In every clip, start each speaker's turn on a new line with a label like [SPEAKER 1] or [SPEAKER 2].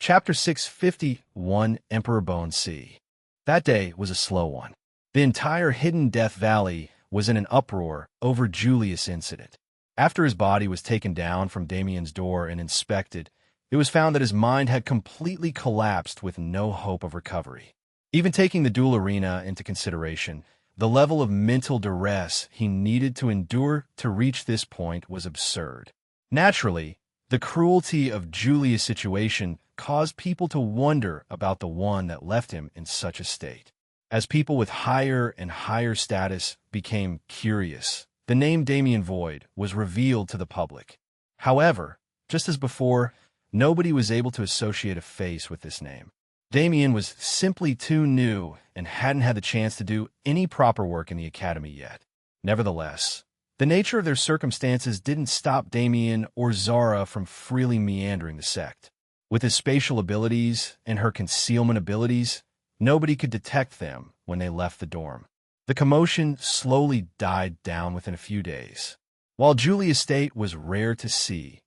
[SPEAKER 1] Chapter 651, Emperor Bone Sea. That day was a slow one. The entire Hidden Death Valley was in an uproar over Julius' incident. After his body was taken down from Damien's door and inspected, it was found that his mind had completely collapsed with no hope of recovery. Even taking the duel arena into consideration, the level of mental duress he needed to endure to reach this point was absurd. Naturally, the cruelty of Julius' situation caused people to wonder about the one that left him in such a state. As people with higher and higher status became curious, the name Damien Void was revealed to the public. However, just as before, nobody was able to associate a face with this name. Damien was simply too new and hadn't had the chance to do any proper work in the academy yet. Nevertheless, the nature of their circumstances didn't stop Damien or Zara from freely meandering the sect. With his spatial abilities and her concealment abilities, nobody could detect them when they left the dorm. The commotion slowly died down within a few days. While Julius' state was rare to see,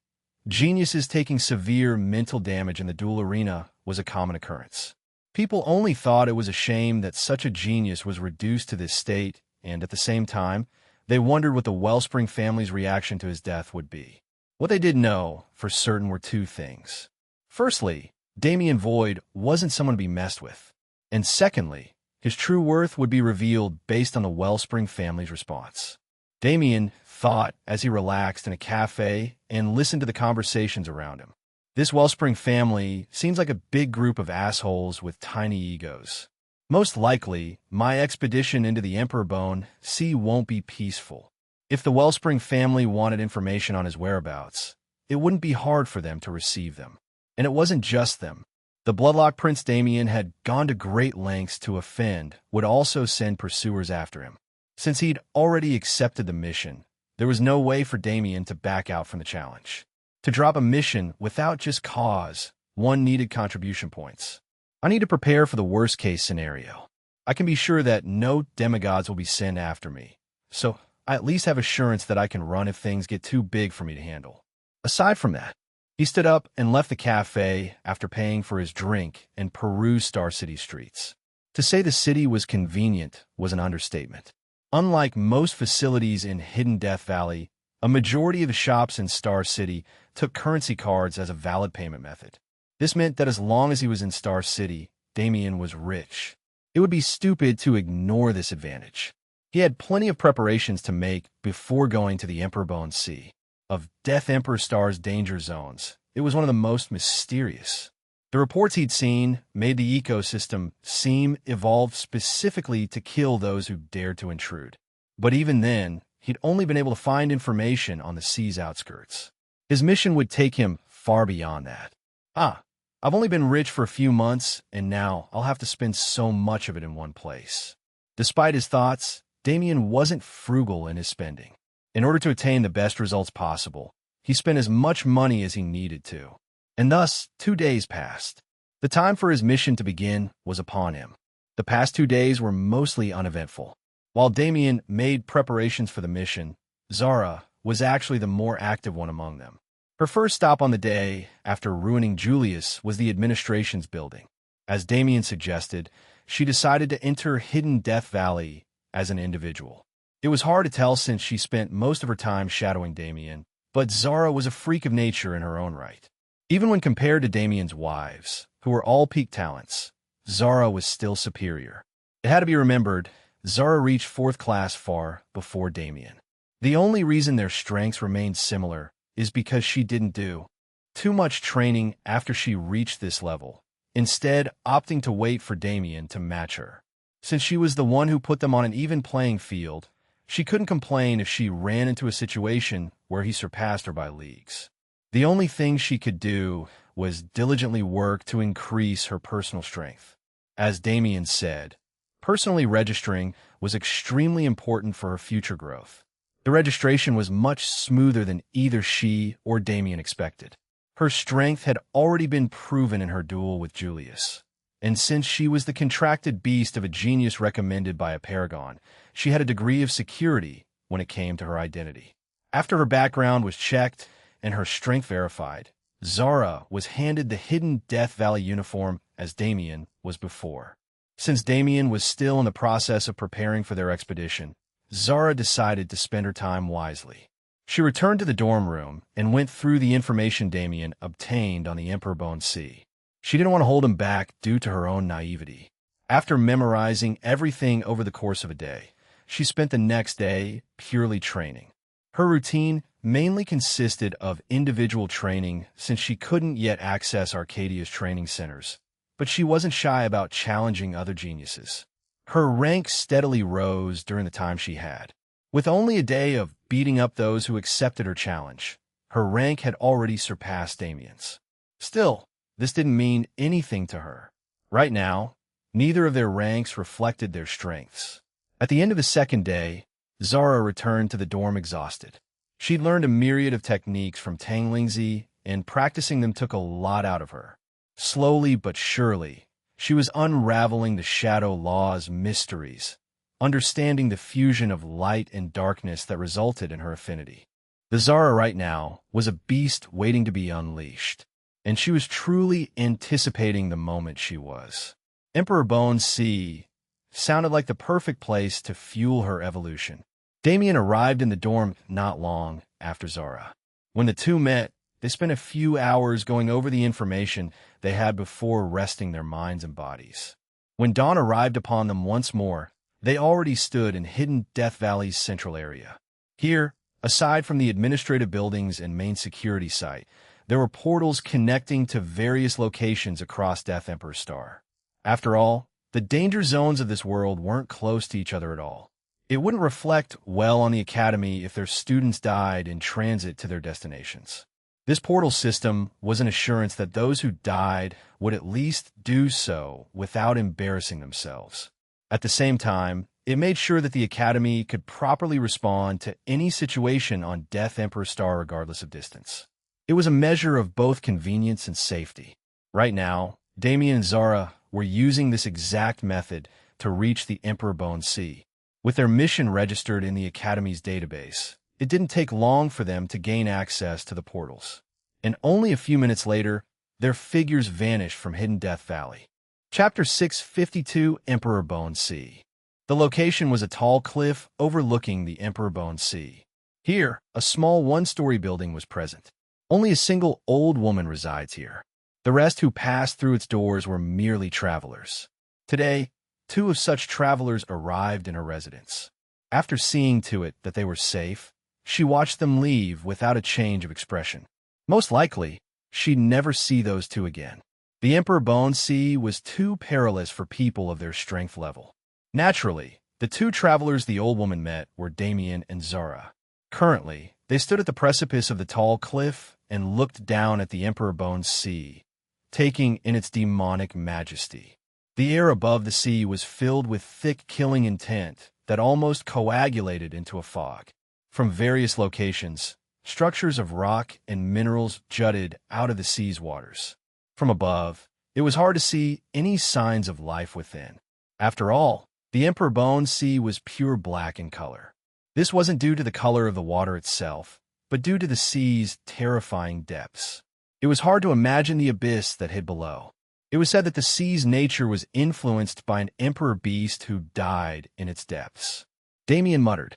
[SPEAKER 1] geniuses taking severe mental damage in the duel arena was a common occurrence. People only thought it was a shame that such a genius was reduced to this state, and at the same time, they wondered what the Wellspring family's reaction to his death would be. What they did know for certain were two things. Firstly, Damien Void wasn't someone to be messed with. And secondly, his true worth would be revealed based on the Wellspring family's response. Damien thought as he relaxed in a cafe and listened to the conversations around him. This Wellspring family seems like a big group of assholes with tiny egos. Most likely, my expedition into the Emperor Bone Sea won't be peaceful. If the Wellspring family wanted information on his whereabouts, it wouldn't be hard for them to receive them. And it wasn't just them. The Bloodlock Prince Damien had gone to great lengths to offend, would also send pursuers after him. Since he'd already accepted the mission, there was no way for Damien to back out from the challenge. To drop a mission without just cause, one needed contribution points. I need to prepare for the worst-case scenario. I can be sure that no demigods will be sent after me, so I at least have assurance that I can run if things get too big for me to handle. Aside from that, he stood up and left the cafe after paying for his drink and perused Star City streets. To say the city was convenient was an understatement. Unlike most facilities in Hidden Death Valley, a majority of the shops in Star City took currency cards as a valid payment method. This meant that as long as he was in Star City, Damien was rich. It would be stupid to ignore this advantage. He had plenty of preparations to make before going to the Emperor Bone Sea. Of Death Emperor Star's danger zones, it was one of the most mysterious. The reports he'd seen made the ecosystem seem evolved specifically to kill those who dared to intrude. But even then, he'd only been able to find information on the sea's outskirts. His mission would take him far beyond that. I've only been rich for a few months, and now I'll have to spend so much of it in one place. Despite his thoughts, Damien wasn't frugal in his spending. In order to attain the best results possible, he spent as much money as he needed to. And thus, 2 days passed. The time for his mission to begin was upon him. The past 2 days were mostly uneventful. While Damien made preparations for the mission, Zara was actually the more active one among them. Her first stop on the day after ruining Julius was the administration's building. As Damien suggested, she decided to enter Hidden Death Valley as an individual. It was hard to tell since she spent most of her time shadowing Damien, but Zara was a freak of nature in her own right. Even when compared to Damien's wives, who were all peak talents, Zara was still superior. It had to be remembered, Zara reached 4th class far before Damien. The only reason their strengths remained similar is because she didn't do too much training after she reached this level, instead opting to wait for Damien to match her. Since she was the one who put them on an even playing field, she couldn't complain if she ran into a situation where he surpassed her by leagues. The only thing she could do was diligently work to increase her personal strength. As Damien said, personally registering was extremely important for her future growth. The registration was much smoother than either she or Damien expected. Her strength had already been proven in her duel with Julius. And since she was the contracted beast of a genius recommended by a paragon, she had a degree of security when it came to her identity. After her background was checked and her strength verified, Zara was handed the hidden Death Valley uniform as Damien was before. Since Damien was still in the process of preparing for their expedition, Zara decided to spend her time wisely. She returned to the dorm room and went through the information Damien obtained on the Emperor Bone Sea. She didn't want to hold him back due to her own naivety. After memorizing everything over the course of a day, she spent the next day purely training. Her routine mainly consisted of individual training since she couldn't yet access Arcadia's training centers, but she wasn't shy about challenging other geniuses. Her rank steadily rose during the time she had. With only a day of beating up those who accepted her challenge, her rank had already surpassed Damien's. Still, this didn't mean anything to her. Right now, neither of their ranks reflected their strengths. At the end of the second day, Zara returned to the dorm exhausted. She'd learned a myriad of techniques from Tang Lingzi, and practicing them took a lot out of her. Slowly but surely, she was unraveling the Shadow Law's mysteries, understanding the fusion of light and darkness that resulted in her affinity. The Zara right now was a beast waiting to be unleashed, and she was truly anticipating the moment she was. Emperor Bone Sea sounded like the perfect place to fuel her evolution. Damien arrived in the dorm not long after Zara. When the two met, they spent a few hours going over the information they had before resting their minds and bodies. When dawn arrived upon them once more, they already stood in hidden Death Valley's central area. Here, aside from the administrative buildings and main security site, there were portals connecting to various locations across Death Emperor Star. After all, the danger zones of this world weren't close to each other at all. It wouldn't reflect well on the Academy if their students died in transit to their destinations. This portal system was an assurance that those who died would at least do so without embarrassing themselves. At the same time, it made sure that the Academy could properly respond to any situation on Death Emperor Star regardless of distance. It was a measure of both convenience and safety. Right now, Damien and Zara were using this exact method to reach the Emperor Bone Sea. With their mission registered in the Academy's database, it didn't take long for them to gain access to the portals. And only a few minutes later, their figures vanished from hidden Death Valley. Chapter 652, Emperor Bone Sea. The location was a tall cliff overlooking the Emperor Bone Sea. Here, a small one-story building was present. Only a single old woman resides here. The rest who passed through its doors were merely travelers. Today, 2 of such travelers arrived in her residence. After seeing to it that they were safe, she watched them leave without a change of expression. Most likely, she'd never see those 2 again. The Emperor Bone Sea was too perilous for people of their strength level. Naturally, the 2 travelers the old woman met were Damien and Zara. Currently, they stood at the precipice of the tall cliff and looked down at the Emperor Bone Sea, taking in its demonic majesty. The air above the sea was filled with thick killing intent that almost coagulated into a fog. From various locations, structures of rock and minerals jutted out of the sea's waters. From above, it was hard to see any signs of life within. After all, the Emperor Bone Sea was pure black in color. This wasn't due to the color of the water itself, but due to the sea's terrifying depths. It was hard to imagine the abyss that hid below. It was said that the sea's nature was influenced by an emperor beast who died in its depths. Damien muttered,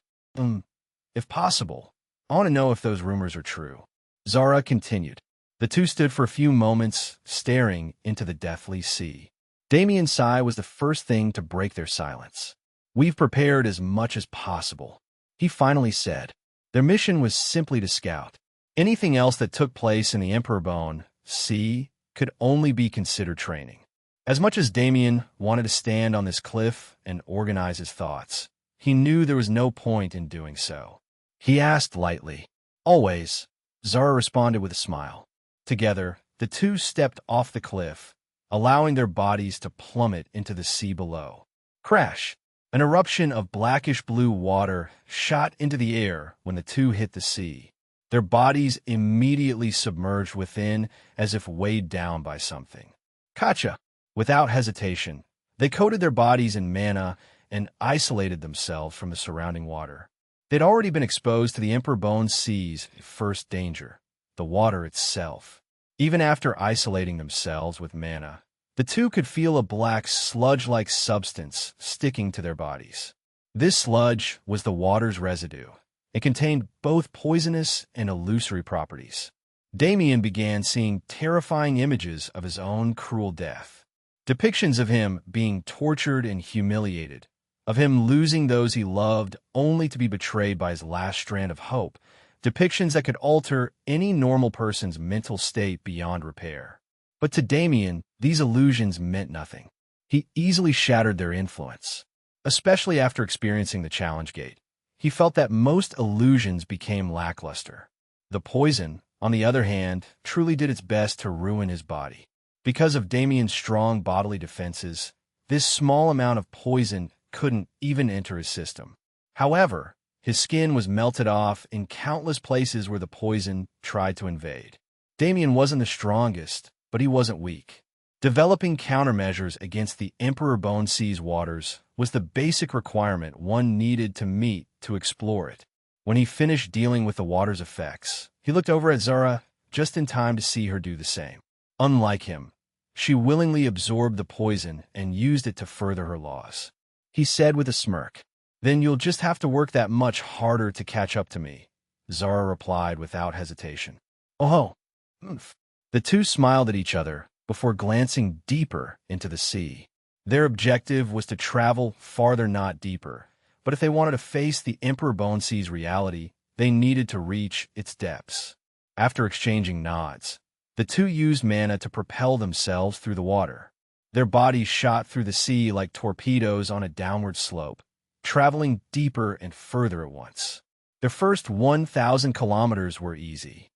[SPEAKER 1] if possible, I want to know if those rumors are true. Zara continued. The 2 stood for a few moments, staring into the deathly sea. Damien's sigh was the first thing to break their silence. We've prepared as much as possible, he finally said. Their mission was simply to scout. Anything else that took place in the Emperor Bone Sea could only be considered training. As much as Damien wanted to stand on this cliff and organize his thoughts, he knew there was no point in doing so. He asked lightly. Always, Zara responded with a smile. Together, the 2 stepped off the cliff, allowing their bodies to plummet into the sea below. Crash! An eruption of blackish-blue water shot into the air when the 2 hit the sea. Their bodies immediately submerged within as if weighed down by something. Kacha! Without hesitation, they coated their bodies in mana and isolated themselves from the surrounding water. They'd already been exposed to the Emperor Bone Sea's first danger, the water itself. Even after isolating themselves with mana, the two could feel a black sludge-like substance sticking to their bodies. This sludge was the water's residue. It contained both poisonous and illusory properties. Damien began seeing terrifying images of his own cruel death. Depictions of him being tortured and humiliated, of him losing those he loved only to be betrayed by his last strand of hope, depictions that could alter any normal person's mental state beyond repair. But to Damien, these illusions meant nothing. He easily shattered their influence. Especially after experiencing the challenge gate, he felt that most illusions became lackluster. The poison, on the other hand, truly did its best to ruin his body. Because of Damien's strong bodily defenses, this small amount of poison couldn't even enter his system. However, his skin was melted off in countless places where the poison tried to invade. Damien wasn't the strongest, but he wasn't weak. Developing countermeasures against the Emperor Bone Sea's waters was the basic requirement one needed to meet to explore it. When he finished dealing with the water's effects, he looked over at Zara just in time to see her do the same. Unlike him, she willingly absorbed the poison and used it to further her loss. He said with a smirk, "Then you'll just have to work that much harder to catch up to me," Zara replied without hesitation. "Oh, oomph." The two smiled at each other before glancing deeper into the sea. Their objective was to travel farther, not deeper. But if they wanted to face the Emperor Bone Sea's reality, they needed to reach its depths. After exchanging nods, the two used mana to propel themselves through the water. Their bodies shot through the sea like torpedoes on a downward slope, traveling deeper and further at once. Their first 1,000 kilometers were easy.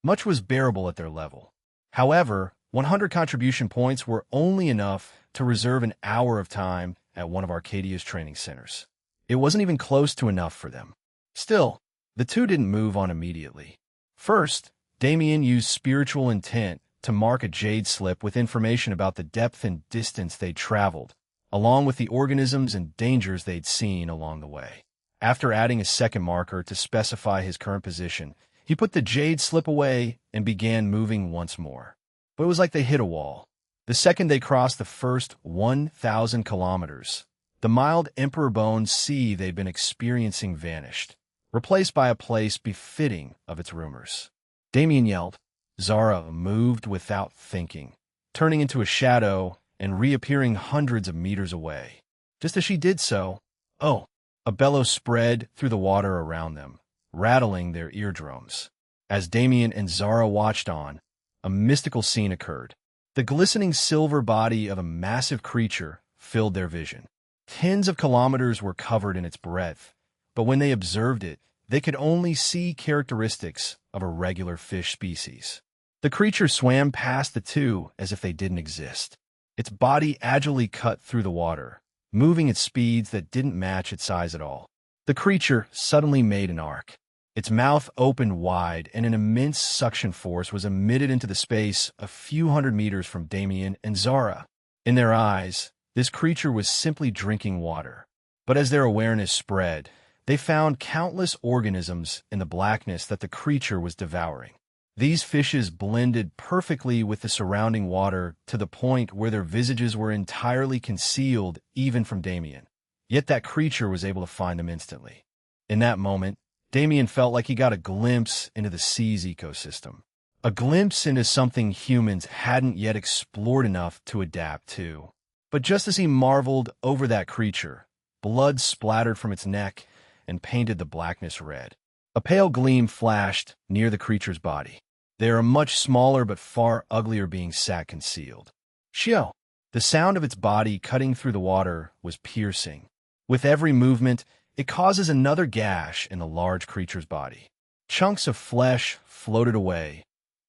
[SPEAKER 1] Much was bearable at their level. However, 100 contribution points were only enough to reserve an hour of time at one of Arcadia's training centers. It wasn't even close to enough for them. Still, the two didn't move on immediately. First, Damien used spiritual intent to mark a jade slip with information about the depth and distance they'd traveled, along with the organisms and dangers they'd seen along the way. After adding a second marker to specify his current position, he put the jade slip away and began moving once more. But it was like they hit a wall. The second they crossed the first 1,000 kilometers, the mild Emperor Bone Sea they'd been experiencing vanished, replaced by a place befitting of its rumors. Damien yelled. Zara moved without thinking, turning into a shadow and reappearing hundreds of meters away. Just as she did so, a bellow spread through the water around them, rattling their eardrums. As Damien and Zara watched on, a mystical scene occurred. The glistening silver body of a massive creature filled their vision. Tens of kilometers were covered in its breadth, but when they observed it, they could only see characteristics of a regular fish species. The creature swam past the two as if they didn't exist. Its body agilely cut through the water, moving at speeds that didn't match its size at all. The creature suddenly made an arc. Its mouth opened wide, and an immense suction force was emitted into the space a few hundred meters from Damien and Zara. In their eyes, this creature was simply drinking water. But as their awareness spread, they found countless organisms in the blackness that the creature was devouring. These fishes blended perfectly with the surrounding water to the point where their visages were entirely concealed even from Damien. Yet that creature was able to find them instantly. In that moment, Damien felt like he got a glimpse into the sea's ecosystem. A glimpse into something humans hadn't yet explored enough to adapt to. But just as he marveled over that creature, blood splattered from its neck and painted the blackness red. A pale gleam flashed near the creature's body. There a much smaller but far uglier being sat concealed. Shio! The sound of its body cutting through the water was piercing. With every movement, it causes another gash in the large creature's body. Chunks of flesh floated away,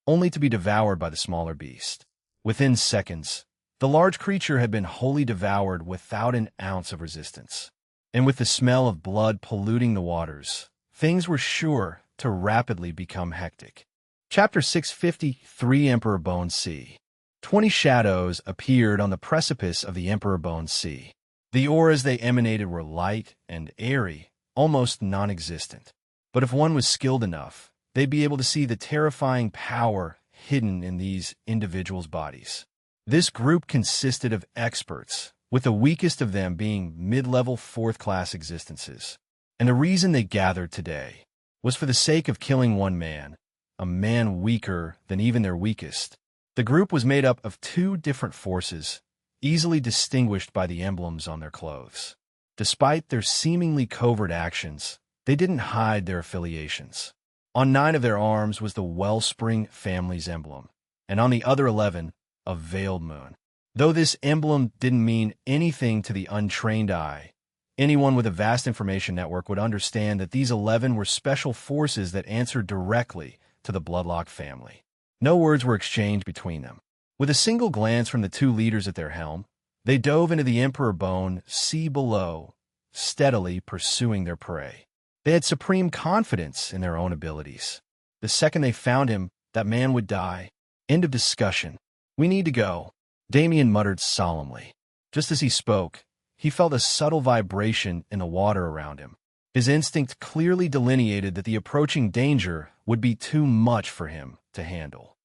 [SPEAKER 1] only to be devoured by the smaller beast. Within seconds, the large creature had been wholly devoured without an ounce of resistance. And with the smell of blood polluting the waters, things were sure to rapidly become hectic. Chapter 653, Emperor Bone Sea. 20 shadows appeared on the precipice of the Emperor Bone Sea. The auras they emanated were light and airy, almost non-existent. But if one was skilled enough, they'd be able to see the terrifying power hidden in these individuals' bodies. This group consisted of experts, with the weakest of them being mid-level fourth-class existences. And the reason they gathered today was for the sake of killing one man, a man weaker than even their weakest. The group was made up of two different forces, easily distinguished by the emblems on their clothes. Despite their seemingly covert actions, they didn't hide their affiliations. On 9 of their arms was the Wellspring family's emblem, and on the other 11, a veiled moon. Though this emblem didn't mean anything to the untrained eye, anyone with a vast information network would understand that these 11 were special forces that answered directly to the Bloodlock family. No words were exchanged between them. With a single glance from the two leaders at their helm, they dove into the Emperor Bone sea below, steadily pursuing their prey. They had supreme confidence in their own abilities. The second they found him, that man would die. End of discussion. We need to go, Damien muttered solemnly. Just as he spoke, he felt a subtle vibration in the water around him. His instinct clearly delineated that the approaching danger would be too much for him to handle.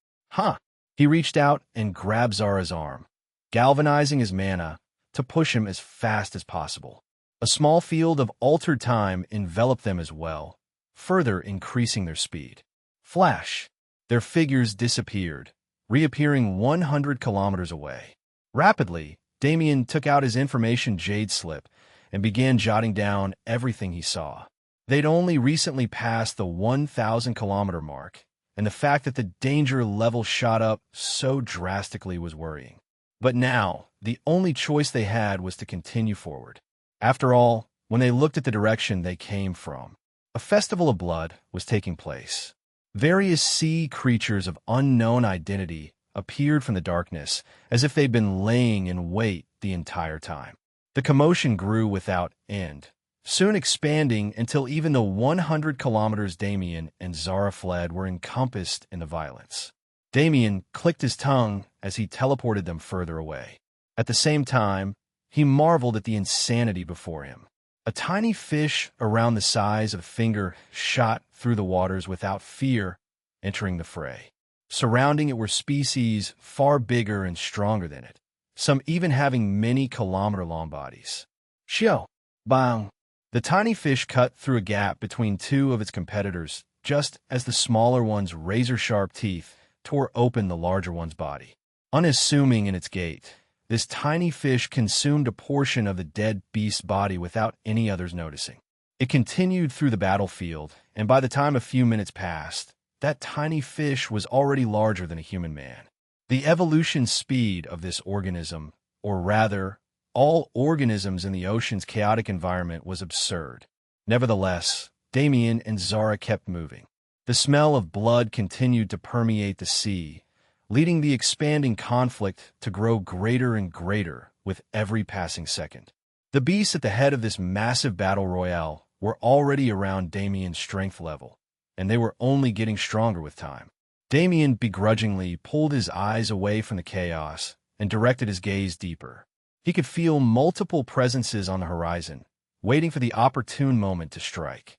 [SPEAKER 1] He reached out and grabbed Zara's arm, galvanizing his mana to push him as fast as possible. A small field of altered time enveloped them as well, further increasing their speed. Flash! Their figures disappeared, reappearing 100 kilometers away. Rapidly, Damien took out his information jade slip and began jotting down everything he saw. They'd only recently passed the 1,000-kilometer mark, and the fact that the danger level shot up so drastically was worrying. But now, the only choice they had was to continue forward. After all, when they looked at the direction they came from, a festival of blood was taking place. Various sea creatures of unknown identity appeared from the darkness, as if they'd been laying in wait the entire time. The commotion grew without end, soon expanding until even the 100 kilometers Damien and Zara fled were encompassed in the violence. Damien clicked his tongue as he teleported them further away. At the same time, he marveled at the insanity before him. A tiny fish around the size of a finger shot through the waters without fear, entering the fray. Surrounding it were species far bigger and stronger than it, some even having many kilometer-long bodies. Shio! Bang! The tiny fish cut through a gap between two of its competitors, just as the smaller one's razor-sharp teeth tore open the larger one's body. Unassuming in its gait, this tiny fish consumed a portion of the dead beast's body without any others noticing. It continued through the battlefield, and by the time a few minutes passed, that tiny fish was already larger than a human man. The evolution speed of this organism, or rather, all organisms in the ocean's chaotic environment, was absurd. Nevertheless, Damien and Zara kept moving. The smell of blood continued to permeate the sea, leading the expanding conflict to grow greater and greater with every passing second. The beasts at the head of this massive battle royale were already around Damien's strength level, and they were only getting stronger with time. Damien begrudgingly pulled his eyes away from the chaos and directed his gaze deeper. He could feel multiple presences on the horizon, waiting for the opportune moment to strike.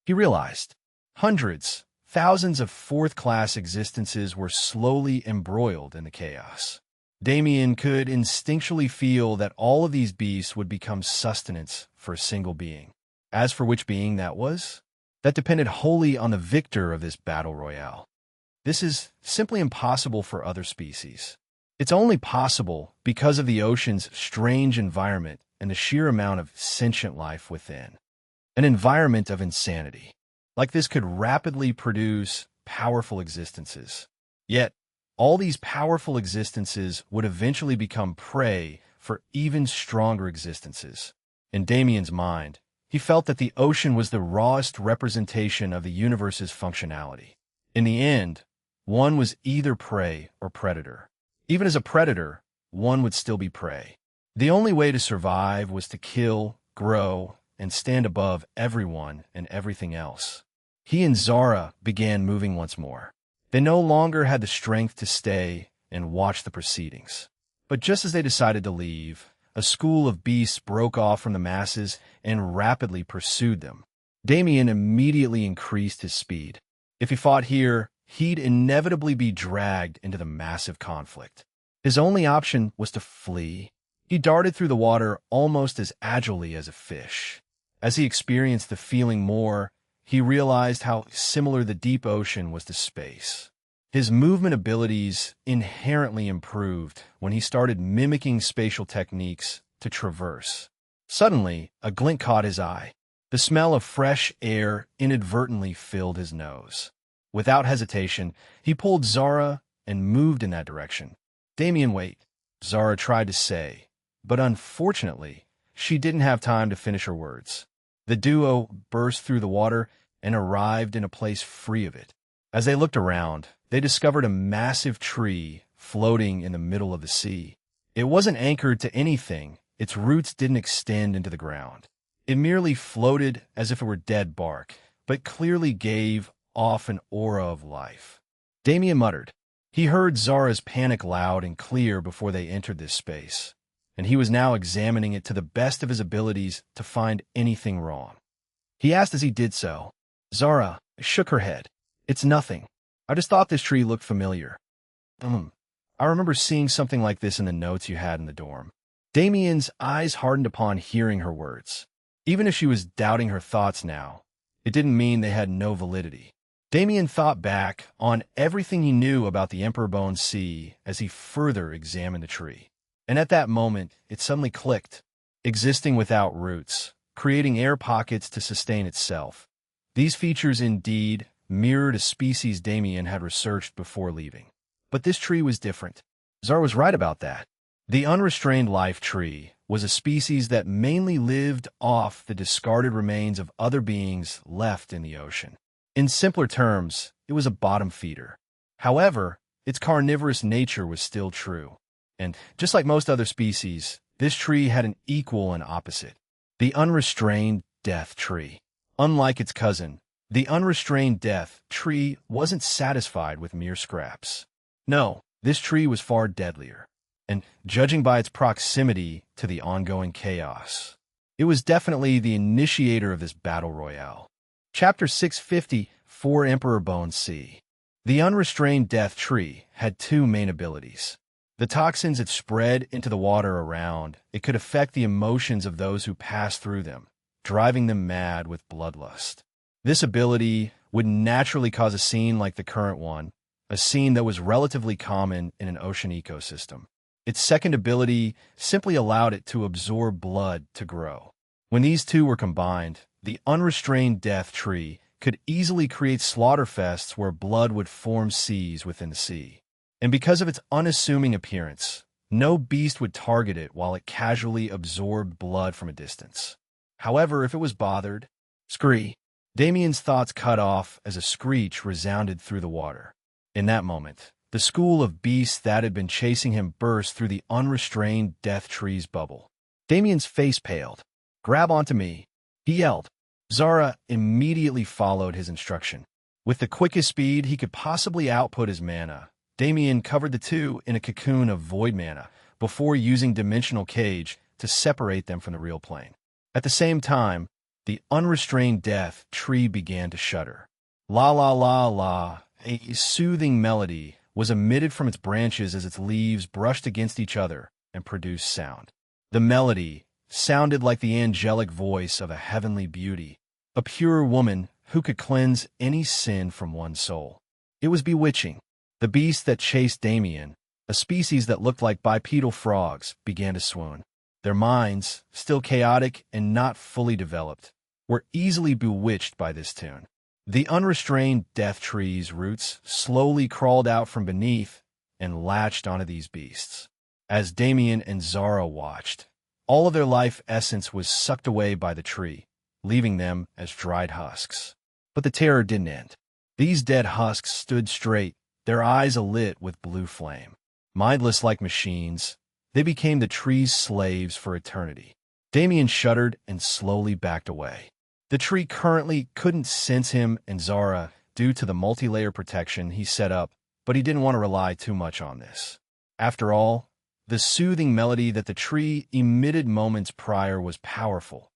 [SPEAKER 1] He realized hundreds, thousands of fourth-class existences were slowly embroiled in the chaos. Damien could instinctually feel that all of these beasts would become sustenance for a single being. As for which being that was, that depended wholly on the victor of this battle royale. This is simply impossible for other species. It's only possible because of the ocean's strange environment and the sheer amount of sentient life within. An environment of insanity. Like this could rapidly produce powerful existences. Yet, all these powerful existences would eventually become prey for even stronger existences. In Damien's mind, he felt that the ocean was the rawest representation of the universe's functionality. In the end, one was either prey or predator. Even as a predator, one would still be prey. The only way to survive was to kill, grow, and stand above everyone and everything else. He and Zara began moving once more. They no longer had the strength to stay and watch the proceedings. But just as they decided to leave, a school of beasts broke off from the masses and rapidly pursued them. Damien immediately increased his speed. If he fought here, he'd inevitably be dragged into the massive conflict. His only option was to flee. He darted through the water almost as agilely as a fish. As he experienced the feeling more, he realized how similar the deep ocean was to space. His movement abilities inherently improved when he started mimicking spatial techniques to traverse. Suddenly, a glint caught his eye. The smell of fresh air inadvertently filled his nose. Without hesitation, he pulled Zara and moved in that direction. "Damien, wait," Zara tried to say, but unfortunately, she didn't have time to finish her words. The duo burst through the water and arrived in a place free of it. As they looked around, they discovered a massive tree floating in the middle of the sea. It wasn't anchored to anything. Its roots didn't extend into the ground. It merely floated as if it were dead bark, but clearly gave off an aura of life. Damien muttered. He heard Zara's panic loud and clear before they entered this space, and he was now examining it to the best of his abilities to find anything wrong. He asked as he did so. Zara shook her head. "It's nothing. I just thought this tree looked familiar. I remember seeing something like this in the notes you had in the dorm." Damien's eyes hardened upon hearing her words. Even if she was doubting her thoughts now, it didn't mean they had no validity. Damien thought back on everything he knew about the Emperor Bone Sea as he further examined the tree. And at that moment, it suddenly clicked. Existing without roots, creating air pockets to sustain itself. These features indeed mirrored a species Damien had researched before leaving. But this tree was different. Zara was right about that. The unrestrained life tree was a species that mainly lived off the discarded remains of other beings left in the ocean. In simpler terms, it was a bottom feeder. However, its carnivorous nature was still true. And just like most other species, this tree had an equal and opposite. The unrestrained death tree. Unlike its cousin, the unrestrained death tree wasn't satisfied with mere scraps. No, this tree was far deadlier. And judging by its proximity to the ongoing chaos, it was definitely the initiator of this battle royale. Chapter 650, 4 Emperor Bone Sea. The unrestrained death tree had two main abilities. The toxins it spread into the water around, it could affect the emotions of those who passed through them, driving them mad with bloodlust. This ability would naturally cause a scene like the current one, a scene that was relatively common in an ocean ecosystem. Its second ability simply allowed it to absorb blood to grow. When these two were combined, the unrestrained death tree could easily create slaughterfests where blood would form seas within the sea. And because of its unassuming appearance, no beast would target it while it casually absorbed blood from a distance. However, if it was bothered, scree. Damien's thoughts cut off as a screech resounded through the water. In that moment, the school of beasts that had been chasing him burst through the unrestrained death tree's bubble. Damien's face paled. "Grab onto me," he yelled. Zara immediately followed his instruction. With the quickest speed he could possibly output his mana, Damien covered the two in a cocoon of void mana before using Dimensional Cage to separate them from the real plane. At the same time, the unrestrained death tree began to shudder. La la la la, a soothing melody was emitted from its branches as its leaves brushed against each other and produced sound. The melody sounded like the angelic voice of a heavenly beauty, a pure woman who could cleanse any sin from one's soul. It was bewitching. The beast that chased Damien, a species that looked like bipedal frogs, began to swoon. Their minds, still chaotic and not fully developed, were easily bewitched by this tune. The unrestrained death tree's roots slowly crawled out from beneath and latched onto these beasts. As Damien and Zara watched, all of their life essence was sucked away by the tree, leaving them as dried husks. But the terror didn't end. These dead husks stood straight, their eyes alit with blue flame. Mindless like machines, they became the tree's slaves for eternity. Damien shuddered and slowly backed away. The tree currently couldn't sense him and Zara due to the multi-layer protection he set up, but he didn't want to rely too much on this. After all, the soothing melody that the tree emitted moments prior was powerful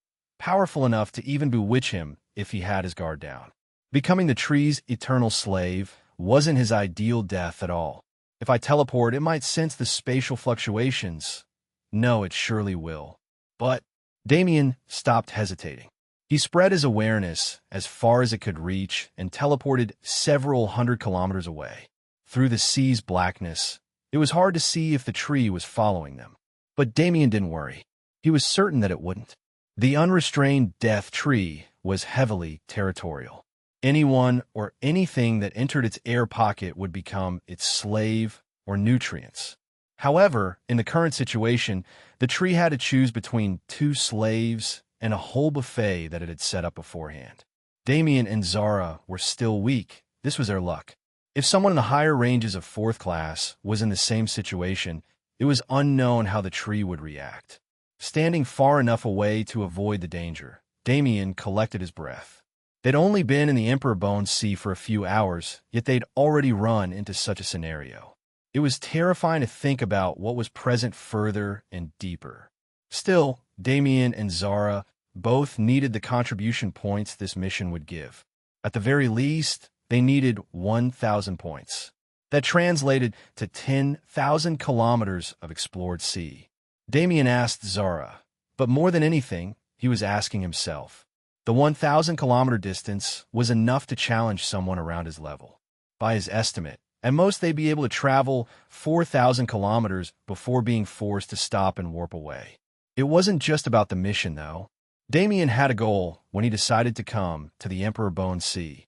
[SPEAKER 1] enough to even bewitch him if he had his guard down. Becoming the tree's eternal slave wasn't his ideal death at all. If I teleport, it might sense the spatial fluctuations. No, it surely will. But Damien stopped hesitating. He spread his awareness as far as it could reach and teleported several 100 kilometers away. Through the sea's blackness, it was hard to see if the tree was following them. But Damien didn't worry. He was certain that it wouldn't. The unrestrained death tree was heavily territorial. Anyone or anything that entered its air pocket would become its slave or nutrients. However, in the current situation, the tree had to choose between 2 slaves and a whole buffet that it had set up beforehand. Damien and Zara were still weak. This was their luck. If someone in the higher ranges of 4th class was in the same situation, it was unknown how the tree would react. Standing far enough away to avoid the danger, Damien collected his breath. They'd only been in the Emperor Bone Sea for a few hours, yet they'd already run into such a scenario. It was terrifying to think about what was present further and deeper. Still, Damien and Zara both needed the contribution points this mission would give. At the very least, they needed 1,000 points. That translated to 10,000 kilometers of explored sea. Damien asked Zara, but more than anything, he was asking himself. The 1,000-kilometer distance was enough to challenge someone around his level. By his estimate, at most they'd be able to travel 4,000 kilometers before being forced to stop and warp away. It wasn't just about the mission, though. Damien had a goal when he decided to come to the Emperor Bone Sea.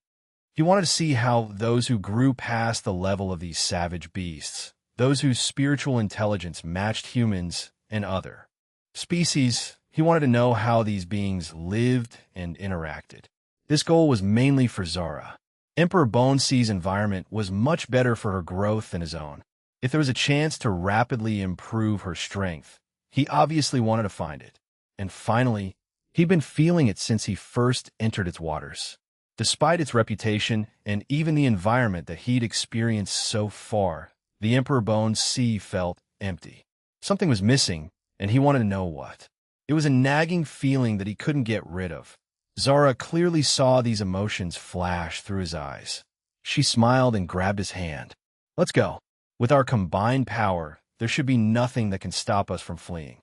[SPEAKER 1] He wanted to see how those who grew past the level of these savage beasts, those whose spiritual intelligence matched humans and other species, he wanted to know how these beings lived and interacted. This goal was mainly for Zara. Emperor Bone Sea's environment was much better for her growth than his own. If there was a chance to rapidly improve her strength, he obviously wanted to find it. And finally, he'd been feeling it since he first entered its waters. Despite its reputation and even the environment that he'd experienced so far, the Emperor Bone Sea felt empty. Something was missing, and he wanted to know what. It was a nagging feeling that he couldn't get rid of. Zara clearly saw these emotions flash through his eyes. She smiled and grabbed his hand. Let's go. With our combined power, there should be nothing that can stop us from fleeing.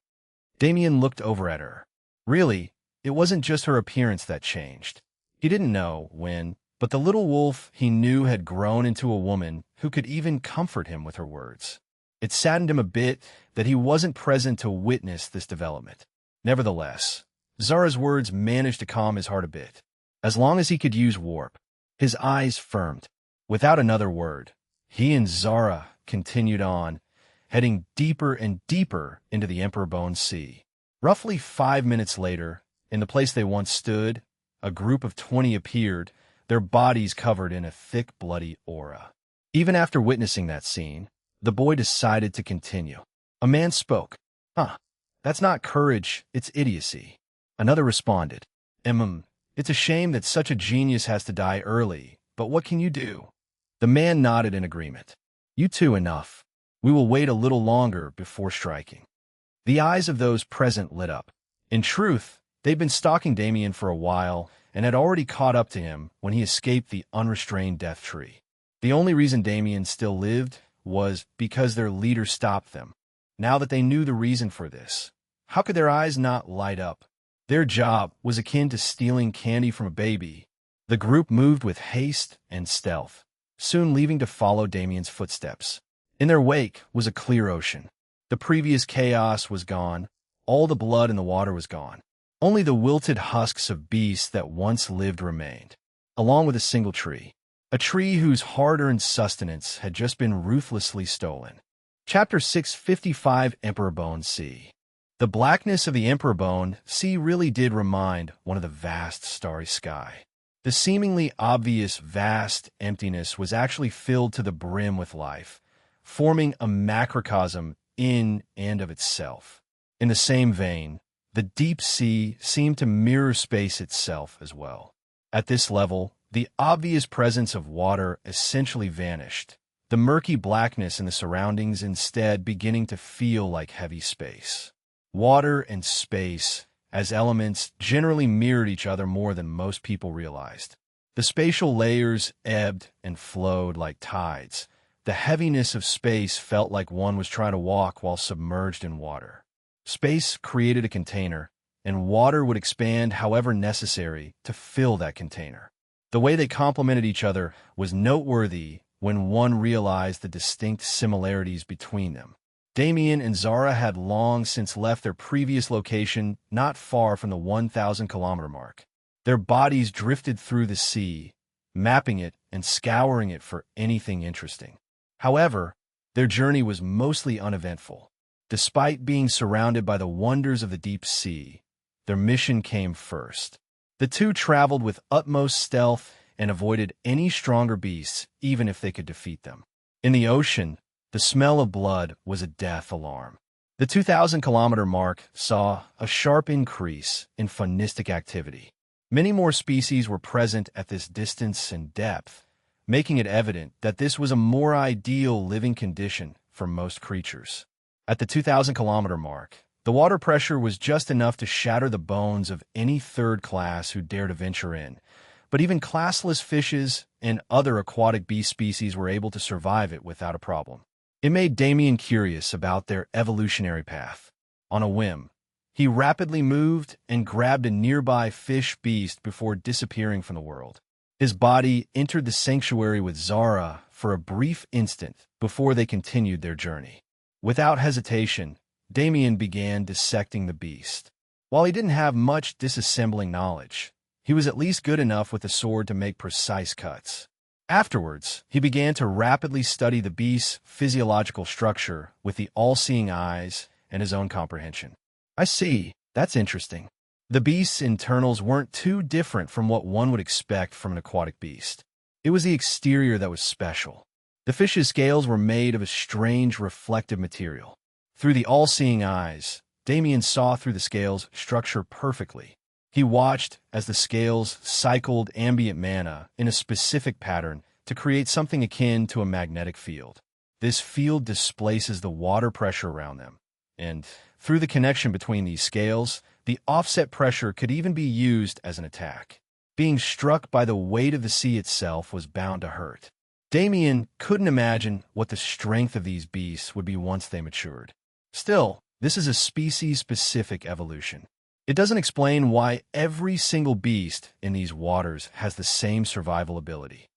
[SPEAKER 1] Damien looked over at her. Really, it wasn't just her appearance that changed. He didn't know when, but the little wolf he knew had grown into a woman who could even comfort him with her words. It saddened him a bit that he wasn't present to witness this development. Nevertheless, Zara's words managed to calm his heart a bit. As long as he could use warp, his eyes firmed. Without another word, he and Zara continued on, heading deeper and deeper into the Emperor Bone Sea. Roughly 5 minutes later, in the place they once stood, a group of 20 appeared, their bodies covered in a thick, bloody aura. Even after witnessing that scene, the boy decided to continue. A man spoke. That's not courage, it's idiocy. Another responded. It's a shame that such a genius has to die early, but what can you do? The man nodded in agreement. You two enough. We will wait a little longer before striking. The eyes of those present lit up. In truth, they'd been stalking Damien for a while and had already caught up to him when he escaped the unrestrained death tree. The only reason Damien still lived was because their leader stopped them. Now that they knew the reason for this, how could their eyes not light up? Their job was akin to stealing candy from a baby. The group moved with haste and stealth, soon leaving to follow Damien's footsteps. In their wake was a clear ocean. The previous chaos was gone. All the blood in the water was gone. Only the wilted husks of beasts that once lived remained, along with a single tree. A tree whose hard-earned sustenance had just been ruthlessly stolen. Chapter 655, Emperor Bone Sea. The blackness of the Emperor Bone Sea really did remind one of the vast starry sky. The seemingly obvious vast emptiness was actually filled to the brim with life, forming a macrocosm in and of itself. In the same vein, the deep sea seemed to mirror space itself as well. At this level, the obvious presence of water essentially vanished, the murky blackness in the surroundings instead beginning to feel like heavy space. Water and space, as elements, generally mirrored each other more than most people realized. The spatial layers ebbed and flowed like tides. The heaviness of space felt like one was trying to walk while submerged in water. Space created a container, and water would expand however necessary to fill that container. The way they complemented each other was noteworthy when one realized the distinct similarities between them. Damien and Zara had long since left their previous location not far from the 1,000-kilometer mark. Their bodies drifted through the sea, mapping it and scouring it for anything interesting. However, their journey was mostly uneventful. Despite being surrounded by the wonders of the deep sea, their mission came first. The two traveled with utmost stealth and avoided any stronger beasts, even if they could defeat them. In the ocean, the smell of blood was a death alarm. The 2,000-kilometer mark saw a sharp increase in faunistic activity. Many more species were present at this distance and depth, making it evident that this was a more ideal living condition for most creatures. At the 2,000-kilometer mark, the water pressure was just enough to shatter the bones of any third class who dared to venture in, but even classless fishes and other aquatic beast species were able to survive it without a problem. It made Damien curious about their evolutionary path. On a whim, he rapidly moved and grabbed a nearby fish beast before disappearing from the world. His body entered the sanctuary with Zara for a brief instant before they continued their journey. Without hesitation, Damien began dissecting the beast. While he didn't have much disassembling knowledge, he was at least good enough with a sword to make precise cuts. Afterwards, he began to rapidly study the beast's physiological structure with the all-seeing eyes and his own comprehension. I see. That's interesting. The beast's internals weren't too different from what one would expect from an aquatic beast. It was the exterior that was special. The fish's scales were made of a strange reflective material. Through the all-seeing eyes, Damien saw through the scales' structure perfectly. He watched as the scales cycled ambient mana in a specific pattern to create something akin to a magnetic field. This field displaces the water pressure around them, and through the connection between these scales, the offset pressure could even be used as an attack. Being struck by the weight of the sea itself was bound to hurt. Damien couldn't imagine what the strength of these beasts would be once they matured. Still, this is a species-specific evolution. It doesn't explain why every single beast in these waters has the same survival ability.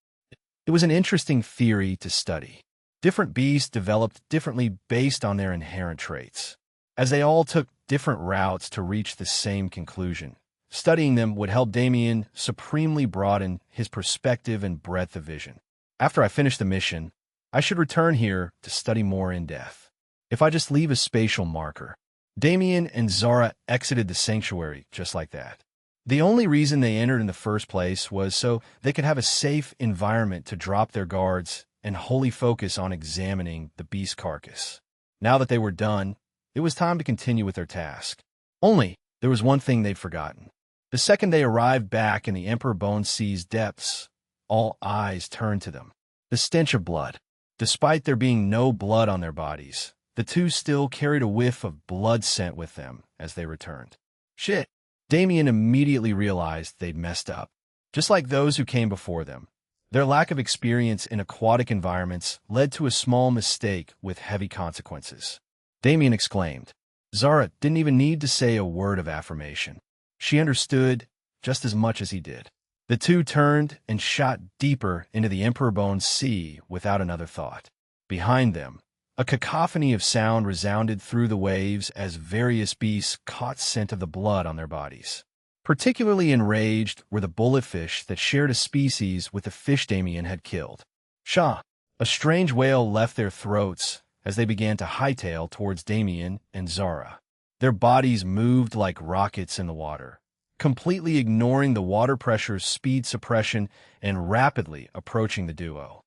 [SPEAKER 1] It was an interesting theory to study. Different beasts developed differently based on their inherent traits. As they all took different routes to reach the same conclusion, studying them would help Damien supremely broaden his perspective and breadth of vision. After I finish the mission, I should return here to study more in depth. If I just leave a spatial marker, Damien and Zara exited the sanctuary just like that. The only reason they entered in the first place was so they could have a safe environment to drop their guards and wholly focus on examining the beast carcass. Now that they were done, it was time to continue with their task. Only, there was one thing they'd forgotten. The second they arrived back in the Emperor Bone Sea's depths, all eyes turned to them. The stench of blood. Despite there being no blood on their bodies, the two still carried a whiff of blood scent with them as they returned. Shit! Damien immediately realized they'd messed up. Just like those who came before them, their lack of experience in aquatic environments led to a small mistake with heavy consequences. Damien exclaimed. Zara didn't even need to say a word of affirmation. She understood just as much as he did. The two turned and shot deeper into the Emperor Bone Sea without another thought. Behind them, a cacophony of sound resounded through the waves as various beasts caught scent of the blood on their bodies. Particularly enraged were the bulletfish that shared a species with the fish Damien had killed. Shah! A strange wail left their throats as they began to hightail towards Damien and Zara. Their bodies moved like rockets in the water, completely ignoring the water pressure's speed suppression and rapidly approaching the duo.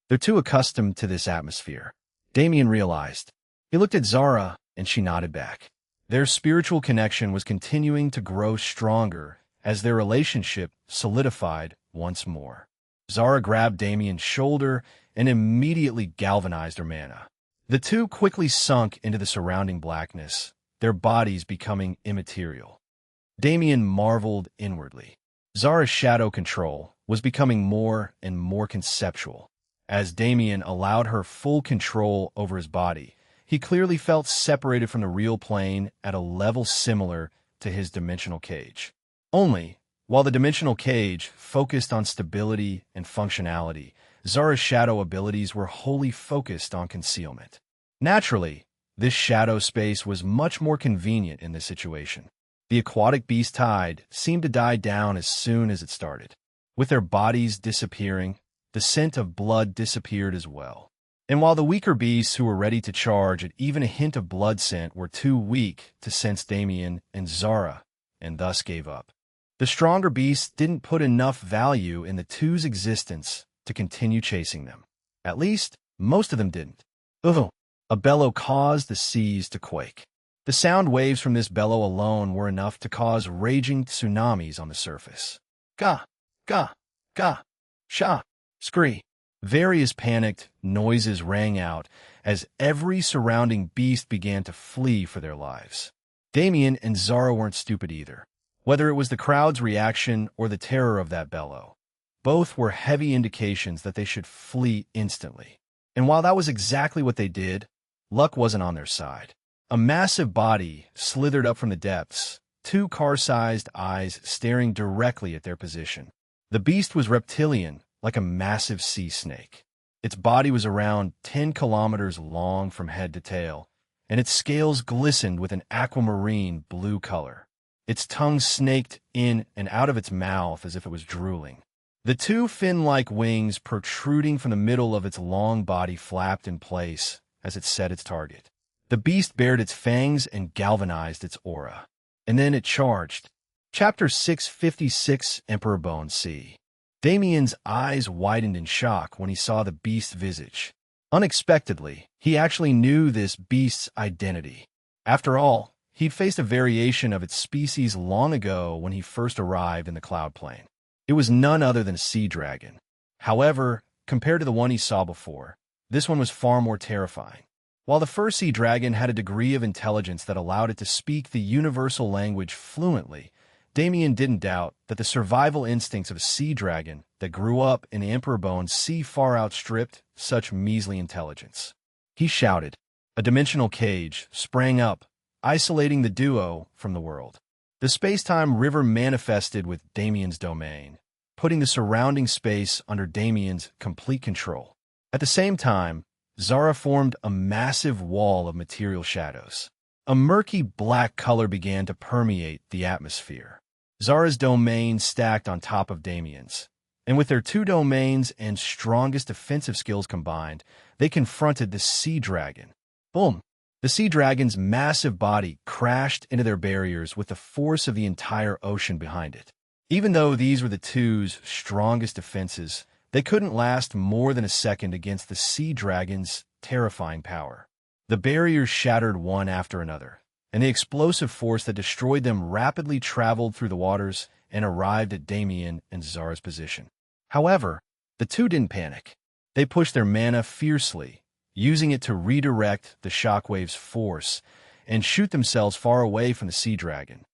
[SPEAKER 1] They're too accustomed to this atmosphere, Damien realized. He looked at Zara, and she nodded back. Their spiritual connection was continuing to grow stronger as their relationship solidified once more. Zara grabbed Damien's shoulder and immediately galvanized her mana. The two quickly sunk into the surrounding blackness, their bodies becoming immaterial. Damien marveled inwardly. Zara's shadow control was becoming more and more conceptual. As Damien allowed her full control over his body, he clearly felt separated from the real plane at a level similar to his dimensional cage. Only, while the dimensional cage focused on stability and functionality, Zara's shadow abilities were wholly focused on concealment. Naturally, this shadow space was much more convenient in this situation. The aquatic beast tide seemed to die down as soon as it started. With their bodies disappearing, the scent of blood disappeared as well. And while the weaker beasts who were ready to charge at even a hint of blood scent were too weak to sense Damien and Zara, and thus gave up, the stronger beasts didn't put enough value in the two's existence to continue chasing them. At least, most of them didn't. Ugh! A bellow caused the seas to quake. The sound waves from this bellow alone were enough to cause raging tsunamis on the surface. Ga! Ga! Ga! Sha! Scree! Various panicked noises rang out as every surrounding beast began to flee for their lives. Damien and Zara weren't stupid either. Whether it was the crowd's reaction or the terror of that bellow, both were heavy indications that they should flee instantly. And while that was exactly what they did, luck wasn't on their side. A massive body slithered up from the depths, two car-sized eyes staring directly at their position. The beast was reptilian, like a massive sea snake. Its body was around 10 kilometers long from head to tail, and its scales glistened with an aquamarine blue color. Its tongue snaked in and out of its mouth as if it was drooling. The two fin-like wings protruding from the middle of its long body flapped in place as it set its target. The beast bared its fangs and galvanized its aura. And then it charged. Chapter 656, Emperor Bone C. Damien's eyes widened in shock when he saw the beast's visage. Unexpectedly, he actually knew this beast's identity. After all, he'd faced a variation of its species long ago when he first arrived in the cloud plane. It was none other than a sea dragon. However, compared to the one he saw before, this one was far more terrifying. While the first sea dragon had a degree of intelligence that allowed it to speak the universal language fluently, Damien didn't doubt that the survival instincts of a sea dragon that grew up in the Emperor Bone Sea far outstripped such measly intelligence. He shouted. A dimensional cage sprang up, isolating the duo from the world. The space-time river manifested with Damien's domain, putting the surrounding space under Damien's complete control. At the same time, Zara formed a massive wall of material shadows. A murky black color began to permeate the atmosphere. Zara's domain stacked on top of Damien's, and with their two domains and strongest defensive skills combined, they confronted the sea dragon. Boom! The sea dragon's massive body crashed into their barriers with the force of the entire ocean behind it. Even though these were the two's strongest defenses, they couldn't last more than a second against the sea dragon's terrifying power. The barriers shattered one after another, and the explosive force that destroyed them rapidly traveled through the waters and arrived at Damien and Zara's position. However, the two didn't panic. They pushed their mana fiercely, using it to redirect the shockwave's force and shoot themselves far away from the sea dragon.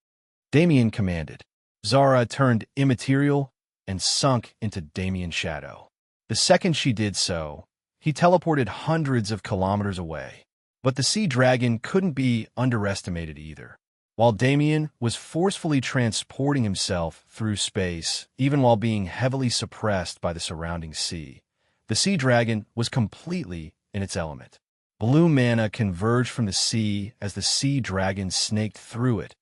[SPEAKER 1] Damien commanded. Zara turned immaterial and sunk into Damien's shadow. The second she did so, he teleported hundreds of kilometers away. But the sea dragon couldn't be underestimated either. While Damien was forcefully transporting himself through space, even while being heavily suppressed by the surrounding sea, the sea dragon was completely in its element. Blue mana converged from the sea as the sea dragon snaked through it,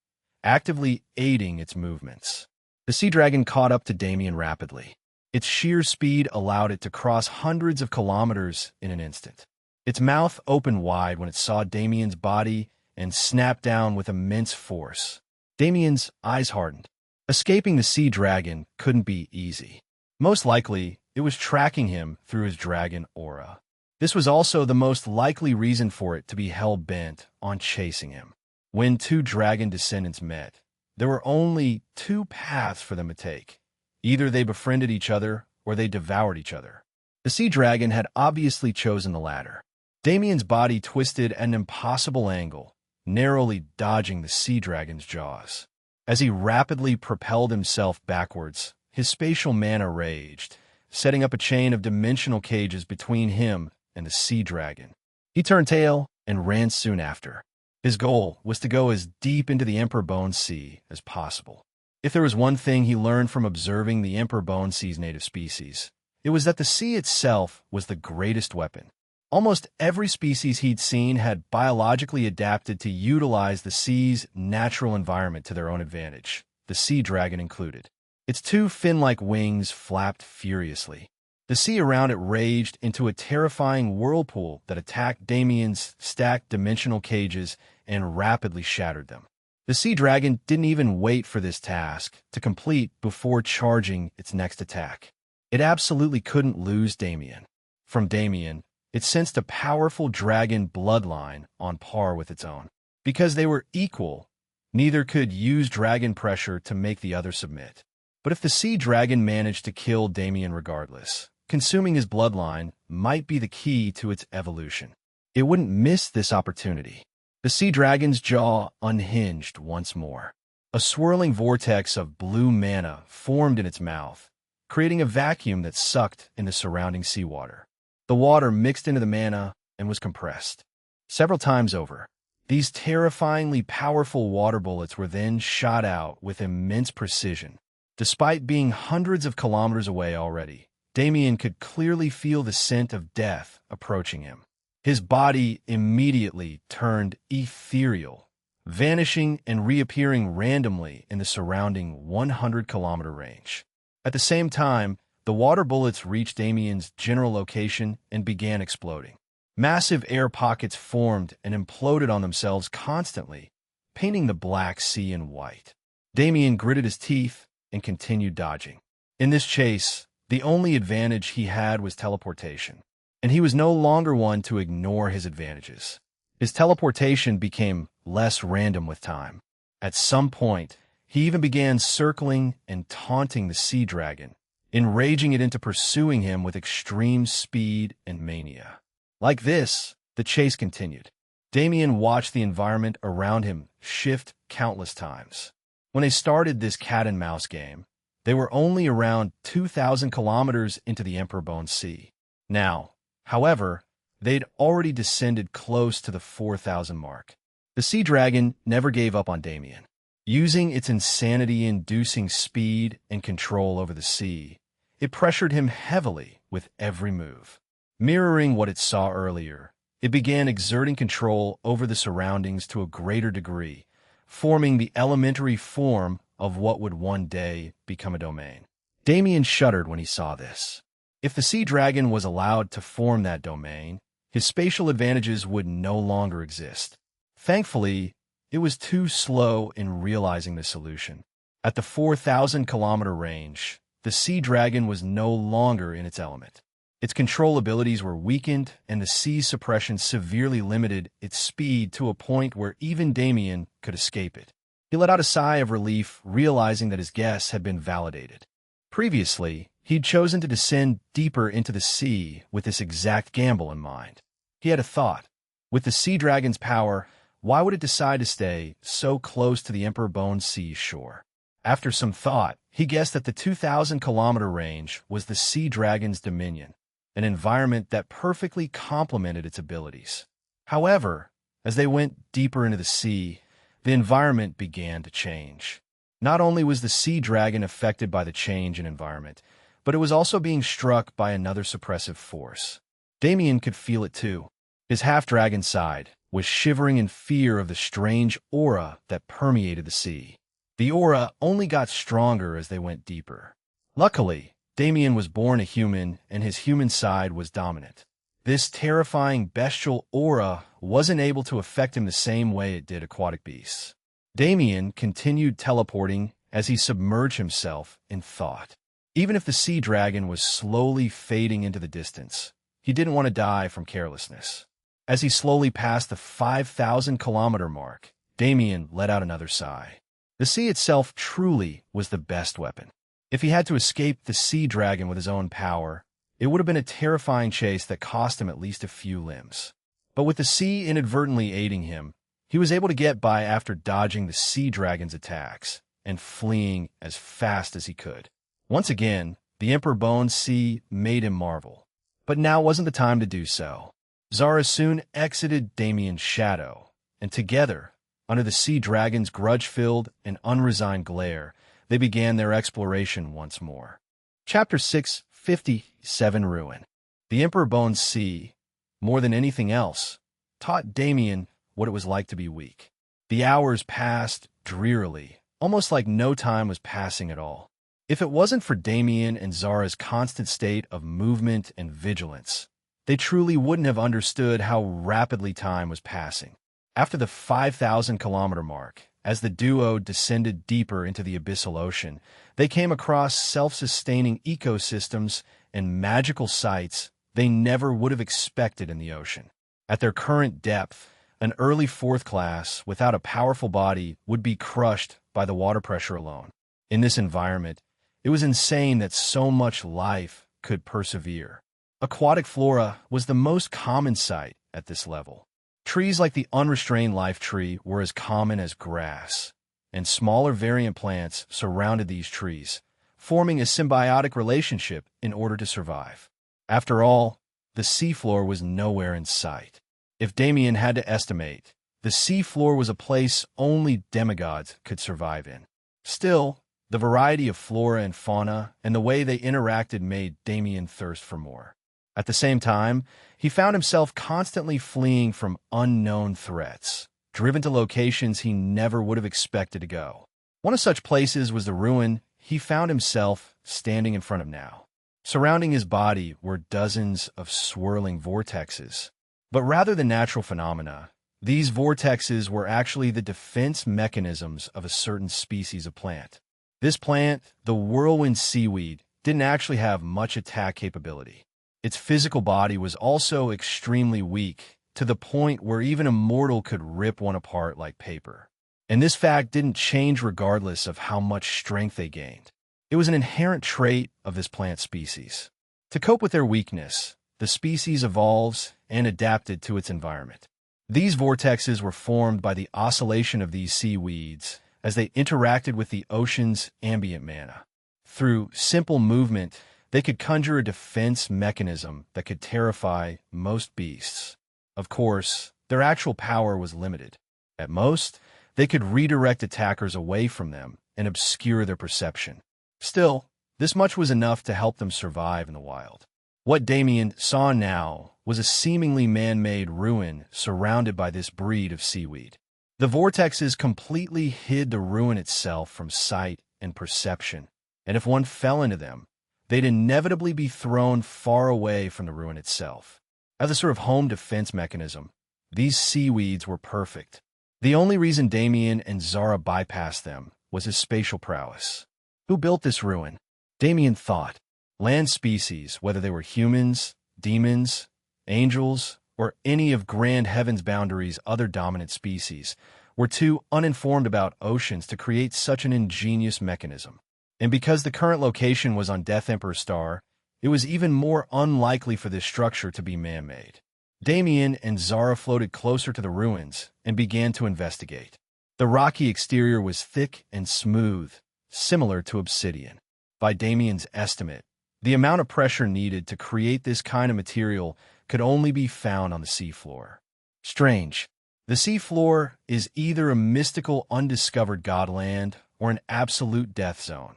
[SPEAKER 1] actively aiding its movements. The sea dragon caught up to Damien rapidly. Its sheer speed allowed it to cross hundreds of kilometers in an instant. Its mouth opened wide when it saw Damien's body and snapped down with immense force. Damien's eyes hardened. Escaping the sea dragon couldn't be easy. Most likely, it was tracking him through his dragon aura. This was also the most likely reason for it to be hell-bent on chasing him. When two dragon descendants met, there were only two paths for them to take. Either they befriended each other or they devoured each other. The sea dragon had obviously chosen the latter. Damien's body twisted at an impossible angle, narrowly dodging the sea dragon's jaws. As he rapidly propelled himself backwards, his spatial mana raged, setting up a chain of dimensional cages between him and the sea dragon. He turned tail and ran soon after. His goal was to go as deep into the Emperor Bone Sea as possible. If there was one thing he learned from observing the Emperor Bone Sea's native species, it was that the sea itself was the greatest weapon. Almost every species he'd seen had biologically adapted to utilize the sea's natural environment to their own advantage, the sea dragon included. Its two fin-like wings flapped furiously. The sea around it raged into a terrifying whirlpool that attacked Damien's stacked dimensional cages and rapidly shattered them. The sea dragon didn't even wait for this task to complete before charging its next attack. It absolutely couldn't lose Damien. From Damien, it sensed a powerful dragon bloodline on par with its own. Because they were equal, neither could use dragon pressure to make the other submit. But if the sea dragon managed to kill Damien regardless, consuming his bloodline might be the key to its evolution. It wouldn't miss this opportunity. The sea dragon's jaw unhinged once more. A swirling vortex of blue mana formed in its mouth, creating a vacuum that sucked in the surrounding seawater. The water mixed into the mana and was compressed. Several times over, these terrifyingly powerful water bullets were then shot out with immense precision. Despite being hundreds of kilometers away already, Damien could clearly feel the scent of death approaching him. His body immediately turned ethereal, vanishing and reappearing randomly in the surrounding 100-kilometer range. At the same time, the water bullets reached Damien's general location and began exploding. Massive air pockets formed and imploded on themselves constantly, painting the Black Sea in white. Damien gritted his teeth and continued dodging. In this chase, the only advantage he had was teleportation, and he was no longer one to ignore his advantages. His teleportation became less random with time. At some point, he even began circling and taunting the sea dragon, enraging it into pursuing him with extreme speed and mania. Like this, the chase continued. Damien watched the environment around him shift countless times. When they started this cat-and-mouse game, they were only around 2,000 kilometers into the Emperor Bone Sea. Now, however, they'd already descended close to the 4,000 mark. The sea dragon never gave up on Damien. Using its insanity-inducing speed and control over the sea, it pressured him heavily with every move. Mirroring what it saw earlier, it began exerting control over the surroundings to a greater degree, forming the elementary form of what would one day become a domain. Damien shuddered when he saw this. If the sea dragon was allowed to form that domain, his spatial advantages would no longer exist. Thankfully, it was too slow in realizing the solution. At the 4,000-kilometer range, the sea dragon was no longer in its element. Its control abilities were weakened, and the sea's suppression severely limited its speed to a point where even Damien could escape it. He let out a sigh of relief, realizing that his guess had been validated. Previously, he'd chosen to descend deeper into the sea with this exact gamble in mind. He had a thought. With the sea dragon's power, why would it decide to stay so close to the Emperor Bone Sea shore? After some thought, he guessed that the 2,000-kilometer range was the sea dragon's dominion, an environment that perfectly complemented its abilities. However, as they went deeper into the sea, the environment began to change. Not only was the sea dragon affected by the change in environment, but it was also being struck by another suppressive force. Damien could feel it too. His half-dragon side was shivering in fear of the strange aura that permeated the sea. The aura only got stronger as they went deeper. Luckily, Damien was born a human, and his human side was dominant. This terrifying bestial aura wasn't able to affect him the same way it did aquatic beasts. Damien continued teleporting as he submerged himself in thought. Even if the sea dragon was slowly fading into the distance, he didn't want to die from carelessness. As he slowly passed the 5,000-kilometer mark, Damien let out another sigh. The sea itself truly was the best weapon. If he had to escape the sea dragon with his own power, it would have been a terrifying chase that cost him at least a few limbs. But with the sea inadvertently aiding him, he was able to get by after dodging the sea dragon's attacks and fleeing as fast as he could. Once again, the Emperor Bone Sea made him marvel. But now wasn't the time to do so. Zara soon exited Damien's shadow, and together, under the sea dragon's grudge-filled and unresigned glare, they began their exploration once more. Chapter 657 Ruin. The Emperor Bone Sea, more than anything else, taught Damien what it was like to be weak. The hours passed drearily, almost like no time was passing at all. If it wasn't for Damien and Zara's constant state of movement and vigilance, they truly wouldn't have understood how rapidly time was passing. After the 5,000-kilometer mark, as the duo descended deeper into the abyssal ocean, they came across self-sustaining ecosystems and magical sights they never would have expected in the ocean. At their current depth, an early fourth class without a powerful body would be crushed by the water pressure alone. In this environment, it was insane that so much life could persevere. Aquatic flora was the most common sight at this level. Trees like the unrestrained life tree were as common as grass, and smaller variant plants surrounded these trees, forming a symbiotic relationship in order to survive. After all, the seafloor was nowhere in sight. If Damien had to estimate, the seafloor was a place only demigods could survive in. Still, the variety of flora and fauna and the way they interacted made Damien thirst for more. At the same time, he found himself constantly fleeing from unknown threats, driven to locations he never would have expected to go. One of such places was the ruin he found himself standing in front of now. Surrounding his body were dozens of swirling vortexes. But rather than natural phenomena, these vortexes were actually the defense mechanisms of a certain species of plant. This plant, the whirlwind seaweed, didn't actually have much attack capability. Its physical body was also extremely weak, to the point where even a mortal could rip one apart like paper. And this fact didn't change regardless of how much strength they gained. It was an inherent trait of this plant species. To cope with their weakness, the species evolves and adapted to its environment. These vortexes were formed by the oscillation of these seaweeds as they interacted with the ocean's ambient mana. Through simple movement, they could conjure a defense mechanism that could terrify most beasts. Of course, their actual power was limited. At most, they could redirect attackers away from them and obscure their perception. Still, this much was enough to help them survive in the wild. What Damien saw now was a seemingly man-made ruin surrounded by this breed of seaweed. The vortexes completely hid the ruin itself from sight and perception, and if one fell into them, they'd inevitably be thrown far away from the ruin itself. As a sort of home defense mechanism, these seaweeds were perfect. The only reason Damien and Zara bypassed them was his spatial prowess. Who built this ruin? Damien thought. Land species, whether they were humans, demons, angels, or any of Grand Heaven's boundaries' other dominant species, were too uninformed about oceans to create such an ingenious mechanism. And because the current location was on Death Emperor Star, it was even more unlikely for this structure to be man-made. Damien and Zara floated closer to the ruins and began to investigate. The rocky exterior was thick and smooth, similar to obsidian. By Damien's estimate, the amount of pressure needed to create this kind of material could only be found on the seafloor. Strange. The seafloor is either a mystical undiscovered godland or an absolute death zone.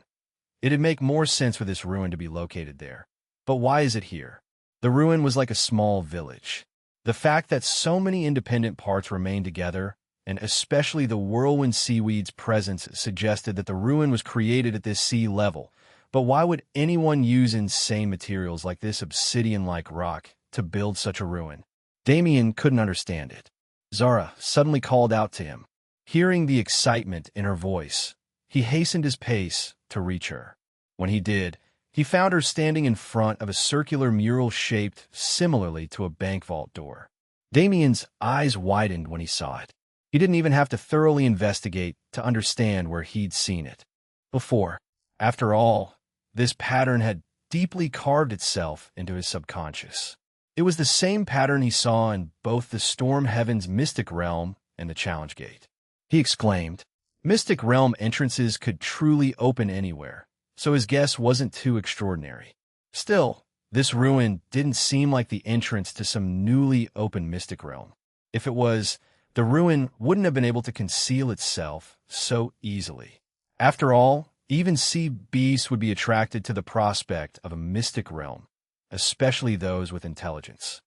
[SPEAKER 1] It'd make more sense for this ruin to be located there. But why is it here? The ruin was like a small village. The fact that so many independent parts remained together, and especially the whirlwind seaweed's presence, suggested that the ruin was created at this sea level. But why would anyone use insane materials like this obsidian-like rock to build such a ruin? Damien couldn't understand it. Zara suddenly called out to him. Hearing the excitement in her voice, he hastened his pace to reach her. When he did, he found her standing in front of a circular mural shaped similarly to a bank vault door. Damien's eyes widened when he saw it. He didn't even have to thoroughly investigate to understand where he'd seen it before. After all, this pattern had deeply carved itself into his subconscious. It was the same pattern he saw in both the Storm Heaven's Mystic Realm and the Challenge Gate. He exclaimed, Mystic Realm entrances could truly open anywhere, so his guess wasn't too extraordinary. Still, this ruin didn't seem like the entrance to some newly opened mystic realm. If it was, the ruin wouldn't have been able to conceal itself so easily. After all, even sea beasts would be attracted to the prospect of a mystic realm, especially those with intelligence.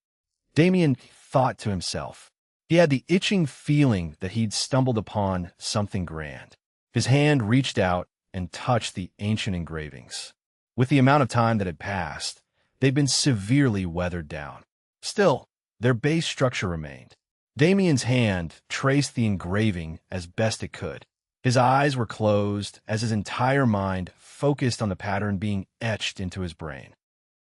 [SPEAKER 1] Damien thought to himself. He had the itching feeling that he'd stumbled upon something grand. His hand reached out and touched the ancient engravings. With the amount of time that had passed, they'd been severely weathered down. Still, their base structure remained. Damien's hand traced the engraving as best it could. His eyes were closed as his entire mind focused on the pattern being etched into his brain.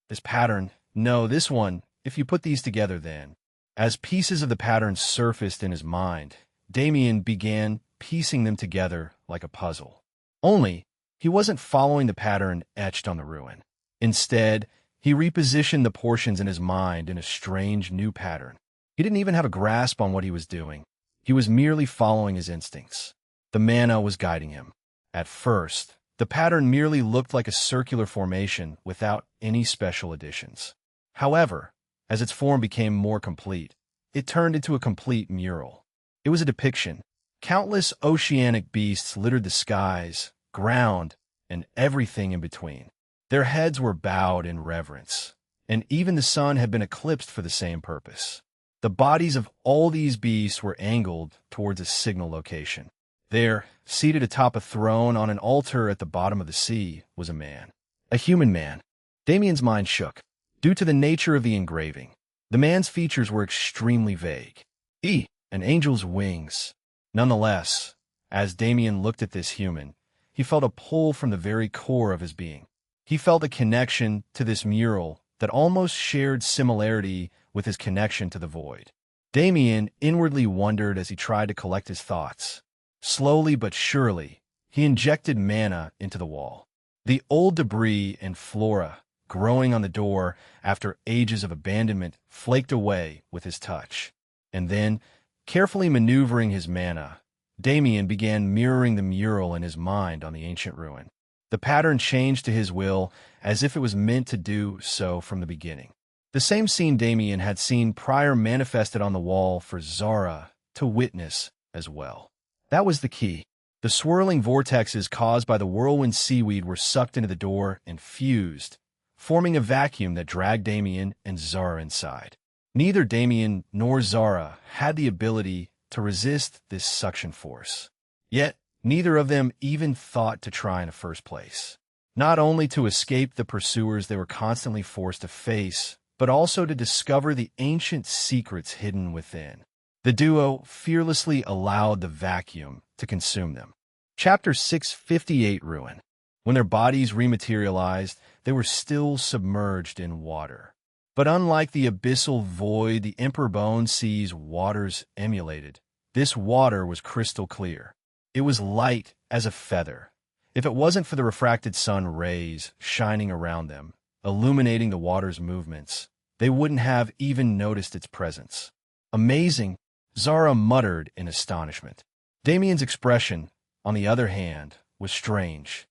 [SPEAKER 1] This pattern, no, this one, if you put these together then. As pieces of the pattern surfaced in his mind, Damien began piecing them together like a puzzle. Only, he wasn't following the pattern etched on the ruin. Instead, he repositioned the portions in his mind in a strange new pattern. He didn't even have a grasp on what he was doing. He was merely following his instincts. The mana was guiding him. At first, the pattern merely looked like a circular formation without any special additions. However, as its form became more complete, it turned into a complete mural. It was a depiction. Countless oceanic beasts littered the skies, ground, and everything in between. Their heads were bowed in reverence, and even the sun had been eclipsed for the same purpose. The bodies of all these beasts were angled towards a signal location. There, seated atop a throne on an altar at the bottom of the sea, was a man. A human man. Damien's mind shook. Due to the nature of the engraving, the man's features were extremely vague. An angel's wings. Nonetheless, as Damien looked at this human, he felt a pull from the very core of his being. He felt a connection to this mural that almost shared similarity with his connection to the void. Damien inwardly wondered as he tried to collect his thoughts. Slowly but surely, he injected mana into the wall. The old debris and flora growing on the door after ages of abandonment flaked away with his touch. And then, carefully maneuvering his mana, Damien began mirroring the mural in his mind on the ancient ruin. The pattern changed to his will as if it was meant to do so from the beginning. The same scene Damien had seen prior manifested on the wall for Zara to witness as well. That was the key. The swirling vortexes caused by the whirlwind seaweed were sucked into the door and fused, forming a vacuum that dragged Damien and Zara inside. Neither Damien nor Zara had the ability to resist this suction force. Yet, neither of them even thought to try in the first place. Not only to escape the pursuers they were constantly forced to face, but also to discover the ancient secrets hidden within. The duo fearlessly allowed the vacuum to consume them. Chapter 658 Ruin. When their bodies rematerialized, they were still submerged in water. But unlike the abyssal void the Emperor Bone Sea's waters emulated, this water was crystal clear. It was light as a feather. If it wasn't for the refracted sun rays shining around them, illuminating the water's movements, they wouldn't have even noticed its presence. Amazing, Zara muttered in astonishment. Damien's expression, on the other hand, was strange.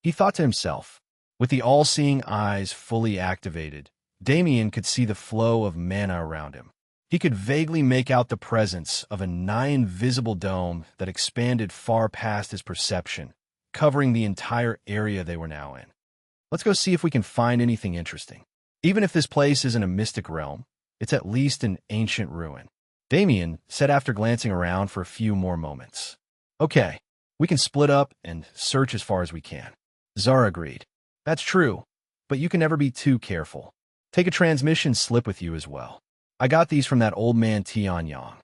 [SPEAKER 1] He thought to himself. With the all-seeing eyes fully activated, Damien could see the flow of mana around him. He could vaguely make out the presence of a nigh-invisible dome that expanded far past his perception, covering the entire area they were now in. Let's go see if we can find anything interesting. Even if this place isn't a mystic realm, it's at least an ancient ruin. Damien said after glancing around for a few more moments. Okay, we can split up and search as far as we can. Zara agreed. That's true, but you can never be too careful. Take a transmission slip with you as well. I got these from that old man Tianyang.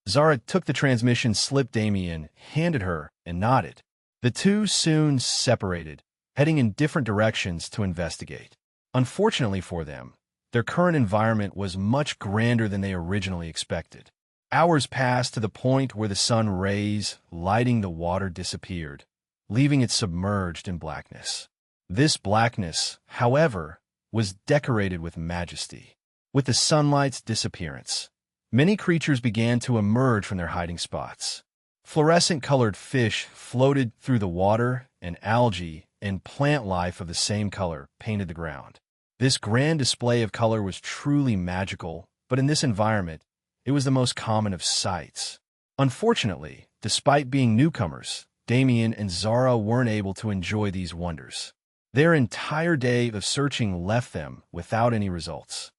[SPEAKER 1] Zara took the transmission slip Damien handed her and nodded. The two soon separated, heading in different directions to investigate. Unfortunately for them, their current environment was much grander than they originally expected. Hours passed to the point where the sun rays lighting the water disappeared, leaving it submerged in blackness. This blackness, however, was decorated with majesty. With the sunlight's disappearance, many creatures began to emerge from their hiding spots. Fluorescent-colored fish floated through the water, and algae and plant life of the same color painted the ground. This grand display of color was truly magical, but in this environment, it was the most common of sights. Unfortunately, despite being newcomers, Damien and Zara weren't able to enjoy these wonders. Their entire day of searching left them without any results.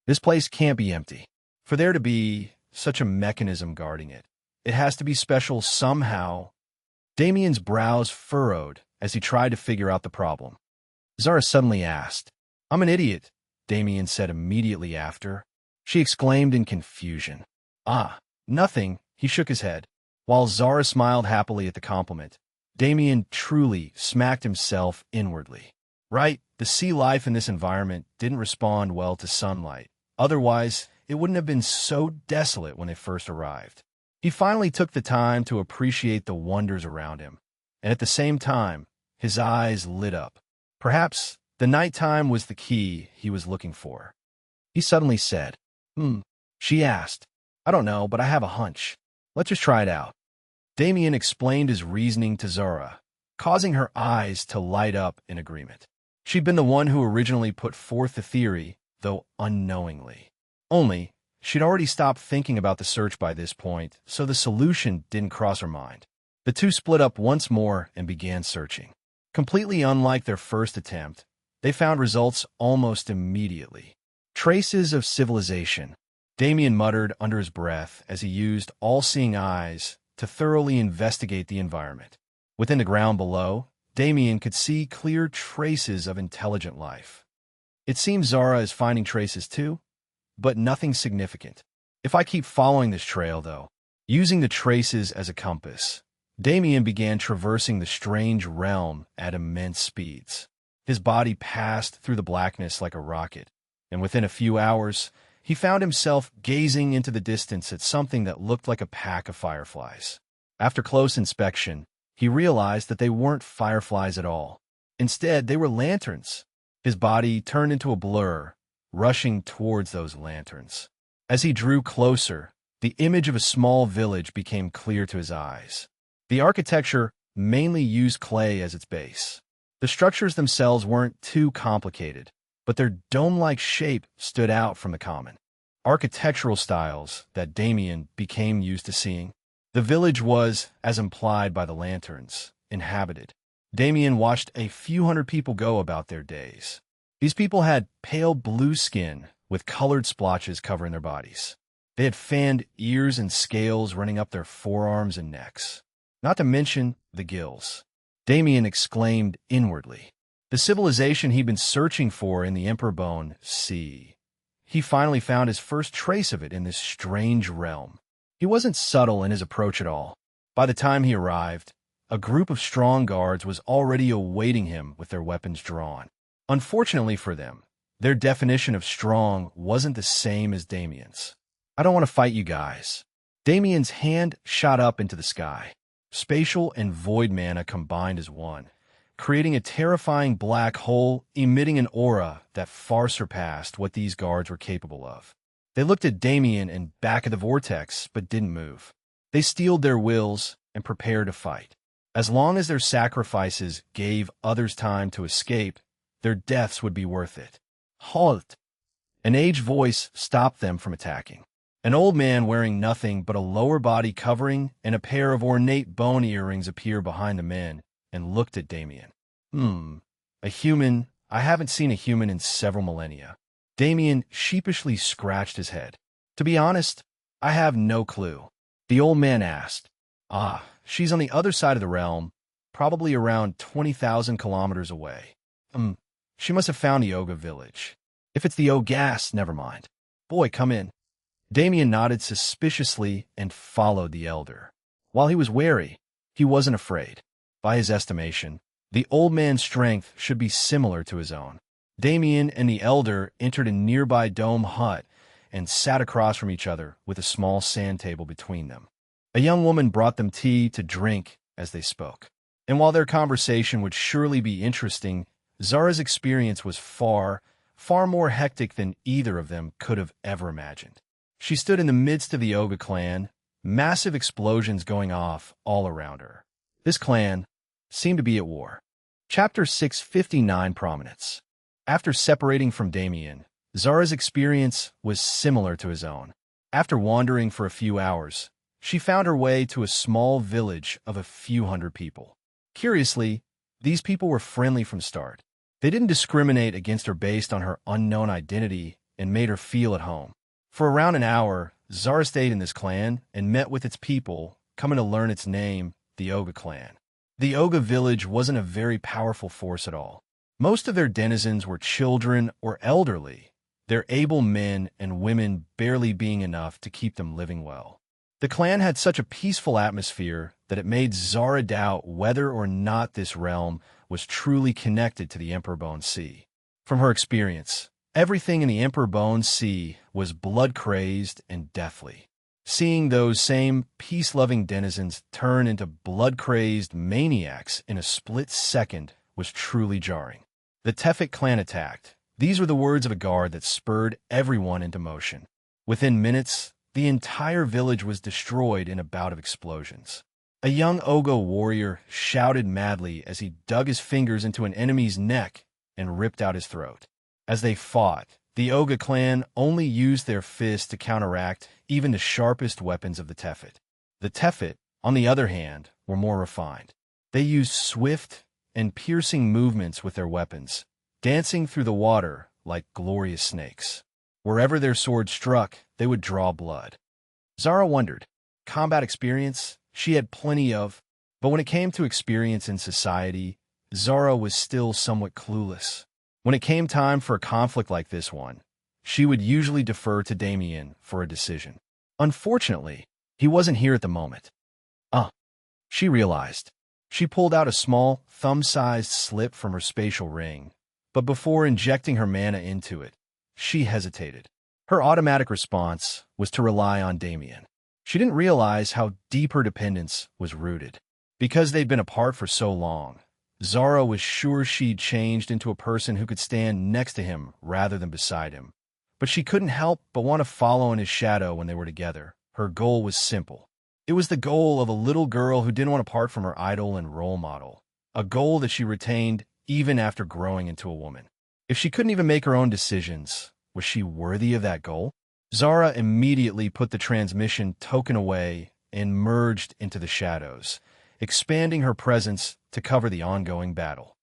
[SPEAKER 1] This place can't be empty. For there to be such a mechanism guarding it, it has to be special somehow. Damien's brows furrowed as he tried to figure out the problem. Zara suddenly asked, "I'm an idiot," Damien said immediately after. She exclaimed in confusion. "Ah, nothing," he shook his head. While Zara smiled happily at the compliment, Damien truly smacked himself inwardly. Right, the sea life in this environment didn't respond well to sunlight. Otherwise, it wouldn't have been so desolate when they first arrived. He finally took the time to appreciate the wonders around him, and at the same time, his eyes lit up. Perhaps the nighttime was the key he was looking for. He suddenly said, She asked, "I don't know, but I have a hunch. Let's just try it out." Damien explained his reasoning to Zara, causing her eyes to light up in agreement. She'd been the one who originally put forth the theory, though unknowingly. Only, she'd already stopped thinking about the search by this point, so the solution didn't cross her mind. The two split up once more and began searching. Completely unlike their first attempt, they found results almost immediately. Traces of civilization, Damien muttered under his breath as he used all-seeing eyes to thoroughly investigate the environment. Within the ground below, Damien could see clear traces of intelligent life. It seems Zara is finding traces too, but nothing significant. If I keep following this trail, though, using the traces as a compass, Damien began traversing the strange realm at immense speeds. His body passed through the blackness like a rocket, and within a few hours, he found himself gazing into the distance at something that looked like a pack of fireflies. After close inspection, he realized that they weren't fireflies at all. Instead, they were lanterns. His body turned into a blur, rushing towards those lanterns. As he drew closer, the image of a small village became clear to his eyes. The architecture mainly used clay as its base. The structures themselves weren't too complicated, but their dome-like shape stood out from the common architectural styles that Damien became used to seeing. The village was, as implied by the lanterns, inhabited. Damien watched a few hundred people go about their days. These people had pale blue skin with colored splotches covering their bodies. They had fanned ears and scales running up their forearms and necks, not to mention the gills. Damien exclaimed inwardly. The civilization he'd been searching for in the Emperor Bone Sea. He finally found his first trace of it in this strange realm. He wasn't subtle in his approach at all. By the time he arrived, a group of strong guards was already awaiting him with their weapons drawn. Unfortunately for them, their definition of strong wasn't the same as Damien's. "I don't want to fight you guys." Damien's hand shot up into the sky. Spatial and void mana combined as one, creating a terrifying black hole emitting an aura that far surpassed what these guards were capable of. They looked at Damien and back at the vortex, but didn't move. They steeled their wills and prepared to fight. As long as their sacrifices gave others time to escape, their deaths would be worth it. "Halt!" An aged voice stopped them from attacking. An old man wearing nothing but a lower body covering and a pair of ornate bone earrings appeared behind the men and looked at Damien. A human? I haven't seen a human in several millennia." Damien sheepishly scratched his head. "To be honest, I have no clue." The old man asked. "Ah, she's on the other side of the realm, probably around 20,000 kilometers away. She must have found the Oga village. If it's the Ogas, never mind. Boy, come in." Damien nodded suspiciously and followed the elder. While he was wary, he wasn't afraid. By his estimation, the old man's strength should be similar to his own. Damien and the elder entered a nearby dome hut and sat across from each other with a small sand table between them. A young woman brought them tea to drink as they spoke. And while their conversation would surely be interesting, Zara's experience was far more hectic than either of them could have ever imagined. She stood in the midst of the Oga clan, massive explosions going off all around her. This clan seemed to be at war. Chapter 659 Prominence. After separating from Damien, Zara's experience was similar to his own. After wandering for a few hours, she found her way to a small village of a few hundred people. Curiously, these people were friendly from start. They didn't discriminate against her based on her unknown identity and made her feel at home. For around an hour, Zara stayed in this clan and met with its people, coming to learn its name, the Oga clan. The Oga village wasn't a very powerful force at all. Most of their denizens were children or elderly, their able men and women barely being enough to keep them living well. The clan had such a peaceful atmosphere that it made Zara doubt whether or not this realm was truly connected to the Emperor Bone Sea. From her experience, everything in the Emperor Bone Sea was blood-crazed and deathly. Seeing those same peace-loving denizens turn into blood-crazed maniacs in a split second was truly jarring. The Tefik clan attacked. These were the words of a guard that spurred everyone into motion. Within minutes, the entire village was destroyed in a bout of explosions. A young Ogo warrior shouted madly as he dug his fingers into an enemy's neck and ripped out his throat. As they fought, the Oga clan only used their fists to counteract even the sharpest weapons of the Tefit. The Tefit, on the other hand, were more refined. They used swift and piercing movements with their weapons, dancing through the water like glorious snakes. Wherever their swords struck, they would draw blood. Zara wondered. Combat experience, she had plenty of, but when it came to experience in society, Zara was still somewhat clueless. When it came time for a conflict like this one, she would usually defer to Damien for a decision. Unfortunately, he wasn't here at the moment. She realized. She pulled out a small, thumb-sized slip from her spatial ring, but before injecting her mana into it, she hesitated. Her automatic response was to rely on Damien. She didn't realize how deep her dependence was rooted. Because they'd been apart for so long, Zara was sure she'd changed into a person who could stand next to him rather than beside him. But she couldn't help but want to follow in his shadow when they were together. Her goal was simple. It was the goal of a little girl who didn't want to part from her idol and role model, a goal that she retained even after growing into a woman. If she couldn't even make her own decisions, was she worthy of that goal? Zara immediately put the transmission token away and merged into the shadows, expanding her presence to cover the ongoing battle.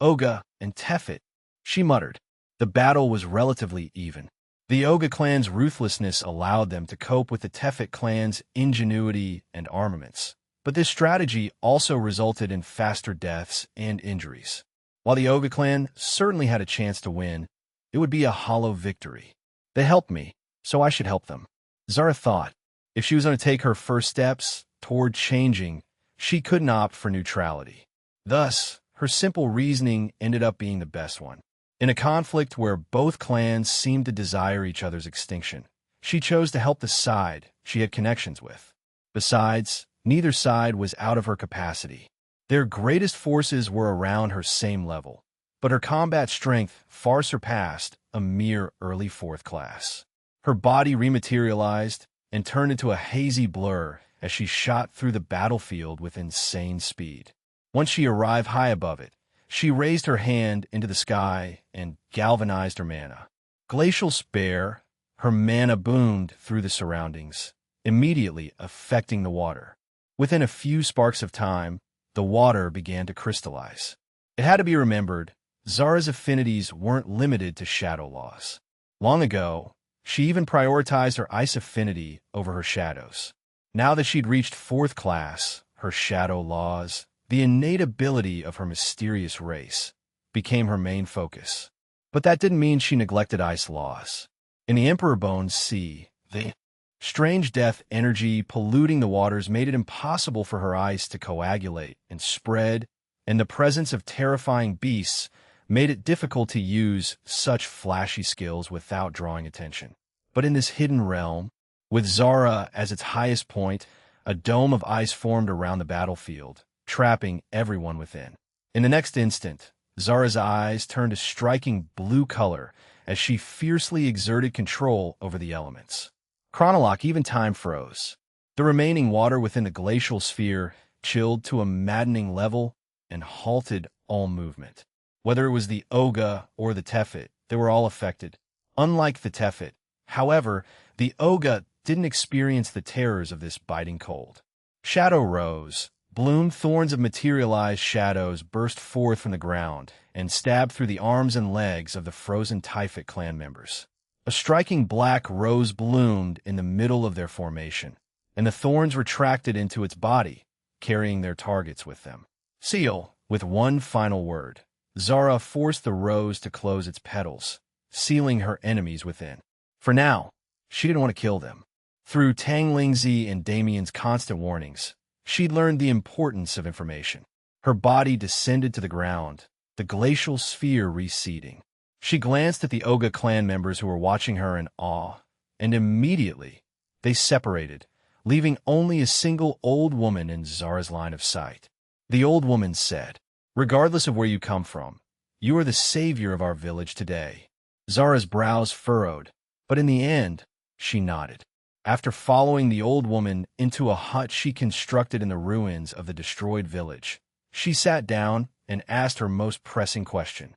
[SPEAKER 1] Oga and Tefit, she muttered. The battle was relatively even. The Oga clan's ruthlessness allowed them to cope with the Tefit clan's ingenuity and armaments, but this strategy also resulted in faster deaths and injuries. While the Oga clan certainly had a chance to win, it would be a hollow victory. They helped me, so I should help them. Zara thought. If she was going to take her first steps toward changing, she couldn't opt for neutrality. Thus, her simple reasoning ended up being the best one. In a conflict where both clans seemed to desire each other's extinction, she chose to help the side she had connections with. Besides, neither side was out of her capacity. Their greatest forces were around her same level, but her combat strength far surpassed a mere early 4th class. Her body rematerialized and turned into a hazy blur as she shot through the battlefield with insane speed. Once she arrived high above it, she raised her hand into the sky and galvanized her mana. Glacial spare, her mana boomed through the surroundings, immediately affecting the water. Within a few sparks of time, the water began to crystallize. It had to be remembered, Zara's affinities weren't limited to shadow laws. Long ago, she even prioritized her ice affinity over her shadows. Now that she'd reached 4th class, her shadow laws, the innate ability of her mysterious race, became her main focus. But that didn't mean she neglected ice laws. In the Emperor Bone Sea, the strange death energy polluting the waters made it impossible for her ice to coagulate and spread, and the presence of terrifying beasts made it difficult to use such flashy skills without drawing attention. But in this hidden realm, with Zara as its highest point, a dome of ice formed around the battlefield, trapping everyone within. In the next instant, Zara's eyes turned a striking blue color as she fiercely exerted control over the elements. Chronolock, even time froze. The remaining water within the glacial sphere chilled to a maddening level, and halted all movement. Whether it was the Oga or the Tefit, they were all affected. Unlike the Tefit, however, the Oga didn't experience the terrors of this biting cold. Shadow rose, bloomed thorns of materialized shadows burst forth from the ground and stabbed through the arms and legs of the frozen Typhit clan members. A striking black rose bloomed in the middle of their formation, and the thorns retracted into its body, carrying their targets with them. Seal, with one final word, Zara forced the rose to close its petals, sealing her enemies within. For now, she didn't want to kill them. Through Tang Lingzi and Damien's constant warnings, she'd learned the importance of information. Her body descended to the ground, the glacial sphere receding. She glanced at the Oga clan members who were watching her in awe, and immediately they separated, leaving only a single old woman in Zara's line of sight. The old woman said, "Regardless of where you come from, you are the savior of our village today." Zara's brows furrowed, but in the end, she nodded. After following the old woman into a hut she constructed in the ruins of the destroyed village, she sat down and asked her most pressing question.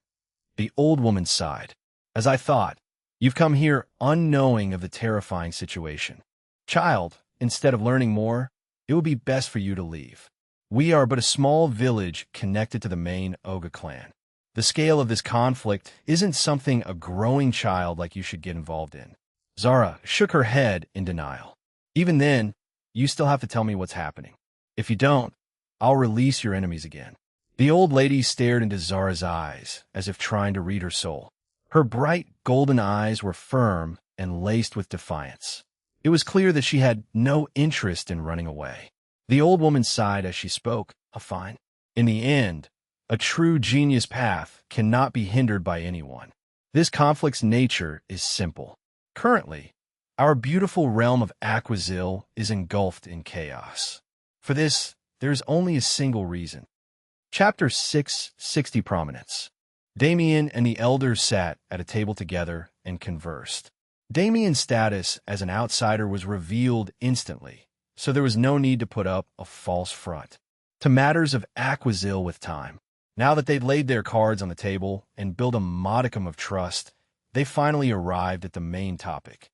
[SPEAKER 1] The old woman sighed. "As I thought, you've come here unknowing of the terrifying situation. Child, instead of learning more, it would be best for you to leave. We are but a small village connected to the main Oga clan. The scale of this conflict isn't something a growing child like you should get involved in." Zara shook her head in denial. "Even then, you still have to tell me what's happening. If you don't, I'll release your enemies again." The old lady stared into Zara's eyes, as if trying to read her soul. Her bright golden eyes were firm and laced with defiance. It was clear that she had no interest in running away. The old woman sighed as she spoke. Fine. In the end, a true genius path cannot be hindered by anyone. This conflict's nature is simple. Currently, our beautiful realm of Aquazil is engulfed in chaos. For this, there is only a single reason. Chapter 660 Prominence. Damien and the elders sat at a table together and conversed. Damien's status as an outsider was revealed instantly, so there was no need to put up a false front to matters of Aquazil with time. Now that they'd laid their cards on the table and built a modicum of trust, they finally arrived at the main topic.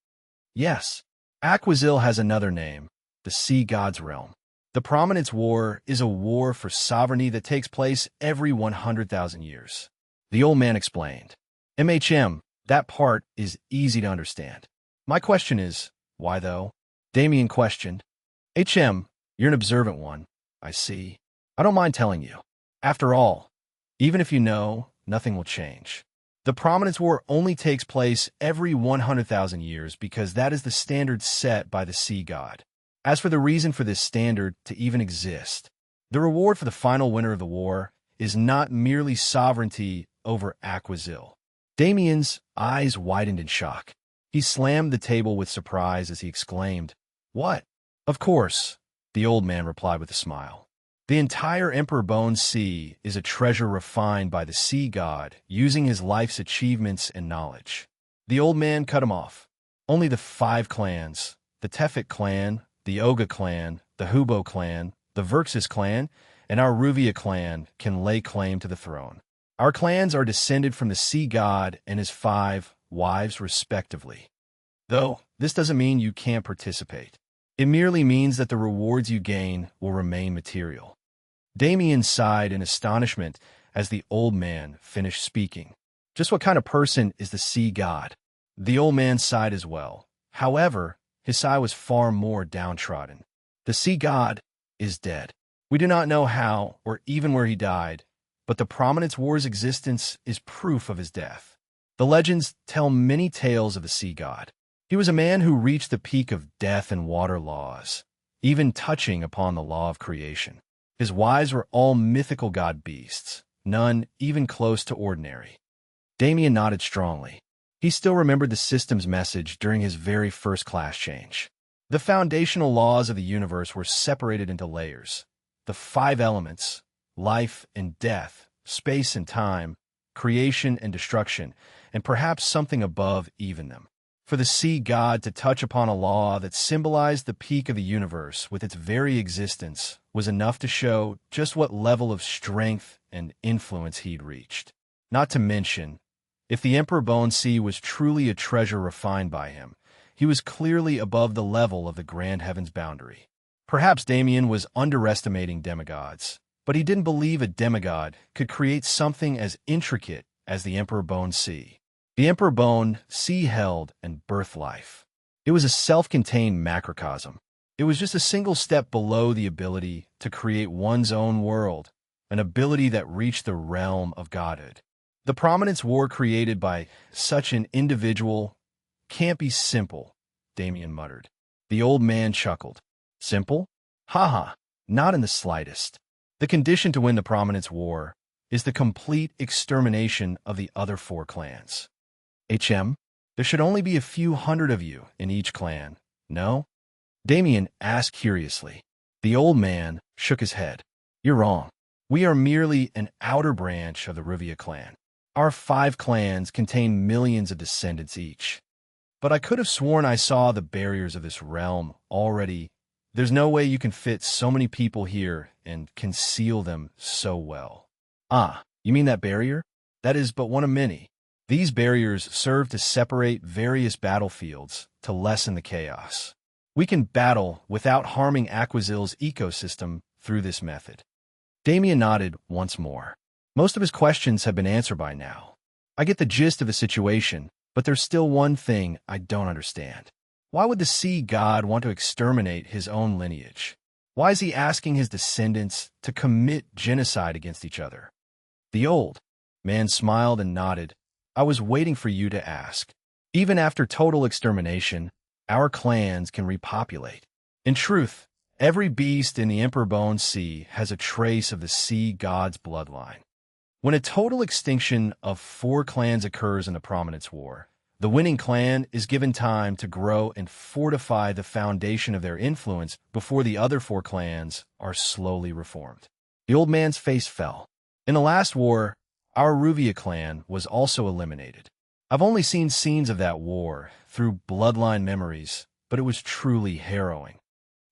[SPEAKER 1] Yes, Aquazil has another name, the Sea God's Realm. The Prominence War is a war for sovereignty that takes place every 100,000 years. The old man explained. That part is easy to understand. My question is, why though? Damien questioned. You're an observant one, I see. I don't mind telling you. After all, even if you know, nothing will change. The Prominence War only takes place every 100,000 years because that is the standard set by the Sea God. As for the reason for this standard to even exist, the reward for the final winner of the war is not merely sovereignty over Aquazil. Damien's eyes widened in shock. He slammed the table with surprise as he exclaimed, "What?" "Of course," the old man replied with a smile. "The entire Emperor Bone Sea is a treasure refined by the Sea God using his life's achievements and knowledge." The old man cut him off. "Only the 5 clans, the Tefit clan, the Oga clan, the Hubo clan, the Verxis clan, and our Ruvia clan can lay claim to the throne. Our clans are descended from the Sea God and his 5 wives respectively. Though, this doesn't mean you can't participate. It merely means that the rewards you gain will remain material." Damien sighed in astonishment as the old man finished speaking. Just what kind of person is the Sea God? The old man sighed as well. However, his sigh was far more downtrodden. The Sea God is dead. We do not know how or even where he died, but the Prominence War's existence is proof of his death. The legends tell many tales of the Sea God. He was a man who reached the peak of death and water laws, even touching upon the law of creation. His wives were all mythical god beasts, none even close to ordinary. Damien nodded strongly. He still remembered the system's message during his very first class change. The foundational laws of the universe were separated into layers. The 5 elements, life and death, space and time, creation and destruction, and perhaps something above even them. For the Sea God to touch upon a law that symbolized the peak of the universe with its very existence was enough to show just what level of strength and influence he'd reached. Not to mention, if the Emperor Bone Sea was truly a treasure refined by him, he was clearly above the level of the Grand Heaven's boundary. Perhaps Damien was underestimating demigods, but he didn't believe a demigod could create something as intricate as the Emperor Bone Sea. The Emperor Bone Sea held and birthed life. It was a self-contained macrocosm. It was just a single step below the ability to create one's own world, an ability that reached the realm of godhood. The prominence war created by such an individual can't be simple, Damien muttered. The old man chuckled. Simple? Haha, not in the slightest. The condition to win the prominence war is the complete extermination of the other 4 clans. There should only be a few hundred of you in each clan, no? Damien asked curiously. The old man shook his head. You're wrong. We are merely an outer branch of the Ruvia clan. Our 5 clans contain millions of descendants each. But I could have sworn I saw the barriers of this realm already. There's no way you can fit so many people here and conceal them so well. Ah, you mean that barrier? That is but one of many. These barriers serve to separate various battlefields to lessen the chaos. We can battle without harming Aquazil's ecosystem through this method. Damien nodded once more. Most of his questions have been answered by now. I get the gist of the situation, but there's still one thing I don't understand. Why would the sea god want to exterminate his own lineage? Why is he asking his descendants to commit genocide against each other? The old man smiled and nodded. I was waiting for you to ask. Even after total extermination, our clans can repopulate. In truth, every beast in the Emperor Bone Sea has a trace of the sea god's bloodline. When a total extinction of 4 clans occurs in the Prominence War, the winning clan is given time to grow and fortify the foundation of their influence before the other 4 clans are slowly reformed. The old man's face fell. In the last war, our Ruvia clan was also eliminated. I've only seen scenes of that war through bloodline memories, but it was truly harrowing.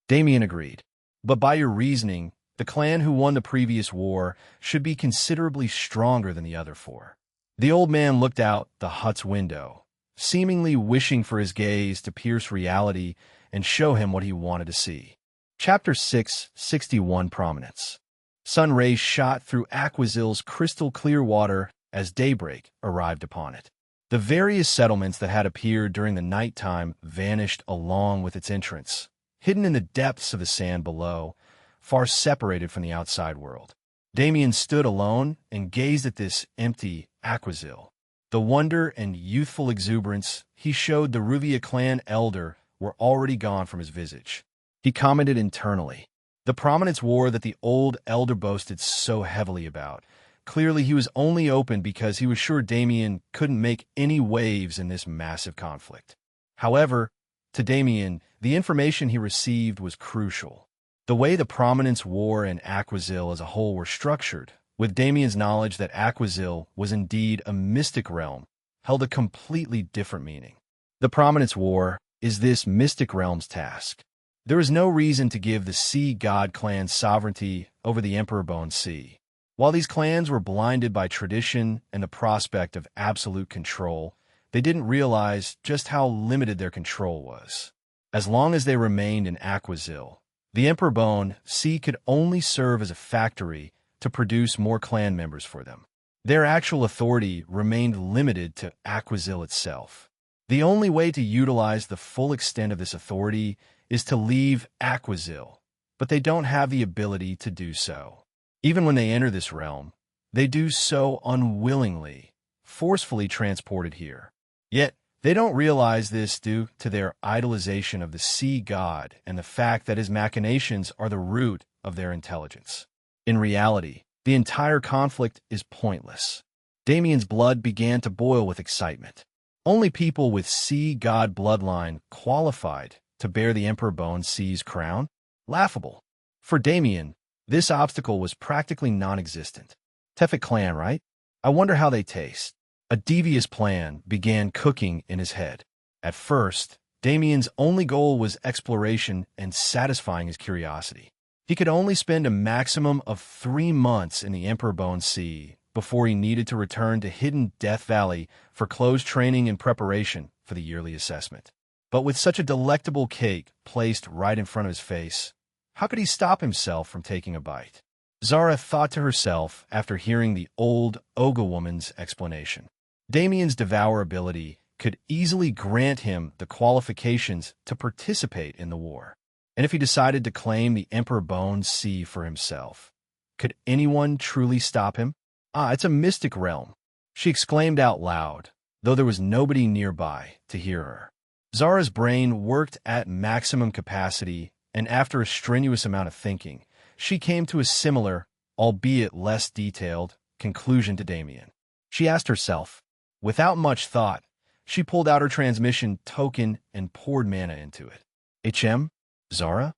[SPEAKER 1] Damien agreed. But by your reasoning, the clan who won the previous war should be considerably stronger than the other 4. The old man looked out the hut's window, seemingly wishing for his gaze to pierce reality and show him what he wanted to see. Chapter 661 Prominence. Sun rays shot through Aquazil's crystal-clear water as daybreak arrived upon it. The various settlements that had appeared during the nighttime vanished along with its entrance, hidden in the depths of the sand below, far separated from the outside world. Damien stood alone and gazed at this empty Aquazil. The wonder and youthful exuberance he showed the Ruvia clan elder were already gone from his visage. He commented internally. The prominence war that the old elder boasted so heavily about. Clearly he was only open because he was sure Damien couldn't make any waves in this massive conflict. However, to Damien, the information he received was crucial. The way the prominence war and Aquazil as a whole were structured, with Damien's knowledge that Aquazil was indeed a mystic realm, held a completely different meaning. The prominence war is this mystic realm's task. There is no reason to give the Sea God clan sovereignty over the Emperor Bone Sea. While these clans were blinded by tradition and the prospect of absolute control, they didn't realize just how limited their control was. As long as they remained in Aquazil, the Emperor Bone Sea could only serve as a factory to produce more clan members for them. Their actual authority remained limited to Aquazil itself. The only way to utilize the full extent of this authority is to leave Aquazil, but they don't have the ability to do so. Even when they enter this realm, they do so unwillingly, forcefully transported here. Yet, they don't realize this due to their idolization of the sea god and the fact that his machinations are the root of their intelligence. In reality, the entire conflict is pointless. Damien's blood began to boil with excitement. Only people with sea god bloodline qualified to bear the Emperor Bone Sea's crown? Laughable. For Damien, this obstacle was practically non-existent. Tefet clan, right? I wonder how they taste. A devious plan began cooking in his head. At first, Damien's only goal was exploration and satisfying his curiosity. He could only spend a maximum of 3 months in the Emperor Bone Sea before he needed to return to Hidden Death Valley for close training and preparation for the yearly assessment. But with such a delectable cake placed right in front of his face, how could he stop himself from taking a bite? Zara thought to herself after hearing the old Oga woman's explanation. Damien's Devour ability could easily grant him the qualifications to participate in the war. And if he decided to claim the Emperor Bone Sea for himself, could anyone truly stop him? Ah, it's a mystic realm, she exclaimed out loud, though there was nobody nearby to hear her. Zara's brain worked at maximum capacity, and after a strenuous amount of thinking, she came to a similar, albeit less detailed, conclusion to Damien. She asked herself, without much thought, she pulled out her transmission token and poured mana into it. HM? Zara?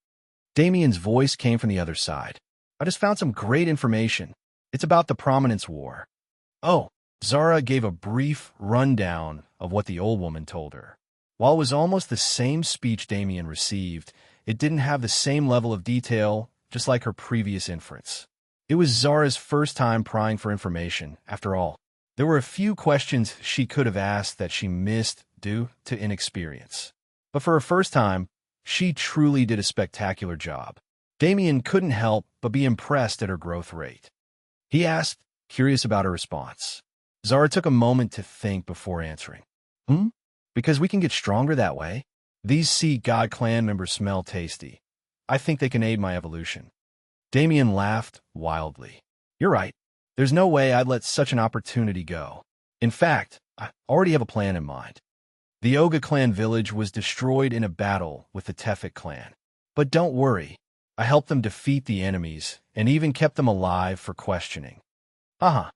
[SPEAKER 1] Damien's voice came from the other side. I just found some great information. It's about the Prominence War. Oh, Zara gave a brief rundown of what the old woman told her. While it was almost the same speech Damien received, it didn't have the same level of detail, just like her previous inference. It was Zara's first time prying for information, after all. There were a few questions she could have asked that she missed due to inexperience. But for her first time, she truly did a spectacular job. Damien couldn't help but be impressed at her growth rate. He asked, curious about her response. Zara took a moment to think before answering. Because we can get stronger that way? These Sea God clan members smell tasty. I think they can aid my evolution. Damien laughed wildly. You're right. There's no way I'd let such an opportunity go. In fact, I already have a plan in mind. The Oga clan village was destroyed in a battle with the Tefik clan. But don't worry, I helped them defeat the enemies and even kept them alive for questioning. I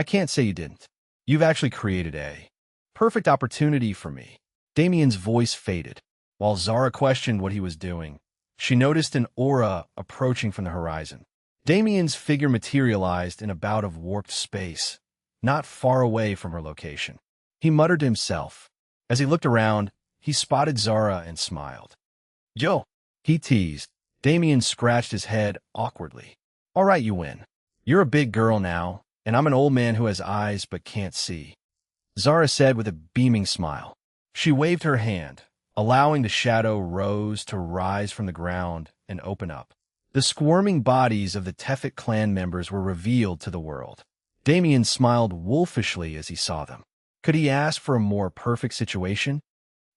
[SPEAKER 1] can't say you didn't. You've actually created a perfect opportunity for me. Damien's voice faded. While Zara questioned what he was doing, she noticed an aura approaching from the horizon. Damien's figure materialized in a bout of warped space, not far away from her location. He muttered to himself. As he looked around, he spotted Zara and smiled. Yo, he teased. Damien scratched his head awkwardly. All right, you win. You're a big girl now, and I'm an old man who has eyes but can't see. Zara said with a beaming smile. She waved her hand, allowing the shadow rose to rise from the ground and open up. The squirming bodies of the Tefik clan members were revealed to the world. Damien smiled wolfishly as he saw them. Could he ask for a more perfect situation?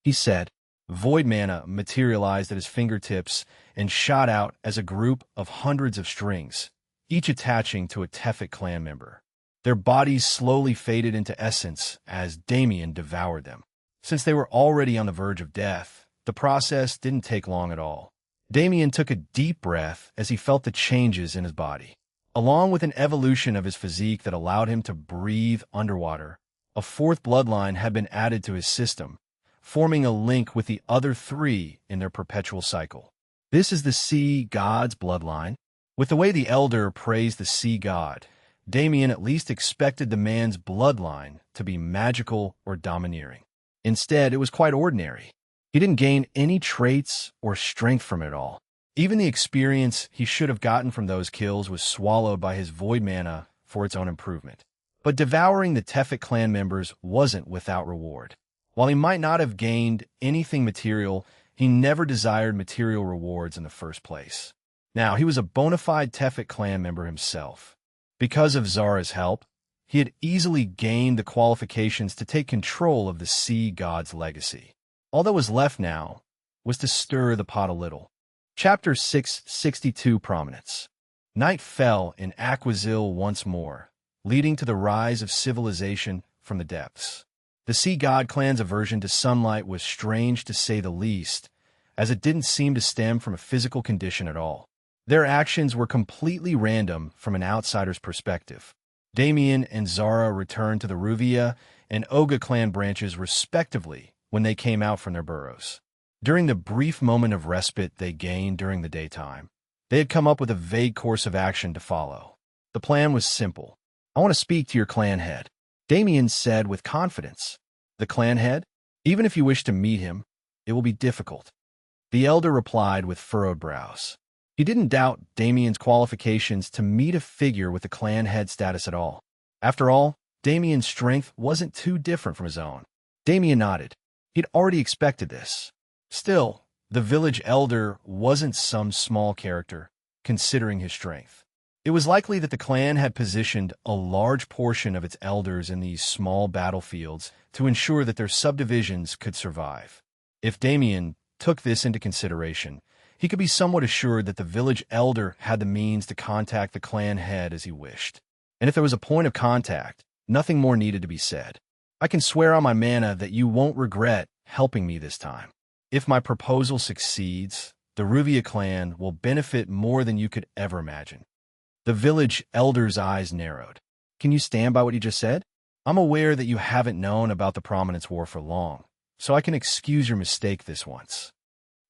[SPEAKER 1] He said. Void mana materialized at his fingertips and shot out as a group of hundreds of strings, each attaching to a Tefik clan member. Their bodies slowly faded into essence as Damien devoured them. Since they were already on the verge of death, the process didn't take long at all. Damien took a deep breath as he felt the changes in his body. Along with an evolution of his physique that allowed him to breathe underwater, a fourth bloodline had been added to his system, forming a link with the other three in their perpetual cycle. This is the Sea God's bloodline. With the way the Elder praised the Sea God, Damien at least expected the man's bloodline to be magical or domineering. Instead, it was quite ordinary. He didn't gain any traits or strength from it all. Even the experience he should have gotten from those kills was swallowed by his void mana for its own improvement. But devouring the Tefik clan members wasn't without reward. While he might not have gained anything material, he never desired material rewards in the first place. Now, he was a bona fide Tefik clan member himself. Because of Zara's help, he had easily gained the qualifications to take control of the Sea God's legacy. All that was left now was to stir the pot a little. Chapter 662 Prominence. Night fell in Aquazil once more, leading to the rise of civilization from the depths. The Sea God clan's aversion to sunlight was strange to say the least, as it didn't seem to stem from a physical condition at all. Their actions were completely random from an outsider's perspective. Damien and Zara returned to the Ruvia and Oga clan branches respectively when they came out from their burrows. During the brief moment of respite they gained during the daytime, they had come up with a vague course of action to follow. The plan was simple. I want to speak to your clan head, Damien said with confidence. The clan head? Even if you wish to meet him, it will be difficult. The elder replied with furrowed brows. He didn't doubt Damien's qualifications to meet a figure with the clan head status at all. After all, Damien's strength wasn't too different from his own. Damien nodded. He'd already expected this. Still, the village elder wasn't some small character, considering his strength. It was likely that the clan had positioned a large portion of its elders in these small battlefields to ensure that their subdivisions could survive. If Damien took this into consideration, he could be somewhat assured that the village elder had the means to contact the clan head as he wished. And if there was a point of contact, nothing more needed to be said. I can swear on my mana that you won't regret helping me this time. If my proposal succeeds, the Ruvia clan will benefit more than you could ever imagine. The village elder's eyes narrowed. Can you stand by what you just said? I'm aware that you haven't known about the Prominence War for long, so I can excuse your mistake this once.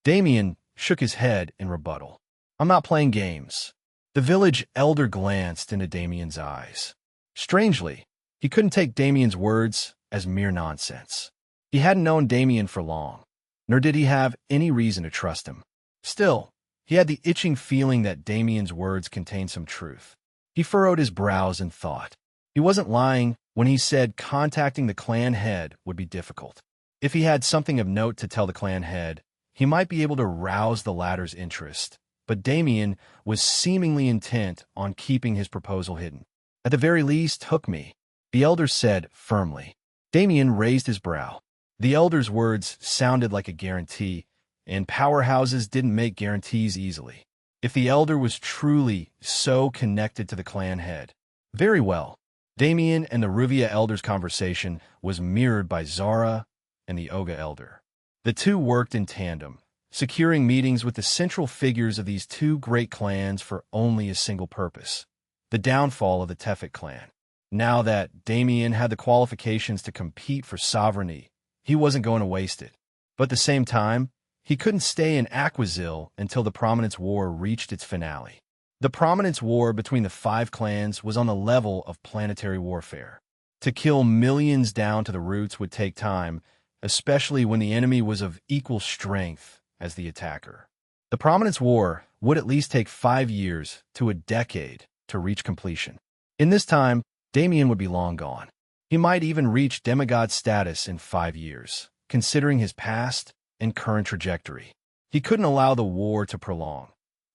[SPEAKER 1] Damien shook his head in rebuttal. I'm not playing games. The village elder glanced into Damien's eyes. Strangely, he couldn't take Damien's words as mere nonsense. He hadn't known Damien for long, nor did he have any reason to trust him. Still, he had the itching feeling that Damien's words contained some truth. He furrowed his brows in thought. He wasn't lying when he said contacting the clan head would be difficult. If he had something of note to tell the clan head, he might be able to rouse the latter's interest, but Damien was seemingly intent on keeping his proposal hidden. At the very least, hook me, the elder said firmly. Damien raised his brow. The elder's words sounded like a guarantee, and powerhouses didn't make guarantees easily. If the elder was truly so connected to the clan head, very well. Damien and the Ruvia elder's conversation was mirrored by Zara and the Oga elder. The two worked in tandem, securing meetings with the central figures of these two great clans for only a single purpose: the downfall of the Tefik clan. Now that Damien had the qualifications to compete for sovereignty, he wasn't going to waste it. But at the same time, he couldn't stay in Aquazil until the Prominence War reached its finale. The Prominence War between the five clans was on the level of planetary warfare. To kill millions down to the roots would take time, especially when the enemy was of equal strength as the attacker. The Prominence War would at least take 5 years to a decade to reach completion. In this time, Damien would be long gone. He might even reach demigod status in 5 years, considering his past and current trajectory. He couldn't allow the war to prolong,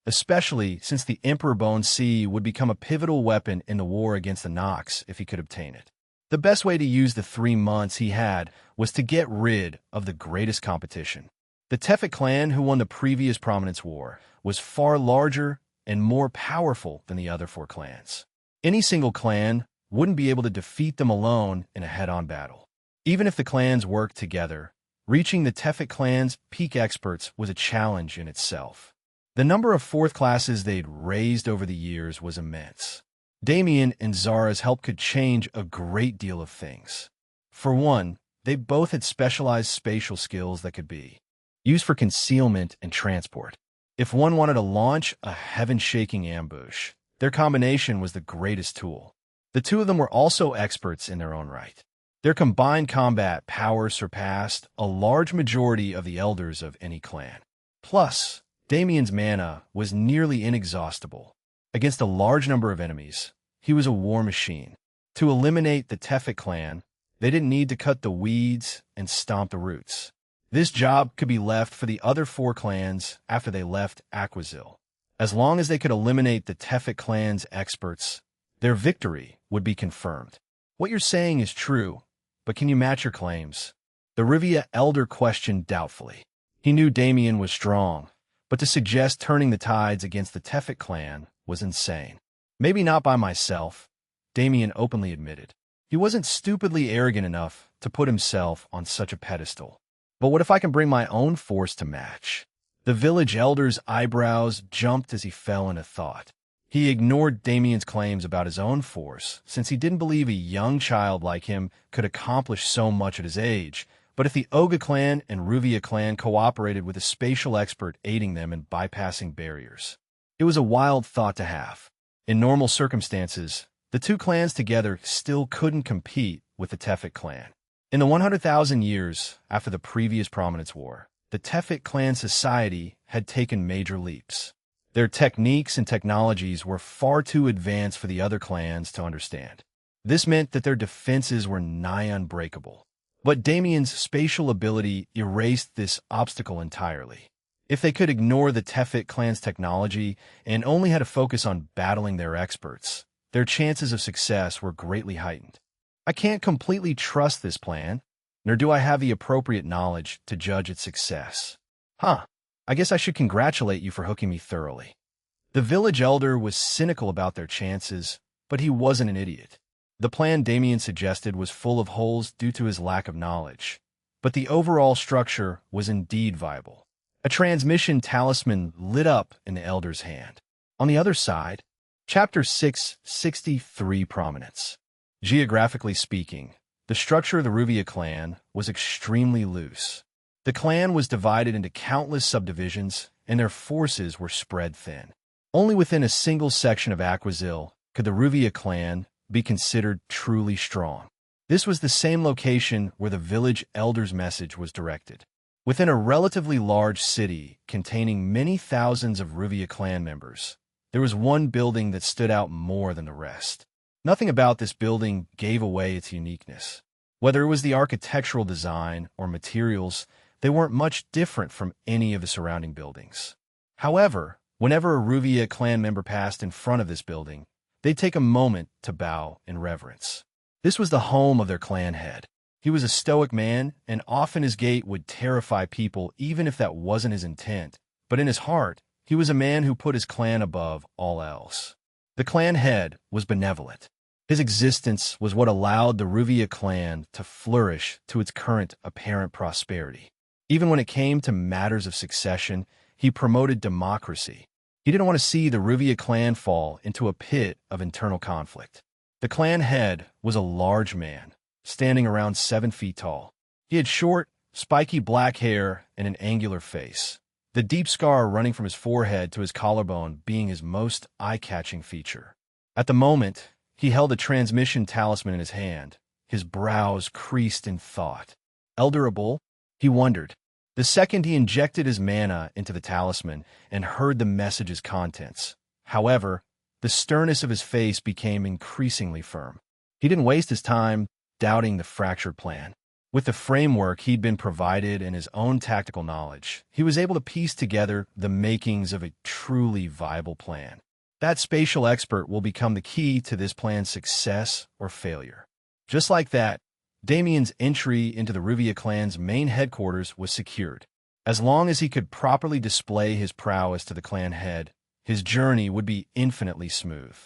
[SPEAKER 1] especially since the Emperor Bone Sea would become a pivotal weapon in the war against the Nox if he could obtain it. The best way to use the 3 months he had was to get rid of the greatest competition. The Tefik clan, who won the previous Prominence War, was far larger and more powerful than the other 4 clans. Any single clan wouldn't be able to defeat them alone in a head-on battle. Even if the clans worked together, reaching the Tefik clan's peak experts was a challenge in itself. The number of 4th classes they'd raised over the years was immense. Damien and Zara's help could change a great deal of things. For one, they both had specialized spatial skills that could be used for concealment and transport. If one wanted to launch a heaven-shaking ambush, their combination was the greatest tool. The two of them were also experts in their own right. Their combined combat power surpassed a large majority of the elders of any clan. Plus, Damien's mana was nearly inexhaustible. Against a large number of enemies, he was a war machine. To eliminate the Tefik clan, they didn't need to cut the weeds and stomp the roots. This job could be left for the other 4 clans after they left Aquazil. As long as they could eliminate the Tefik clan's experts, their victory would be confirmed. What you're saying is true, but can you match your claims? The Ruvia elder questioned doubtfully. He knew Damien was strong, but to suggest turning the tides against the Tefik clan was insane. Maybe not by myself, Damien openly admitted. He wasn't stupidly arrogant enough to put himself on such a pedestal. But what if I can bring my own force to match? The village elder's eyebrows jumped as he fell into thought. He ignored Damien's claims about his own force, since he didn't believe a young child like him could accomplish so much at his age. But if the Oga clan and Ruvia clan cooperated with a spatial expert aiding them in bypassing barriers, it was a wild thought to have. In normal circumstances, the two clans together still couldn't compete with the Tefik clan. In the 100,000 years after the previous Prominence War, the Tefik clan society had taken major leaps. Their techniques and technologies were far too advanced for the other clans to understand. This meant that their defenses were nigh unbreakable. But Damien's spatial ability erased this obstacle entirely. If they could ignore the Tefit clan's technology and only had to focus on battling their experts, their chances of success were greatly heightened. I can't completely trust this plan, nor do I have the appropriate knowledge to judge its success. I guess I should congratulate you for hooking me thoroughly. The village elder was cynical about their chances, but he wasn't an idiot. The plan Damien suggested was full of holes due to his lack of knowledge, but the overall structure was indeed viable. A transmission talisman lit up in the elder's hand. On the other side, Chapter 663 Prominence. Geographically speaking, the structure of the Ruvia clan was extremely loose. The clan was divided into countless subdivisions, and their forces were spread thin. Only within a single section of Aquazil could the Ruvia clan be considered truly strong. This was the same location where the village elder's message was directed. Within a relatively large city containing many thousands of Ruvia clan members, there was one building that stood out more than the rest. Nothing about this building gave away its uniqueness. Whether it was the architectural design or materials, they weren't much different from any of the surrounding buildings. However, whenever a Ruvia clan member passed in front of this building, they'd take a moment to bow in reverence. This was the home of their clan head. He was a stoic man, and often his gait would terrify people even if that wasn't his intent. But in his heart, he was a man who put his clan above all else. The clan head was benevolent. His existence was what allowed the Ruvia clan to flourish to its current apparent prosperity. Even when it came to matters of succession, he promoted democracy. He didn't want to see the Ruvia clan fall into a pit of internal conflict. The clan head was a large man, standing around 7 feet tall. He had short, spiky black hair and an angular face, the deep scar running from his forehead to his collarbone being his most eye-catching feature. At the moment, he held a transmission talisman in his hand, his brows creased in thought. Elderable? He wondered. The second he injected his mana into the talisman and heard the message's contents. However, the sternness of his face became increasingly firm. He didn't waste his time doubting the fractured plan. With the framework he'd been provided and his own tactical knowledge, he was able to piece together the makings of a truly viable plan. That spatial expert will become the key to this plan's success or failure. Just like that, Damien's entry into the Ruvia clan's main headquarters was secured. As long as he could properly display his prowess to the clan head, his journey would be infinitely smooth.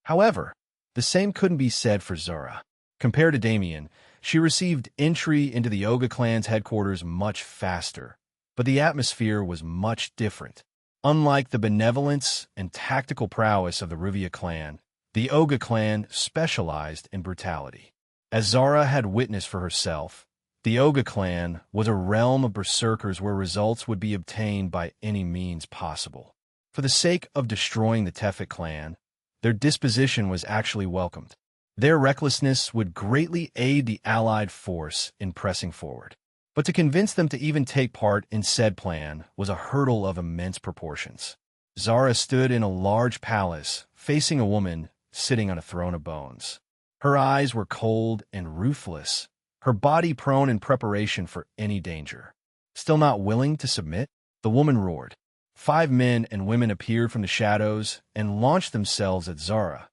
[SPEAKER 1] However, the same couldn't be said for Zara. Compared to Damien, she received entry into the Oga clan's headquarters much faster, but the atmosphere was much different. Unlike the benevolence and tactical prowess of the Ruvia clan, the Oga clan specialized in brutality. As Zara had witnessed for herself, the Oga clan was a realm of berserkers where results would be obtained by any means possible. For the sake of destroying the Tefit clan, their disposition was actually welcomed. Their recklessness would greatly aid the allied force in pressing forward. But to convince them to even take part in said plan was a hurdle of immense proportions. Zara stood in a large palace, facing a woman sitting on a throne of bones. Her eyes were cold and ruthless, her body prone in preparation for any danger. Still not willing to submit, the woman roared. 5 men and women appeared from the shadows and launched themselves at Zara.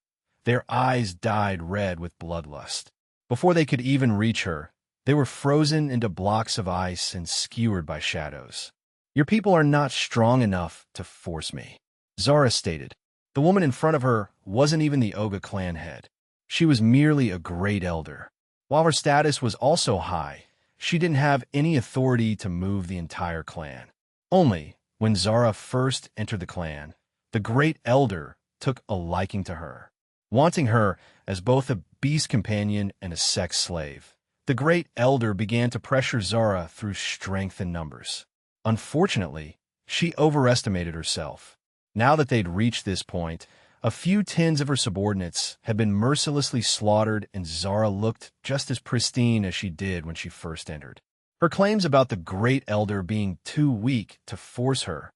[SPEAKER 1] Their eyes dyed red with bloodlust. Before they could even reach her, they were frozen into blocks of ice and skewered by shadows. "Your people are not strong enough to force me," Zara stated. The woman in front of her wasn't even the Oga clan head. She was merely a great elder. While her status was also high, she didn't have any authority to move the entire clan. Only, when Zara first entered the clan, the great elder took a liking to her. Wanting her as both a beast companion and a sex slave, the great elder began to pressure Zara through strength and numbers. Unfortunately, she overestimated herself. Now that they'd reached this point, a few tens of her subordinates had been mercilessly slaughtered, and Zara looked just as pristine as she did when she first entered. Her claims about the great elder being too weak to force her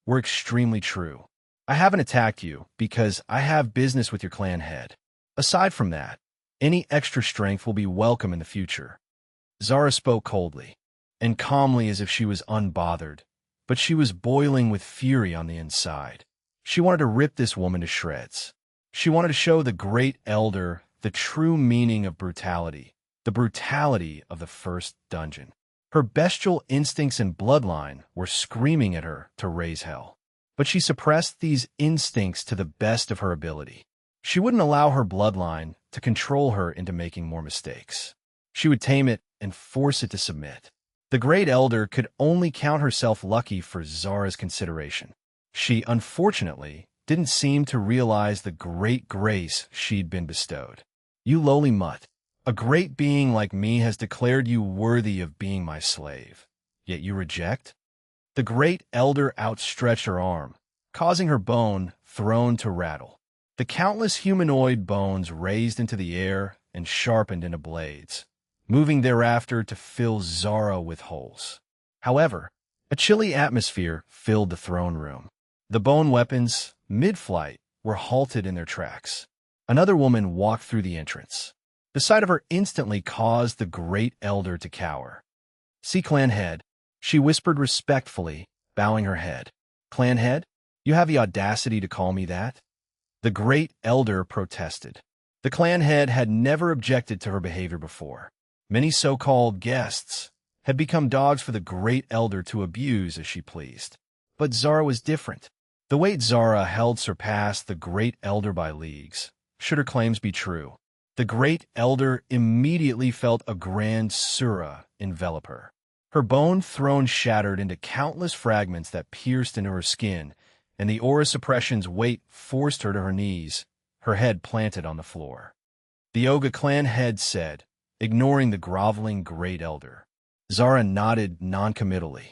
[SPEAKER 1] were extremely true. I haven't attacked you because I have business with your clan head. Aside from that, any extra strength will be welcome in the future. Zara spoke coldly and calmly as if she was unbothered, but she was boiling with fury on the inside. She wanted to rip this woman to shreds. She wanted to show the great elder the true meaning of brutality, the brutality of the first dungeon. Her bestial instincts and bloodline were screaming at her to raise hell. But she suppressed these instincts to the best of her ability. She wouldn't allow her bloodline to control her into making more mistakes. She would tame it and force it to submit. The Great Elder could only count herself lucky for Zara's consideration. She, unfortunately, didn't seem to realize the great grace she'd been bestowed. You lowly mutt, a great being like me has declared you worthy of being my slave. Yet you reject? The Great Elder outstretched her arm, causing her bone throne to rattle. The countless humanoid bones raised into the air and sharpened into blades, moving thereafter to fill Zara with holes. However, a chilly atmosphere filled the throne room. The bone weapons, mid-flight, were halted in their tracks. Another woman walked through the entrance. The sight of her instantly caused the Great Elder to cower. "See, clan head," she whispered respectfully, bowing her head. "Clan head? You have the audacity to call me that?" The Great Elder protested. The clan head had never objected to her behavior before. Many so-called guests had become dogs for the Great Elder to abuse as she pleased. But Zara was different. The weight Zara held surpassed the Great Elder by leagues. Should her claims be true, the Great Elder immediately felt a grand surah envelop her. Her bone throne shattered into countless fragments that pierced into her skin, and the aura suppression's weight forced her to her knees, her head planted on the floor. The Oga clan head said, ignoring the groveling Great Elder. Zara nodded noncommittally.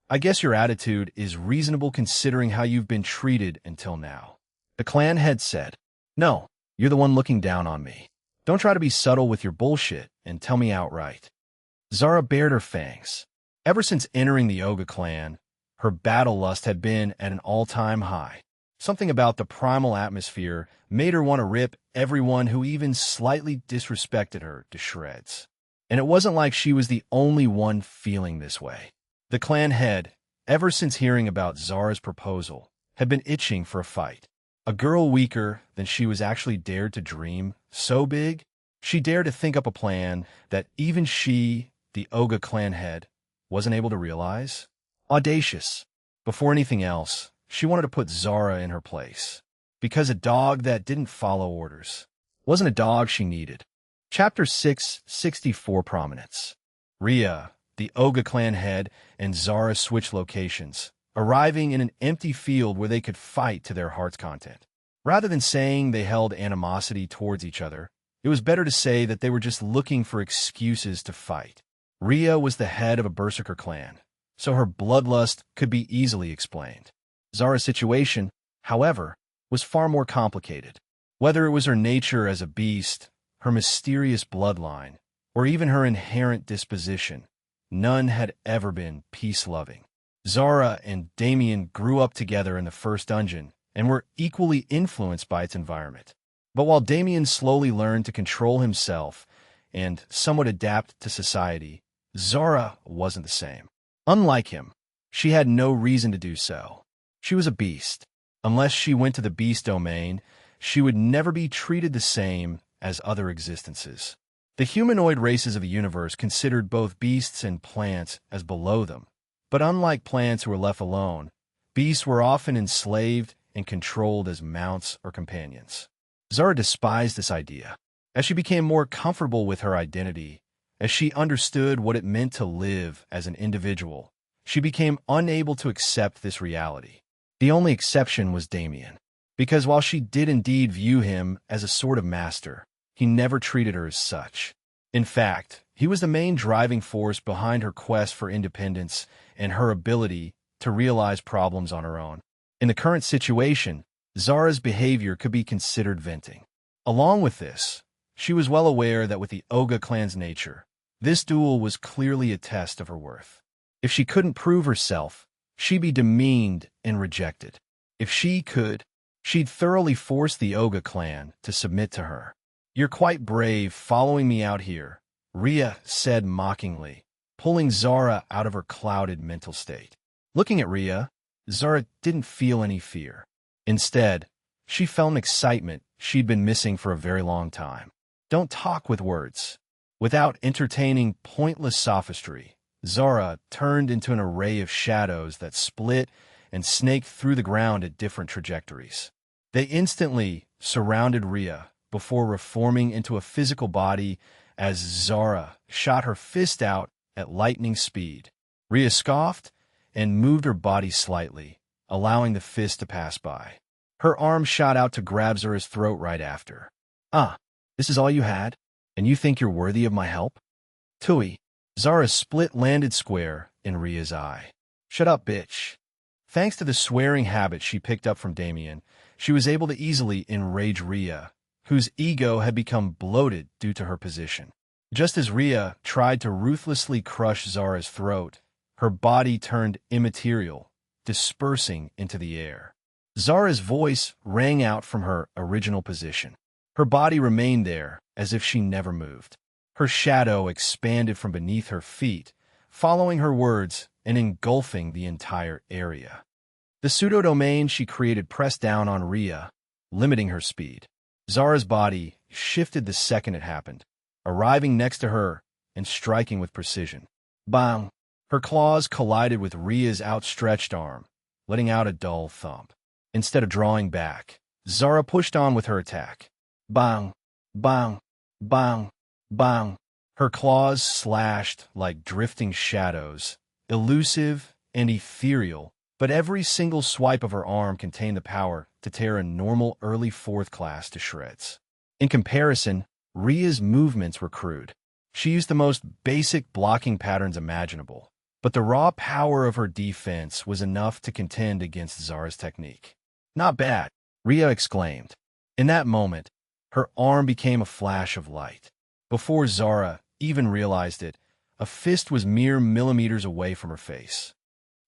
[SPEAKER 1] I guess your attitude is reasonable considering how you've been treated until now." The clan head said, "No, you're the one looking down on me. Don't try to be subtle with your bullshit and tell me outright." Zara bared her fangs. Ever since entering the Oga clan, her battle lust had been at an all-time high. Something about the primal atmosphere made her want to rip everyone who even slightly disrespected her to shreds. And it wasn't like she was the only one feeling this way. The clan head, ever since hearing about Zara's proposal, had been itching for a fight. A girl weaker than she was actually dared to dream, so big, she dared to think up a plan that even she, the Oga clan head, wasn't able to realize. Audacious. Before anything else, she wanted to put Zara in her place. Because a dog that didn't follow orders wasn't a dog she needed. Chapter 664 Prominence. Rhea, the Oga clan head, and Zara switched locations, arriving in an empty field where they could fight to their heart's content. Rather than saying they held animosity towards each other, it was better to say that they were just looking for excuses to fight. Rhea was the head of a berserker clan, so her bloodlust could be easily explained. Zara's situation, however, was far more complicated. Whether it was her nature as a beast, her mysterious bloodline, or even her inherent disposition, none had ever been peace-loving. Zara and Damien grew up together in the first dungeon and were equally influenced by its environment. But while Damien slowly learned to control himself and somewhat adapt to society, Zara wasn't the same. Unlike him, she had no reason to do so. She was a beast. Unless she went to the beast domain, she would never be treated the same as other existences. The humanoid races of the universe considered both beasts and plants as below them. But unlike plants who were left alone, beasts were often enslaved and controlled as mounts or companions. Zara despised this idea. As she became more comfortable with her identity, as she understood what it meant to live as an individual, she became unable to accept this reality. The only exception was Damien, because while she did indeed view him as a sort of master, he never treated her as such. In fact, he was the main driving force behind her quest for independence and her ability to realize problems on her own. In the current situation, Zara's behavior could be considered venting. Along with this, she was well aware that with the Oga clan's nature, this duel was clearly a test of her worth. If she couldn't prove herself, she'd be demeaned and rejected. If she could, she'd thoroughly force the Oga clan to submit to her. "You're quite brave following me out here," Rhea said mockingly, pulling Zara out of her clouded mental state. Looking at Rhea, Zara didn't feel any fear. Instead, she felt an excitement she'd been missing for a very long time. "Don't talk with words." Without entertaining pointless sophistry, Zara turned into an array of shadows that split and snaked through the ground at different trajectories. They instantly surrounded Rhea before reforming into a physical body as Zara shot her fist out at lightning speed. Rhea scoffed and moved her body slightly, allowing the fist to pass by. Her arm shot out to grab Zara's throat right after. "Ah, this is all you had? And you think you're worthy of my help?" Tui. Zara's split landed square in Rhea's eye. "Shut up, bitch." Thanks to the swearing habit she picked up from Damien, she was able to easily enrage Rhea, whose ego had become bloated due to her position. Just as Rhea tried to ruthlessly crush Zara's throat, her body turned immaterial, dispersing into the air. Zara's voice rang out from her original position. Her body remained there as if she never moved. Her shadow expanded from beneath her feet, following her words and engulfing the entire area. The pseudo-domain she created pressed down on Rhea, limiting her speed. Zara's body shifted the second it happened, arriving next to her and striking with precision. Bang! Her claws collided with Rhea's outstretched arm, letting out a dull thump. Instead of drawing back, Zara pushed on with her attack. Bang! Bang! Bang! Bang! Her claws slashed like drifting shadows, elusive and ethereal, but every single swipe of her arm contained the power to tear a normal early fourth class to shreds. In comparison, Rhea's movements were crude. She used the most basic blocking patterns imaginable, but the raw power of her defense was enough to contend against Zara's technique. "Not bad," Rhea exclaimed. In that moment, her arm became a flash of light. Before Zara even realized it, a fist was mere millimeters away from her face.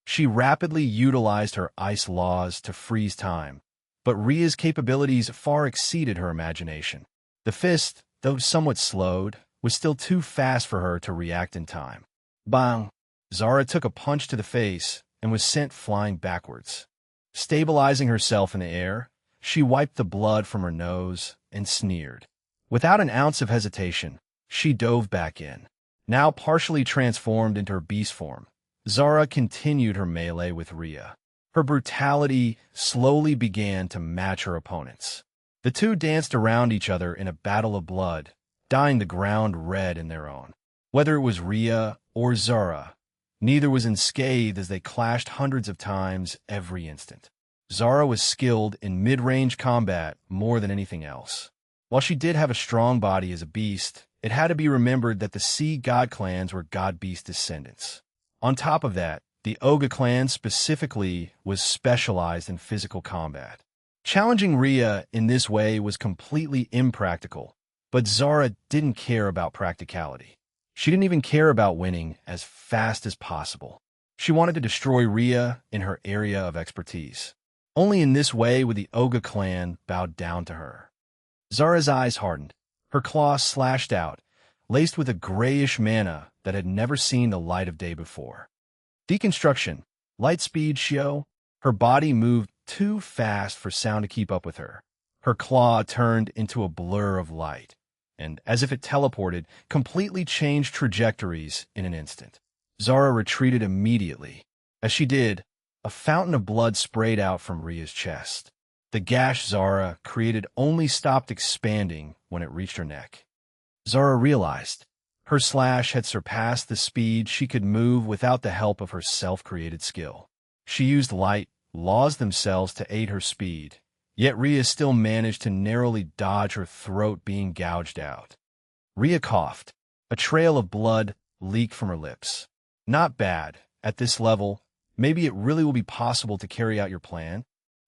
[SPEAKER 1] She rapidly utilized her ice laws to freeze time, but Rhea's capabilities far exceeded her imagination. The fist, though somewhat slowed, was still too fast for her to react in time. Bang! Zara took a punch to the face and was sent flying backwards. Stabilizing herself in the air, she wiped the blood from her nose and sneered. Without an ounce of hesitation, she dove back in. Now partially transformed into her beast form, Zara continued her melee with Rhea. Her brutality slowly began to match her opponent's. The two danced around each other in a battle of blood, dyeing the ground red in their own. Whether it was Rhea or Zara, neither was unscathed as they clashed hundreds of times every instant. Zara was skilled in mid-range combat more than anything else. While she did have a strong body as a beast, it had to be remembered that the Sea God clans were God-beast descendants. On top of that, the Oga clan specifically was specialized in physical combat. Challenging Rhea in this way was completely impractical, but Zara didn't care about practicality. She didn't even care about winning as fast as possible. She wanted to destroy Rhea in her area of expertise. Only in this way would the Oga clan bow down to her. Zara's eyes hardened. Her claws slashed out, laced with a grayish mana that had never seen the light of day before. Deconstruction. Light speed, Shio. Her body moved too fast for sound to keep up with her. Her claw turned into a blur of light, and, as if it teleported, completely changed trajectories in an instant. Zara retreated immediately. As she did, a fountain of blood sprayed out from Rhea's chest. The gash Zara created only stopped expanding when it reached her neck. Zara realized her slash had surpassed the speed she could move without the help of her self-created skill. She used light laws themselves to aid her speed, yet Rhea still managed to narrowly dodge her throat being gouged out. Rhea coughed. A trail of blood leaked from her lips. "Not bad. At this level, maybe it really will be possible to carry out your plan."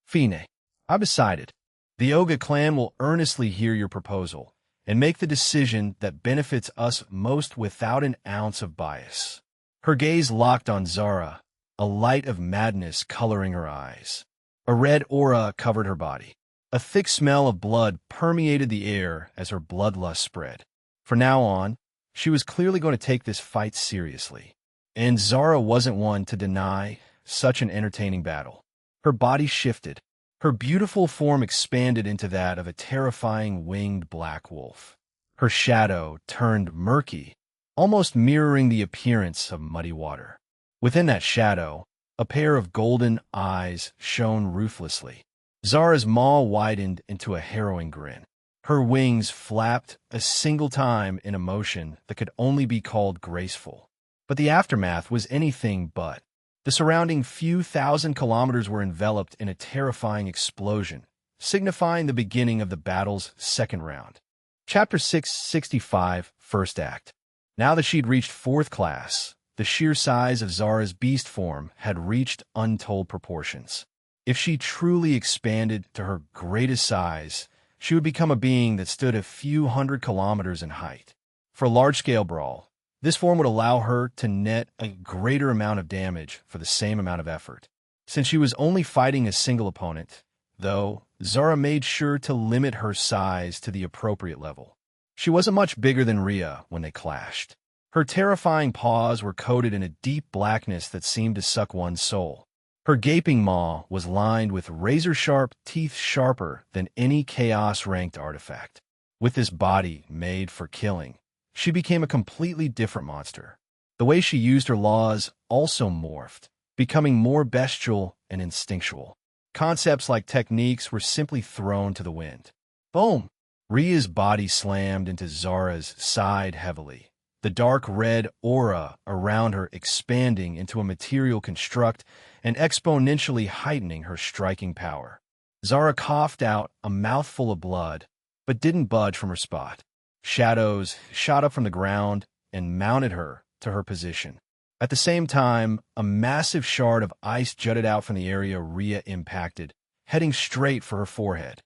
[SPEAKER 1] "Fine. I've decided. The Oga clan will earnestly hear your proposal and make the decision that benefits us most without an ounce of bias." Her gaze locked on Zara, a light of madness coloring her eyes. A red aura covered her body. A thick smell of blood permeated the air as her bloodlust spread. From now on, she was clearly going to take this fight seriously. And Zara wasn't one to deny such an entertaining battle. Her body shifted. Her beautiful form expanded into that of a terrifying winged black wolf. Her shadow turned murky, almost mirroring the appearance of muddy water. Within that shadow, a pair of golden eyes shone ruthlessly. Zara's maw widened into a harrowing grin. Her wings flapped a single time in a motion that could only be called graceful. But the aftermath was anything but. The surrounding few thousand kilometers were enveloped in a terrifying explosion, signifying the beginning of the battle's second round. Chapter 665, First Act. Now that she'd reached 4th class, the sheer size of Zara's beast form had reached untold proportions. If she truly expanded to her greatest size, she would become a being that stood a few hundred kilometers in height. For a large-scale brawl, this form would allow her to net a greater amount of damage for the same amount of effort. Since she was only fighting a single opponent, though, Zara made sure to limit her size to the appropriate level. She wasn't much bigger than Rhea when they clashed. Her terrifying paws were coated in a deep blackness that seemed to suck one's soul. Her gaping maw was lined with razor-sharp teeth sharper than any chaos-ranked artifact. With this body made for killing, she became a completely different monster. The way she used her laws also morphed, becoming more bestial and instinctual. Concepts like techniques were simply thrown to the wind. Boom! Rhea's body slammed into Zara's side heavily, the dark red aura around her expanding into a material construct and exponentially heightening her striking power. Zara coughed out a mouthful of blood, but didn't budge from her spot. Shadows shot up from the ground and mounted her to her position. At the same time, a massive shard of ice jutted out from the area Rhea impacted, heading straight for her forehead.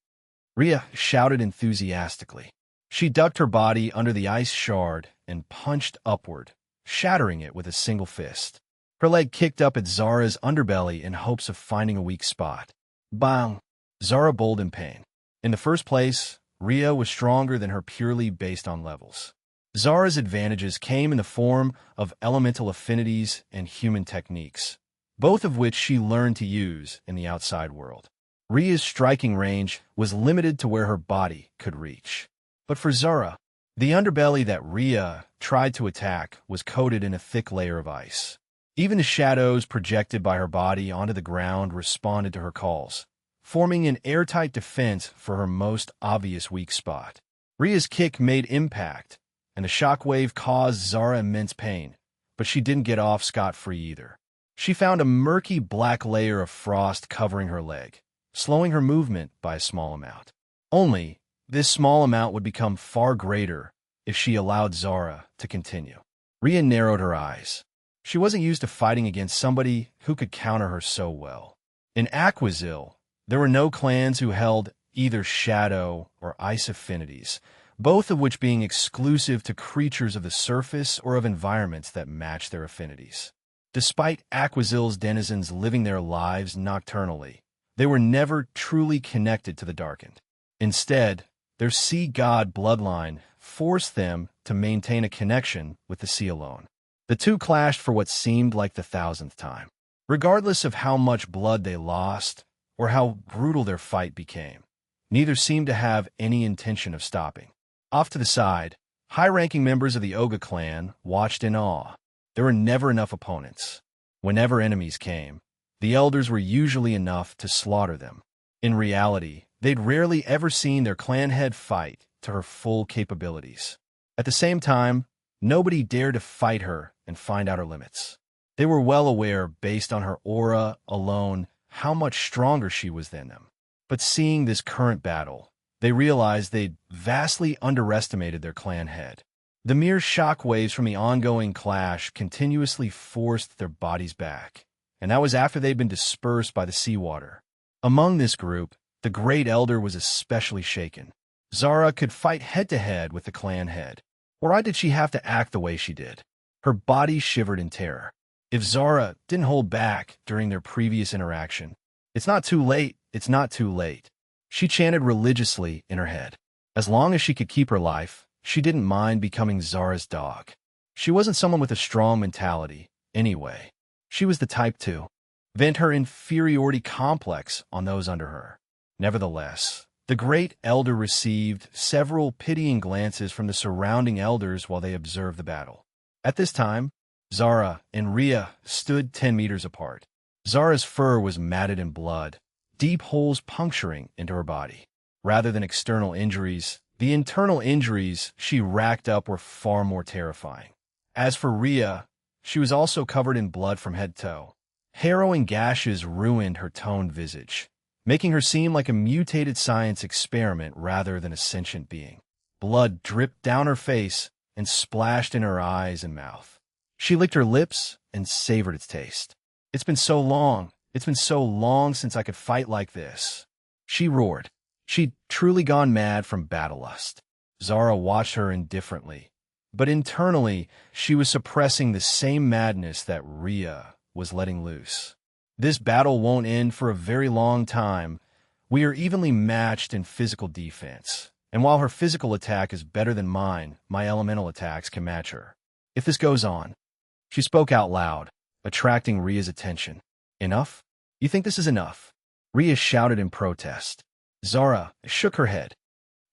[SPEAKER 1] Rhea shouted enthusiastically. She ducked her body under the ice shard and punched upward, shattering it with a single fist. Her leg kicked up at Zara's underbelly in hopes of finding a weak spot. Bang! Zara bowled in pain. In the first place, Rhea was stronger than her purely based on levels. Zara's advantages came in the form of elemental affinities and human techniques, both of which she learned to use in the outside world. Rhea's striking range was limited to where her body could reach. But for Zara, the underbelly that Rhea tried to attack was coated in a thick layer of ice. Even the shadows projected by her body onto the ground responded to her calls, forming an airtight defense for her most obvious weak spot. Rhea's kick made impact, and the shockwave caused Zara immense pain, but she didn't get off scot-free either. She found a murky black layer of frost covering her leg, slowing her movement by a small amount. Only, this small amount would become far greater if she allowed Zara to continue. Rhea narrowed her eyes. She wasn't used to fighting against somebody who could counter her so well. In Aquazil, there were no clans who held either shadow or ice affinities, both of which being exclusive to creatures of the surface or of environments that match their affinities. Despite Aquazil's denizens living their lives nocturnally, they were never truly connected to the Darkened. Instead, their sea god bloodline forced them to maintain a connection with the sea alone. The two clashed for what seemed like the 1000th time. Regardless of how much blood they lost or how brutal their fight became, neither seemed to have any intention of stopping. Off to the side, high-ranking members of the Oga clan watched in awe. There were never enough opponents. Whenever enemies came, the elders were usually enough to slaughter them. In reality, they'd rarely ever seen their clan head fight to her full capabilities. At the same time, nobody dared to fight her and find out her limits. They were well aware, based on her aura alone, how much stronger she was than them. But seeing this current battle, they realized they'd vastly underestimated their clan head. The mere shockwaves from the ongoing clash continuously forced their bodies back, and that was after they'd been dispersed by the seawater. Among this group, the Great Elder was especially shaken. Zara could fight head-to-head with the clan head. Why did she have to act the way she did? Her body shivered in terror. If Zara didn't hold back during their previous interaction, It's not too late. It's not too late. She chanted religiously in her head. As long as she could keep her life, she didn't mind becoming Zara's dog. She wasn't someone with a strong mentality, anyway. She was the type to vent her inferiority complex on those under her. Nevertheless, the great elder received several pitying glances from the surrounding elders while they observed the battle. At this time, Zara and Rhea stood 10 meters apart. Zara's fur was matted in blood, deep holes puncturing into her body. Rather than external injuries, the internal injuries she racked up were far more terrifying. As for Rhea, she was also covered in blood from head to toe. Harrowing gashes ruined her toned visage, making her seem like a mutated science experiment rather than a sentient being. Blood dripped down her face and splashed in her eyes and mouth. She licked her lips and savored its taste. It's been so long since I could fight like this. She roared. She'd truly gone mad from battle lust. Zara watched her indifferently, but internally she was suppressing the same madness that Rhea was letting loose. This battle won't end for a very long time. We are evenly matched in physical defense, and while her physical attack is better than mine, my elemental attacks can match her. If this goes on, she spoke out loud, attracting Rhea's attention. Enough? You think this is enough? Rhea shouted in protest. Zara shook her head.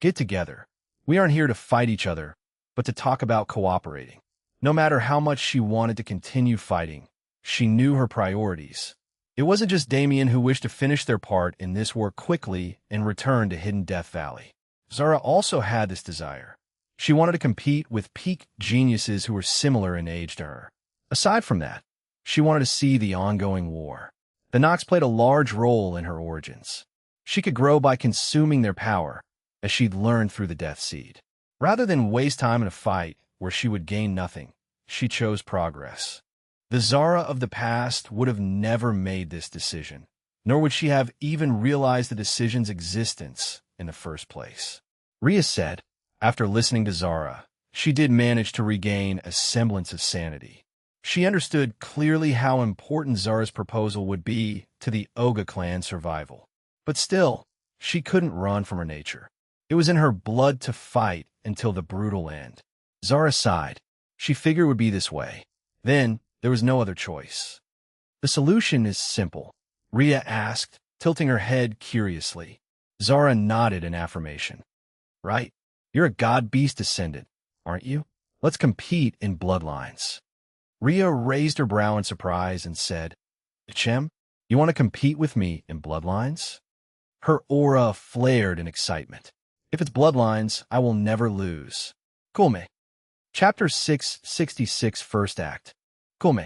[SPEAKER 1] Get together. We aren't here to fight each other, but to talk about cooperating. No matter how much she wanted to continue fighting, she knew her priorities. It wasn't just Damien who wished to finish their part in this war quickly and return to Hidden Death Valley. Zara also had this desire. She wanted to compete with peak geniuses who were similar in age to her. Aside from that, she wanted to see the ongoing war. The Nox played a large role in her origins. She could grow by consuming their power, as she'd learned through the Death Seed. Rather than waste time in a fight where she would gain nothing, she chose progress. The Zara of the past would have never made this decision, nor would she have even realized the decision's existence in the first place. Rhea said, after listening to Zara, she did manage to regain a semblance of sanity. She understood clearly how important Zara's proposal would be to the Oga clan's survival. But still, she couldn't run from her nature. It was in her blood to fight until the brutal end. Zara sighed. She figured it would be this way. Then, there was no other choice. The solution is simple, Rhea asked, tilting her head curiously. Zara nodded in affirmation. Right? You're a god-beast descendant, aren't you? Let's compete in bloodlines. Rhea raised her brow in surprise and said, Chem, you want to compete with me in bloodlines? Her aura flared in excitement. If it's bloodlines, I will never lose. Come. Chapter 666 First Act. Come.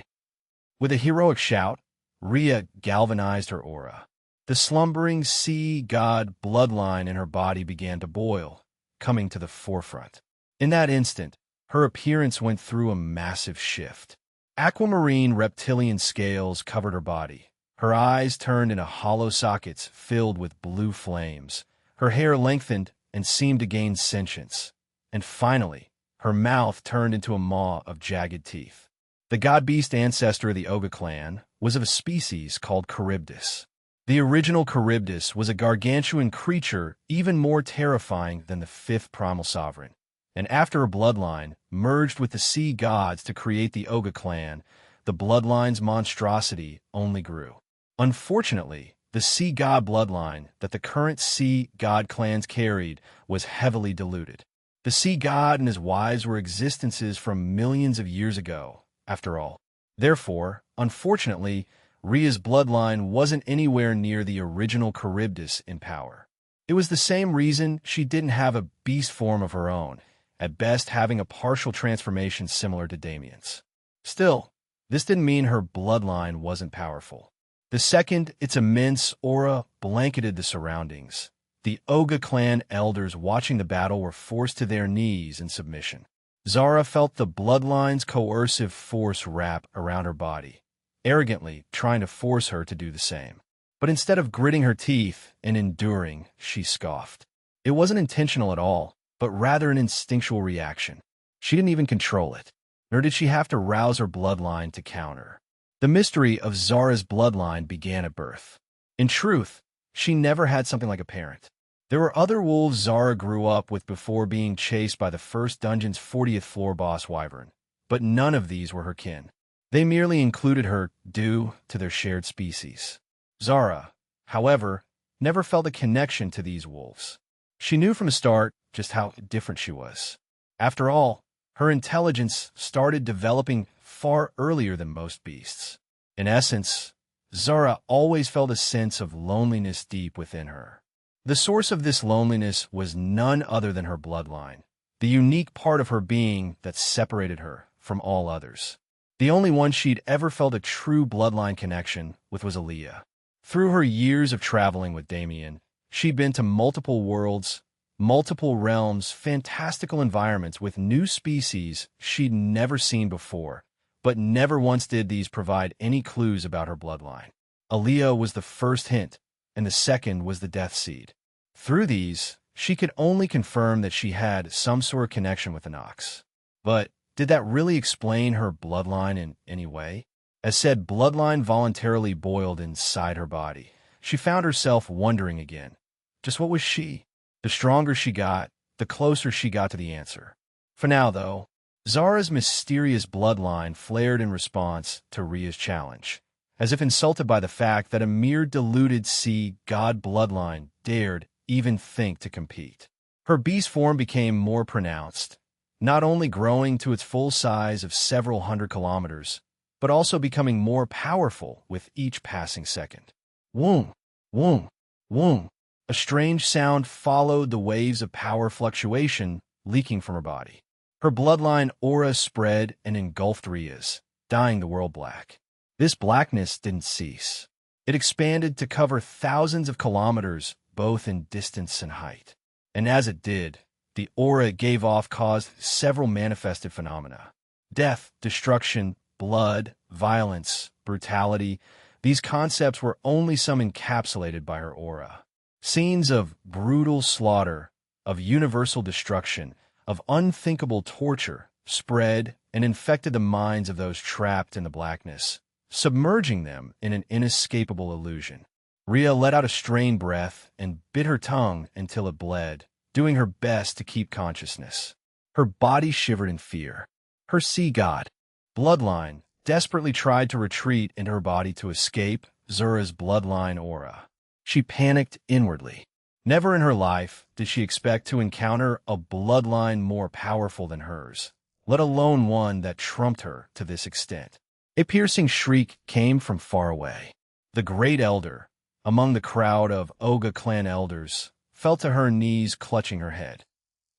[SPEAKER 1] With a heroic shout, Rhea galvanized her aura. The slumbering sea god bloodline in her body began to boil, coming to the forefront. In that instant, her appearance went through a massive shift. Aquamarine reptilian scales covered her body. Her eyes turned into hollow sockets filled with blue flames. Her hair lengthened and seemed to gain sentience. And finally, her mouth turned into a maw of jagged teeth. The god-beast ancestor of the Oga clan was of a species called Charybdis. The original Charybdis was a gargantuan creature even more terrifying than the fifth primal sovereign. And after a bloodline merged with the sea gods to create the Oga clan, the bloodline's monstrosity only grew. Unfortunately, the sea god bloodline that the current sea god clans carried was heavily diluted. The sea god and his wives were existences from millions of years ago, after all. Therefore, unfortunately, Rhea's bloodline wasn't anywhere near the original Charybdis in power. It was the same reason she didn't have a beast form of her own, at best having a partial transformation similar to Damien's. Still, this didn't mean her bloodline wasn't powerful. The second its immense aura blanketed the surroundings, the Oga clan elders watching the battle were forced to their knees in submission. Zara felt the bloodline's coercive force wrap around her body, arrogantly trying to force her to do the same. But instead of gritting her teeth and enduring, she scoffed. It wasn't intentional at all, but rather an instinctual reaction. She didn't even control it, nor did she have to rouse her bloodline to counter. The mystery of Zara's bloodline began at birth. In truth, she never had something like a parent. There were other wolves Zara grew up with before being chased by the first dungeon's 40th floor boss Wyvern, but none of these were her kin. They merely included her due to their shared species. Zara, however, never felt a connection to these wolves. She knew from the start just how different she was. After all, her intelligence started developing far earlier than most beasts. In essence, Zara always felt a sense of loneliness deep within her. The source of this loneliness was none other than her bloodline, the unique part of her being that separated her from all others. The only one she'd ever felt a true bloodline connection with was Aaliyah. Through her years of traveling with Damien, she'd been to multiple worlds, multiple realms, fantastical environments with new species she'd never seen before, but never once did these provide any clues about her bloodline. Aaliyah was the first hint, and the second was the death seed. Through these, she could only confirm that she had some sort of connection with the Nox. But did that really explain her bloodline in any way? As said bloodline voluntarily boiled inside her body, she found herself wondering again, just what was she? The stronger she got, the closer she got to the answer. For now, though, Zara's mysterious bloodline flared in response to Rhea's challenge, as if insulted by the fact that a mere deluded sea god bloodline dared even think to compete. Her beast form became more pronounced, not only growing to its full size of several hundred kilometers, but also becoming more powerful with each passing second. Woom, woom, woom. A strange sound followed the waves of power fluctuation leaking from her body. Her bloodline aura spread and engulfed Rhea's, dyeing the world black. This blackness didn't cease. It expanded to cover thousands of kilometers, both in distance and height. And as it did, the aura it gave off caused several manifested phenomena. Death, destruction, blood, violence, brutality. These concepts were only some encapsulated by her aura. Scenes of brutal slaughter, of universal destruction, of unthinkable torture spread and infected the minds of those trapped in the blackness, submerging them in an inescapable illusion. Rhea let out a strained breath and bit her tongue until it bled, doing her best to keep consciousness. Her body shivered in fear. Her sea god, bloodline, desperately tried to retreat into her body to escape Zura's bloodline aura. She panicked inwardly. Never in her life did she expect to encounter a bloodline more powerful than hers, let alone one that trumped her to this extent. A piercing shriek came from far away. The Great Elder, among the crowd of Oga clan elders, fell to her knees clutching her head.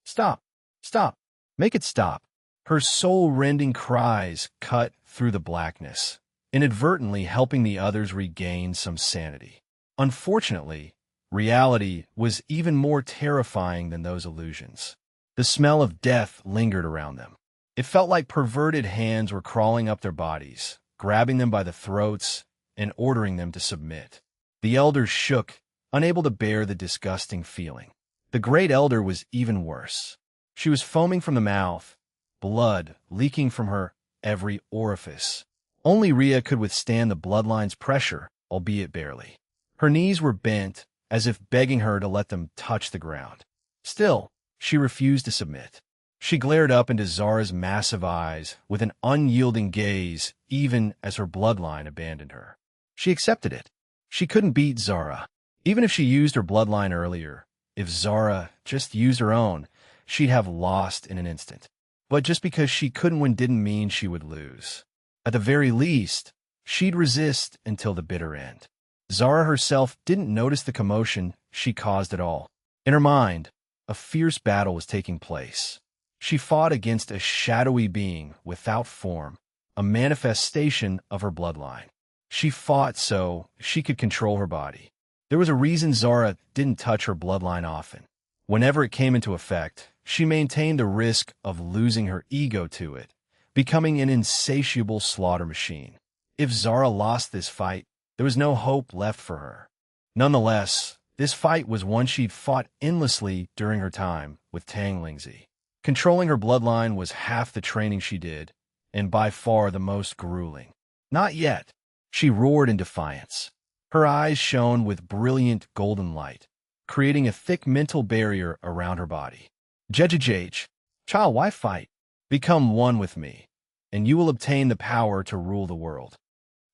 [SPEAKER 1] Stop! Stop! Make it stop! Her soul-rending cries cut through the blackness, inadvertently helping the others regain some sanity. Unfortunately, reality was even more terrifying than those illusions. The smell of death lingered around them. It felt like perverted hands were crawling up their bodies, grabbing them by the throats and ordering them to submit. The elders shook, unable to bear the disgusting feeling. The Great Elder was even worse. She was foaming from the mouth, blood leaking from her every orifice. Only Rhea could withstand the bloodline's pressure, albeit barely. Her knees were bent, as if begging her to let them touch the ground. Still, she refused to submit. She glared up into Zara's massive eyes with an unyielding gaze, even as her bloodline abandoned her. She accepted it. She couldn't beat Zara. Even if she used her bloodline earlier, if Zara just used her own, she'd have lost in an instant. But just because she couldn't win didn't mean she would lose. At the very least, she'd resist until the bitter end. Zara herself didn't notice the commotion she caused at all. In her mind, a fierce battle was taking place. She fought against a shadowy being without form, a manifestation of her bloodline. She fought so she could control her body. There was a reason Zara didn't touch her bloodline often. Whenever it came into effect, she maintained the risk of losing her ego to it, becoming an insatiable slaughter machine. If Zara lost this fight, there was no hope left for her. Nonetheless, this fight was one she'd fought endlessly during her time with Tang Lingzi. Controlling her bloodline was half the training she did, and by far the most grueling. Not yet. She roared in defiance. Her eyes shone with brilliant golden light, creating a thick mental barrier around her body. Jejejej, child, why fight? Become one with me, and you will obtain the power to rule the world.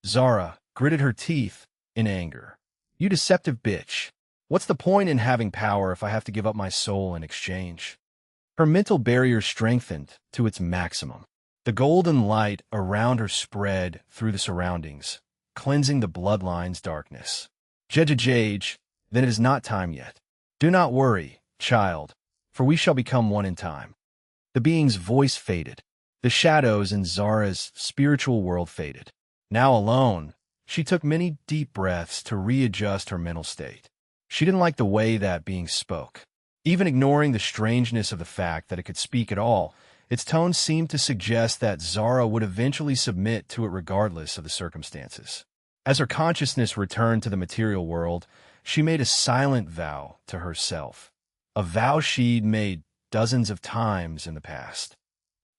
[SPEAKER 1] Zara gritted her teeth in anger. You deceptive bitch. What's the point in having power if I have to give up my soul in exchange? Her mental barrier strengthened to its maximum. The golden light around her spread through the surroundings, cleansing the bloodline's darkness. Jejejej, then it is not time yet. Do not worry, child, for we shall become one in time. The being's voice faded. The shadows in Zara's spiritual world faded. Now alone, she took many deep breaths to readjust her mental state. She didn't like the way that being spoke. Even ignoring the strangeness of the fact that it could speak at all, its tone seemed to suggest that Zara would eventually submit to it regardless of the circumstances. As her consciousness returned to the material world, she made a silent vow to herself, a vow she'd made dozens of times in the past.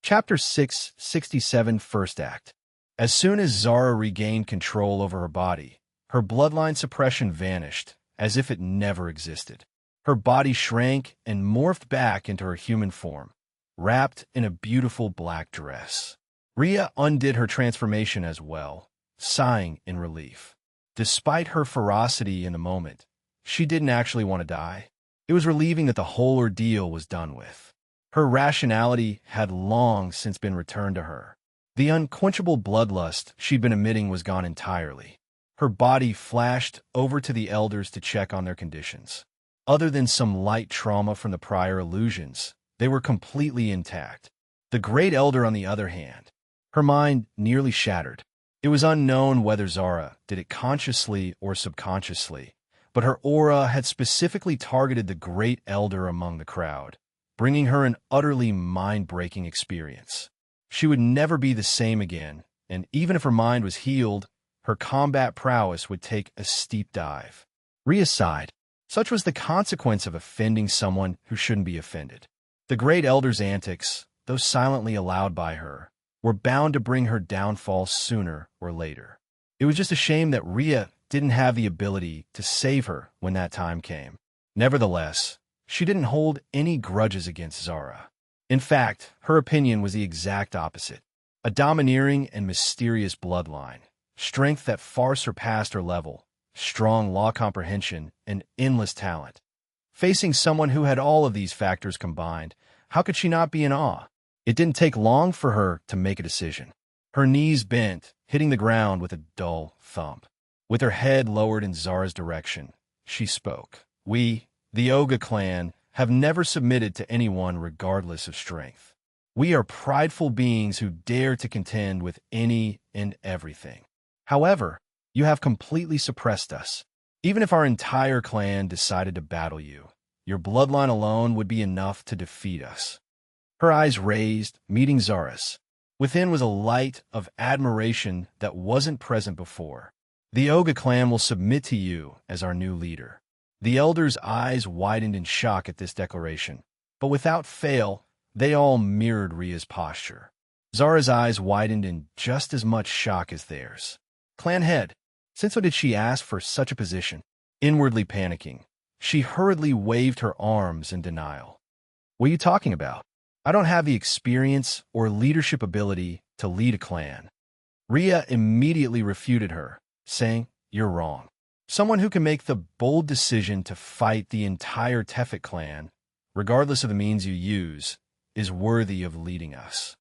[SPEAKER 1] Chapter 667, First Act. As soon as Zara regained control over her body, her bloodline suppression vanished, as if it never existed. Her body shrank and morphed back into her human form, wrapped in a beautiful black dress. Rhea undid her transformation as well, sighing in relief. Despite her ferocity in the moment, she didn't actually want to die. It was relieving that the whole ordeal was done with. Her rationality had long since been returned to her. The unquenchable bloodlust she'd been emitting was gone entirely. Her body flashed over to the elders to check on their conditions. Other than some light trauma from the prior illusions, they were completely intact. The Great Elder, on the other hand, her mind nearly shattered. It was unknown whether Zara did it consciously or subconsciously, but her aura had specifically targeted the Great Elder among the crowd, bringing her an utterly mind-breaking experience. She would never be the same again, and even if her mind was healed, her combat prowess would take a steep dive. Rhea sighed. Such was the consequence of offending someone who shouldn't be offended. The Great Elder's antics, though silently allowed by her, were bound to bring her downfall sooner or later. It was just a shame that Rhea didn't have the ability to save her when that time came. Nevertheless, she didn't hold any grudges against Zara. In fact, her opinion was the exact opposite. A domineering and mysterious bloodline, strength that far surpassed her level, strong law comprehension, and endless talent. Facing someone who had all of these factors combined, how could she not be in awe? It didn't take long for her to make a decision. Her knees bent, hitting the ground with a dull thump. With her head lowered in Zara's direction, she spoke. We, the Oga clan, have never submitted to anyone regardless of strength. We are prideful beings who dare to contend with any and everything. However, you have completely suppressed us. Even if our entire clan decided to battle you, your bloodline alone would be enough to defeat us. Her eyes raised, meeting Zara's. Within was a light of admiration that wasn't present before. The Oga clan will submit to you as our new leader. The elders' eyes widened in shock at this declaration, but without fail, they all mirrored Rhea's posture. Zara's eyes widened in just as much shock as theirs. Clan head, since when did she ask for such a position? Inwardly panicking, she hurriedly waved her arms in denial. What are you talking about? I don't have the experience or leadership ability to lead a clan. Rhea immediately refuted her, saying, You're wrong. Someone who can make the bold decision to fight the entire Tefet clan, regardless of the means you use, is worthy of leading us.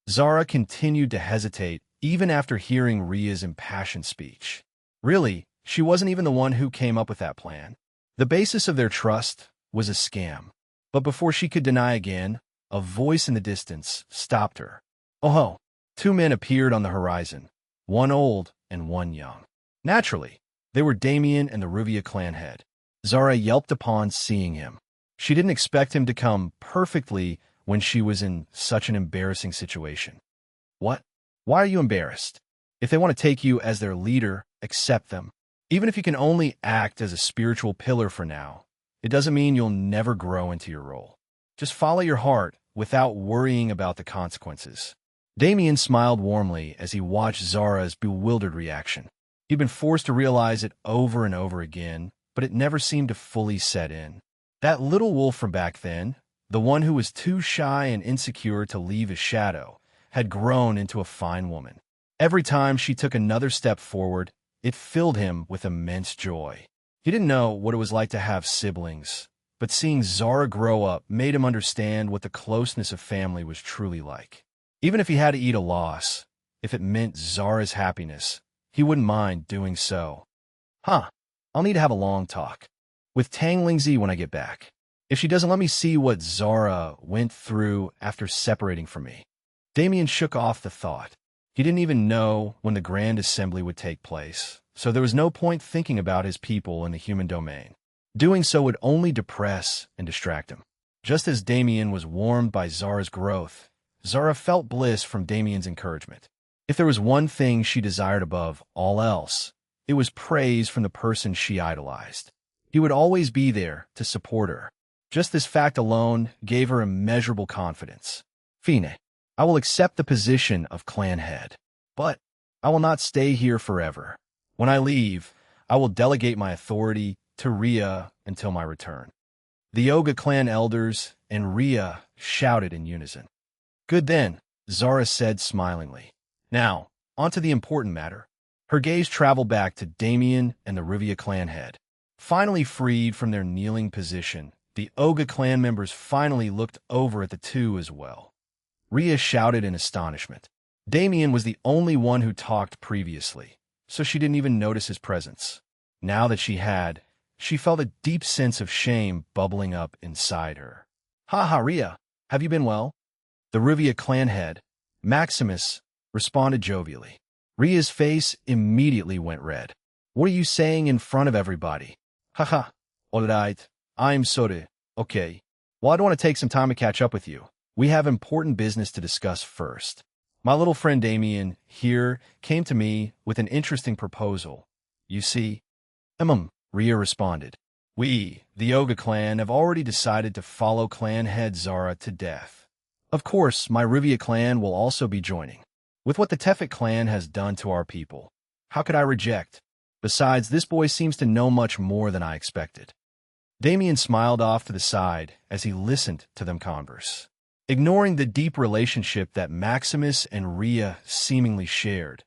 [SPEAKER 1] Zara continued to hesitate even after hearing Rhea's impassioned speech. Really, she wasn't even the one who came up with that plan. The basis of their trust was a scam. But before she could deny again, a voice in the distance stopped her. Oh-ho! Two men appeared on the horizon, one old and one young. Naturally, they were Damien and the Ruvia clan head. Zara yelped upon seeing him. She didn't expect him to come perfectly when she was in such an embarrassing situation. What? Why are you embarrassed? If they want to take you as their leader, accept them. Even if you can only act as a spiritual pillar for now, it doesn't mean you'll never grow into your role. Just follow your heart without worrying about the consequences. Damien smiled warmly as he watched Zara's bewildered reaction. He'd been forced to realize it over and over again, but it never seemed to fully set in. That little wolf from back then, the one who was too shy and insecure to leave his shadow, had grown into a fine woman. Every time she took another step forward, it filled him with immense joy. He didn't know what it was like to have siblings, but seeing Zara grow up made him understand what the closeness of family was truly like. Even if he had to eat a loss, if it meant Zara's happiness, he wouldn't mind doing so. I'll need to have a long talk with Tang Lingzi when I get back, if she doesn't let me see what Zara went through after separating from me. Damien shook off the thought. He didn't even know when the Grand Assembly would take place, so there was no point thinking about his people in the human domain. Doing so would only depress and distract him. Just as Damien was warmed by Zara's growth, Zara felt bliss from Damien's encouragement. If there was one thing she desired above all else, it was praise from the person she idolized. He would always be there to support her. Just this fact alone gave her immeasurable confidence. Fine, I will accept the position of clan head, but I will not stay here forever. When I leave, I will delegate my authority to Rhea until my return. The Oga clan elders and Rhea shouted in unison. Good then, Zara said smilingly. Now, on to the important matter. Her gaze traveled back to Damien and the Rivia clan head. Finally freed from their kneeling position, the Oga clan members finally looked over at the two as well. Rhea shouted in astonishment. Damien was the only one who talked previously, so she didn't even notice his presence. Now that she felt a deep sense of shame bubbling up inside her. Rhea, have you been well? The Rivia clan head, Maximus, responded jovially. Rhea's face immediately went red. What are you saying in front of everybody? All right, I'm sorry. Okay. Well, I'd want to take some time to catch up with you. We have important business to discuss first. My little friend Damien here came to me with an interesting proposal. You see, Rhea responded. We, the Oga clan, have already decided to follow clan head Zara to death. Of course, my Rivia clan will also be joining. With what the Tefik clan has done to our people, how could I reject? Besides, this boy seems to know much more than I expected. Damien smiled off to the side as he listened to them converse. Ignoring the deep relationship that Maximus and Rhea seemingly shared,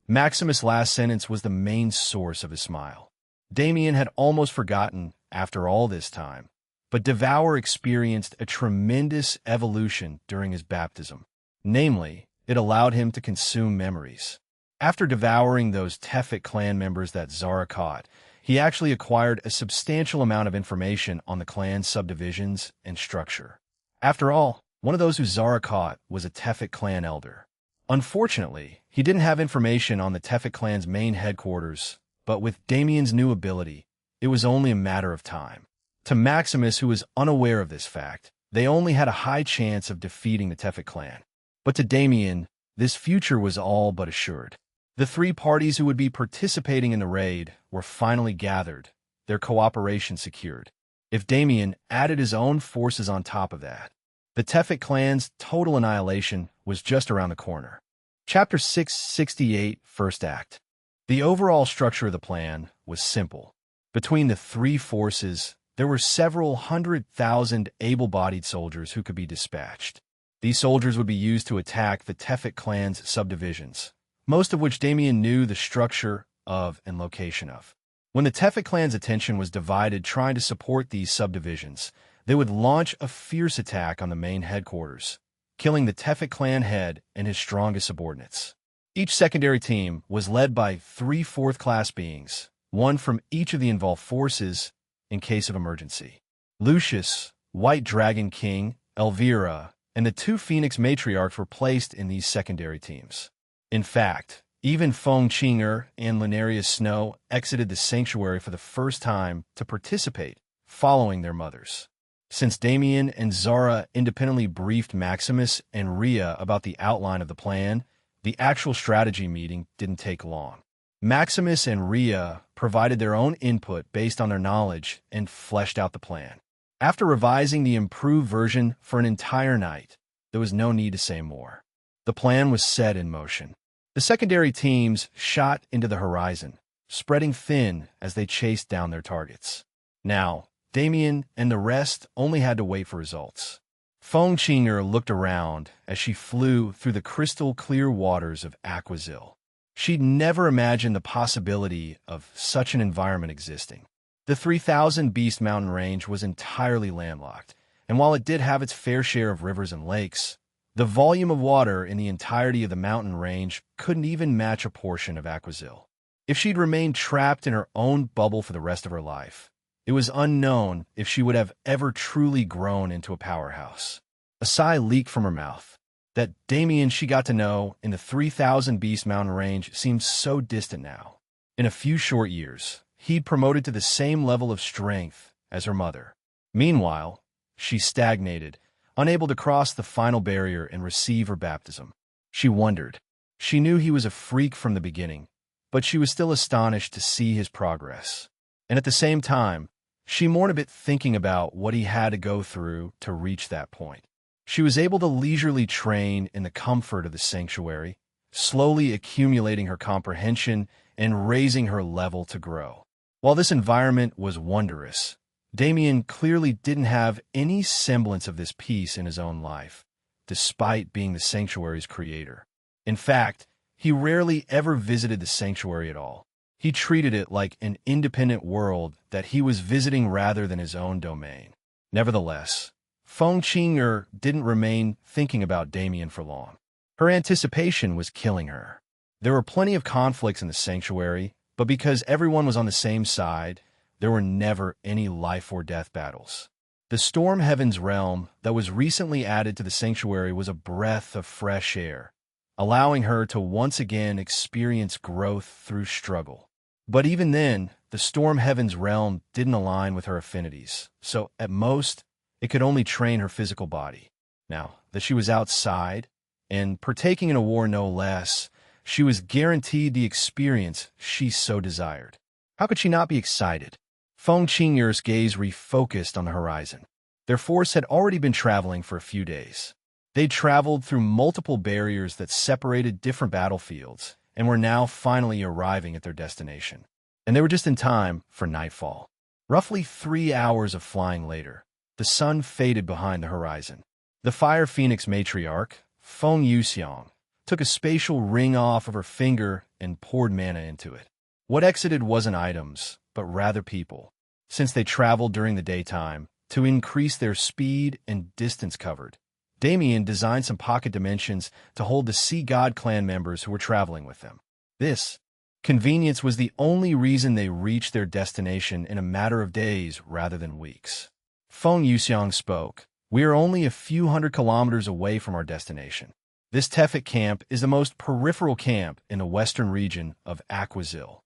[SPEAKER 1] Maximus' last sentence was the main source of his smile. Damien had almost forgotten after all this time, but Devoured experienced a tremendous evolution during his baptism. Namely, it allowed him to consume memories. After devouring those Tefik clan members that Zara caught, he actually acquired a substantial amount of information on the clan's subdivisions and structure. After all, one of those who Zara caught was a Tefik clan elder. Unfortunately, he didn't have information on the Tefik clan's main headquarters, but with Damien's new ability, it was only a matter of time. To Maximus, who was unaware of this fact, they only had a high chance of defeating the Tefik clan. But to Damien, this future was all but assured. The three parties who would be participating in the raid were finally gathered, their cooperation secured. If Damien added his own forces on top of that, the Tefik clan's total annihilation was just around the corner. Chapter 668, First Act. The overall structure of the plan was simple. Between the three forces, there were several 100,000 able-bodied soldiers who could be dispatched. These soldiers would be used to attack the Tefik clan's subdivisions, most of which Damien knew the structure of and location of. When the Tefik clan's attention was divided trying to support these subdivisions, they would launch a fierce attack on the main headquarters, killing the Tefik clan head and his strongest subordinates. Each secondary team was led by 3 fourth-class beings, one from each of the involved forces in case of emergency. Lucius, White Dragon King, Elvira, and the 2 Phoenix matriarchs were placed in these secondary teams. In fact, even Feng Qinger and Lunarius Snow exited the sanctuary for the first time to participate, following their mothers. Since Damien and Zara independently briefed Maximus and Rhea about the outline of the plan, the actual strategy meeting didn't take long. Maximus and Rhea provided their own input based on their knowledge and fleshed out the plan. After revising the improved version for an entire night, there was no need to say more. The plan was set in motion. The secondary teams shot into the horizon, spreading thin as they chased down their targets. Now, Damien and the rest only had to wait for results. Fang looked around as she flew through the crystal-clear waters of Aquazil. She'd never imagined the possibility of such an environment existing. The 3,000 Beast Mountain Range was entirely landlocked, and while it did have its fair share of rivers and lakes, the volume of water in the entirety of the mountain range couldn't even match a portion of Aquazil. If she'd remained trapped in her own bubble for the rest of her life, it was unknown if she would have ever truly grown into a powerhouse. A sigh leaked from her mouth. That Damien she got to know in the 3,000 Beast Mountain Range seemed so distant now. In a few short years, he'd promoted to the same level of strength as her mother. Meanwhile, she stagnated, unable to cross the final barrier and receive her baptism. She wondered. She knew he was a freak from the beginning, but she was still astonished to see his progress. And at the same time, she mourned a bit thinking about what he had to go through to reach that point. She was able to leisurely train in the comfort of the sanctuary, slowly accumulating her comprehension and raising her level to grow. While this environment was wondrous, Damien clearly didn't have any semblance of this peace in his own life, despite being the sanctuary's creator. In fact, he rarely ever visited the sanctuary at all. He treated it like an independent world that he was visiting rather than his own domain. Nevertheless, Feng didn't remain thinking about Damien for long. Her anticipation was killing her. There were plenty of conflicts in the sanctuary, but because everyone was on the same side, there were never any life-or-death battles. The Storm Heavens realm that was recently added to the sanctuary was a breath of fresh air, allowing her to once again experience growth through struggle. But even then, the Storm Heavens realm didn't align with her affinities, so at most, it could only train her physical body. Now that she was outside, and partaking in a war no less, she was guaranteed the experience she so desired. How could she not be excited? Feng Qingyer's gaze refocused on the horizon. Their force had already been traveling for a few days. They'd traveled through multiple barriers that separated different battlefields, and were now finally arriving at their destination. And they were just in time for nightfall. Roughly 3 hours of flying later, the sun faded behind the horizon. The Fire Phoenix matriarch, Feng Yuxiang, took a spatial ring off of her finger and poured mana into it. What exited wasn't items, but rather people, since they traveled during the daytime to increase their speed and distance covered. Damien designed some pocket dimensions to hold the Sea God clan members who were traveling with them. This convenience was the only reason they reached their destination in a matter of days rather than weeks. Feng Yuxiang spoke. We are only a few hundred kilometers away from our destination. This Tefet camp is the most peripheral camp in the western region of Aquazil.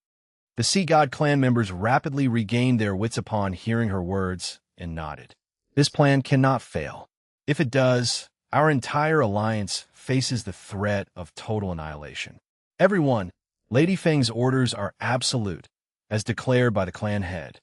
[SPEAKER 1] The Sea God clan members rapidly regained their wits upon hearing her words and nodded. This plan cannot fail. If it does, our entire alliance faces the threat of total annihilation. Everyone, Lady Fang's orders are absolute, as declared by the clan head.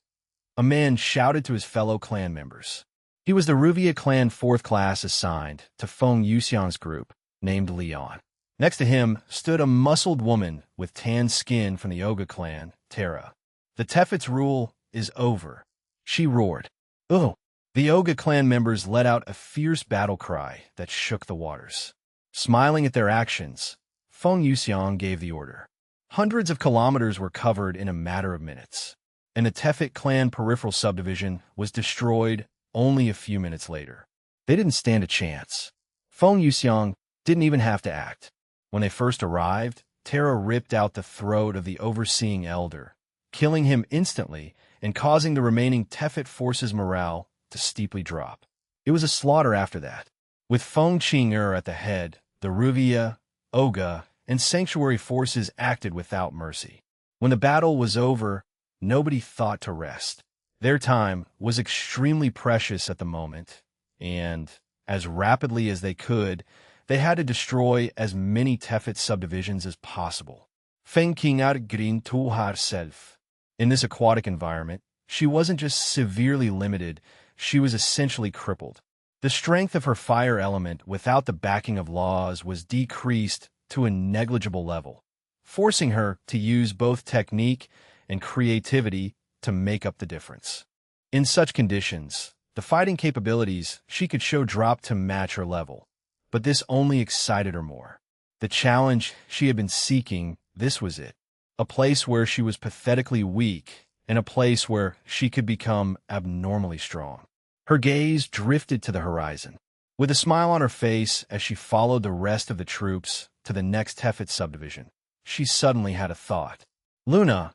[SPEAKER 1] A man shouted to his fellow clan members. He was the Ruvia clan 4th class assigned to Feng Yuxiang's group, named Leon. Next to him stood a muscled woman with tan skin from the Oga clan, Terra. The Tefet's rule is over, she roared. Ugh! The Oga clan members let out a fierce battle cry that shook the waters. Smiling at their actions, Feng Yuxiang gave the order. Hundreds of kilometers were covered in a matter of minutes, and the Tefet clan peripheral subdivision was destroyed only a few minutes later. They didn't stand a chance. Feng Yuxiang didn't even have to act. When they first arrived, Terra ripped out the throat of the overseeing elder, killing him instantly and causing the remaining Tefet forces' morale to steeply drop. It was a slaughter after that. With Feng Qing'er at the head, the Ruvia, Oga, and Sanctuary forces acted without mercy. When the battle was over, nobody thought to rest. Their time was extremely precious at the moment, and, as rapidly as they could, they had to destroy as many Tefet subdivisions as possible. Feng Qing'er grinned to herself. In this aquatic environment, she wasn't just severely limited, she was essentially crippled. The strength of her fire element without the backing of laws was decreased to a negligible level, forcing her to use both technique and creativity to make up the difference. In such conditions, the fighting capabilities she could show dropped to match her level. But this only excited her more. The challenge she had been seeking, this was it. A place where she was pathetically weak, and a place where she could become abnormally strong. Her gaze drifted to the horizon. With a smile on her face as she followed the rest of the troops to the next Tefet subdivision, she suddenly had a thought. Luna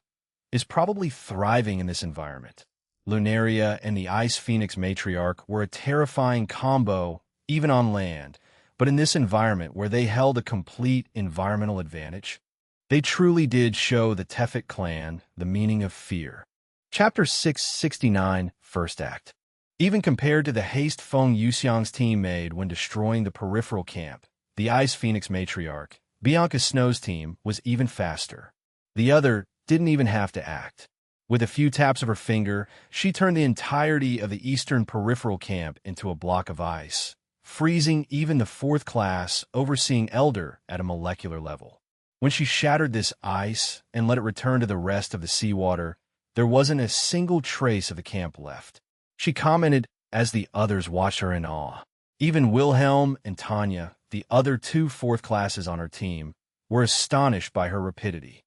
[SPEAKER 1] is probably thriving in this environment. Lunaria and the Ice Phoenix matriarch were a terrifying combo even on land, but in this environment where they held a complete environmental advantage, they truly did show the Tefet clan the meaning of fear. Chapter 669, First Act. Even compared to the haste Feng Yuxiang's team made when destroying the peripheral camp, the Ice Phoenix matriarch, Bianca Snow's team, was even faster. The other didn't even have to act. With a few taps of her finger, she turned the entirety of the eastern peripheral camp into a block of ice, freezing even the fourth class overseeing Elder at a molecular level. When she shattered this ice and let it return to the rest of the seawater, there wasn't a single trace of the camp left. She commented as the others watched her in awe. Even Wilhelm and Tanya, the other two fourth classes on her team, were astonished by her rapidity.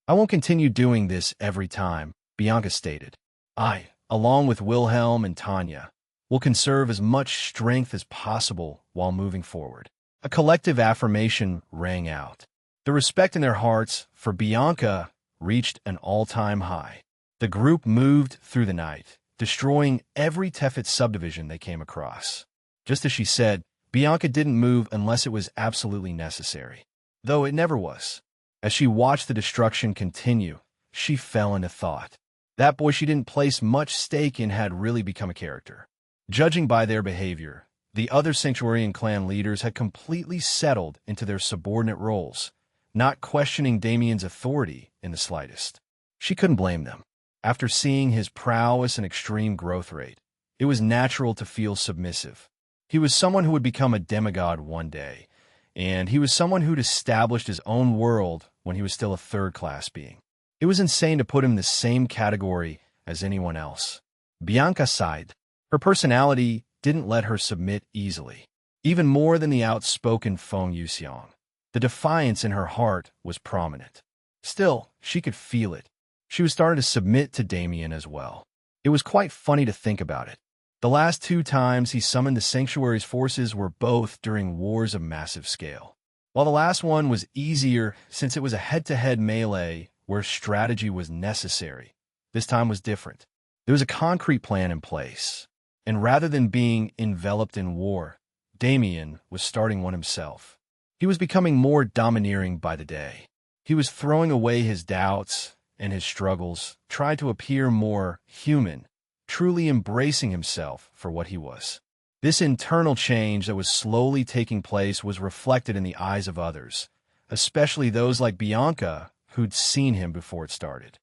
[SPEAKER 1] I won't continue doing this every time, Bianca stated. I, along with Wilhelm and Tanya, will conserve as much strength as possible while moving forward. A collective affirmation rang out. The respect in their hearts for Bianca reached an all-time high. The group moved through the night, destroying every Tefet subdivision they came across. Just as she said, Bianca didn't move unless it was absolutely necessary, though it never was. As she watched the destruction continue, she fell into thought. That boy she didn't place much stake in had really become a character. Judging by their behavior, the other Sanctuarian clan leaders had completely settled into their subordinate roles, not questioning Damien's authority in the slightest. She couldn't blame them. After seeing his prowess and extreme growth rate, it was natural to feel submissive. He was someone who would become a demigod one day, and he was someone who'd established his own world when he was still a third-class being. It was insane to put him in the same category as anyone else. Bianca sighed. Her personality didn't let her submit easily. Even more than the outspoken Feng Yuxiang, the defiance in her heart was prominent. Still, she could feel it. She was starting to submit to Damien as well. It was quite funny to think about it. The last two times he summoned the Sanctuary's forces were both during wars of massive scale. While the last one was easier since it was a head-to-head melee where strategy was necessary, this time was different. There was a concrete plan in place, and rather than being enveloped in war, Damien was starting one himself. He was becoming more domineering by the day. He was throwing away his doubts and his struggles, tried to appear more human, truly embracing himself for what he was. This internal change that was slowly taking place was reflected in the eyes of others, especially those like Bianca who'd seen him before it started.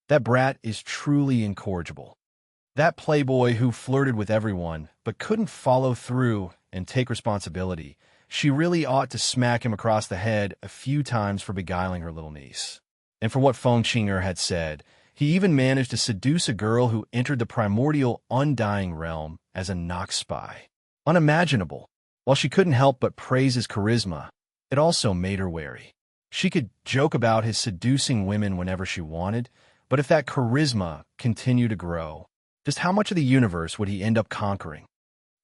[SPEAKER 1] That brat is truly incorrigible. That playboy who flirted with everyone but couldn't follow through and take responsibility, she really ought to smack him across the head a few times for beguiling her little niece. And for what Feng Qinger had said, he even managed to seduce a girl who entered the primordial undying realm as a Nox spy. Unimaginable. While she couldn't help but praise his charisma, it also made her wary. She could joke about his seducing women whenever she wanted, but if that charisma continued to grow, just how much of the universe would he end up conquering?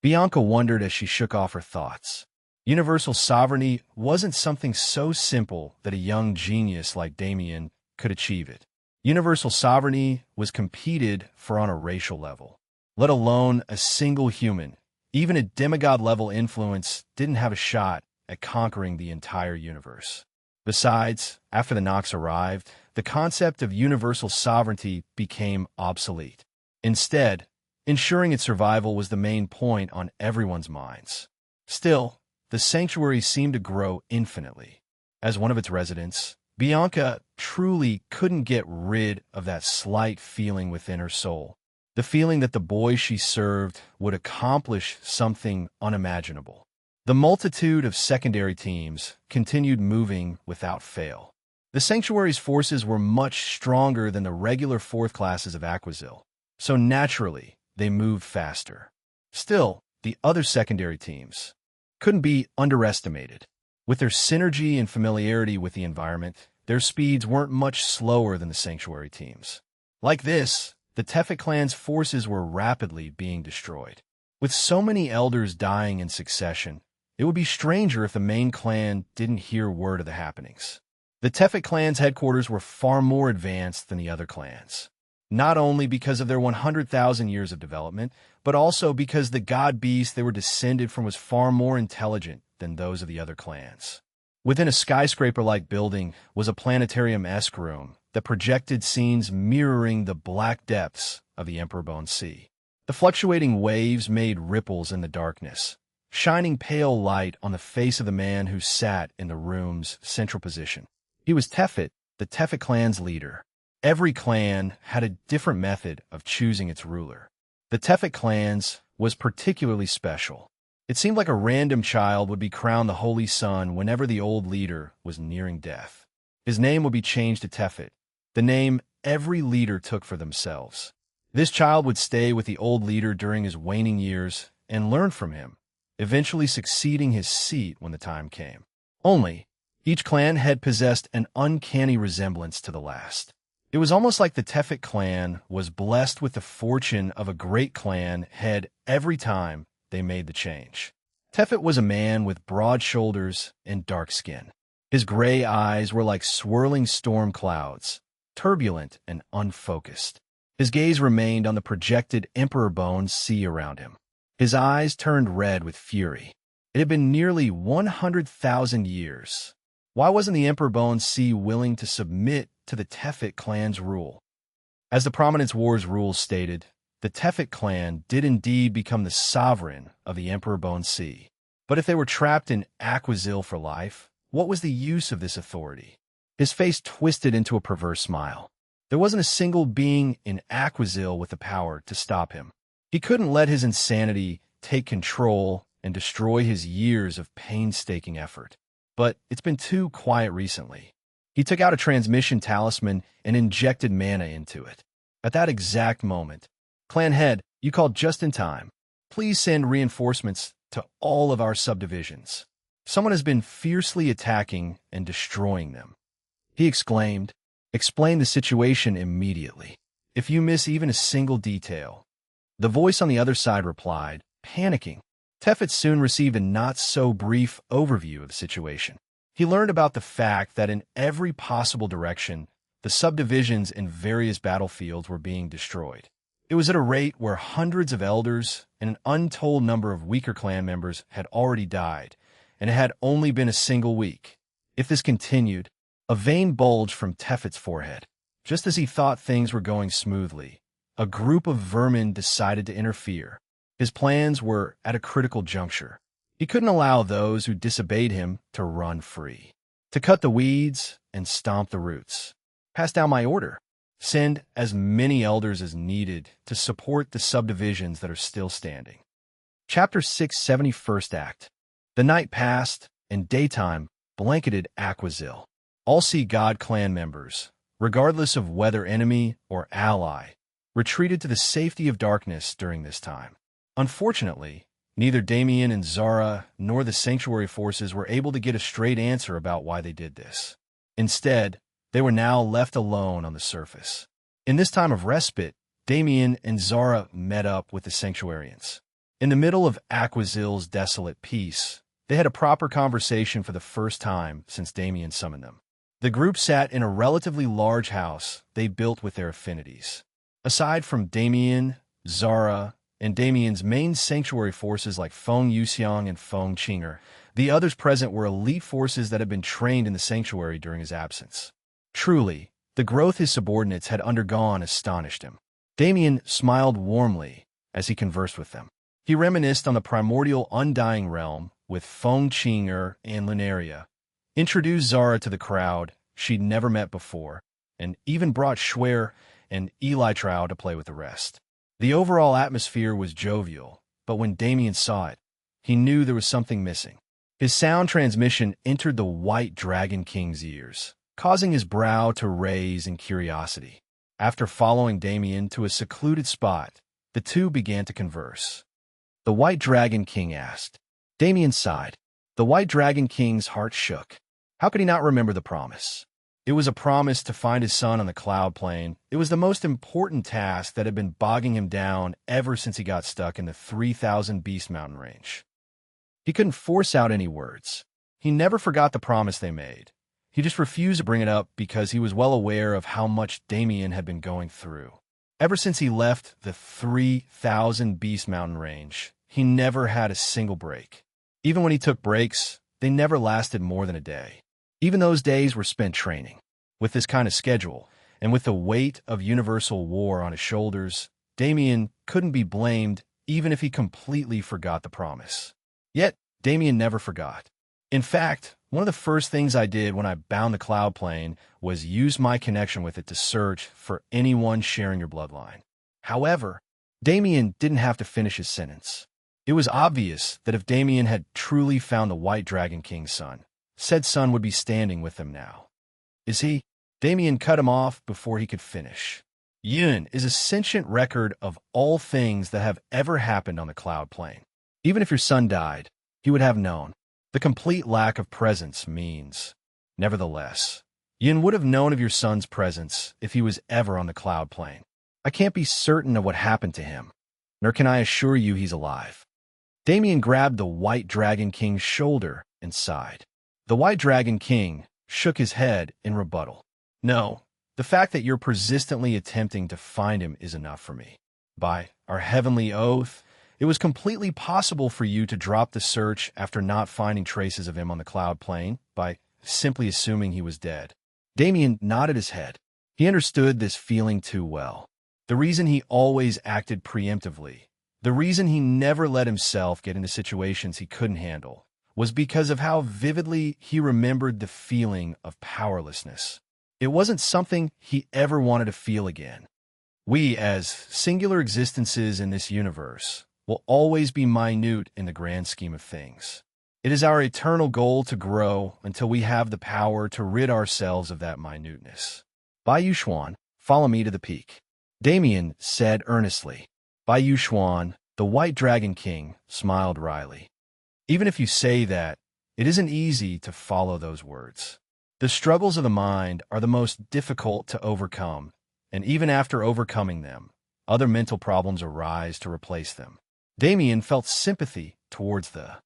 [SPEAKER 1] Bianca wondered as she shook off her thoughts. Universal sovereignty wasn't something so simple that a young genius like Damien could achieve it. Universal sovereignty was competed for on a racial level. Let alone a single human, even a demigod-level influence didn't have a shot at conquering the entire universe. Besides, after the Nox arrived, the concept of universal sovereignty became obsolete. Instead, ensuring its survival was the main point on everyone's minds. Still, the sanctuary seemed to grow infinitely. As one of its residents, Bianca truly couldn't get rid of that slight feeling within her soul, the feeling that the boy she served would accomplish something unimaginable. The multitude of secondary teams continued moving without fail. The Sanctuary's forces were much stronger than the regular fourth classes of Aquazil, so naturally, they moved faster. Still, the other secondary teams couldn't be underestimated. With their synergy and familiarity with the environment, their speeds weren't much slower than the Sanctuary teams. Like this, the Tefet clan's forces were rapidly being destroyed. With so many elders dying in succession, it would be stranger if the main clan didn't hear word of the happenings. The Tefet clan's headquarters were far more advanced than the other clans, not only because of their 100,000 years of development, but also because the god beast they were descended from was far more intelligent than those of the other clans. Within a skyscraper-like building was a planetarium-esque room that projected scenes mirroring the black depths of the Emperor-Bone Sea. The fluctuating waves made ripples in the darkness, shining pale light on the face of the man who sat in the room's central position. He was Tefet, the Tefet clan's leader. Every clan had a different method of choosing its ruler. The Tefet clan's was particularly special. It seemed like a random child would be crowned the Holy Sun whenever the old leader was nearing death. His name would be changed to Tefet, the name every leader took for themselves. This child would stay with the old leader during his waning years and learn from him, eventually succeeding his seat when the time came. Only, each clan had possessed an uncanny resemblance to the last. It was almost like the Tefet clan was blessed with the fortune of a great clan head every time they made the change. Tefet was a man with broad shoulders and dark skin. His gray eyes were like swirling storm clouds, turbulent and unfocused. His gaze remained on the projected Emperor-Bone Sea around him. His eyes turned red with fury. It had been nearly 100,000 years. Why wasn't the Emperor-Bone Sea willing to submit to the Tefet clan's rule? As the Prominence Wars rules stated, the Tefet clan did indeed become the sovereign of the Emperor-Bone Sea. But if they were trapped in Aquazil for life, what was the use of this authority? His face twisted into a perverse smile. There wasn't a single being in Aquazil with the power to stop him. He couldn't let his insanity take control and destroy his years of painstaking effort. But it's been too quiet recently. He took out a transmission talisman and injected mana into it. At that exact moment, Clan Head, you called just in time. Please send reinforcements to all of our subdivisions. Someone has been fiercely attacking and destroying them. He exclaimed. Explain the situation immediately. If you miss even a single detail. The voice on the other side replied, panicking. Tefet soon received a not-so-brief overview of the situation. He learned about the fact that in every possible direction, the subdivisions in various battlefields were being destroyed. It was at a rate where hundreds of elders and an untold number of weaker clan members had already died, and it had only been a single week. If this continued, a vein bulged from Tefet's forehead. Just as he thought things were going smoothly, a group of vermin decided to interfere. His plans were at a critical juncture. He couldn't allow those who disobeyed him to run free. To cut the weeds and stomp the roots. Pass down my order. Send as many elders as needed to support the subdivisions that are still standing. Chapter 6, 71st Act. The night passed, and daytime blanketed Aquazil. All Sea God clan members, regardless of whether enemy or ally, retreated to the safety of darkness during this time. Unfortunately, neither Damien and Zara nor the Sanctuary forces were able to get a straight answer about why they did this. Instead, they were now left alone on the surface. In this time of respite, Damien and Zara met up with the Sanctuarians. In the middle of Aquazil's desolate peace, they had a proper conversation for the first time since Damien summoned them. The group sat in a relatively large house they built with their affinities. Aside from Damien, Zara, and Damien's main Sanctuary forces like Feng Yuxiang and Feng Qinger, the others present were elite forces that had been trained in the Sanctuary during his absence. Truly, the growth his subordinates had undergone astonished him. Damien smiled warmly as he conversed with them. He reminisced on the primordial undying realm with Feng Qinger and Lineria, introduced Zara to the crowd she'd never met before, and even brought Schwer and Eli Trow to play with the rest. The overall atmosphere was jovial, but when Damien saw it, he knew there was something missing. His sound transmission entered the White Dragon King's ears. causing his brow to raise in curiosity. After following Damien to a secluded spot, the two began to converse. The White Dragon King asked. Damien sighed. The White Dragon King's heart shook. How could he not remember the promise? It was a promise to find his son on the Cloud Plane. It was the most important task that had been bogging him down ever since he got stuck in the 3,000 Beast Mountain range. He couldn't force out any words. He never forgot the promise they made. He just refused to bring it up because he was well aware of how much Damien had been going through. Ever since he left the 3,000 Beast Mountain range, he never had a single break. Even when he took breaks, they never lasted more than a day. Even those days were spent training. With this kind of schedule, and with the weight of universal war on his shoulders, Damien couldn't be blamed even if he completely forgot the promise. Yet, Damien never forgot. In fact, one of the first things I did when I bound the Cloud Plane was use my connection with it to search for anyone sharing your bloodline. However, Damien didn't have to finish his sentence. It was obvious that if Damien had truly found the White Dragon King's son, said son would be standing with him now. Is he? Damien cut him off before he could finish. Yun is a sentient record of all things that have ever happened on the Cloud Plane. Even if your son died, he would have known. The complete lack of presence means. Nevertheless, Yin would have known of your son's presence if he was ever on the Cloud Plane. I can't be certain of what happened to him, nor can I assure you he's alive. Damien grabbed the White Dragon King's shoulder and sighed. The White Dragon King shook his head in rebuttal. No, the fact that you're persistently attempting to find him is enough for me. By our heavenly oath, it was completely possible for you to drop the search after not finding traces of him on the Cloud Plane by simply assuming he was dead. Damien nodded his head. He understood this feeling too well. The reason he always acted preemptively, the reason he never let himself get into situations he couldn't handle, was because of how vividly he remembered the feeling of powerlessness. It wasn't something he ever wanted to feel again. We, as singular existences in this universe, will always be minute in the grand scheme of things. It is our eternal goal to grow until we have the power to rid ourselves of that minuteness. Bai Yuxuan, follow me to the peak. Damien said earnestly. Bai Yuxuan, the White Dragon King, smiled wryly. Even if you say that, it isn't easy to follow those words. The struggles of the mind are the most difficult to overcome, and even after overcoming them, other mental problems arise to replace them. Damien felt sympathy towards the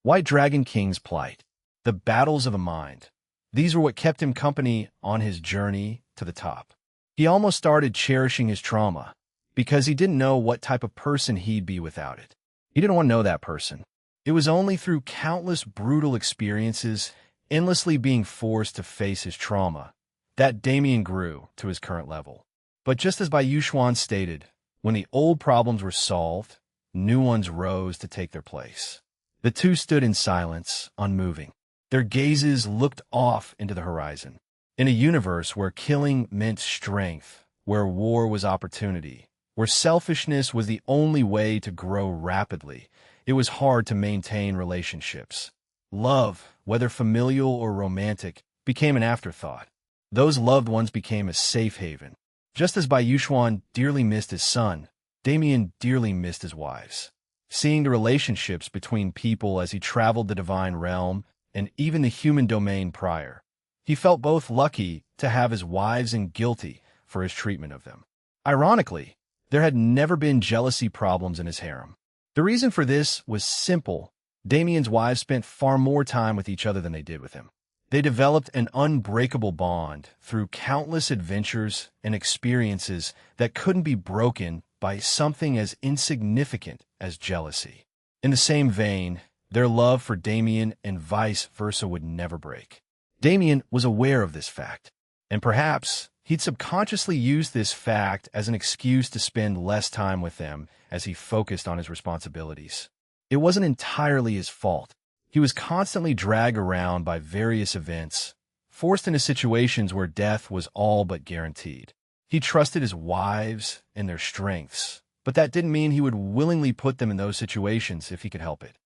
[SPEAKER 1] White Dragon King's plight. The battles of the mind. These were what kept him company on his journey to the top. He almost started cherishing his trauma because he didn't know what type of person he'd be without it. He didn't want to know that person. It was only through countless brutal experiences, endlessly being forced to face his trauma, that Damien grew to his current level. But just as Bai Yuxuan stated, when the old problems were solved, new ones rose to take their place. The two stood in silence, unmoving. Their gazes looked off into the horizon. In a universe where killing meant strength, where war was opportunity, where selfishness was the only way to grow rapidly, it was hard to maintain relationships. Love, whether familial or romantic, became an afterthought. Those loved ones became a safe haven. Just as Bai Yuxuan dearly missed his son, Damien dearly missed his wives. Seeing the relationships between people as he traveled the divine realm and even the human domain prior, he felt both lucky to have his wives and guilty for his treatment of them. Ironically, there had never been jealousy problems in his harem. The reason for this was simple. Damien's wives spent far more time with each other than they did with him. They developed an unbreakable bond through countless adventures and experiences that couldn't be broken by something as insignificant as jealousy. In the same vein, their love for Damien and vice versa would never break. Damien was aware of this fact, and perhaps he'd subconsciously used this fact as an excuse to spend less time with them as he focused on his responsibilities. It wasn't entirely his fault. He was constantly dragged around by various events, forced into situations where death was all but guaranteed. He trusted his wives and their strengths, but that didn't mean he would willingly put them in those situations if he could help it.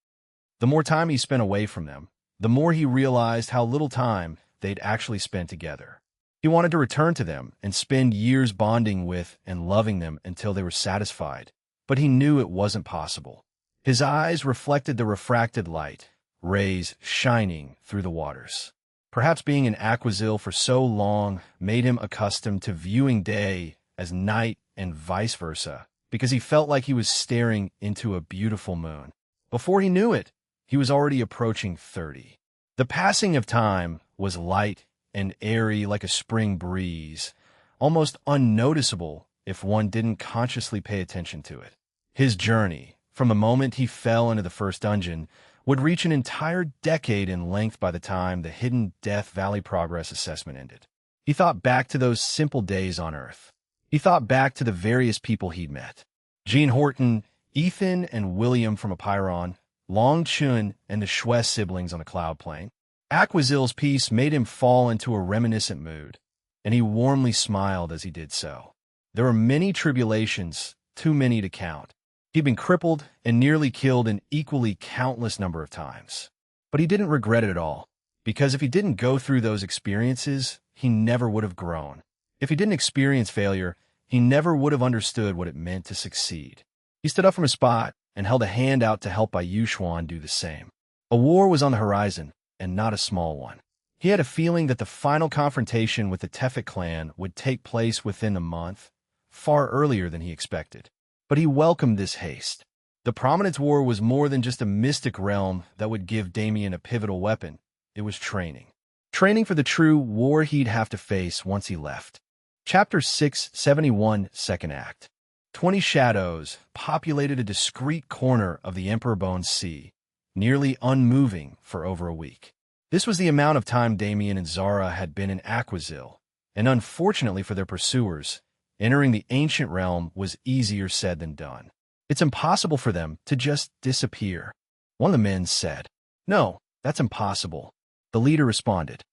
[SPEAKER 1] The more time he spent away from them, the more he realized how little time they'd actually spent together. He wanted to return to them and spend years bonding with and loving them until they were satisfied, but he knew it wasn't possible. His eyes reflected the refracted light, rays shining through the waters. Perhaps being an Aquazil for so long made him accustomed to viewing day as night and vice versa, because he felt like he was staring into a beautiful moon. Before he knew it, he was already approaching 30. The passing of time was light and airy like a spring breeze, almost unnoticeable if one didn't consciously pay attention to it. His journey, from the moment he fell into the first dungeon, would reach an entire decade in length by the time the Hidden Death Valley Progress Assessment ended. He thought back to those simple days on Earth. He thought back to the various people he'd met. Gene Horton, Ethan and William from Apiron, Long Chun and the Shwes siblings on the Cloud Plane. Aquazil's piece made him fall into a reminiscent mood, and he warmly smiled as he did so. There were many tribulations, too many to count. He'd been crippled and nearly killed an equally countless number of times. But he didn't regret it at all, because if he didn't go through those experiences, he never would have grown. If he didn't experience failure, he never would have understood what it meant to succeed. He stood up from his spot and held a hand out to help Yuxuan do the same. A war was on the horizon, and not a small one. He had a feeling that the final confrontation with the Tefik clan would take place within a month, far earlier than he expected. But he welcomed this haste. The Prominence War was more than just a mystic realm that would give Damien a pivotal weapon. It was training. Training for the true war he'd have to face once he left. Chapter 671, Second Act. 20 shadows populated a discreet corner of the Emperor Bone Sea, nearly unmoving for over a week. This was the amount of time Damien and Zara had been in Aquazil, and unfortunately for their pursuers, entering the ancient realm was easier said than done. It's impossible for them to just disappear. One of the men said, "No, that's impossible." The leader responded,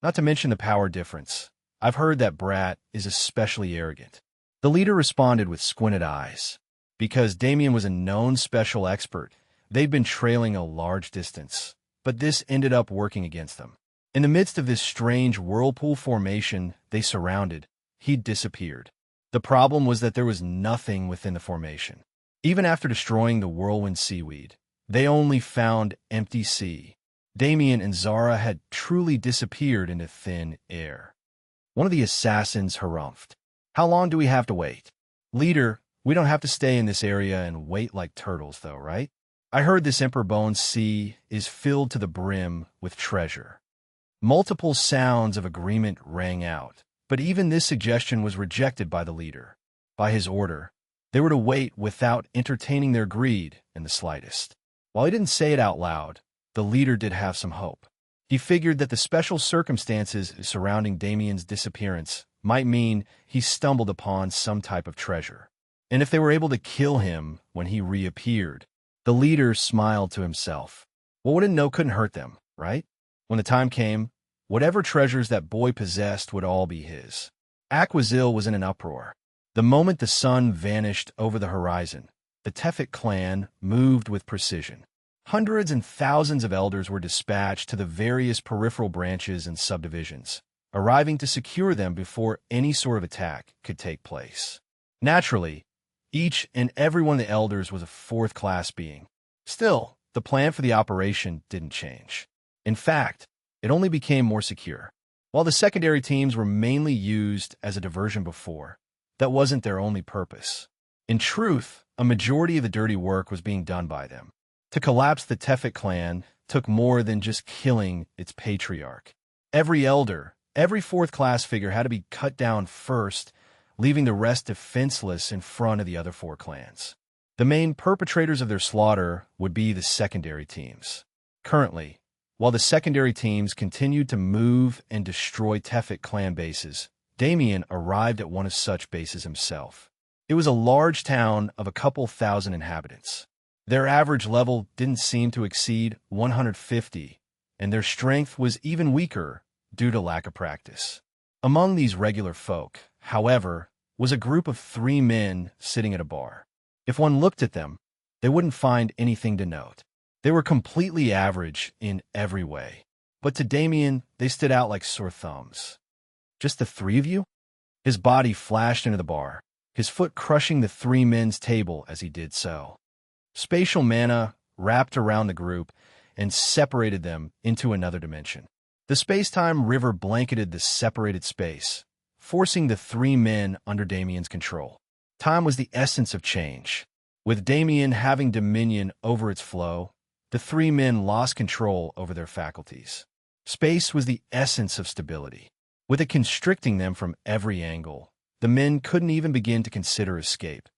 [SPEAKER 1] "Not to mention the power difference. I've heard that Brat is especially arrogant." The leader responded with squinted eyes. Because Damien was a known special expert, they'd been trailing a large distance, but this ended up working against them. In the midst of this strange whirlpool formation they surrounded, he'd disappeared. The problem was that there was nothing within the formation. Even after destroying the whirlwind seaweed, they only found empty sea. Damien and Zara had truly disappeared into thin air. One of the assassins harumphed. "How long do we have to wait?" "Leader, we don't have to stay in this area and wait like turtles, though, right? I heard this Emperor Bone Sea is filled to the brim with treasure." Multiple sounds of agreement rang out, but even this suggestion was rejected by the leader. By his order, they were to wait without entertaining their greed in the slightest. While he didn't say it out loud, the leader did have some hope. He figured that the special circumstances surrounding Damien's disappearance might mean he stumbled upon some type of treasure. And if they were able to kill him when he reappeared, the leader smiled to himself. What would know couldn't hurt them, right? When the time came, whatever treasures that boy possessed would all be his. Aquazil was in an uproar. The moment the sun vanished over the horizon, the Tefik clan moved with precision. Hundreds and thousands of elders were dispatched to the various peripheral branches and subdivisions, arriving to secure them before any sort of attack could take place. Naturally, each and every one of the elders was a fourth-class being. Still, the plan for the operation didn't change. In fact, it only became more secure. While the secondary teams were mainly used as a diversion before, that wasn't their only purpose. In truth, a majority of the dirty work was being done by them. To collapse the Tefik clan took more than just killing its patriarch. Every elder, every fourth-class figure had to be cut down first, leaving the rest defenseless in front of the other four clans. The main perpetrators of their slaughter would be the secondary teams. Currently, while the secondary teams continued to move and destroy Tefik clan bases, Damien arrived at one of such bases himself. It was a large town of a couple thousand inhabitants. Their average level didn't seem to exceed 150, and their strength was even weaker due to lack of practice. Among these regular folk, however, was a group of 3 men sitting at a bar. If one looked at them, they wouldn't find anything to note. They were completely average in every way. But to Damien, they stood out like sore thumbs. Just the three of you? His body flashed into the bar, his foot crushing the three men's table as he did so. Spatial mana wrapped around the group and separated them into another dimension. The space-time river blanketed the separated space, forcing the three men under Damien's control. Time was the essence of change. With Damien having dominion over its flow, the three men lost control over their faculties. Space was the essence of stability. With it constricting them from every angle, the men couldn't even begin to consider escape.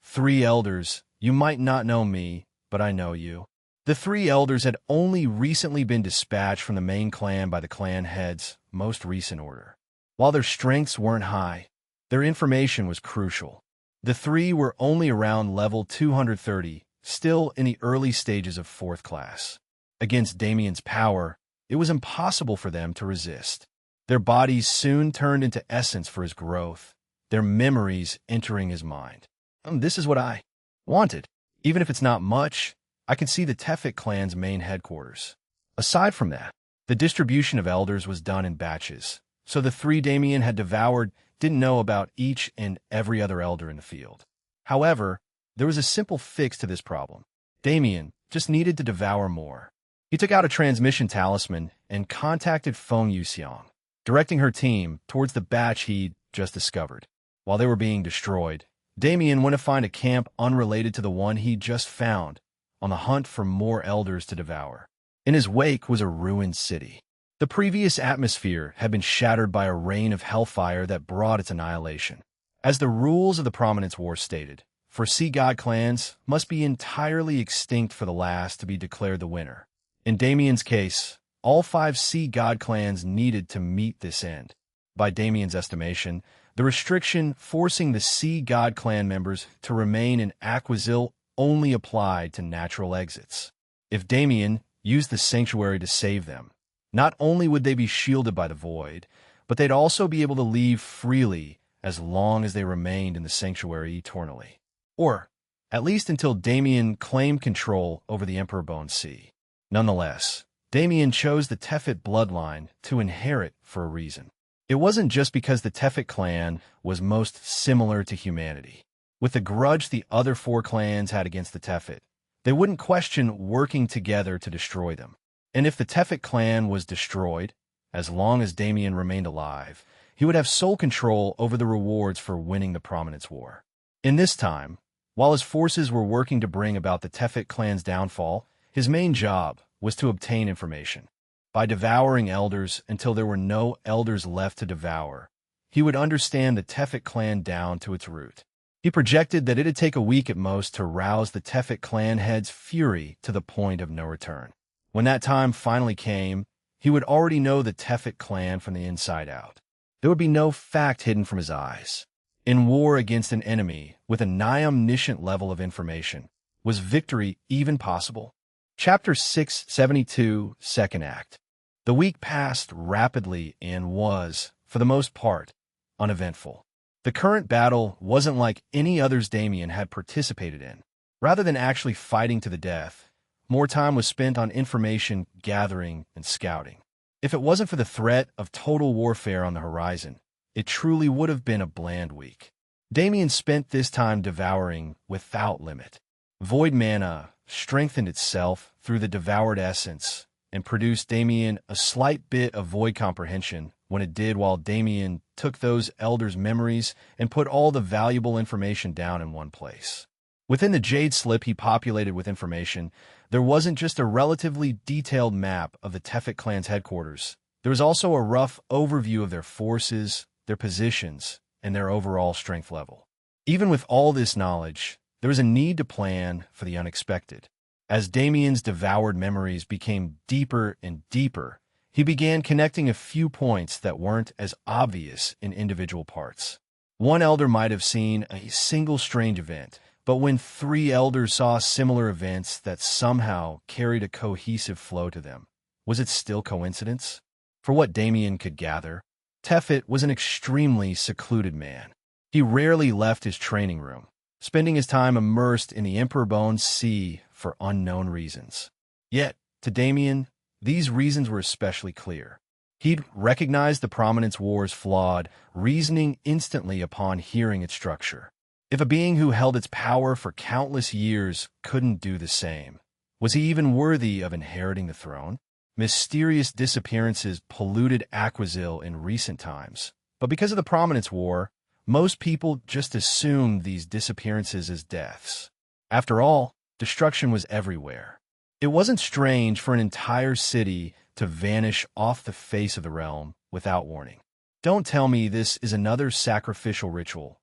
[SPEAKER 1] Three elders, you might not know me, but I know you. The three elders had only recently been dispatched from the main clan by the clan head's most recent order. While their strengths weren't high, their information was crucial. The three were only around level 230, still in the early stages of 4th class. Against Damien's power, it was impossible for them to resist. Their bodies soon turned into essence for his growth, their memories entering his mind. This is what I wanted. Even if it's not much, I can see the Tefik clan's main headquarters. Aside from that, the distribution of elders was done in batches, so the three Damien had devoured didn't know about each and every other elder in the field. However, there was a simple fix to this problem. Damien just needed to devour more. He took out a transmission talisman and contacted Fang Yuxiang, directing her team towards the batch he'd just discovered. While they were being destroyed, Damien went to find a camp unrelated to the one he'd just found, on the hunt for more elders to devour. In his wake was a ruined city. The previous atmosphere had been shattered by a rain of hellfire that brought its annihilation. As the rules of the Prominence War stated, for sea god clans must be entirely extinct for the last to be declared the winner. In Damien's case, all 5 sea god clans needed to meet this end. By Damien's estimation, the restriction forcing the sea god clan members to remain in Aquazil only applied to natural exits. If Damien used the sanctuary to save them, not only would they be shielded by the void, but they'd also be able to leave freely as long as they remained in the sanctuary eternally. Or, at least until Damien claimed control over the Emperor Bone Sea. Nonetheless, Damien chose the Tefit bloodline to inherit for a reason. It wasn't just because the Tefit clan was most similar to humanity. With the grudge the other 4 clans had against the Tefit, they wouldn't question working together to destroy them. And if the Tefit clan was destroyed, as long as Damien remained alive, he would have sole control over the rewards for winning the Prominence War. In this time, while his forces were working to bring about the Tefit clan's downfall, his main job was to obtain information. By devouring elders until there were no elders left to devour, he would understand the Tefit clan down to its root. He projected that it'd take a week at most to rouse the Tefit clan head's fury to the point of no return. When that time finally came, he would already know the Tefit clan from the inside out. There would be no fact hidden from his eyes. In war against an enemy with a nigh-omniscient level of information, was victory even possible? Chapter 672, Second Act. The week passed rapidly and was, for the most part, uneventful. The current battle wasn't like any others Damien had participated in. Rather than actually fighting to the death, more time was spent on information gathering and scouting. If it wasn't for the threat of total warfare on the horizon, it truly would have been a bland week. Damien spent this time devouring without limit. Void mana strengthened itself through the devoured essence and produced Damien a slight bit of void comprehension when it did, while Damien took those elders' memories and put all the valuable information down in one place. Within the Jade Slip he populated with information, there wasn't just a relatively detailed map of the Tefit clan's headquarters. There was also a rough overview of their forces, their positions, and their overall strength level. Even with all this knowledge, there was a need to plan for the unexpected. As Damien's devoured memories became deeper and deeper, he began connecting a few points that weren't as obvious in individual parts. One elder might have seen a single strange event, but when 3 elders saw similar events that somehow carried a cohesive flow to them, was it still coincidence? For what Damien could gather, Tefit was an extremely secluded man. He rarely left his training room, spending his time immersed in the Emperor Bone Sea for unknown reasons. Yet, to Damien, these reasons were especially clear. He'd recognized the Prominence War's flawed reasoning instantly upon hearing its structure. If a being who held its power for countless years couldn't do the same, was he even worthy of inheriting the throne? Mysterious disappearances polluted Aquazil in recent times, but because of the Prominence War, most people just assumed these disappearances as deaths. After all, destruction was everywhere. It wasn't strange for an entire city to vanish off the face of the realm without warning. Don't tell me this is another sacrificial ritual.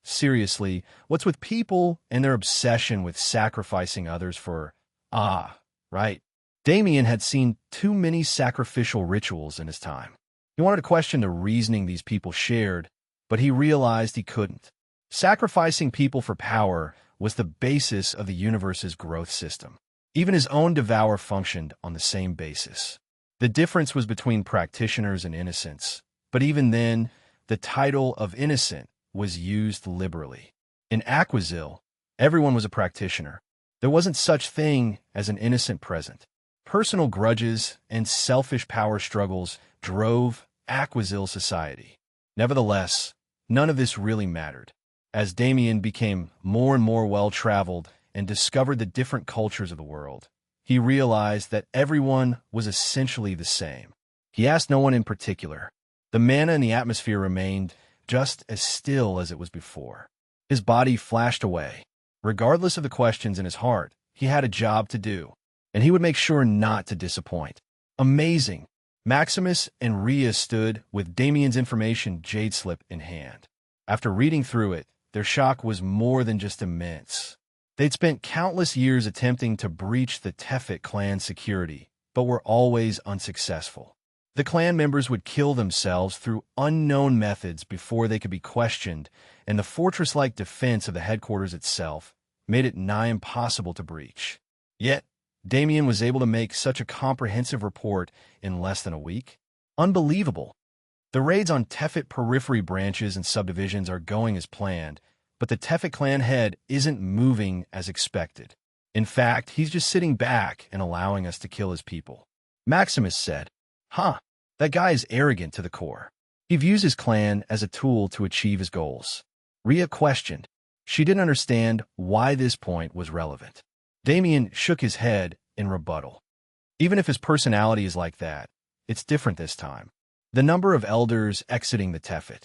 [SPEAKER 1] Seriously, what's with people and their obsession with sacrificing others for, right? Damien had seen too many sacrificial rituals in his time. He wanted to question the reasoning these people shared, but he realized he couldn't. Sacrificing people for power was the basis of the universe's growth system. Even his own Devour functioned on the same basis. The difference was between practitioners and innocents, but even then, the title of innocent was used liberally. In Aquazil, everyone was a practitioner. There wasn't such thing as an innocent present. Personal grudges and selfish power struggles drove Aquazil society. Nevertheless, none of this really mattered. As Damien became more and more well-traveled and discovered the different cultures of the world, he realized that everyone was essentially the same. He asked no one in particular. The mana in the atmosphere remained just as still as it was before. His body flashed away. Regardless of the questions in his heart, he had a job to do, and he would make sure not to disappoint. Amazing! Maximus and Rhea stood with Damien's information jade slip in hand. After reading through it, their shock was more than just immense. They'd spent countless years attempting to breach the Tefet clan security, but were always unsuccessful. The clan members would kill themselves through unknown methods before they could be questioned, and the fortress-like defense of the headquarters itself made it nigh impossible to breach. Yet, Damien was able to make such a comprehensive report in less than a week. Unbelievable. The raids on Tefet periphery branches and subdivisions are going as planned, but the Tefet clan head isn't moving as expected. In fact, he's just sitting back and allowing us to kill his people. Maximus said, that guy is arrogant to the core. He views his clan as a tool to achieve his goals. Rhea questioned. She didn't understand why this point was relevant. Damien shook his head in rebuttal. Even if his personality is like that, it's different this time. The number of elders exiting the Tefet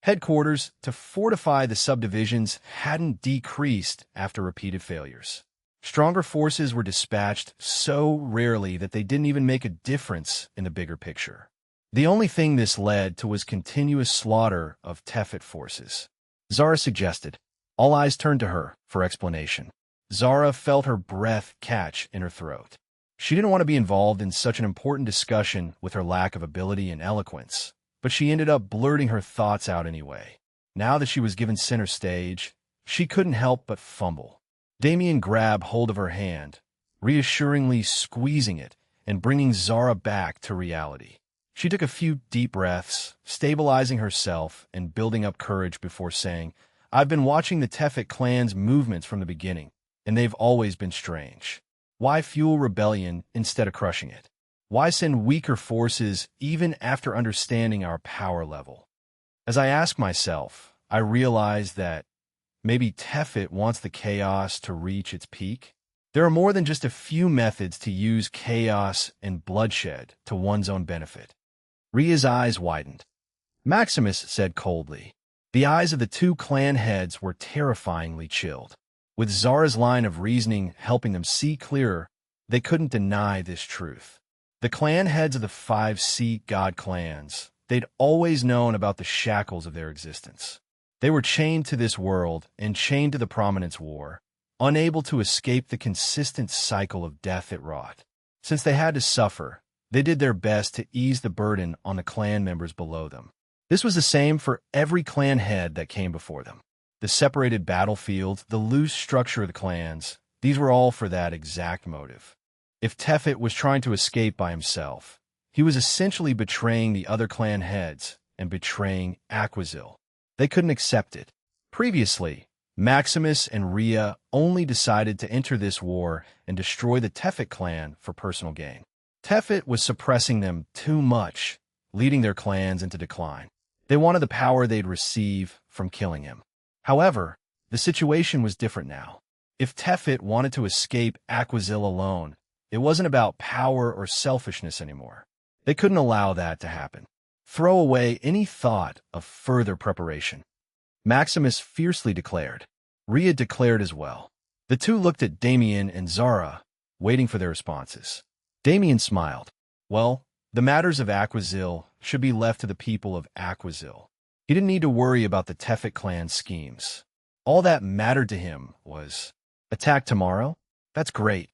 [SPEAKER 1] headquarters to fortify the subdivisions hadn't decreased after repeated failures. Stronger forces were dispatched so rarely that they didn't even make a difference in the bigger picture. The only thing this led to was continuous slaughter of Tefet forces. Zara suggested. All eyes turned to her for explanation. Zara felt her breath catch in her throat. She didn't want to be involved in such an important discussion with her lack of ability and eloquence, but she ended up blurting her thoughts out anyway. Now that she was given center stage, she couldn't help but fumble. Damien grabbed hold of her hand, reassuringly squeezing it and bringing Zara back to reality. She took a few deep breaths, stabilizing herself and building up courage before saying, I've been watching the Tefet clan's movements from the beginning, and they've always been strange. Why fuel rebellion instead of crushing it? Why send weaker forces even after understanding our power level? As I ask myself, I realize that maybe Tefet wants the chaos to reach its peak. There are more than just a few methods to use chaos and bloodshed to one's own benefit. Rhea's eyes widened. Maximus said coldly. The eyes of the two clan heads were terrifyingly chilled. With Zara's line of reasoning helping them see clearer, they couldn't deny this truth. The clan heads of the 5 sea god clans, they'd always known about the shackles of their existence. They were chained to this world and chained to the Prominence War, unable to escape the consistent cycle of death it wrought. Since they had to suffer, they did their best to ease the burden on the clan members below them. This was the same for every clan head that came before them. The separated battlefields, the loose structure of the clans, these were all for that exact motive. If Tefet was trying to escape by himself, he was essentially betraying the other clan heads and betraying Aquazil. They couldn't accept it. Previously, Maximus and Rhea only decided to enter this war and destroy the Tefet clan for personal gain. Tefet was suppressing them too much, leading their clans into decline. They wanted the power they'd receive from killing him. However, the situation was different now. If Tefet wanted to escape Aquazil alone, it wasn't about power or selfishness anymore. They couldn't allow that to happen. Throw away any thought of further preparation. Maximus fiercely declared. Rhea declared as well. The two looked at Damien and Zara, waiting for their responses. Damien smiled. Well, the matters of Aquazil should be left to the people of Aquazil. He didn't need to worry about the Tefet clan's schemes. All that mattered to him was, attack tomorrow? That's great.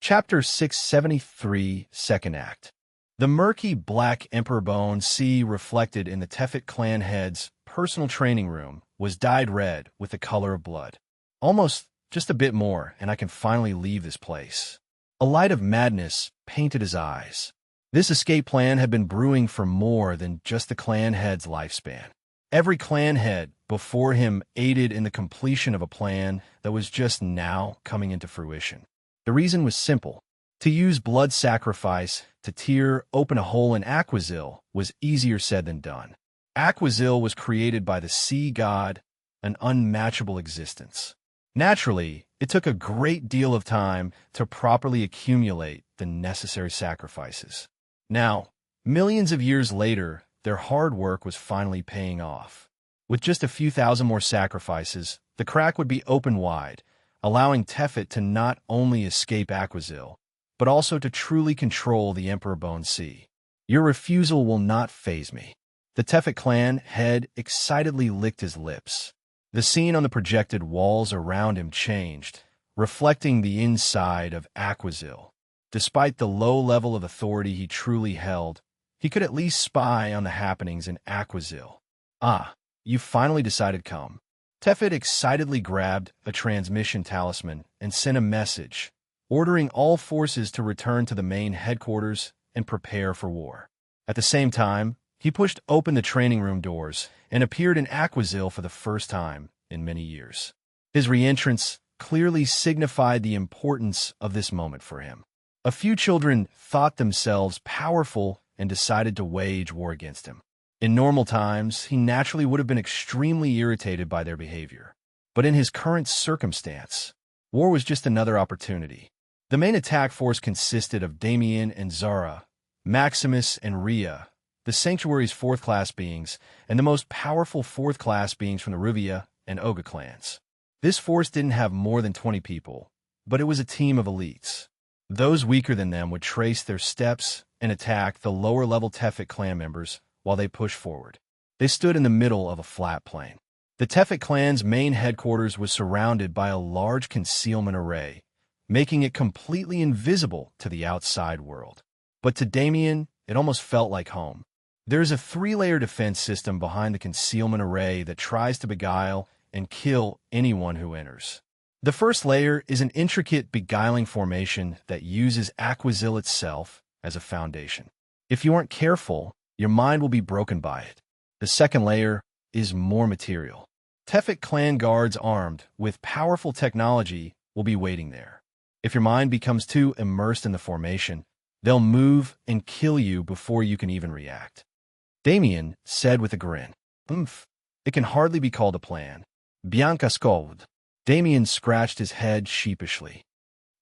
[SPEAKER 1] Chapter 673, Second Act. The murky black Emperor Bone sea reflected in the Tefet clan head's personal training room was dyed red with the color of blood. Almost just a bit more, and I can finally leave this place. A light of madness painted his eyes. This escape plan had been brewing for more than just the clan head's lifespan. Every clan head before him aided in the completion of a plan that was just now coming into fruition. The reason was simple. To use blood sacrifice to tear open a hole in Aquazil was easier said than done. Aquazil was created by the sea god, an unmatchable existence. Naturally, it took a great deal of time to properly accumulate the necessary sacrifices. Now, millions of years later, their hard work was finally paying off. With just a few thousand more sacrifices, the crack would be open wide, allowing Tefet to not only escape Aquazil, but also to truly control the Emperor Bone Sea. Your refusal will not faze me. The Tefet clan head excitedly licked his lips. The scene on the projected walls around him changed, reflecting the inside of Aquazil. Despite the low level of authority he truly held, he could at least spy on the happenings in Aquazil. Ah, you finally decided to come. Tefet excitedly grabbed a transmission talisman and sent a message, ordering all forces to return to the main headquarters and prepare for war. At the same time, he pushed open the training room doors and appeared in Aquazil for the first time in many years. His re-entrance clearly signified the importance of this moment for him. A few children thought themselves powerful and decided to wage war against him. In normal times, he naturally would have been extremely irritated by their behavior. But in his current circumstance, war was just another opportunity. The main attack force consisted of Damien and Zara, Maximus and Rhea, the Sanctuary's fourth-class beings, and the most powerful fourth-class beings from the Ruvia and Oga clans. This force didn't have more than 20 people, but it was a team of elites. Those weaker than them would trace their steps and attack the lower-level Tefet clan members while they pushed forward. They stood in the middle of a flat plain. The Tefet clan's main headquarters was surrounded by a large concealment array, making it completely invisible to the outside world. But to Damien, it almost felt like home. There's a 3-layer defense system behind the concealment array that tries to beguile and kill anyone who enters. The first layer is an intricate beguiling formation that uses Aquazil itself as a foundation. If you aren't careful, your mind will be broken by it. The second layer is more material. Tefet clan guards armed with powerful technology will be waiting there. If your mind becomes too immersed in the formation, they'll move and kill you before you can even react. Damien said with a grin. It can hardly be called a plan. Bianca scolded. Damien scratched his head sheepishly.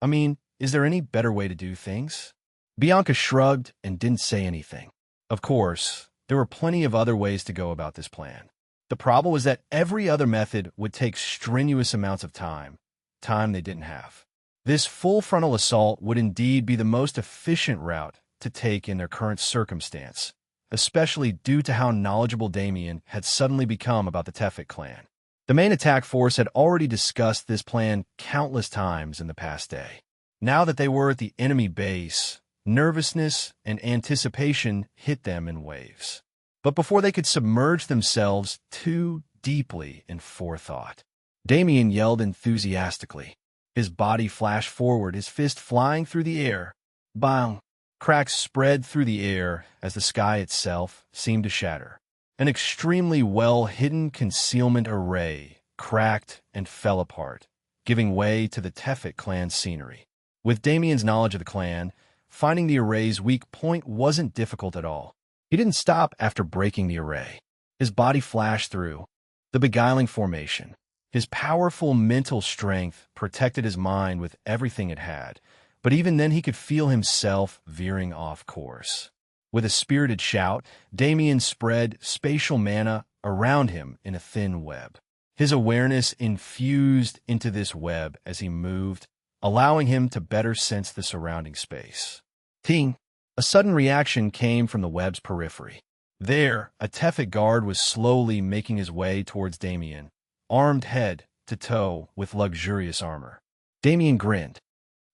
[SPEAKER 1] I mean, is there any better way to do things? Bianca shrugged and didn't say anything. Of course, there were plenty of other ways to go about this plan. The problem was that every other method would take strenuous amounts of time they didn't have. This full frontal assault would indeed be the most efficient route to take in their current circumstance, especially due to how knowledgeable Damien had suddenly become about the Tefet clan. The main attack force had already discussed this plan countless times in the past day. Now that they were at the enemy base, nervousness and anticipation hit them in waves. But before they could submerge themselves too deeply in forethought, Damien yelled enthusiastically. His body flashed forward, his fist flying through the air. Bang! Cracks spread through the air as the sky itself seemed to shatter. An extremely well-hidden concealment array cracked and fell apart, giving way to the Tefet clan scenery. With Damien's knowledge of the clan, finding the array's weak point wasn't difficult at all. He didn't stop after breaking the array. His body flashed through the beguiling formation. His powerful mental strength protected his mind with everything it had, but even then he could feel himself veering off course. With a spirited shout, Damien spread spatial mana around him in a thin web. His awareness infused into this web as he moved, allowing him to better sense the surrounding space. Ting! A sudden reaction came from the web's periphery. There, a Tefet guard was slowly making his way towards Damien, armed head to toe with luxurious armor. Damien grinned.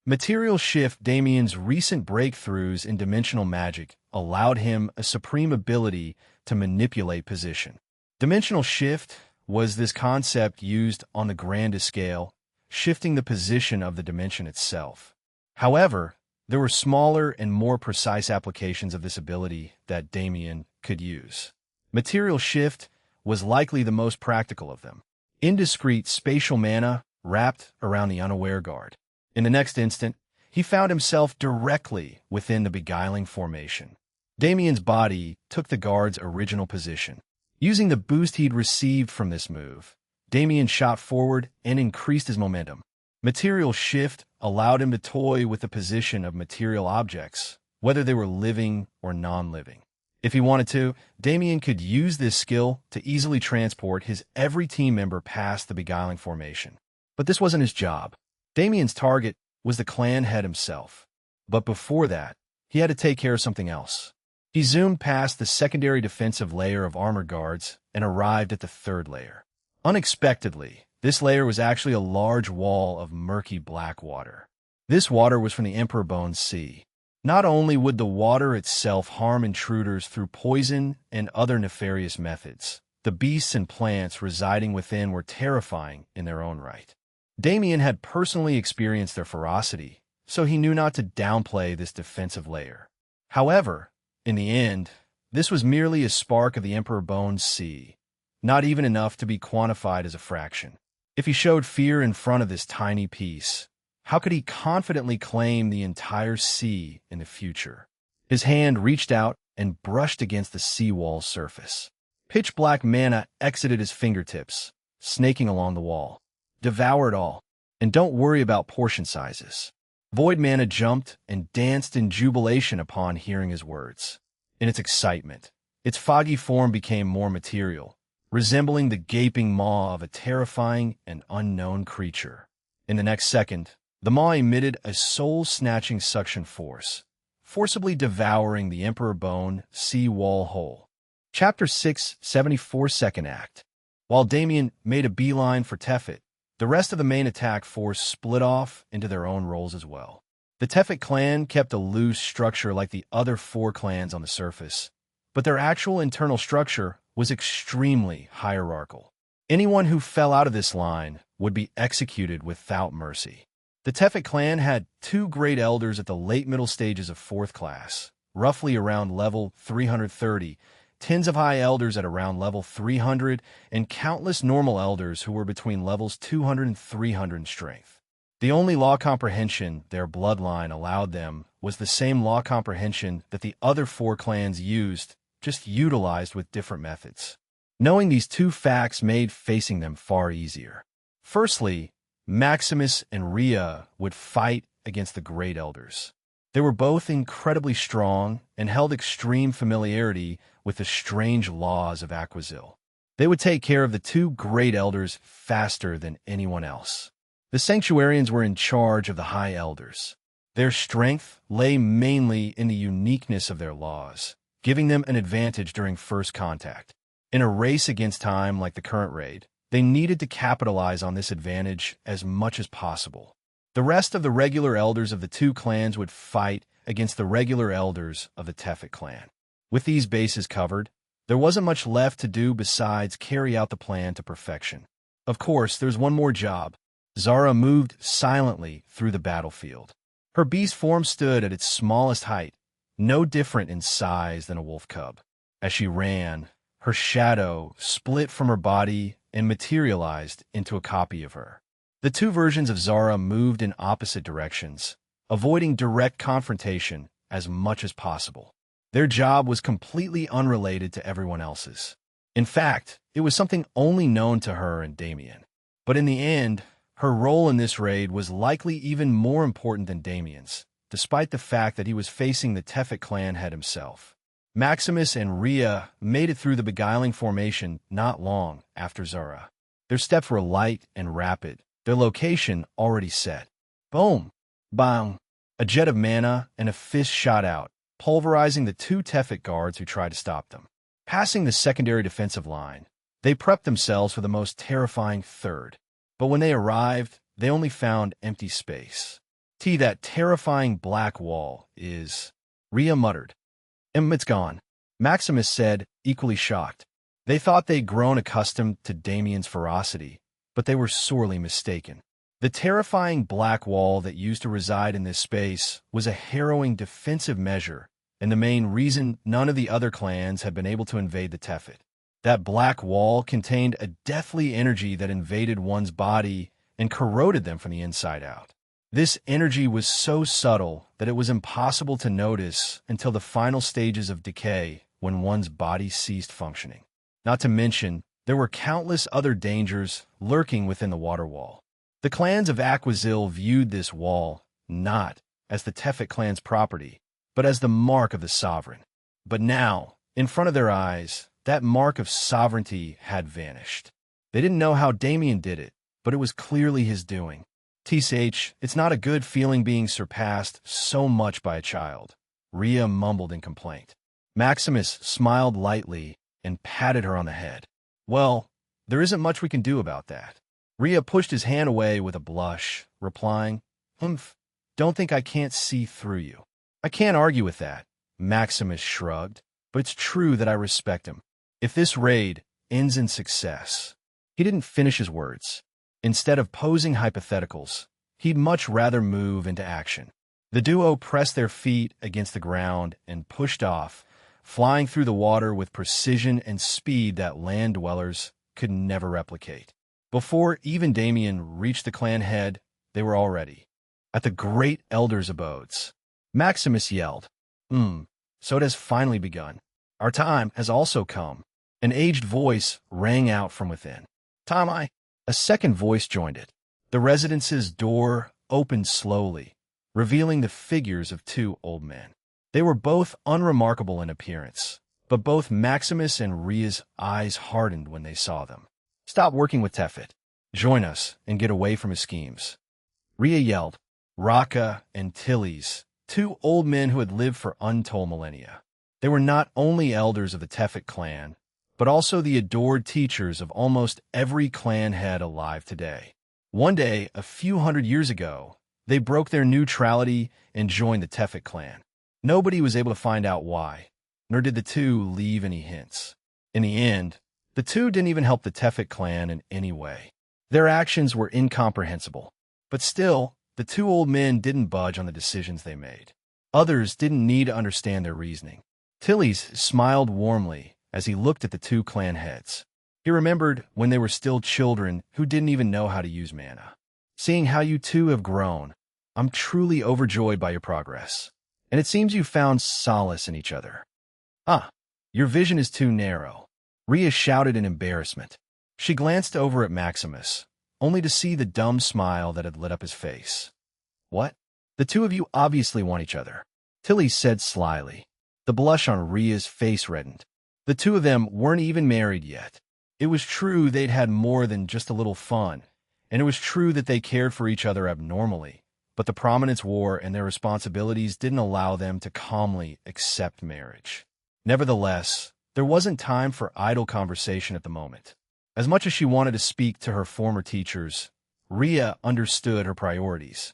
[SPEAKER 1] Material shift. Damien's recent breakthroughs in dimensional magic allowed him a supreme ability to manipulate position. Dimensional shift was this concept used on the grandest scale, shifting the position of the dimension itself. However, there were smaller and more precise applications of this ability that Damien could use. Material shift was likely the most practical of them. Indiscrete spatial mana wrapped around the unaware guard. In the next instant, he found himself directly within the beguiling formation. Damien's body took the guard's original position. Using the boost he'd received from this move, Damien shot forward and increased his momentum. Material shift allowed him to toy with the position of material objects, whether they were living or non-living. If he wanted to, Damien could use this skill to easily transport his every team member past the beguiling formation. But this wasn't his job. Damien's target was the clan head himself. But before that, he had to take care of something else. He zoomed past the secondary defensive layer of armor guards and arrived at the third layer. Unexpectedly, this layer was actually a large wall of murky black water. This water was from the Emperor Bone's Sea. Not only would the water itself harm intruders through poison and other nefarious methods, the beasts and plants residing within were terrifying in their own right. Damien had personally experienced their ferocity, so he knew not to downplay this defensive layer. However, in the end, this was merely a spark of the Emperor Bone's Sea, not even enough to be quantified as a fraction. If he showed fear in front of this tiny piece, how could he confidently claim the entire sea in the future? His hand reached out and brushed against the seawall's surface. Pitch-black mana exited his fingertips, snaking along the wall. Devoured all, and don't worry about portion sizes. Void mana jumped and danced in jubilation upon hearing his words. In its excitement, its foggy form became more material, resembling the gaping maw of a terrifying and unknown creature. In the next second, the maw emitted a soul-snatching suction force, forcibly devouring the Emperor Bone Sea wall whole. Chapter 6, 74nd Act. While Damien made a beeline for Tefet, the rest of the main attack force split off into their own roles as well. The Tefet clan kept a loose structure like the other 4 clans on the surface, but their actual internal structure was extremely hierarchical. Anyone who fell out of this line would be executed without mercy. The Tefet clan had 2 great elders at the late middle stages of 4th class, roughly around level 330, tens of high elders at around level 300, and countless normal elders who were between levels 200 and 300 in strength. The only law comprehension their bloodline allowed them was the same law comprehension that the other 4 clans used, just utilized with different methods. Knowing these 2 facts made facing them far easier. Firstly, Maximus and Rhea would fight against the Great Elders. They were both incredibly strong and held extreme familiarity with the strange laws of Aquazil. They would take care of the 2 Great Elders faster than anyone else. The Sanctuarians were in charge of the High Elders. Their strength lay mainly in the uniqueness of their laws, giving them an advantage during first contact. In a race against time like the current raid, they needed to capitalize on this advantage as much as possible. The rest of the regular elders of the 2 clans would fight against the regular elders of the Tefet clan. With these bases covered, there wasn't much left to do besides carry out the plan to perfection. Of course, there's one more job. Zara moved silently through the battlefield. Her beast form stood at its smallest height, no different in size than a wolf cub. As she ran, her shadow split from her body and materialized into a copy of her. The 2 versions of Zara moved in opposite directions, avoiding direct confrontation as much as possible. Their job was completely unrelated to everyone else's. In fact, it was something only known to her and Damien. But in the end, her role in this raid was likely even more important than Damien's, despite the fact that he was facing the Tefet clan head himself. Maximus and Rhea made it through the beguiling formation not long after Zara. Their steps were light and rapid, their location already set. Boom! Bang! A jet of mana and a fist shot out, pulverizing the two Tefet guards who tried to stop them. Passing the secondary defensive line, they prepped themselves for the most terrifying third. But when they arrived, they only found empty space. That terrifying black wall is... Rhea muttered. It's gone. Maximus said, equally shocked. They thought they'd grown accustomed to Damien's ferocity, but they were sorely mistaken. The terrifying black wall that used to reside in this space was a harrowing defensive measure, and the main reason none of the other clans had been able to invade the Tefet. That black wall contained a deathly energy that invaded one's body and corroded them from the inside out. This energy was so subtle that it was impossible to notice until the final stages of decay when one's body ceased functioning. Not to mention, there were countless other dangers lurking within the water wall. The clans of Aquazil viewed this wall not as the Tefet clan's property, but as the mark of the sovereign. But now, in front of their eyes, that mark of sovereignty had vanished. They didn't know how Damien did it, but it was clearly his doing. It's not a good feeling being surpassed so much by a child, Rhea mumbled in complaint. Maximus smiled lightly and patted her on the head. Well, there isn't much we can do about that. Rhea pushed his hand away with a blush, replying, don't think I can't see through you. I can't argue with that, Maximus shrugged, but it's true that I respect him. If this raid ends in success... He didn't finish his words. Instead of posing hypotheticals, he'd much rather move into action. The duo pressed their feet against the ground and pushed off, flying through the water with precision and speed that land dwellers could never replicate. Before even Damien reached the clan head, they were already at the great elder's abodes. Maximus yelled, so it has finally begun. Our time has also come. An aged voice rang out from within. A second voice joined it. The residence's door opened slowly, revealing the figures of two old men. They were both unremarkable in appearance, but both Maximus and Rhea's eyes hardened when they saw them. Stop working with Tefet. Join us and get away from his schemes. Rhea yelled. Raka and Tilly's, two old men who had lived for untold millennia. They were not only elders of the Tefet clan, but also the adored teachers of almost every clan head alive today. One day, a few hundred years ago, they broke their neutrality and joined the Tefet clan. Nobody was able to find out why, nor did the two leave any hints. In the end, the two didn't even help the Tefet clan in any way. Their actions were incomprehensible, but still, the two old men didn't budge on the decisions they made. Others didn't need to understand their reasoning. Tilly's smiled warmly as he looked at the two clan heads. He remembered when they were still children who didn't even know how to use mana. Seeing how you two have grown, I'm truly overjoyed by your progress. And it seems you found solace in each other. Your vision is too narrow. Rhea shouted in embarrassment. She glanced over at Maximus, only to see the dumb smile that had lit up his face. What? The two of you obviously want each other, Tilly said slyly. The blush on Rhea's face reddened. The two of them weren't even married yet. It was true they'd had more than just a little fun, and it was true that they cared for each other abnormally, but the prominence war and their responsibilities didn't allow them to calmly accept marriage. Nevertheless, there wasn't time for idle conversation at the moment. As much as she wanted to speak to her former teachers, Rhea understood her priorities.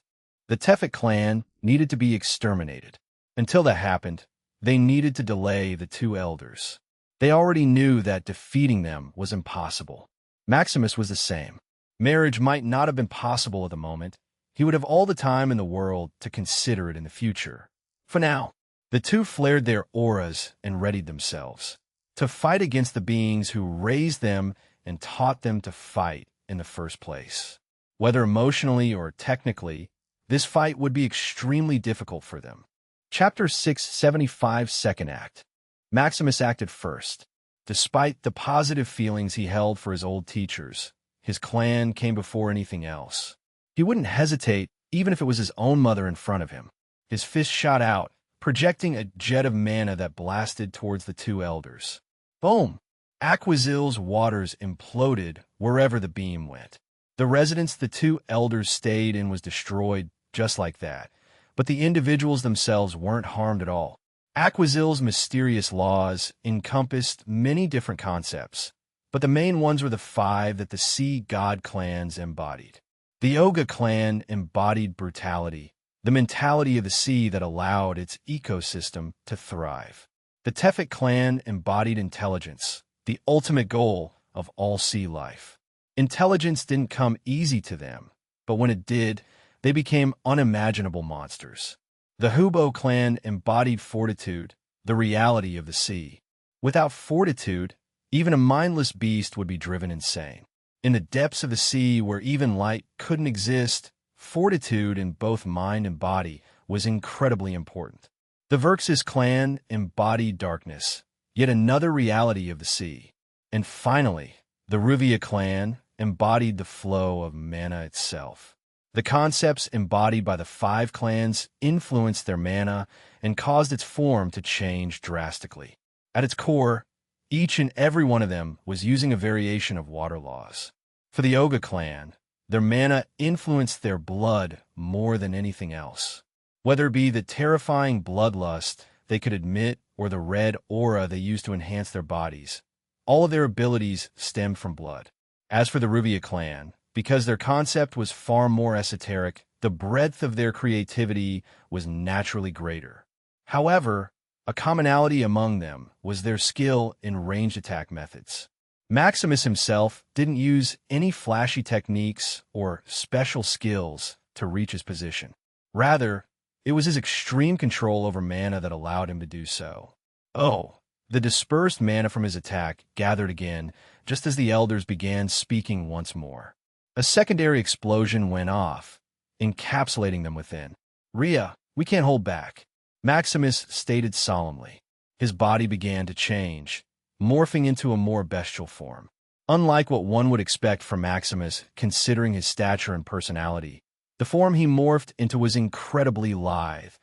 [SPEAKER 1] The Tefet clan needed to be exterminated. Until that happened, they needed to delay the two elders. They already knew that defeating them was impossible. Maximus was the same. Marriage might not have been possible at the moment. He would have all the time in the world to consider it in the future. For now, the two flared their auras and readied themselves to fight against the beings who raised them and taught them to fight in the first place. Whether emotionally or technically, This fight would be extremely difficult for them. Chapter 675 Second Act. Maximus acted first. Despite the positive feelings he held for his old teachers, his clan came before anything else. He wouldn't hesitate even if it was his own mother in front of him. His fist shot out, projecting a jet of mana that blasted towards the two elders. Boom! Aquazil's waters imploded wherever the beam went. The residence the two elders stayed in was destroyed just like that, but the individuals themselves weren't harmed at all. Aquazil's mysterious laws encompassed many different concepts, but the main ones were the 5 that the sea god clans embodied. The Oga clan embodied brutality, the mentality of the sea that allowed its ecosystem to thrive. The Tefik clan embodied intelligence, the ultimate goal of all sea life. Intelligence didn't come easy to them, but when it did, they became unimaginable monsters. The Hubo clan embodied fortitude, the reality of the sea. Without fortitude, even a mindless beast would be driven insane. In the depths of the sea where even light couldn't exist, fortitude in both mind and body was incredibly important. The Verxis clan embodied darkness, yet another reality of the sea. And finally, the Ruvia clan embodied the flow of mana itself. The concepts embodied by the 5 clans influenced their mana and caused its form to change drastically. At its core, each and every one of them was using a variation of water laws. For the Oga clan, their mana influenced their blood more than anything else. Whether it be the terrifying bloodlust they could emit or the red aura they used to enhance their bodies, all of their abilities stemmed from blood. As for the Ruvia clan, because their concept was far more esoteric, the breadth of their creativity was naturally greater. However, a commonality among them was their skill in ranged attack methods. Maximus himself didn't use any flashy techniques or special skills to reach his position. Rather, it was his extreme control over mana that allowed him to do so. Oh, the dispersed mana from his attack gathered again, just as the elders began speaking once more. A secondary explosion went off, encapsulating them within. "Rhea, we can't hold back," Maximus stated solemnly. His body began to change, morphing into a more bestial form. Unlike what one would expect from Maximus, considering his stature and personality, the form he morphed into was incredibly lithe,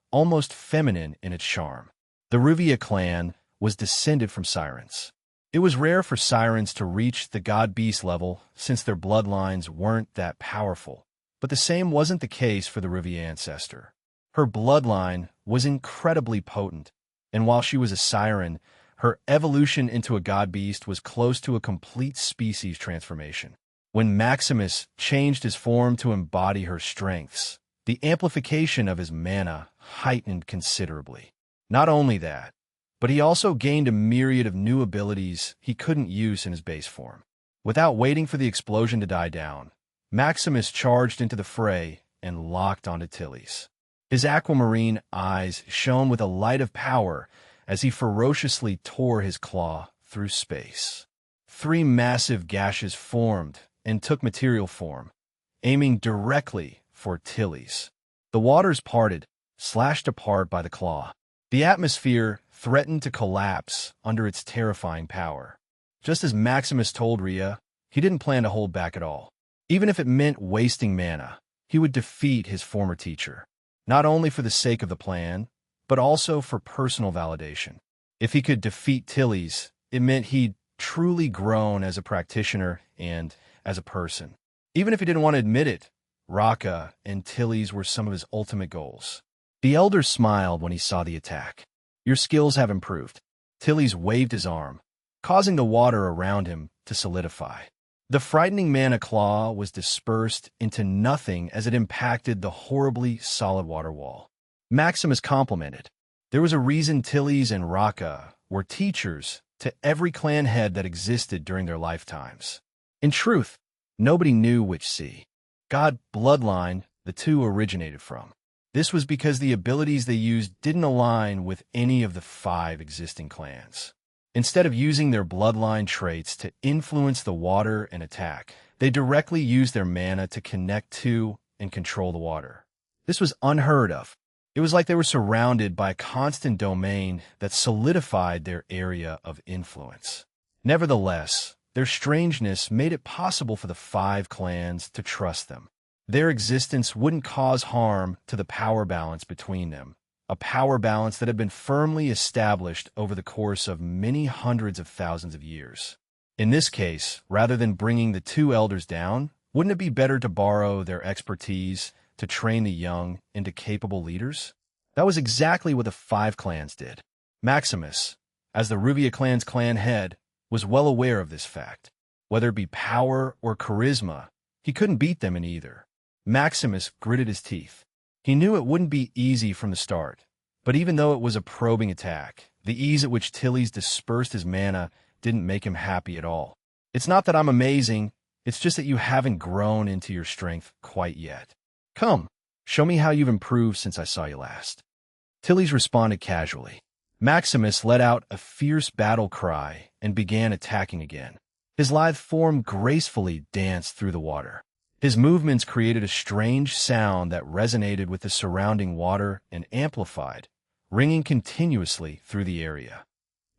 [SPEAKER 1] almost feminine in its charm. The Ruvia clan was descended from sirens. It was rare for sirens to reach the god-beast level since their bloodlines weren't that powerful, but the same wasn't the case for the Ruvia ancestor. Her bloodline was incredibly potent, and while she was a siren, her evolution into a god-beast was close to a complete species transformation. When Maximus changed his form to embody her strengths, the amplification of his mana heightened considerably. Not only that, but he also gained a myriad of new abilities he couldn't use in his base form. Without waiting for the explosion to die down, Maximus charged into the fray and locked onto Tilly's. His aquamarine eyes shone with a light of power as he ferociously tore his claw through space. 3 massive gashes formed and took material form, aiming directly for Tilly's. The waters parted, slashed apart by the claw. The atmosphere threatened to collapse under its terrifying power. Just as Maximus told Rhea, he didn't plan to hold back at all. Even if it meant wasting mana, he would defeat his former teacher, not only for the sake of the plan, but also for personal validation. If he could defeat Tilly's, it meant he'd truly grown as a practitioner and as a person. Even if he didn't want to admit it, Raka and Tilly's were some of his ultimate goals. The elder smiled when he saw the attack. "Your skills have improved." Tilly's waved his arm, causing the water around him to solidify. The frightening mana claw was dispersed into nothing as it impacted the horribly solid water wall. Maximus complimented. There was a reason Tilly's and Raka were teachers to every clan head that existed during their lifetimes. In truth, nobody knew which sea god bloodline the two originated from. This was because the abilities they used didn't align with any of the 5 existing clans. Instead of using their bloodline traits to influence the water and attack, they directly used their mana to connect to and control the water. This was unheard of. It was like they were surrounded by a constant domain that solidified their area of influence. Nevertheless, their strangeness made it possible for the 5 clans to trust them. Their existence wouldn't cause harm to the power balance between them, a power balance that had been firmly established over the course of many hundreds of thousands of years. In this case, rather than bringing the 2 elders down, wouldn't it be better to borrow their expertise to train the young into capable leaders? That was exactly what the 5 clans did. Maximus, as the Ruvia clan's clan head, was well aware of this fact. Whether it be power or charisma, he couldn't beat them in either. Maximus gritted his teeth. He knew it wouldn't be easy from the start, but even though it was a probing attack, the ease at which Tilly's dispersed his mana didn't make him happy at all. It's not that I'm amazing, it's just that you haven't grown into your strength quite yet. Come, show me how you've improved since I saw you last. Tilly's responded casually. Maximus let out a fierce battle cry and began attacking again. His lithe form gracefully danced through the water. His movements created a strange sound that resonated with the surrounding water and amplified, ringing continuously through the area.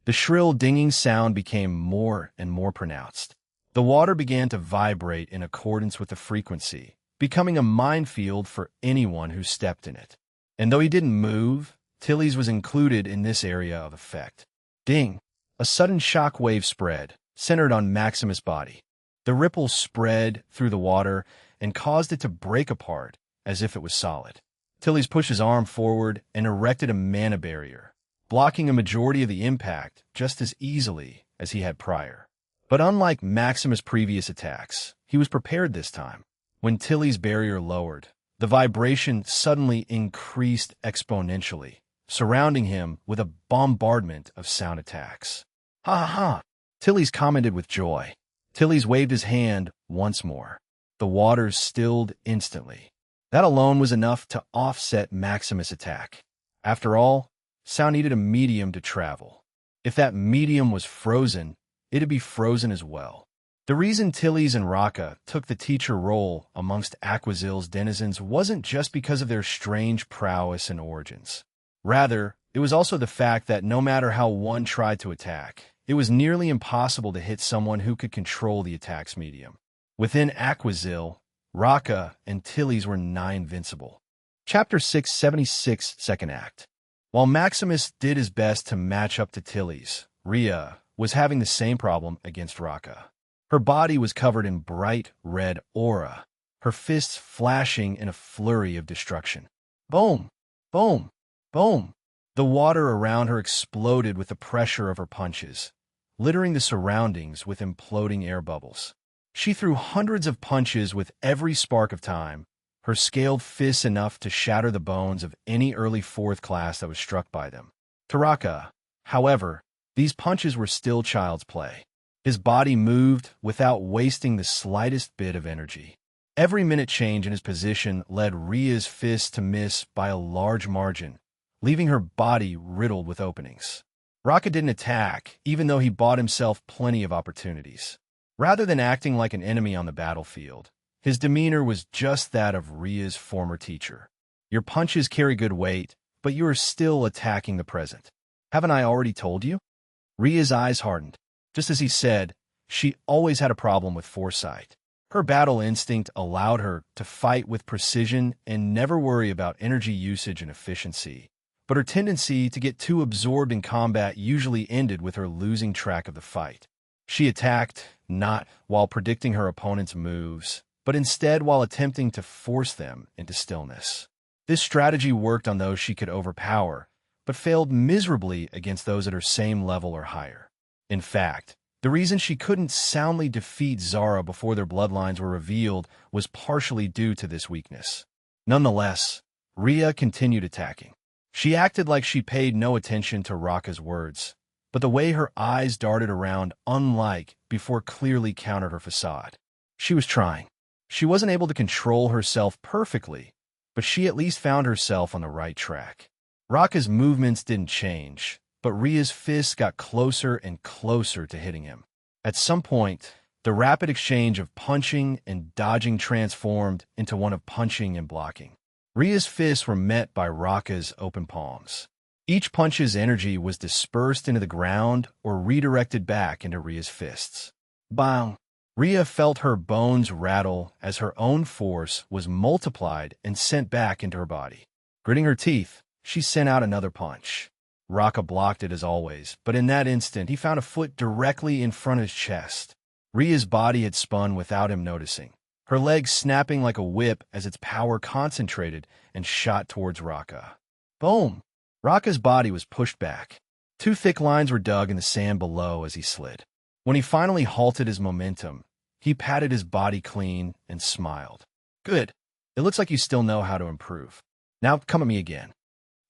[SPEAKER 1] The shrill dinging sound became more and more pronounced. The water began to vibrate in accordance with the frequency, becoming a minefield for anyone who stepped in it. And though he didn't move, Tilly's was included in this area of effect. Ding! A sudden shock wave spread, centered on Maximus' body. The ripple spread through the water and caused it to break apart as if it was solid. Tilly's pushed his arm forward and erected a mana barrier, blocking a majority of the impact just as easily as he had prior. But unlike Maximus' previous attacks, he was prepared this time. When Tilly's barrier lowered, the vibration suddenly increased exponentially, surrounding him with a bombardment of sound attacks. Ha ha ha! Tilly's commented with joy. Tilly's waved his hand once more. The waters stilled instantly. That alone was enough to offset Maximus' attack. After all, sound needed a medium to travel. If that medium was frozen, it'd be frozen as well. The reason Tilly's and Raka took the teacher role amongst Aquazil's denizens wasn't just because of their strange prowess and origins. Rather, it was also the fact that no matter how one tried to attack, it was nearly impossible to hit someone who could control the attack's medium. Within Aquazil, Raka and Tilly's were nigh invincible. Chapter 676, Second Act. While Maximus did his best to match up to Tilly's, Rhea was having the same problem against Raka. Her body was covered in bright red aura, her fists flashing in a flurry of destruction. Boom! Boom! Boom! The water around her exploded with the pressure of her punches, littering the surroundings with imploding air bubbles. She threw hundreds of punches with every spark of time, her scaled fists enough to shatter the bones of any early 4th class that was struck by them. To Raka, however, these punches were still child's play. His body moved without wasting the slightest bit of energy. Every minute change in his position led Rhea's fists to miss by a large margin, leaving her body riddled with openings. Raka didn't attack, even though he bought himself plenty of opportunities. Rather than acting like an enemy on the battlefield, his demeanor was just that of Rhea's former teacher. Your punches carry good weight, but you are still attacking the present. Haven't I already told you? Rhea's eyes hardened. Just as he said, she always had a problem with foresight. Her battle instinct allowed her to fight with precision and never worry about energy usage and efficiency. But her tendency to get too absorbed in combat usually ended with her losing track of the fight. She attacked, not while predicting her opponent's moves, but instead while attempting to force them into stillness. This strategy worked on those she could overpower, but failed miserably against those at her same level or higher. In fact, the reason she couldn't soundly defeat Zara before their bloodlines were revealed was partially due to this weakness. Nonetheless, Rhea continued attacking. She acted like she paid no attention to Raka's words, but the way her eyes darted around unlike before clearly countered her facade. She was trying. She wasn't able to control herself perfectly, but she at least found herself on the right track. Raka's movements didn't change, but Rhea's fists got closer and closer to hitting him. At some point, the rapid exchange of punching and dodging transformed into one of punching and blocking. Rhea's fists were met by Raka's open palms. Each punch's energy was dispersed into the ground or redirected back into Rhea's fists. Bang! Rhea felt her bones rattle as her own force was multiplied and sent back into her body. Gritting her teeth, she sent out another punch. Raka blocked it as always, but in that instant he found a foot directly in front of his chest. Rhea's body had spun without him noticing, her legs snapping like a whip as its power concentrated and shot towards Raka. Boom! Raka's body was pushed back. Two thick lines were dug in the sand below as he slid. When he finally halted his momentum, he patted his body clean and smiled. Good. It looks like you still know how to improve. Now come at me again.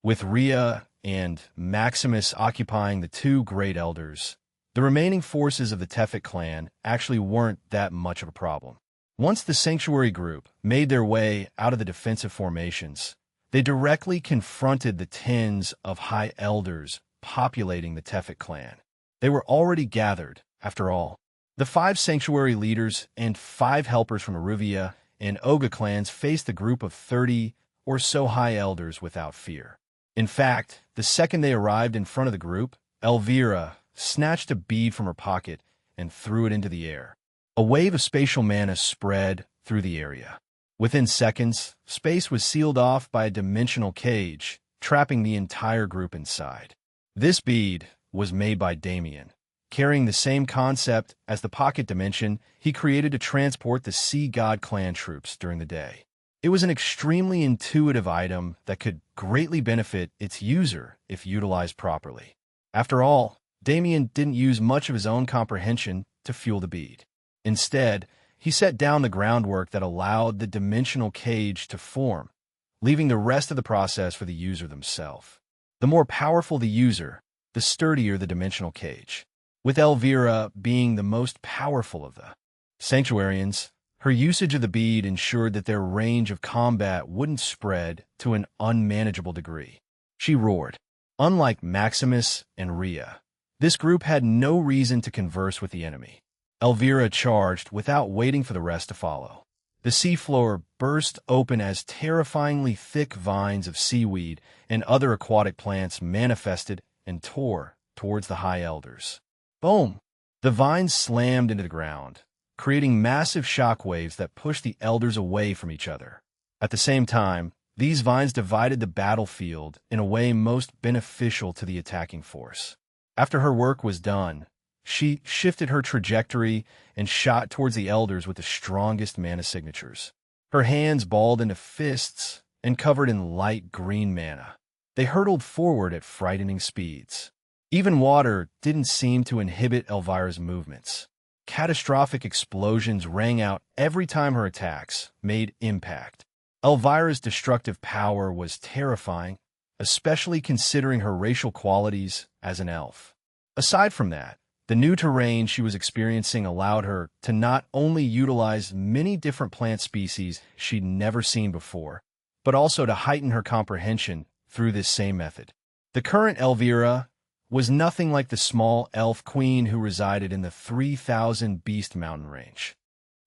[SPEAKER 1] With Rhea and Maximus occupying the two great elders, the remaining forces of the Tefik clan actually weren't that much of a problem. Once the sanctuary group made their way out of the defensive formations, they directly confronted the tens of high elders populating the Tefik clan. They were already gathered, after all. The 5 sanctuary leaders and 5 helpers from Aruvia and Oga clans faced a group of 30 or so high elders without fear. In fact, the second they arrived in front of the group, Elvira snatched a bead from her pocket and threw it into the air. A wave of spatial mana spread through the area. Within seconds, space was sealed off by a dimensional cage, trapping the entire group inside. This bead was made by Damien. Carrying the same concept as the pocket dimension, he created to transport the Sea God clan troops during the day. It was an extremely intuitive item that could greatly benefit its user if utilized properly. After all, Damien didn't use much of his own comprehension to fuel the bead. Instead, he set down the groundwork that allowed the dimensional cage to form, leaving the rest of the process for the user themselves. The more powerful the user, the sturdier the dimensional cage. With Elvira being the most powerful of the Sanctuarians, her usage of the bead ensured that their range of combat wouldn't spread to an unmanageable degree. She roared. Unlike Maximus and Rhea, this group had no reason to converse with the enemy. Elvira charged without waiting for the rest to follow. The seafloor burst open as terrifyingly thick vines of seaweed and other aquatic plants manifested and tore towards the high elders. Boom! The vines slammed into the ground, creating massive shockwaves that pushed the elders away from each other. At the same time, these vines divided the battlefield in a way most beneficial to the attacking force. After her work was done, she shifted her trajectory and shot towards the elders with the strongest mana signatures. Her hands balled into fists and covered in light green mana. They hurtled forward at frightening speeds. Even water didn't seem to inhibit Elvira's movements. Catastrophic explosions rang out every time her attacks made impact. Elvira's destructive power was terrifying, especially considering her racial qualities as an elf. Aside from that, the new terrain she was experiencing allowed her to not only utilize many different plant species she'd never seen before, but also to heighten her comprehension through this same method. The current Elvira was nothing like the small elf queen who resided in the 3,000 Beast Mountain range.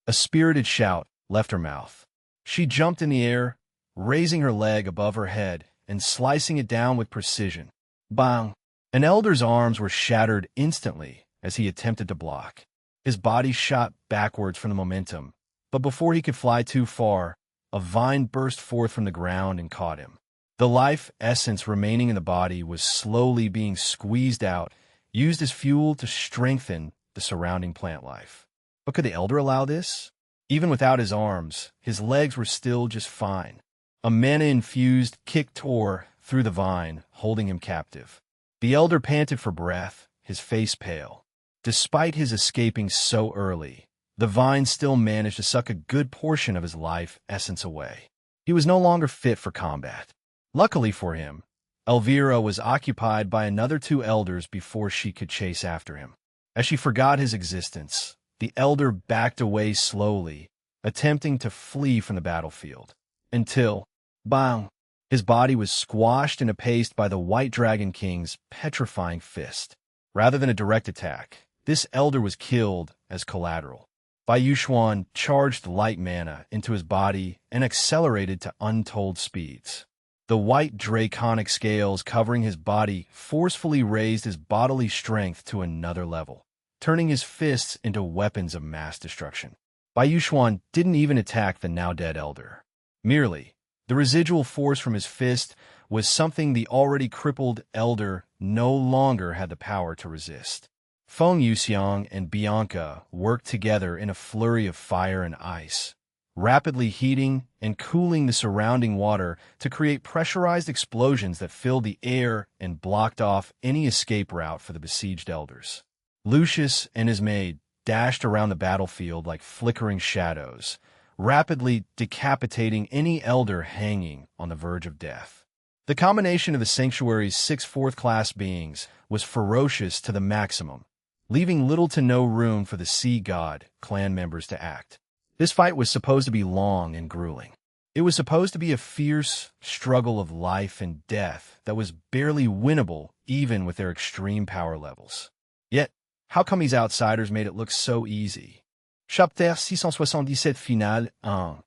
[SPEAKER 1] A spirited shout left her mouth. She jumped in the air, raising her leg above her head and slicing it down with precision. Bang! An elder's arms were shattered instantly as he attempted to block. His body shot backwards from the momentum, but before he could fly too far, a vine burst forth from the ground and caught him. The life essence remaining in the body was slowly being squeezed out, used as fuel to strengthen the surrounding plant life. But could the elder allow this? Even without his arms, his legs were still just fine. A mana-infused kick tore through the vine, holding him captive. The elder panted for breath, his face pale. Despite his escaping so early, the vine still managed to suck a good portion of his life essence away. He was no longer fit for combat. Luckily for him, Elvira was occupied by another 2 elders before she could chase after him. As she forgot his existence, the elder backed away slowly, attempting to flee from the battlefield, until, bang, his body was squashed into paste by the White Dragon King's petrifying fist. Rather than a direct attack, this elder was killed as collateral. Bai Yuxuan charged light mana into his body and accelerated to untold speeds. The white draconic scales covering his body forcefully raised his bodily strength to another level, turning his fists into weapons of mass destruction. Bai Yuxuan didn't even attack the now-dead elder. Merely, the residual force from his fist was something the already crippled elder no longer had the power to resist. Feng Yuxiang and Bianca worked together in a flurry of fire and ice, rapidly heating and cooling the surrounding water to create pressurized explosions that filled the air and blocked off any escape route for the besieged elders. Lucius and his maid dashed around the battlefield like flickering shadows, rapidly decapitating any elder hanging on the verge of death. The combination of the sanctuary's 6 fourth-class beings was ferocious to the maximum, leaving little to no room for the Sea God clan members to act. This fight was supposed to be long and grueling. It was supposed to be a fierce struggle of life and death that was barely winnable even with their extreme power levels. Yet, how come these outsiders made it look so easy? Chapitre 677 Finale 1.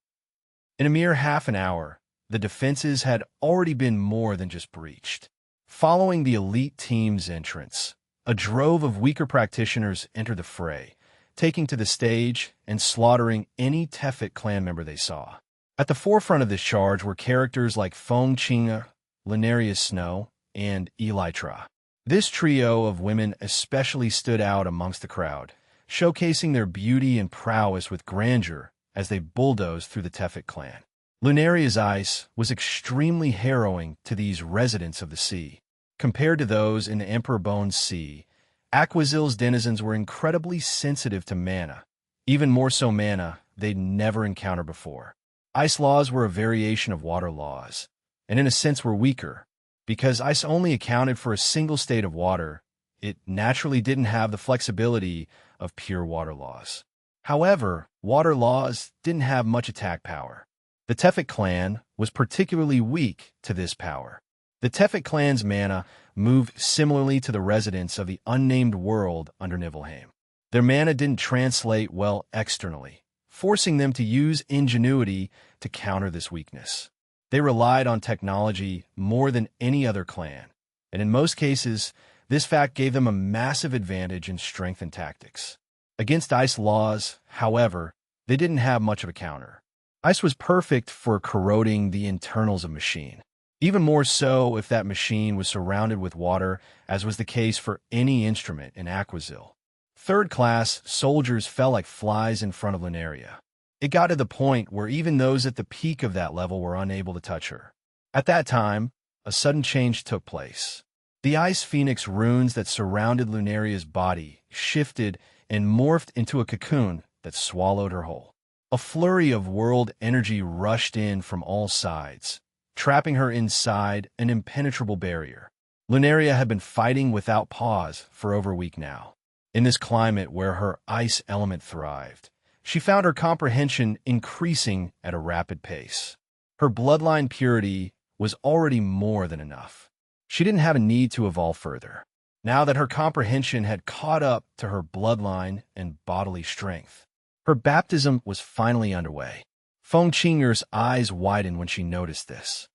[SPEAKER 1] In a mere half an hour, the defenses had already been more than just breached. Following the elite team's entrance, a drove of weaker practitioners entered the fray, taking to the stage and slaughtering any Tefet clan member they saw. At the forefront of this charge were characters like Feng Qing'er, Lunaria Snow, and Elytra. This trio of women especially stood out amongst the crowd, showcasing their beauty and prowess with grandeur as they bulldozed through the Tefet clan. Lunaria's ice was extremely harrowing to these residents of the sea. Compared to those in the Emperor Bone's sea, Aquazil's denizens were incredibly sensitive to mana, even more so mana they'd never encountered before. Ice laws were a variation of water laws, and in a sense were weaker. Because ice only accounted for a single state of water, it naturally didn't have the flexibility of pure water laws. However, water laws didn't have much attack power. The Tefet clan was particularly weak to this power. The Tefet clan's mana moved similarly to the residents of the unnamed world under Nibelheim. Their mana didn't translate well externally, forcing them to use ingenuity to counter this weakness. They relied on technology more than any other clan, and in most cases, this fact gave them a massive advantage in strength and tactics. Against ice laws, however, they didn't have much of a counter. Ice was perfect for corroding the internals of a machine. Even more so if that machine was surrounded with water, as was the case for any instrument in Aquazil. Third-class soldiers fell like flies in front of Lunaria. It got to the point where even those at the peak of that level were unable to touch her. At that time, a sudden change took place. The Ice Phoenix runes that surrounded Lunaria's body shifted and morphed into a cocoon that swallowed her whole. A flurry of world energy rushed in from all sides, trapping her inside an impenetrable barrier. Lunaria had been fighting without pause for over a week now. In this climate where her ice element thrived, she found her comprehension increasing at a rapid pace. Her bloodline purity was already more than enough. She didn't have a need to evolve further, now that her comprehension had caught up to her bloodline and bodily strength. Her baptism was finally underway. Feng Qing'er's eyes widened when she noticed this.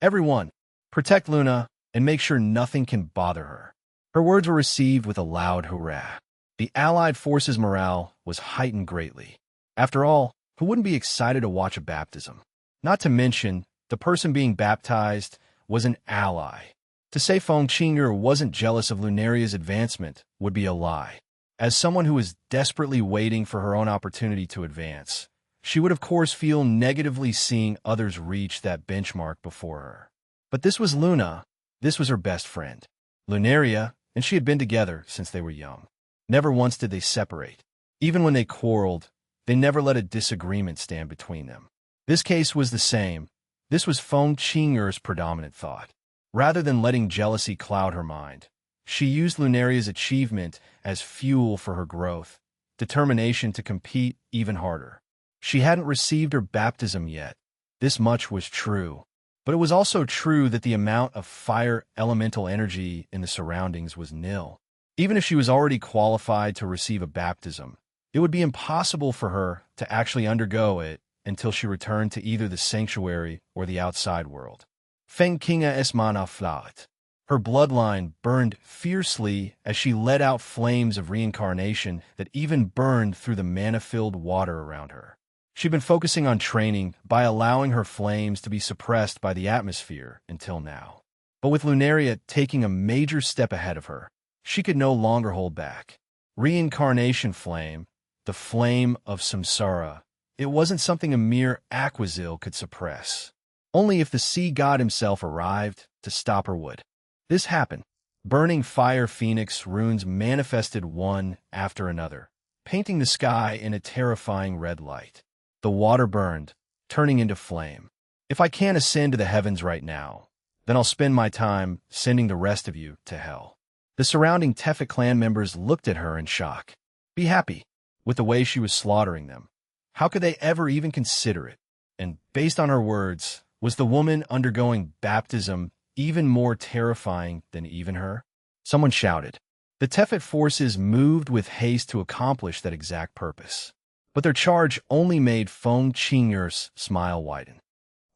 [SPEAKER 1] "Everyone, protect Luna and make sure nothing can bother her." Her words were received with a loud hurrah. The Allied forces' morale was heightened greatly. After all, who wouldn't be excited to watch a baptism? Not to mention, the person being baptized was an ally. To say Feng Qing'er wasn't jealous of Lunaria's advancement would be a lie. As someone who was desperately waiting for her own opportunity to advance, she would of course feel negatively seeing others reach that benchmark before her. But this was Luna. This was her best friend. Lunaria and she had been together since they were young. Never once did they separate. Even when they quarreled, they never let a disagreement stand between them. This case was the same. This was Feng Qing'er's predominant thought. Rather than letting jealousy cloud her mind, she used Lunaria's achievement as fuel for her growth, determination to compete even harder. She hadn't received her baptism yet. This much was true. But it was also true that the amount of fire elemental energy in the surroundings was nil. Even if she was already qualified to receive a baptism, It would be impossible for her to actually undergo it until she returned to either the sanctuary or the outside world. Fang kinga es mana flaut. Her bloodline burned fiercely as she let out flames of reincarnation that even burned through the mana-filled water around her. She'd been focusing on training by allowing her flames to be suppressed by the atmosphere until now. But with Lunaria taking a major step ahead of her, she could no longer hold back. Reincarnation flame, the flame of samsara, it wasn't something a mere Aquazil could suppress. Only if the sea god himself arrived to stop her would. This happened. Burning fire phoenix runes manifested one after another, painting the sky in a terrifying red light. The water burned, turning into flame. If I can't ascend to the heavens right now, then I'll spend my time sending the rest of you to hell. The surrounding Tefet clan members looked at her in shock. Be happy with the way she was slaughtering them. How could they ever even consider it? And based on her words, was the woman undergoing baptism even more terrifying than even her? Someone shouted. The Tefet forces moved with haste to accomplish that exact purpose. But their charge only made Feng Qingyer's smile widen.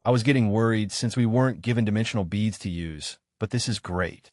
[SPEAKER 1] I was getting worried since we weren't given dimensional beads to use, but this is great.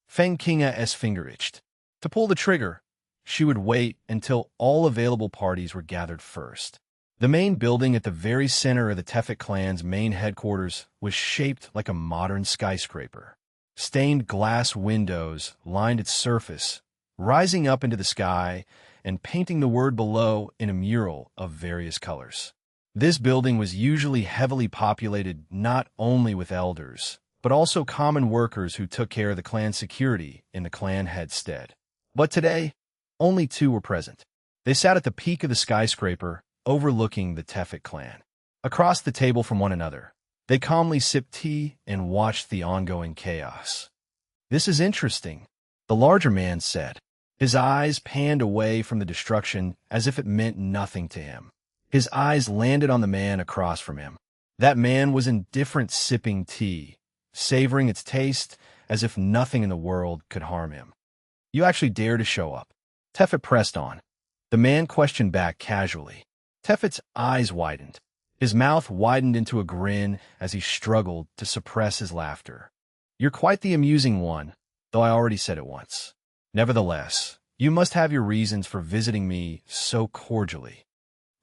[SPEAKER 1] Feng Qing's finger itched. To pull the trigger, she would wait until all available parties were gathered first. The main building at the very center of the Tefet clan's main headquarters was shaped like a modern skyscraper. Stained glass windows lined its surface, rising up into the sky and painting the word below in a mural of various colors. This building was usually heavily populated not only with elders, but also common workers who took care of the clan's security in the clan headstead. But today, only two were present. They sat at the peak of the skyscraper, overlooking the Tefet clan. Across the table from one another, they calmly sipped tea and watched the ongoing chaos. This is interesting, the larger man said. His eyes panned away from the destruction as if it meant nothing to him. His eyes landed on the man across from him. That man was indifferent, sipping tea, savoring its taste as if nothing in the world could harm him. You actually dare to show up? Tefet pressed on. The man questioned back casually. Tefet's eyes widened. His mouth widened into a grin as he struggled to suppress his laughter. You're quite the amusing one, though I already said it once. Nevertheless, you must have your reasons for visiting me so cordially.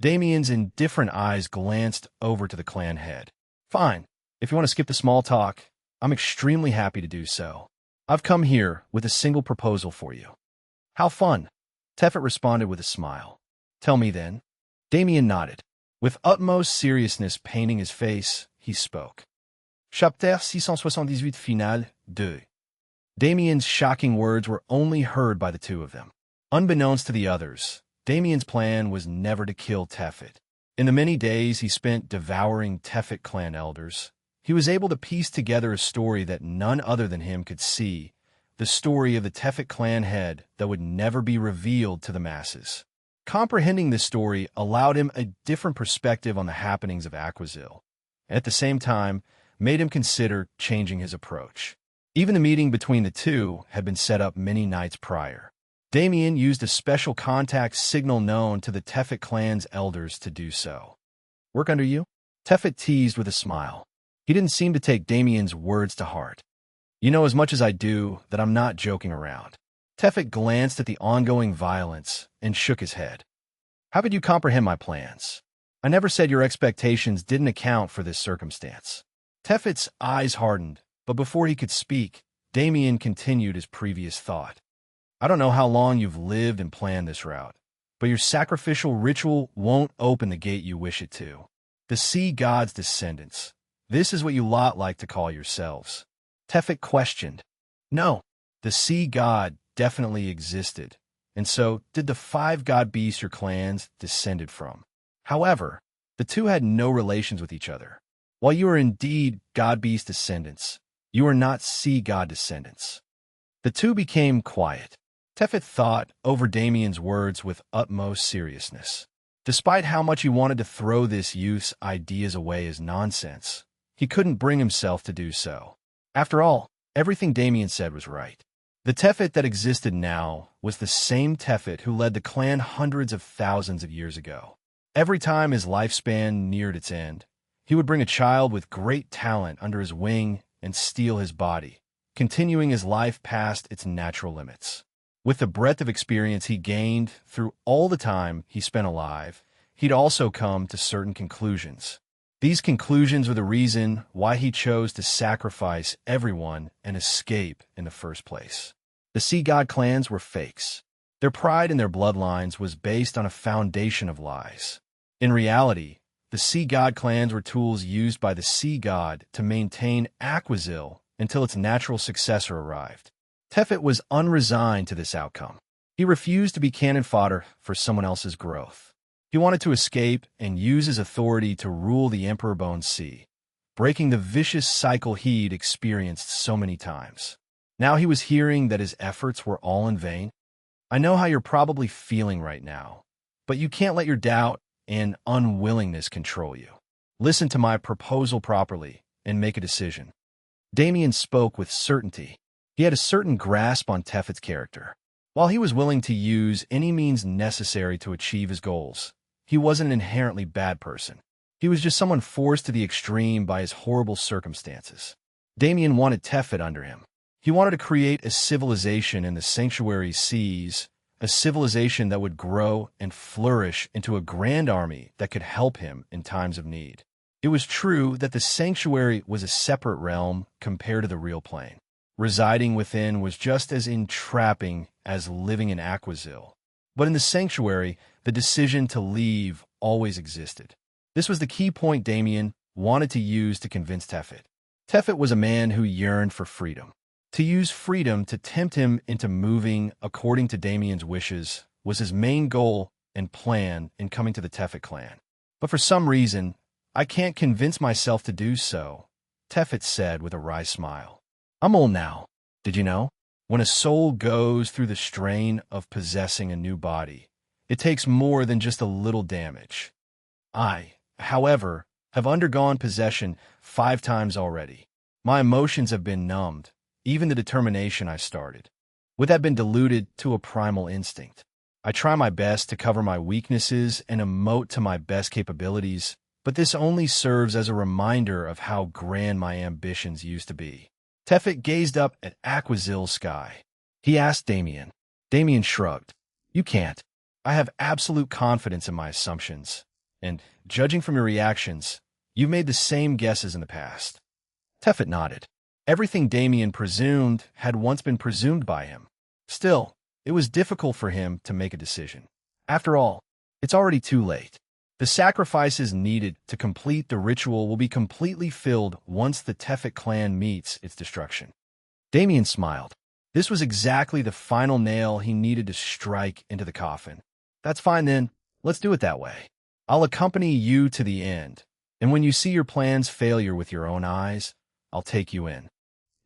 [SPEAKER 1] Damien's indifferent eyes glanced over to the clan head. Fine. If you want to skip the small talk, I'm extremely happy to do so. I've come here with a single proposal for you. How fun. Tefet responded with a smile. Tell me then. Damien nodded. With utmost seriousness painting his face, he spoke. Chapter 678 Final 2. Damien's shocking words were only heard by the two of them. Unbeknownst to the others, Damien's plan was never to kill Tefet. In the many days he spent devouring Tefet clan elders, he was able to piece together a story that none other than him could see, the story of the Tefet clan head that would never be revealed to the masses. Comprehending this story allowed him a different perspective on the happenings of Aquazil, and at the same time made him consider changing his approach. Even the meeting between the two had been set up many nights prior. Damien used a special contact signal known to the Tefet clan's elders to do so. Work under you? Tefet teased with a smile. He didn't seem to take Damien's words to heart. You know as much as I do that I'm not joking around. Tefet glanced at the ongoing violence and shook his head. How could you comprehend my plans? I never said your expectations didn't account for this circumstance. Tefet's eyes hardened, but before he could speak, Damien continued his previous thought. I don't know how long you've lived and planned this route, but your sacrificial ritual won't open the gate you wish it to. The sea god's descendants. This is what you lot like to call yourselves. Tefet questioned. No, the sea god definitely existed, and so did the 5 god beasts your clans descended from. However, the two had no relations with each other. While you are indeed god beast descendants, you are not sea god descendants. The two became quiet. Tefet thought over Damien's words with utmost seriousness. Despite how much he wanted to throw this youth's ideas away as nonsense, he couldn't bring himself to do so. After all, everything Damien said was right. The Tefet that existed now was the same Tefet who led the clan hundreds of thousands of years ago. Every time his lifespan neared its end, he would bring a child with great talent under his wing and steal his body, continuing his life past its natural limits. With the breadth of experience he gained through all the time he spent alive, he'd also come to certain conclusions. These conclusions were the reason why he chose to sacrifice everyone and escape in the first place. The Sea God clans were fakes. Their pride in their bloodlines was based on a foundation of lies. In reality, the Sea God clans were tools used by the Sea God to maintain Aquazil until its natural successor arrived. Tefet was unresigned to this outcome. He refused to be cannon fodder for someone else's growth. He wanted to escape and use his authority to rule the Emperor Bone Sea, breaking the vicious cycle he'd experienced so many times. Now he was hearing that his efforts were all in vain. I know how you're probably feeling right now, but you can't let your doubt and unwillingness control you. Listen to my proposal properly and make a decision. Damien spoke with certainty. He had a certain grasp on Tefet's character. While he was willing to use any means necessary to achieve his goals, he wasn't an inherently bad person. He was just someone forced to the extreme by his horrible circumstances. Damien wanted Tefet under him. He wanted to create a civilization in the sanctuary seas, a civilization that would grow and flourish into a grand army that could help him in times of need. It was true that the sanctuary was a separate realm compared to the real plane. Residing within was just as entrapping as living in Aquazil. But in the sanctuary, the decision to leave always existed. This was the key point Damien wanted to use to convince Tefet. Tefet was a man who yearned for freedom. To use freedom to tempt him into moving according to Damien's wishes was his main goal and plan in coming to the Tefet clan. But for some reason, I can't convince myself to do so, Tefet said with a wry smile. I'm old now, did you know? When a soul goes through the strain of possessing a new body, it takes more than just a little damage. I, however, have undergone possession 5 times already. My emotions have been numbed, even the determination I started. With that been diluted to a primal instinct. I try my best to cover my weaknesses and emote to my best capabilities, but this only serves as a reminder of how grand my ambitions used to be. Tefet gazed up at Aquazil's sky. He asked Damien. Damien shrugged. You can't. I have absolute confidence in my assumptions, and, judging from your reactions, you've made the same guesses in the past. Tefet nodded. Everything Damien presumed had once been presumed by him. Still, it was difficult for him to make a decision. After all, it's already too late. The sacrifices needed to complete the ritual will be completely filled once the Tefet clan meets its destruction. Damien smiled. This was exactly the final nail he needed to strike into the coffin. That's fine then, let's do it that way. I'll accompany you to the end, and when you see your plan's failure with your own eyes, I'll take you in.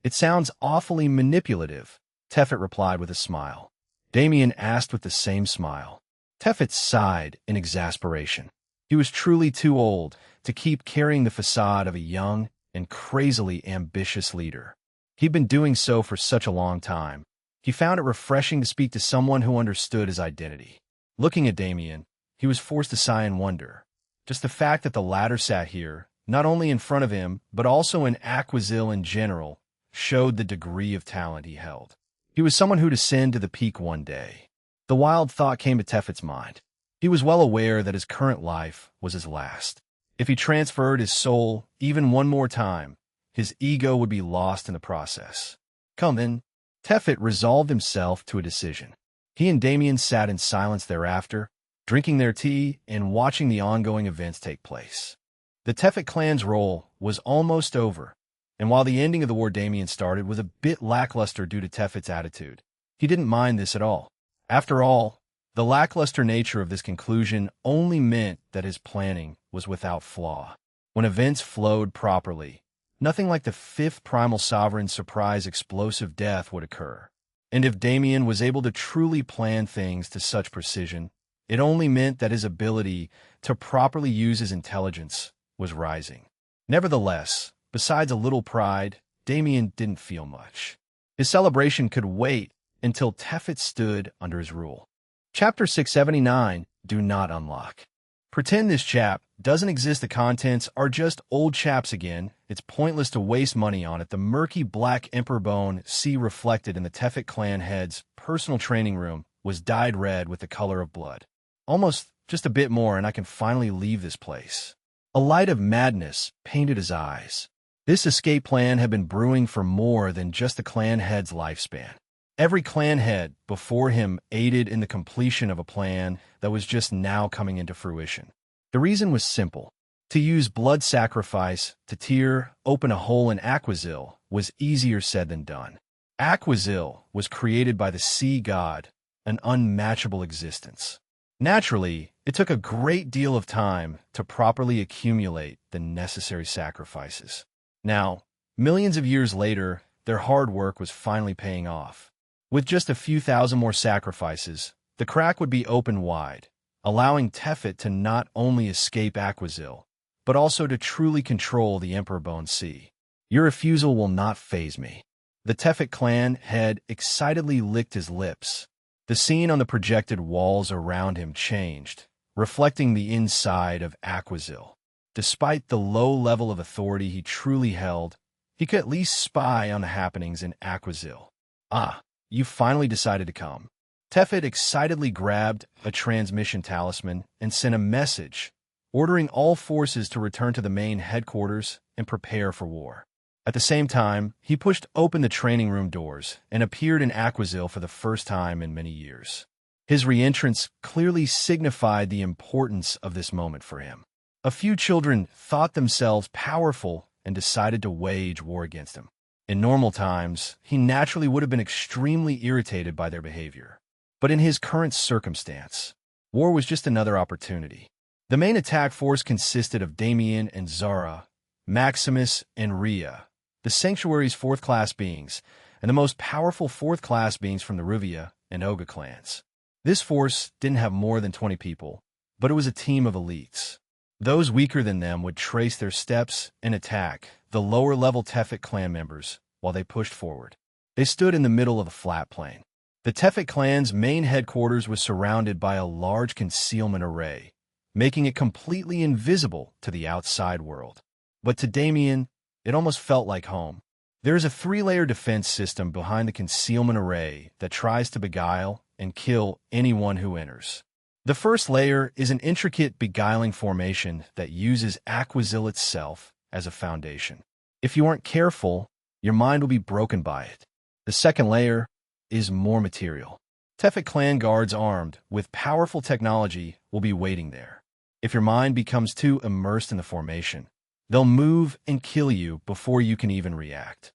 [SPEAKER 1] It sounds awfully manipulative, Tefet replied with a smile. Damien asked with the same smile. Tefet sighed in exasperation. He was truly too old to keep carrying the facade of a young and crazily ambitious leader. He'd been doing so for such a long time. He found it refreshing to speak to someone who understood his identity. Looking at Damien, he was forced to sigh in wonder. Just the fact that the latter sat here, not only in front of him, but also in Aquazil in general, showed the degree of talent he held. He was someone who'd ascend to the peak one day. The wild thought came to Tefet's mind. He was well aware that his current life was his last. If he transferred his soul even one more time, his ego would be lost in the process. Come then. Tefet resolved himself to a decision. He and Damien sat in silence thereafter, drinking their tea and watching the ongoing events take place. The Tefet clan's role was almost over, and while the ending of the war Damien started was a bit lackluster due to Tefet's attitude, he didn't mind this at all. After all, the lackluster nature of this conclusion only meant that his planning was without flaw. When events flowed properly, nothing like the 5th Primal Sovereign's surprise explosive death would occur. And if Damien was able to truly plan things to such precision, it only meant that his ability to properly use his intelligence was rising. Nevertheless, besides a little pride, Damien didn't feel much. His celebration could wait until Tefet stood under his rule. Chapter 679, Do Not Unlock. Pretend this chap doesn't exist. The contents are just old chaps again. It's pointless to waste money on it. The murky black emperor bone sea reflected in the Tefet clan head's personal training room was dyed red with the color of blood. Almost just a bit more and I can finally leave this place. A light of madness painted his eyes. This escape plan had been brewing for more than just the clan head's lifespan. Every clan head before him aided in the completion of a plan that was just now coming into fruition. The reason was simple. To use blood sacrifice to tear open a hole in Aquazil was easier said than done. Aquazil was created by the sea god, an unmatchable existence. Naturally, it took a great deal of time to properly accumulate the necessary sacrifices. Now, millions of years later, their hard work was finally paying off. With just a few thousand more sacrifices, the crack would be open wide, allowing Tefet to not only escape Aquazil, but also to truly control the Emperor Bone Sea. Your refusal will not faze me. The Tefet clan head excitedly licked his lips. The scene on the projected walls around him changed, reflecting the inside of Aquazil. Despite the low level of authority he truly held, he could at least spy on the happenings in Aquazil. Ah, you finally decided to come. Tefet excitedly grabbed a transmission talisman and sent a message, ordering all forces to return to the main headquarters and prepare for war. At the same time, he pushed open the training room doors and appeared in Aquazil for the first time in many years. His re-entrance clearly signified the importance of this moment for him. A few children thought themselves powerful and decided to wage war against him. In normal times, he naturally would have been extremely irritated by their behavior. But in his current circumstance, war was just another opportunity. The main attack force consisted of Damien and Zara, Maximus and Rhea, the Sanctuary's fourth-class beings, and the most powerful fourth-class beings from the Ruvia and Oga clans. This force didn't have more than 20 people, but it was a team of elites. Those weaker than them would trace their steps and attack the lower-level Tefet clan members while they pushed forward. They stood in the middle of a flat plain. The Tefet clan's main headquarters was surrounded by a large concealment array, making it completely invisible to the outside world. But to Damien, it almost felt like home. There is a 3-layer defense system behind the concealment array that tries to beguile and kill anyone who enters. The first layer is an intricate beguiling formation that uses Aquazil itself as a foundation. If you aren't careful, your mind will be broken by it. The second layer is more material. Tefet clan guards armed with powerful technology will be waiting there. If your mind becomes too immersed in the formation, they'll move and kill you before you can even react.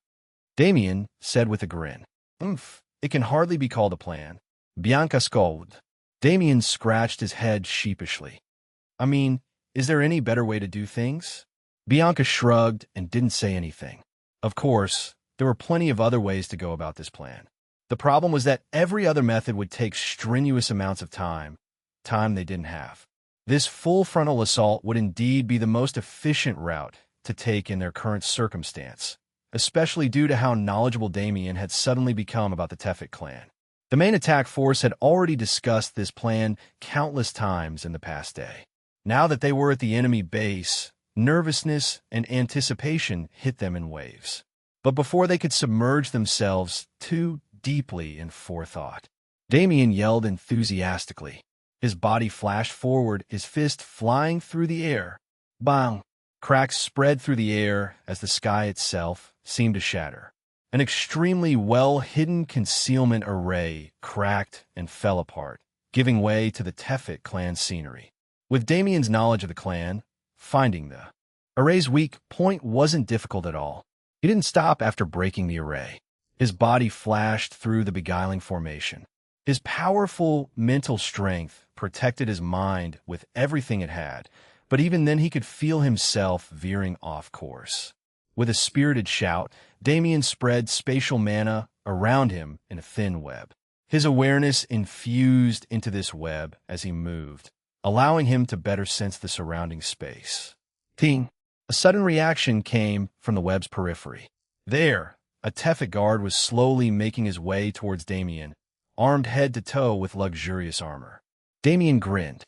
[SPEAKER 1] Damien said with a grin. It can hardly be called a plan. Bianca scolded. Damien scratched his head sheepishly. I mean, is there any better way to do things? Bianca shrugged and didn't say anything. Of course, there were plenty of other ways to go about this plan. The problem was that every other method would take strenuous amounts of time they didn't have. This full frontal assault would indeed be the most efficient route to take in their current circumstance, especially due to how knowledgeable Damien had suddenly become about the Tefet clan. The main attack force had already discussed this plan countless times in the past day. Now that they were at the enemy base, nervousness and anticipation hit them in waves. But before they could submerge themselves too deeply in forethought, Damien yelled enthusiastically. His body flashed forward, his fist flying through the air. Bang! Cracks spread through the air as the sky itself seemed to shatter. An extremely well-hidden concealment array cracked and fell apart, giving way to the Tefet clan scenery. With Damien's knowledge of the clan, finding the array's weak point wasn't difficult at all. He didn't stop after breaking the array. His body flashed through the beguiling formation. His powerful mental strength protected his mind with everything it had, but even then he could feel himself veering off course. With a spirited shout, Damien spread spatial mana around him in a thin web. His awareness infused into this web as he moved, allowing him to better sense the surrounding space. Ting! A sudden reaction came from the web's periphery. There, a Tefet guard was slowly making his way towards Damien, armed head to toe with luxurious armor. Damien grinned.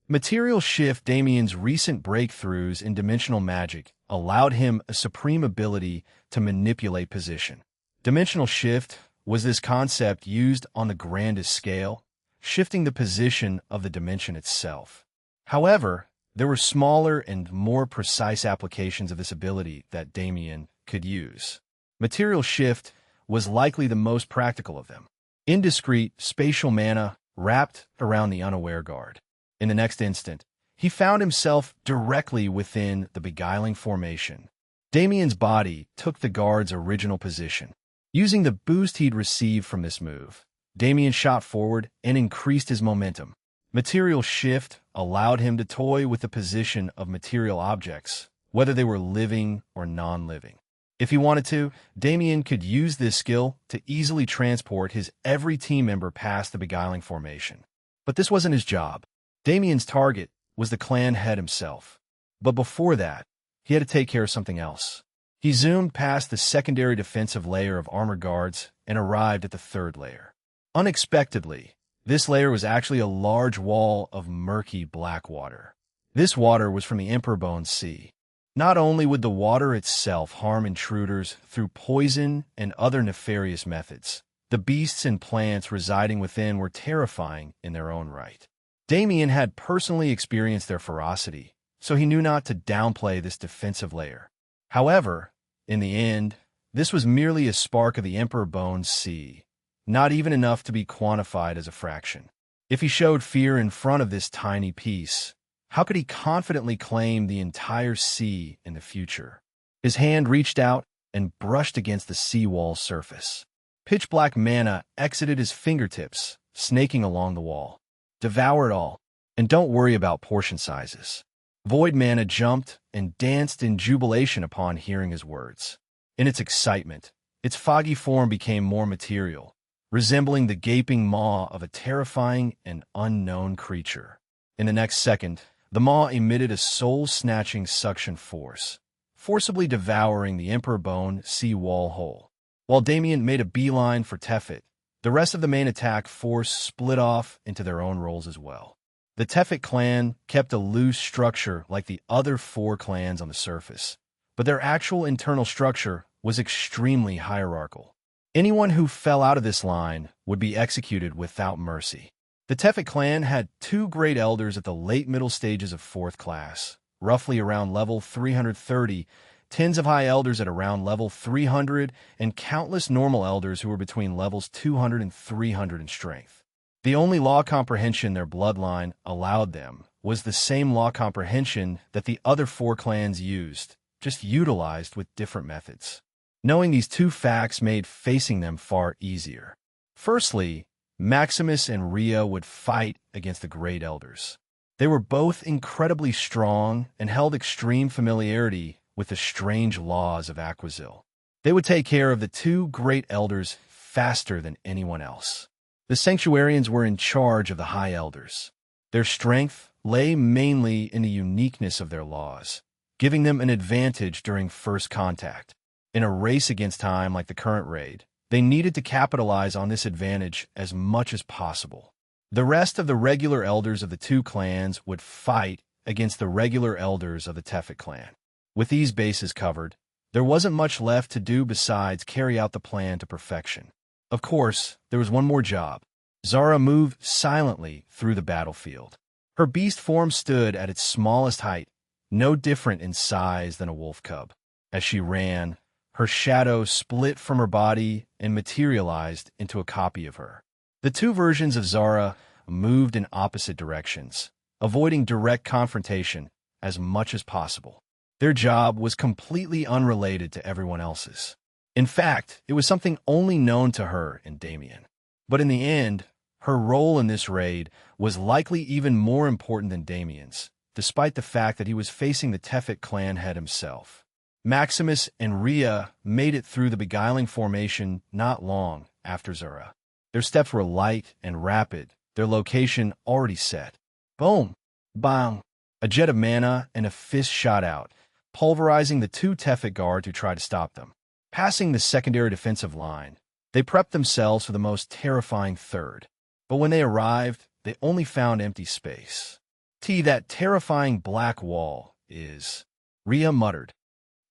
[SPEAKER 1] Material shift. Damien's recent breakthroughs in dimensional magic allowed him a supreme ability to manipulate position. Dimensional shift was this concept used on the grandest scale, shifting the position of the dimension itself. However, there were smaller and more precise applications of this ability that Damien could use. Material shift was likely the most practical of them. Indiscreet spatial mana wrapped around the unaware guard. In the next instant, he found himself directly within the beguiling formation. Damien's body took the guard's original position. Using the boost he'd received from this move, Damien shot forward and increased his momentum. Material shift allowed him to toy with the position of material objects, whether they were living or non-living. If he wanted to, Damien could use this skill to easily transport his every team member past the beguiling formation. But this wasn't his job. Damien's target was the clan head himself. But before that, he had to take care of something else. He zoomed past the secondary defensive layer of armor guards and arrived at the third layer. Unexpectedly, this layer was actually a large wall of murky black water. This water was from the Emperor Sea. Not only would the water itself harm intruders through poison and other nefarious methods, the beasts and plants residing within were terrifying in their own right. Damien had personally experienced their ferocity, so he knew not to downplay this defensive layer. However, in the end, this was merely a spark of the Emperor Sea, not even enough to be quantified as a fraction. If he showed fear in front of this tiny piece, how could he confidently claim the entire sea in the future? His hand reached out and brushed against the seawall surface. Pitch-black mana exited his fingertips, snaking along the wall. Devour it all, and don't worry about portion sizes. Void mana jumped and danced in jubilation upon hearing his words. In its excitement, its foggy form became more material, resembling the gaping maw of a terrifying and unknown creature. In the next second, the maw emitted a soul-snatching suction force, forcibly devouring the Emperor Sea wall whole. While Damien made a beeline for Tefet, the rest of the main attack force split off into their own roles as well. The Tefet clan kept a loose structure like the other 4 clans on the surface, but their actual internal structure was extremely hierarchical. Anyone who fell out of this line would be executed without mercy. The Tefet clan had 2 great elders at the late middle stages of 4th class, roughly around level 330, tens of high elders at around level 300, and countless normal elders who were between levels 200 and 300 in strength. The only law comprehension their bloodline allowed them was the same law comprehension that the other 4 clans used, just utilized with different methods. Knowing these 2 facts made facing them far easier. Firstly, Maximus and Rhea would fight against the Great Elders. They were both incredibly strong and held extreme familiarity with the strange laws of Aquazil. They would take care of the 2 Great Elders faster than anyone else. The Sanctuarians were in charge of the High Elders. Their strength lay mainly in the uniqueness of their laws, giving them an advantage during first contact. In a race against time like the current raid, they needed to capitalize on this advantage as much as possible. The rest of the regular elders of the 2 clans would fight against the regular elders of the Tefet clan. With these bases covered, there wasn't much left to do besides carry out the plan to perfection. Of course, there was one more job. Zara moved silently through the battlefield. Her beast form stood at its smallest height, no different in size than a wolf cub. As she ran, her shadow split from her body and materialized into a copy of her. The 2 versions of Zara moved in opposite directions, avoiding direct confrontation as much as possible. Their job was completely unrelated to everyone else's. In fact, it was something only known to her and Damien. But in the end, her role in this raid was likely even more important than Damien's, despite the fact that he was facing the Tefet clan head himself. Maximus and Rhea made it through the beguiling formation not long after Zara. Their steps were light and rapid, their location already set. Boom! Bang! A jet of mana and a fist shot out, pulverizing the 2 Tefet guards who tried to stop them. Passing the secondary defensive line, they prepped themselves for the most terrifying third. But when they arrived, they only found empty space. That terrifying black wall is... Rhea muttered.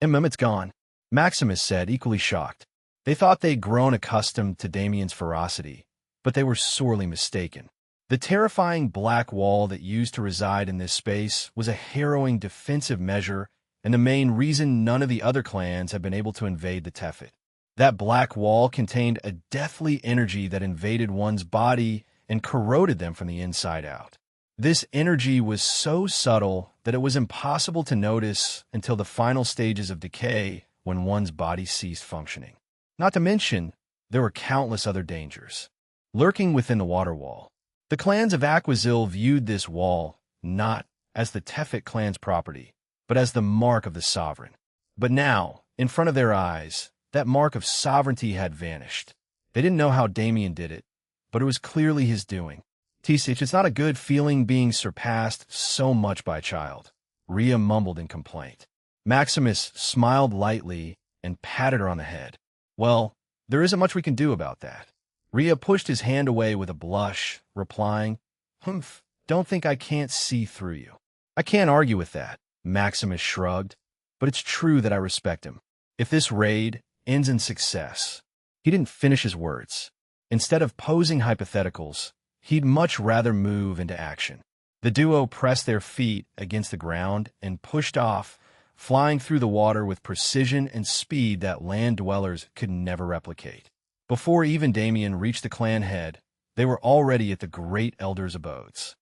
[SPEAKER 1] It's gone. Maximus said, equally shocked. They thought they'd grown accustomed to Damien's ferocity, but they were sorely mistaken. The terrifying black wall that used to reside in this space was a harrowing defensive measure and the main reason none of the other clans had been able to invade the Tefet. That black wall contained a deathly energy that invaded one's body and corroded them from the inside out. This energy was so subtle that it was impossible to notice until the final stages of decay when one's body ceased functioning. Not to mention, there were countless other dangers lurking within the water wall. The clans of Aquazil viewed this wall not as the Tefet clan's property, but as the mark of the sovereign. But now, in front of their eyes, that mark of sovereignty had vanished. They didn't know how Damien did it, but it was clearly his doing. It's not a good feeling being surpassed so much by a child, Rhea mumbled in complaint. Maximus smiled lightly and patted her on the head. Well, there isn't much we can do about that. Rhea pushed his hand away with a blush, replying, don't think I can't see through you. I can't argue with that, Maximus shrugged, but it's true that I respect him. If this raid ends in success... He didn't finish his words. Instead of posing hypotheticals, he'd much rather move into action. The duo pressed their feet against the ground and pushed off, flying through the water with precision and speed that land dwellers could never replicate. Before even Damien reached the clan head, they were already at the great elders' abodes.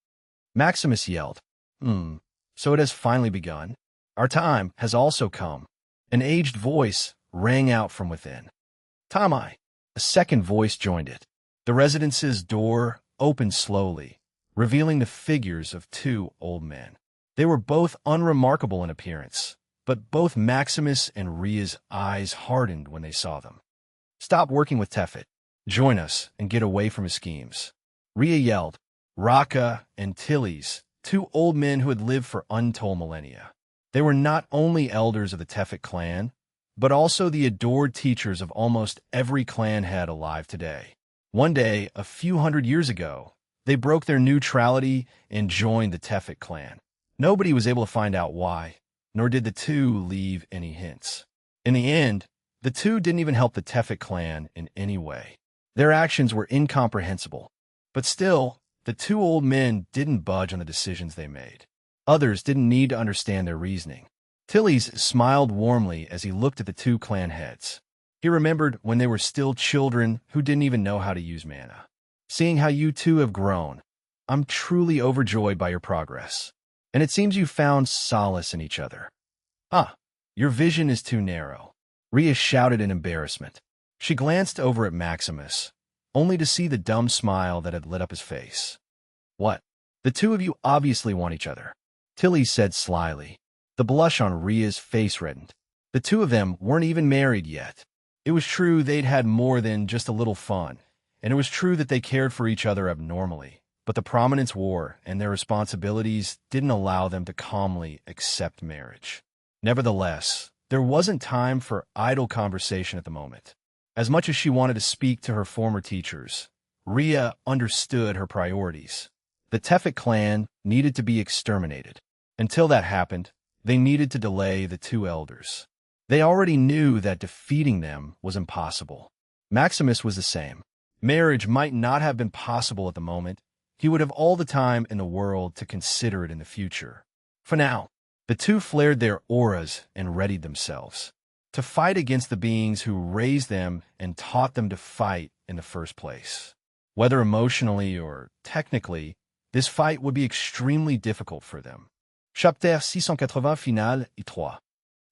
[SPEAKER 1] Maximus yelled, So it has finally begun. Our time has also come. An aged voice rang out from within. Tamai. A second voice joined it. The residence's door opened slowly, revealing the figures of two old men. They were both unremarkable in appearance, but both Maximus and Rhea's eyes hardened when they saw them. Stop working with Tefet. Join us and get away from his schemes. Rhea yelled. Raka and Tilly's, two old men who had lived for untold millennia. They were not only elders of the Tefet clan, but also the adored teachers of almost every clan head alive today. One day, a few hundred years ago, they broke their neutrality and joined the Tefet clan. Nobody was able to find out why, nor did the two leave any hints. In the end, the two didn't even help the Tefet clan in any way. Their actions were incomprehensible. But still, the two old men didn't budge on the decisions they made. Others didn't need to understand their reasoning. Tilly's smiled warmly as he looked at the two clan heads. He remembered when they were still children who didn't even know how to use mana. Seeing how you two have grown, I'm truly overjoyed by your progress. And it seems you found solace in each other. Your vision is too narrow. Rhea shouted in embarrassment. She glanced over at Maximus, only to see the dumb smile that had lit up his face. What? The two of you obviously want each other, Tilly said slyly. The blush on Rhea's face reddened. The two of them weren't even married yet. It was true they'd had more than just a little fun, and it was true that they cared for each other abnormally, but the prominence war and their responsibilities didn't allow them to calmly accept marriage. Nevertheless, there wasn't time for idle conversation at the moment. As much as she wanted to speak to her former teachers, Rhea understood her priorities. The Tefet clan needed to be exterminated. Until that happened, they needed to delay the two elders. They already knew that defeating them was impossible. Maximus was the same. Marriage might not have been possible at the moment. He would have all the time in the world to consider it in the future. For now, the two flared their auras and readied themselves to fight against the beings who raised them and taught them to fight in the first place. Whether emotionally or technically, this fight would be extremely difficult for them. Chapter 680 Final et 3.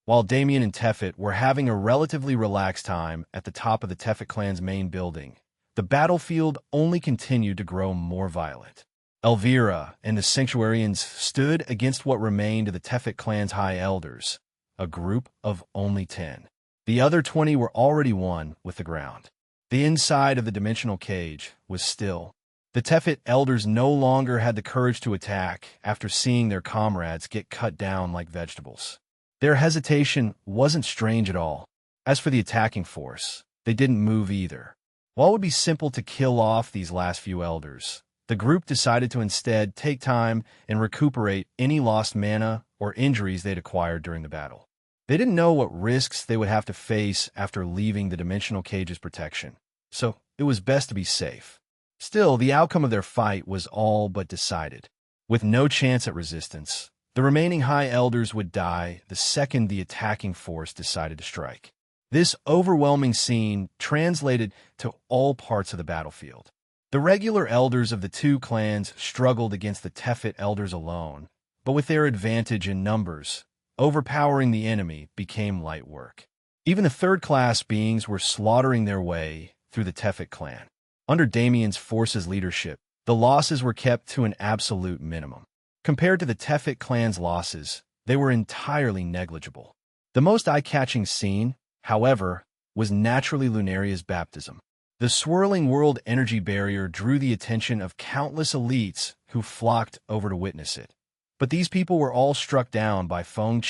[SPEAKER 1] While Damien and Tefet were having a relatively relaxed time at the top of the Tefet clan's main building, the battlefield only continued to grow more violent. Elvira and the Sanctuarians stood against what remained of the Tefet clan's high elders, a group of only 10. The other 20 were already one with the ground. The inside of the dimensional cage was still. The Tefet elders no longer had the courage to attack after seeing their comrades get cut down like vegetables. Their hesitation wasn't strange at all. As for the attacking force, they didn't move either. While it would be simple to kill off these last few elders, the group decided to instead take time and recuperate any lost mana or injuries they'd acquired during the battle. They didn't know what risks they would have to face after leaving the dimensional cage's protection, so it was best to be safe. Still, the outcome of their fight was all but decided. With no chance at resistance, the remaining High Elders would die the second the attacking force decided to strike. This overwhelming scene translated to all parts of the battlefield. The regular elders of the two clans struggled against the Tefet elders alone, but with their advantage in numbers, overpowering the enemy became light work. Even the third-class beings were slaughtering their way through the Tefet clan. Under Damien's forces' leadership, the losses were kept to an absolute minimum. Compared to the Tefet clan's losses, they were entirely negligible. The most eye-catching scene, however, was naturally Lunaria's baptism. The swirling world energy barrier drew the attention of countless elites who flocked over to witness it. But these people were all struck down by Fang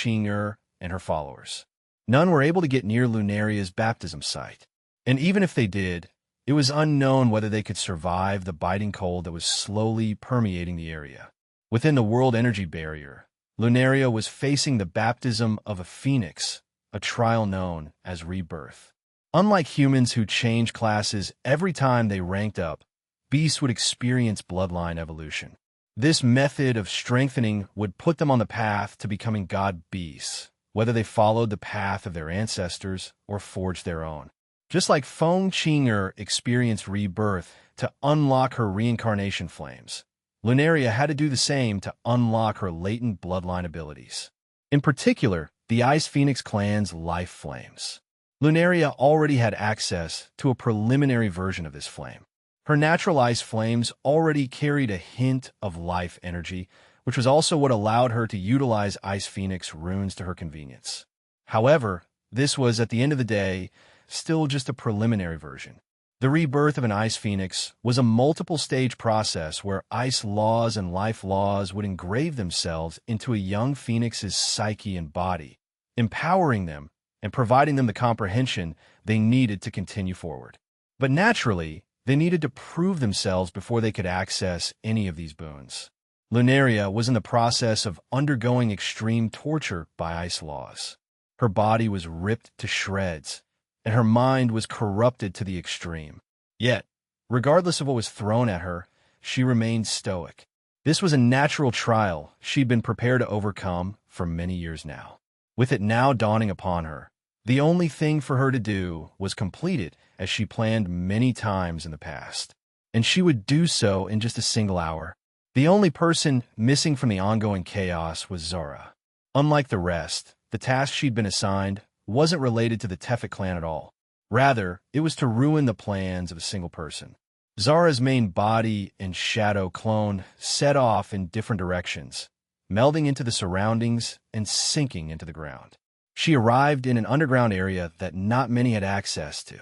[SPEAKER 1] and her followers. None were able to get near Lunaria's baptism site. And even if they did, it was unknown whether they could survive the biting cold that was slowly permeating the area. Within the world energy barrier, Lunaria was facing the baptism of a phoenix, a trial known as rebirth. Unlike humans who change classes every time they ranked up, beasts would experience bloodline evolution. This method of strengthening would put them on the path to becoming god beasts, whether they followed the path of their ancestors or forged their own. Just like Feng Qing'er experienced rebirth to unlock her reincarnation flames, Lunaria had to do the same to unlock her latent bloodline abilities. In particular, the Ice Phoenix clan's life flames. Lunaria already had access to a preliminary version of this flame. Her natural ice flames already carried a hint of life energy, which was also what allowed her to utilize Ice Phoenix runes to her convenience. However, this was, at the end of the day, still just a preliminary version. The rebirth of an Ice Phoenix was a multiple-stage process where ice laws and life laws would engrave themselves into a young phoenix's psyche and body, empowering them and providing them the comprehension they needed to continue forward. But naturally, they needed to prove themselves before they could access any of these boons. Lunaria was in the process of undergoing extreme torture by ice laws. Her body was ripped to shreds, and her mind was corrupted to the extreme. Yet, regardless of what was thrown at her, she remained stoic. This was a natural trial she'd been prepared to overcome for many years now. With it now dawning upon her, the only thing for her to do was complete it as she planned many times in the past. And she would do so in just a single hour. The only person missing from the ongoing chaos was Zara. Unlike the rest, the task she'd been assigned wasn't related to the Tefet clan at all. Rather, it was to ruin the plans of a single person. Zara's main body and shadow clone set off in different directions, melding into the surroundings and sinking into the ground. She arrived in an underground area that not many had access to.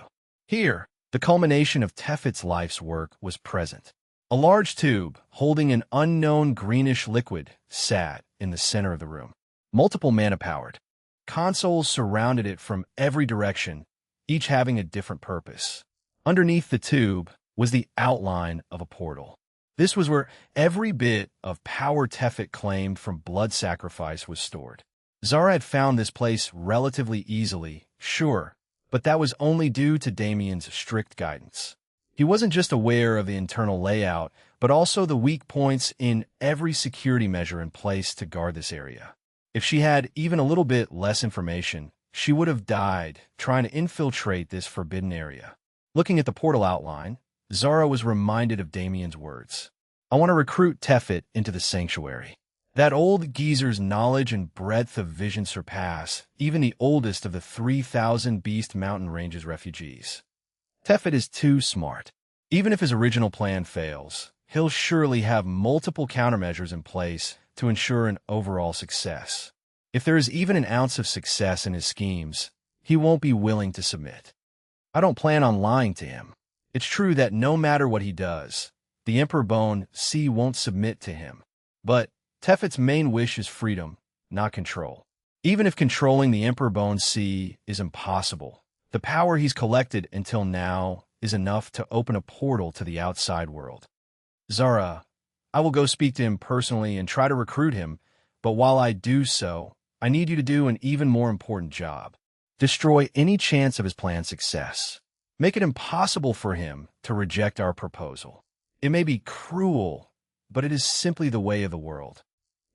[SPEAKER 1] Here, the culmination of Tefet's life's work was present. A large tube, holding an unknown greenish liquid, sat in the center of the room. Multiple mana-powered consoles surrounded it from every direction, each having a different purpose. Underneath the tube was the outline of a portal. This was where every bit of power Tefet claimed from blood sacrifice was stored. Zara had found this place relatively easily, sure, but that was only due to Damien's strict guidance. He wasn't just aware of the internal layout, but also the weak points in every security measure in place to guard this area. If she had even a little bit less information, she would have died trying to infiltrate this forbidden area. Looking at the portal outline, Zara was reminded of Damien's words. I want to recruit Tefet into the sanctuary. That old geezer's knowledge and breadth of vision surpass even the oldest of the 3,000 Beast Mountain Ranges refugees. Tefet is too smart. Even if his original plan fails, he'll surely have multiple countermeasures in place to ensure an overall success. If there is even an ounce of success in his schemes, he won't be willing to submit. I don't plan on lying to him. It's true that no matter what he does, the Emperor Bone C won't submit to him. But Tefet's main wish is freedom, not control. Even if controlling the Emperor Bone C is impossible, The power he's collected until now is enough to open a portal to the outside world. Zara, I will go speak to him personally and try to recruit him, but while I do so, I need you to do an even more important job. Destroy any chance of his plan's success. Make it impossible for him to reject our proposal. It may be cruel, but it is simply the way of the world.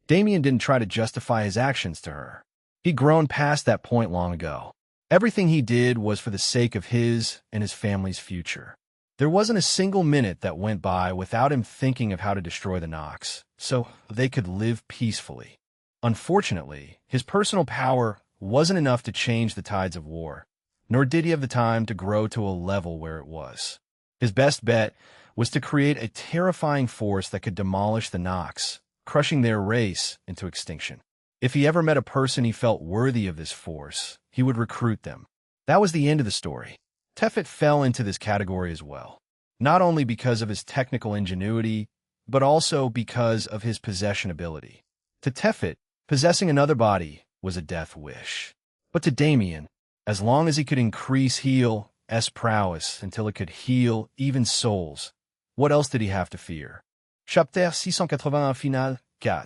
[SPEAKER 1] Damien didn't try to justify his actions to her. He'd grown past that point long ago. Everything he did was for the sake of his and his family's future. There wasn't a single minute that went by without him thinking of how to destroy the Nox, so they could live peacefully. Unfortunately, his personal power wasn't enough to change the tides of war, nor did he have the time to grow to a level where it was. His best bet was to create a terrifying force that could demolish the Nox, crushing their race into extinction. If he ever met a person he felt worthy of this force, he would recruit them. That was the end of the story. Tefet fell into this category as well, not only because of his technical ingenuity, but also because of his possession ability. To Tefet, possessing another body was a death wish. But to Damien, as long as he could increase heal's prowess until it could heal even souls, what else did he have to fear? Chapitre 681 Final 4.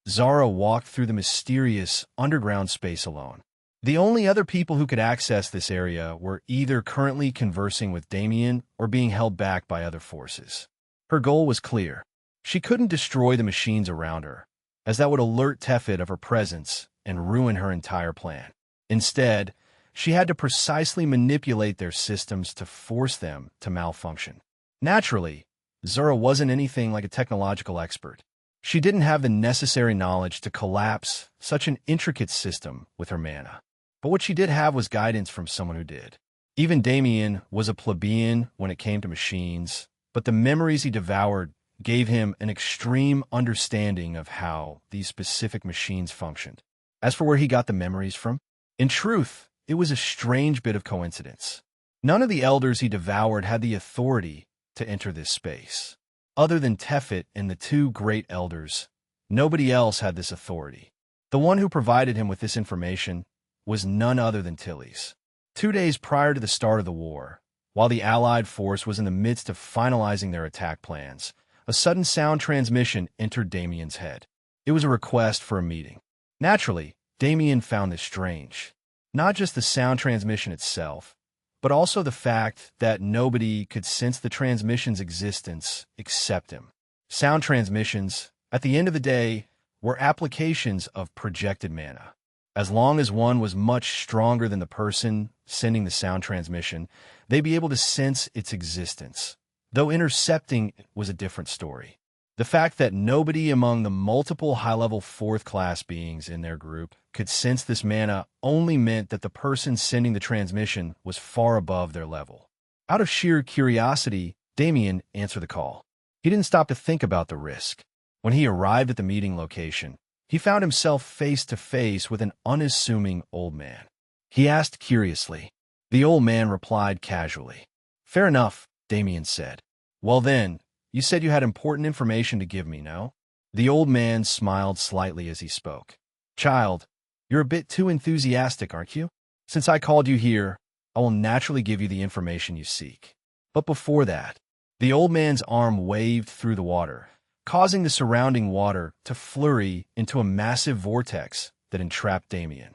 [SPEAKER 1] Zara walked through the mysterious underground space alone. The only other people who could access this area were either currently conversing with Damien or being held back by other forces. Her goal was clear. She couldn't destroy the machines around her, as that would alert Tefet of her presence and ruin her entire plan. Instead, she had to precisely manipulate their systems to force them to malfunction. Naturally, Zara wasn't anything like a technological expert. She didn't have the necessary knowledge to collapse such an intricate system with her mana. But what she did have was guidance from someone who did. Even Damien was a plebeian when it came to machines, but the memories he devoured gave him an extreme understanding of how these specific machines functioned. As for where he got the memories from, in truth, it was a strange bit of coincidence. None of the elders he devoured had the authority to enter this space. Other than Tefet and the two great elders, nobody else had this authority. The one who provided him with this information was none other than Tilly's. 2 days prior to the start of the war, while the Allied force was in the midst of finalizing their attack plans, a sudden sound transmission entered Damien's head. It was a request for a meeting. Naturally, Damien found this strange. Not just the sound transmission itself, but also the fact that nobody could sense the transmission's existence except him. Sound transmissions, at the end of the day, were applications of projected mana. As long as one was much stronger than the person sending the sound transmission, they'd be able to sense its existence, though intercepting was a different story. The fact that nobody among the multiple high-level fourth-class beings in their group could sense this mana only meant that the person sending the transmission was far above their level. Out of sheer curiosity, Damien answered the call. He didn't stop to think about the risk. When he arrived at the meeting location, he found himself face to face with an unassuming old man. He asked curiously. The old man replied casually. "Fair enough," Damien said. "Well then, you said you had important information to give me, no?" The old man smiled slightly as he spoke. "Child, you're a bit too enthusiastic, aren't you? Since I called you here, I will naturally give you the information you seek. But before that," the old man's arm waved through the water, causing the surrounding water to flurry into a massive vortex that entrapped Damien.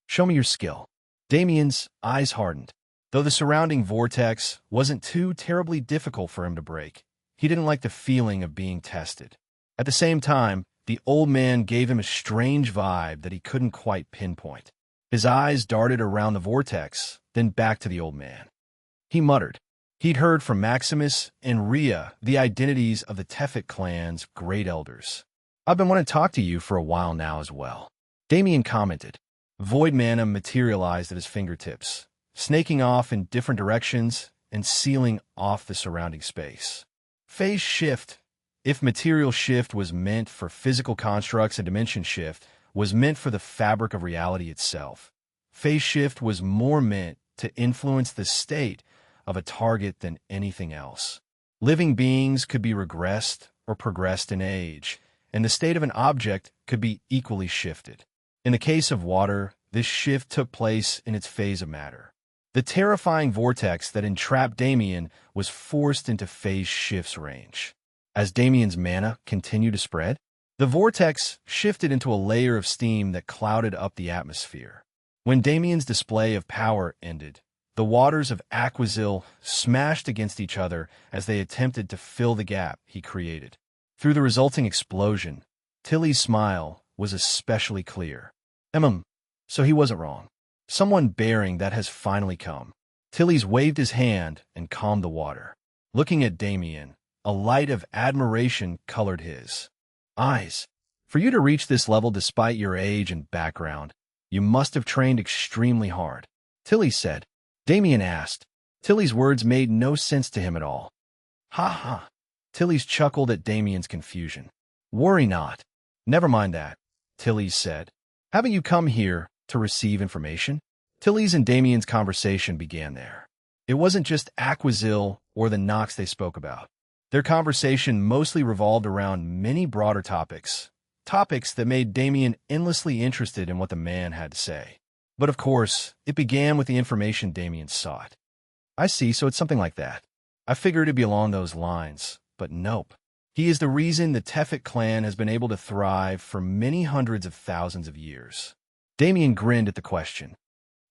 [SPEAKER 1] "Show me your skill." Damien's eyes hardened. Though the surrounding vortex wasn't too terribly difficult for him to break, he didn't like the feeling of being tested. At the same time, the old man gave him a strange vibe that he couldn't quite pinpoint. His eyes darted around the vortex, then back to the old man. He muttered. He'd heard from Maximus and Rhea the identities of the Tefet clan's great elders. "I've been wanting to talk to you for a while now as well," Damien commented. Void mana materialized at his fingertips, snaking off in different directions and sealing off the surrounding space. Phase shift. If material shift was meant for physical constructs and dimension shift was meant for the fabric of reality itself, phase shift was more meant to influence the state of a target than anything else. Living beings could be regressed or progressed in age, and the state of an object could be equally shifted. In the case of water, this shift took place in its phase of matter. The terrifying vortex that entrapped Damien was forced into phase shift's range. As Damien's mana continued to spread, the vortex shifted into a layer of steam that clouded up the atmosphere. When Damien's display of power ended, the waters of Aquazil smashed against each other as they attempted to fill the gap he created. Through the resulting explosion, Tilly's smile was especially clear. So he wasn't wrong. Someone bearing that has finally come. Tilly's waved his hand and calmed the water. Looking at Damien, a light of admiration colored his eyes. For you to reach this level despite your age and background, you must have trained extremely hard, Tilly said. Damien asked. Tilly's words made no sense to him at all. Ha ha. Tilly's chuckled at Damien's confusion. Worry not. Never mind that, Tilly said. Haven't you come here to receive information? Tilly's and Damien's conversation began there. It wasn't just Aquazil or the Nox they spoke about. Their conversation mostly revolved around many broader topics that made Damien endlessly interested in what the man had to say. But of course, it began with the information Damien sought. I see, so it's something like that. I figured it'd be along those lines, but nope. He is the reason the Tefet clan has been able to thrive for many hundreds of thousands of years. Damien grinned at the question.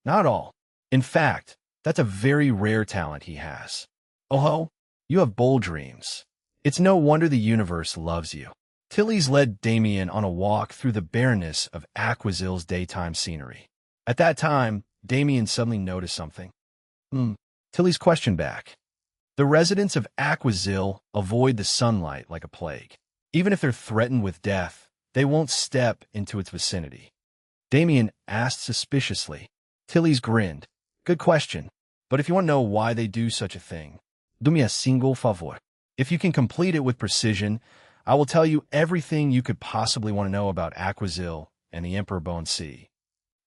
[SPEAKER 1] Not all. In fact, that's a very rare talent he has. Oh, you have bold dreams. It's no wonder the universe loves you. Tilly's led Damien on a walk through the barrenness of Aquazil's daytime scenery. At that time, Damien suddenly noticed something. Tilly's questioned back. The residents of Aquazil avoid the sunlight like a plague. Even if they're threatened with death, they won't step into its vicinity. Damien asked suspiciously. Tilly's grinned. Good question, but if you want to know why they do such a thing, do me a single favor. If you can complete it with precision, I will tell you everything you could possibly want to know about Aquazil and the Emperor Bone Sea.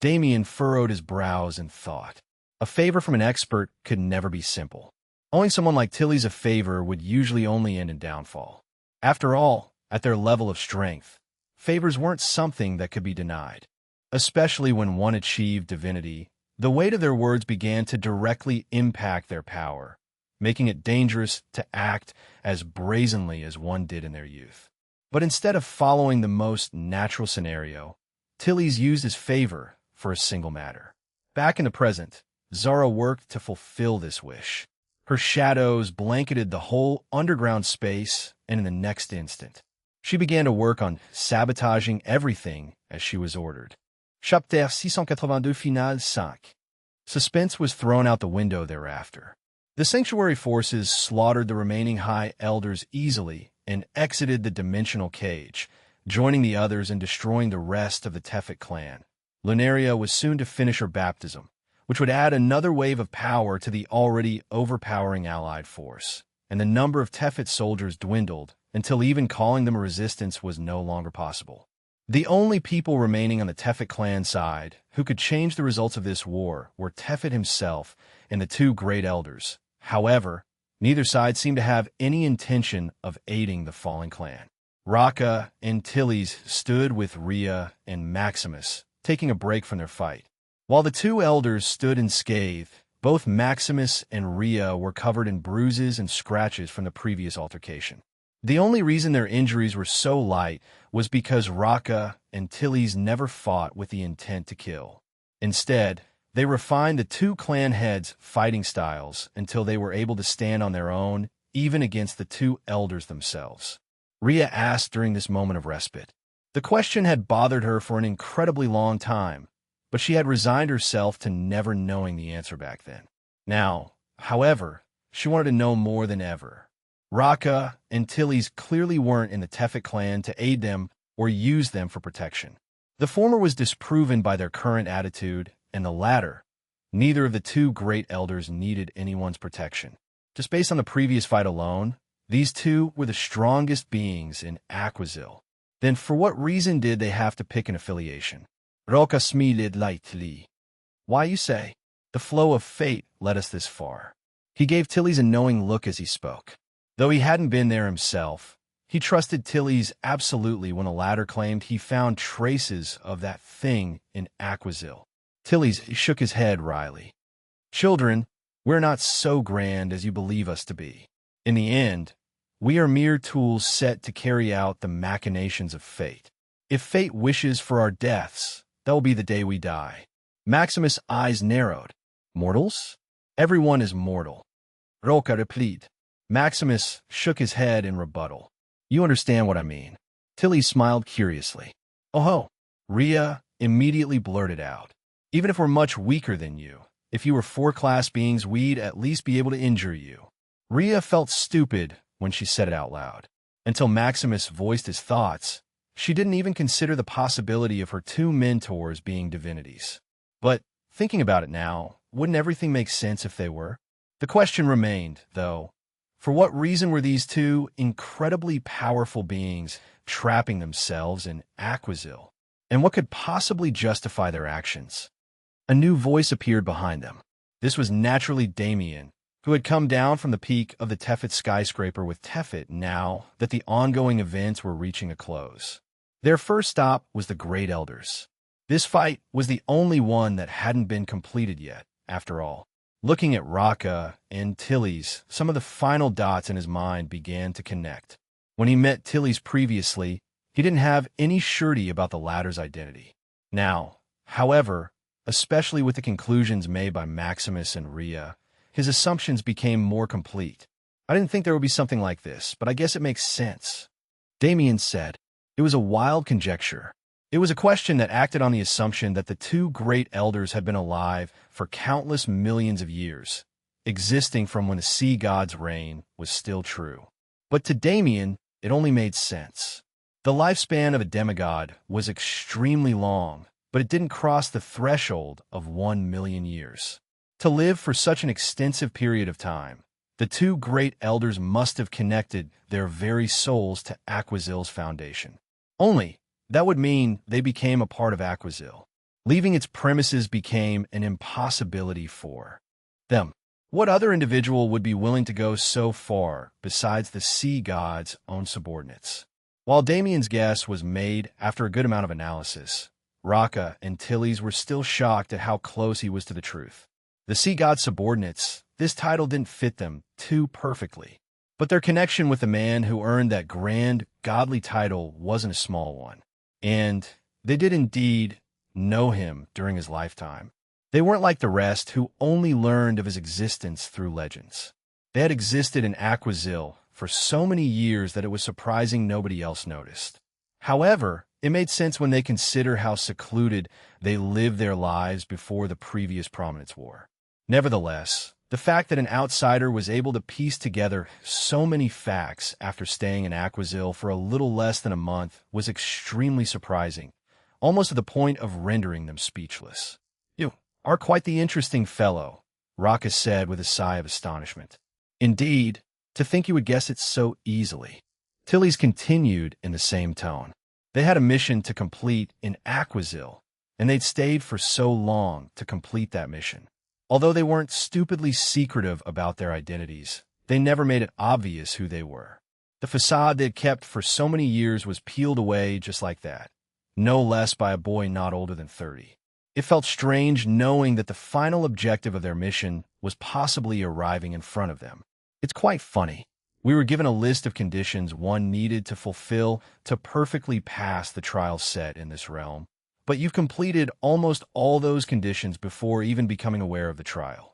[SPEAKER 1] Damien furrowed his brows in thought. A favor from an expert could never be simple. Owing someone like Tilly's a favor would usually only end in downfall. After all, at their level of strength, favors weren't something that could be denied. Especially when one achieved divinity, the weight of their words began to directly impact their power, making it dangerous to act as brazenly as one did in their youth. But instead of following the most natural scenario, Tilly's used his favor for a single matter. Back in the present, Zara worked to fulfill this wish. Her shadows blanketed the whole underground space, and in the next instant, she began to work on sabotaging everything as she was ordered. Chapter 682 Final 5. Suspense was thrown out the window thereafter. The sanctuary forces slaughtered the remaining High Elders easily and exited the dimensional cage, joining the others and destroying the rest of the Tefet clan. Lunaria was soon to finish her baptism, which would add another wave of power to the already overpowering allied force, and the number of Tefet soldiers dwindled until even calling them a resistance was no longer possible. The only people remaining on the Tefet clan side who could change the results of this war were Tefet himself and the two great elders. However, neither side seemed to have any intention of aiding the fallen clan. Raka and Tilly's stood with Rhea and Maximus, taking a break from their fight. While the two elders stood unscathed, both Maximus and Rhea were covered in bruises and scratches from the previous altercation. The only reason their injuries were so light was because Raka and Tilly's never fought with the intent to kill. Instead, they refined the two clan heads' fighting styles until they were able to stand on their own, even against the two elders themselves. Rhea asked during this moment of respite. The question had bothered her for an incredibly long time, but she had resigned herself to never knowing the answer back then. Now, however, she wanted to know more than ever. Raka and Tilly's clearly weren't in the Tefet clan to aid them or use them for protection. The former was disproven by their current attitude, and the latter, neither of the two great elders needed anyone's protection. Just based on the previous fight alone, these two were the strongest beings in Aquazil. Then for what reason did they have to pick an affiliation? Roka smiled lightly. Why, you say? The flow of fate led us this far. He gave Tilly's a knowing look as he spoke. Though he hadn't been there himself, he trusted Tilly's absolutely when the latter claimed he found traces of that thing in Aquazil. Tilly's shook his head wryly. Children, we're not so grand as you believe us to be. In the end, we are mere tools set to carry out the machinations of fate. If fate wishes for our deaths, that will be the day we die. Maximus' eyes narrowed. Mortals? Everyone is mortal. Roca replied. Maximus shook his head in rebuttal. You understand what I mean. Tilly smiled curiously. Oh ho! Rhea immediately blurted out. Even if we're much weaker than you, if you were four-class beings, we'd at least be able to injure you. Rhea felt stupid when she said it out loud. Until Maximus voiced his thoughts, she didn't even consider the possibility of her two mentors being divinities. But, thinking about it now, wouldn't everything make sense if they were? The question remained, though. For what reason were these two incredibly powerful beings trapping themselves in Aquazil? And what could possibly justify their actions? A new voice appeared behind them. This was naturally Damien, who had come down from the peak of the Tefet skyscraper with Tefet now that the ongoing events were reaching a close. Their first stop was the Great Elders. This fight was the only one that hadn't been completed yet, after all. Looking at Raka and Tilly's, some of the final dots in his mind began to connect. When he met Tilly's previously, he didn't have any surety about the latter's identity. Now, however, especially with the conclusions made by Maximus and Rhea, his assumptions became more complete. I didn't think there would be something like this, but I guess it makes sense. Damien said. It was a wild conjecture. It was a question that acted on the assumption that the two great elders had been alive for countless millions of years, existing from when the sea god's reign was still true. But to Damien, it only made sense. The lifespan of a demigod was extremely long, but it didn't cross the threshold of 1,000,000 years. To live for such an extensive period of time, the two great elders must have connected their very souls to Aquazil's foundation. Only, that would mean they became a part of Aquazil. Leaving its premises became an impossibility for them. What other individual would be willing to go so far besides the sea god's own subordinates? While Damien's guess was made after a good amount of analysis, Raka and Tilly's were still shocked at how close he was to the truth. The sea god's subordinates, this title didn't fit them too perfectly. But their connection with the man who earned that grand, godly title wasn't a small one. And they did indeed know him during his lifetime. They weren't like the rest who only learned of his existence through legends. They had existed in Aquazil for so many years that it was surprising nobody else noticed. However, it made sense when they consider how secluded they lived their lives before the previous Prominence War. Nevertheless, the fact that an outsider was able to piece together so many facts after staying in Aquazil for a little less than a month was extremely surprising, almost to the point of rendering them speechless. You are quite the interesting fellow, Raka said with a sigh of astonishment. Indeed, to think you would guess it so easily. Tilly's continued in the same tone. They had a mission to complete in Aquazil, and they'd stayed for so long to complete that mission. Although they weren't stupidly secretive about their identities, they never made it obvious who they were. The facade they'd kept for so many years was peeled away just like that, no less by a boy not older than 30. It felt strange knowing that the final objective of their mission was possibly arriving in front of them. It's quite funny. We were given a list of conditions one needed to fulfill to perfectly pass the trial set in this realm. But you've completed almost all those conditions before even becoming aware of the trial.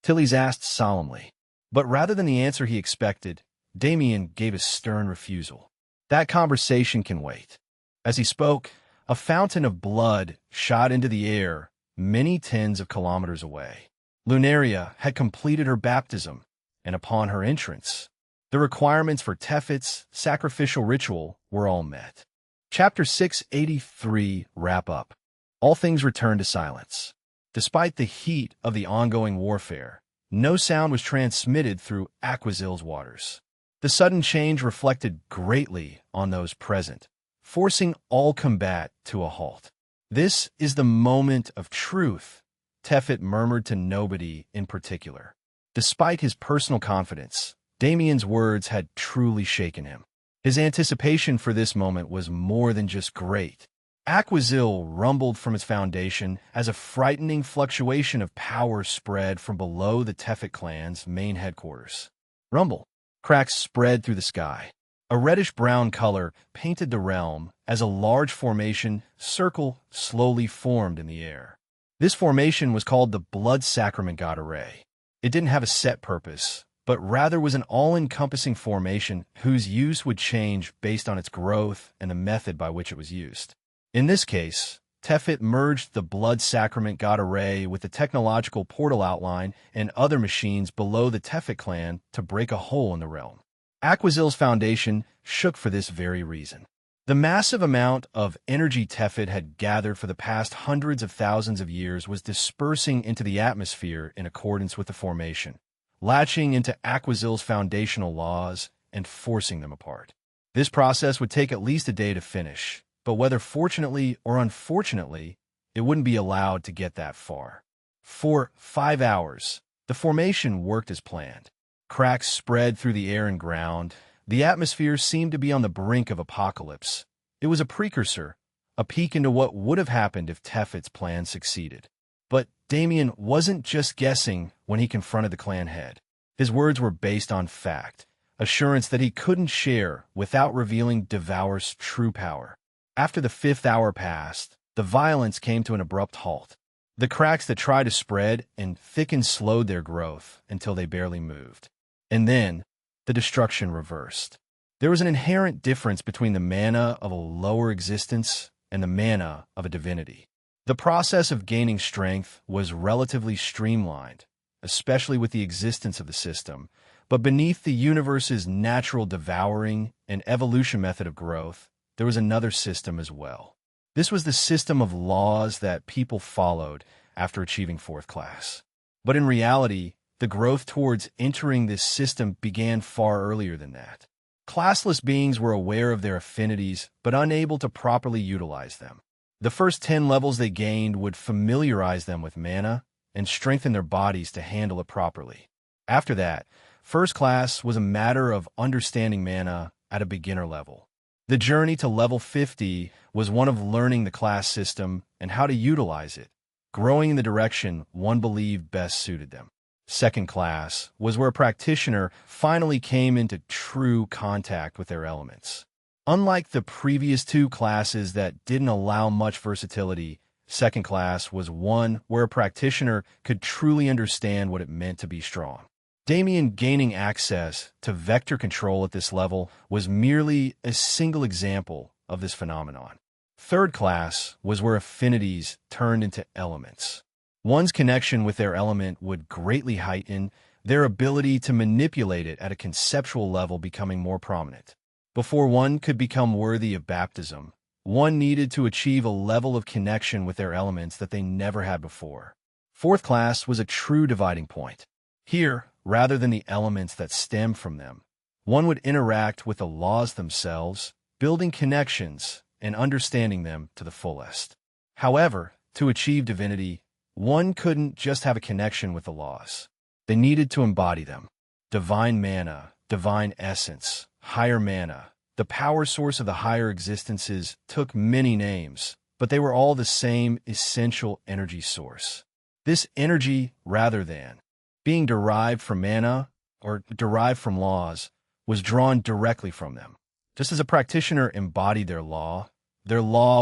[SPEAKER 1] Tilly's asked solemnly. But rather than the answer he expected, Damien gave a stern refusal. That conversation can wait. As he spoke, a fountain of blood shot into the air many tens of kilometers away. Lunaria had completed her baptism, and upon her entrance, the requirements for Tefet's sacrificial ritual were all met. Chapter 683 Wrap-Up. All things returned to silence. Despite the heat of the ongoing warfare, no sound was transmitted through Aquazil's waters. The sudden change reflected greatly on those present, forcing all combat to a halt. This is the moment of truth, Tefet murmured to nobody in particular. Despite his personal confidence, Damien's words had truly shaken him. His anticipation for this moment was more than just great. Aquazil rumbled from its foundation as a frightening fluctuation of power spread from below the Tefet clan's main headquarters. Rumble. Cracks spread through the sky. A reddish-brown color painted the realm as a large formation circle slowly formed in the air. This formation was called the Blood Sacrament God Array. It didn't have a set purpose, but rather was an all-encompassing formation whose use would change based on its growth and the method by which it was used. In this case, Tefet merged the Blood Sacrament God Array with the technological portal outline and other machines below the Tefet clan to break a hole in the realm. Aquazil's foundation shook for this very reason. The massive amount of energy Tefet had gathered for the past hundreds of thousands of years was dispersing into the atmosphere in accordance with the formation, latching into Aquazil's foundational laws and forcing them apart. This process would take at least a day to finish, but whether fortunately or unfortunately, it wouldn't be allowed to get that far. For 5 hours, the formation worked as planned. Cracks spread through the air and ground. The atmosphere seemed to be on the brink of apocalypse. It was a precursor, a peek into what would have happened if Tefet's plan succeeded. But Damien wasn't just guessing when he confronted the clan head. His words were based on fact, assurance that he couldn't share without revealing Devoured's true power. After the 5th hour passed, the violence came to an abrupt halt. The cracks that tried to spread and thicken slowed their growth until they barely moved. And then, the destruction reversed. There was an inherent difference between the mana of a lower existence and the mana of a divinity. The process of gaining strength was relatively streamlined, especially with the existence of the system, but beneath the universe's natural devouring and evolution method of growth, there was another system as well. This was the system of laws that people followed after achieving 4th class. But in reality, the growth towards entering this system began far earlier than that. Classless beings were aware of their affinities, but unable to properly utilize them. The first 10 levels they gained would familiarize them with mana and strengthen their bodies to handle it properly. After that, 1st class was a matter of understanding mana at a beginner level. The journey to level 50 was one of learning the class system and how to utilize it, growing in the direction one believed best suited them. 2nd class was where a practitioner finally came into true contact with their elements. Unlike the previous 2 classes that didn't allow much versatility, 2nd class was one where a practitioner could truly understand what it meant to be strong. Damien gaining access to vector control at this level was merely a single example of this phenomenon. 3rd class was where affinities turned into elements. One's connection with their element would greatly heighten, their ability to manipulate it at a conceptual level becoming more prominent. Before one could become worthy of baptism, one needed to achieve a level of connection with their elements that they never had before. 4th class was a true dividing point. Here, rather than the elements that stem from them, one would interact with the laws themselves, building connections and understanding them to the fullest. However, to achieve divinity, one couldn't just have a connection with the laws. They needed to embody them. Divine mana, divine essence, higher mana, the power source of the higher existences took many names, but they were all the same essential energy source. This energy, rather than being derived from mana or derived from laws, was drawn directly from them. Just as a practitioner embodied their law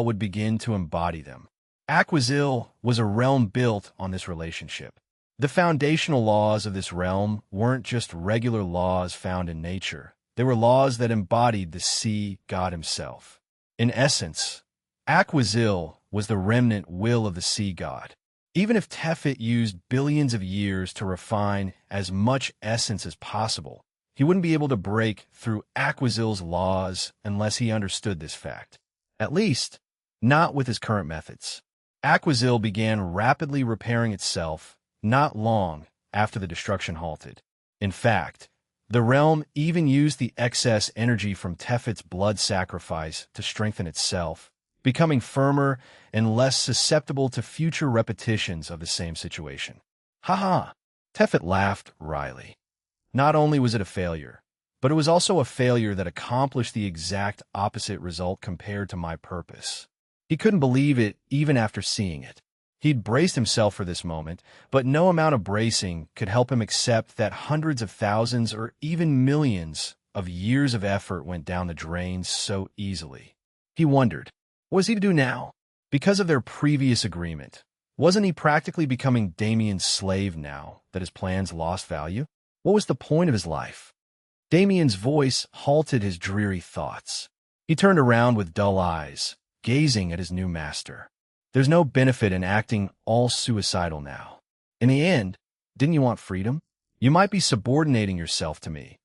[SPEAKER 1] would begin to embody them. Aquazil was a realm built on this relationship. The foundational laws of this realm weren't just regular laws found in nature. They were laws that embodied the sea god himself. In essence, Aquazil was the remnant will of the sea god. Even if Tefet used billions of years to refine as much essence as possible, he wouldn't be able to break through Aquazil's laws unless he understood this fact. At least, not with his current methods. Aquazil began rapidly repairing itself not long after the destruction halted. In fact, the realm even used the excess energy from Tefet's blood sacrifice to strengthen itself, becoming firmer and less susceptible to future repetitions of the same situation. Ha! Tefet laughed wryly. Not only was it a failure, but it was also a failure that accomplished the exact opposite result compared to my purpose. He couldn't believe it even after seeing it. He'd braced himself for this moment, but no amount of bracing could help him accept that hundreds of thousands or even millions of years of effort went down the drain so easily. He wondered, what was he to do now? Because of their previous agreement, wasn't he practically becoming Damien's slave now that his plans lost value? What was the point of his life? Damien's voice halted his dreary thoughts. He turned around with dull eyes, gazing at his new master. There's no benefit in acting all suicidal now. In the end, didn't you want freedom? You might be subordinating yourself to me,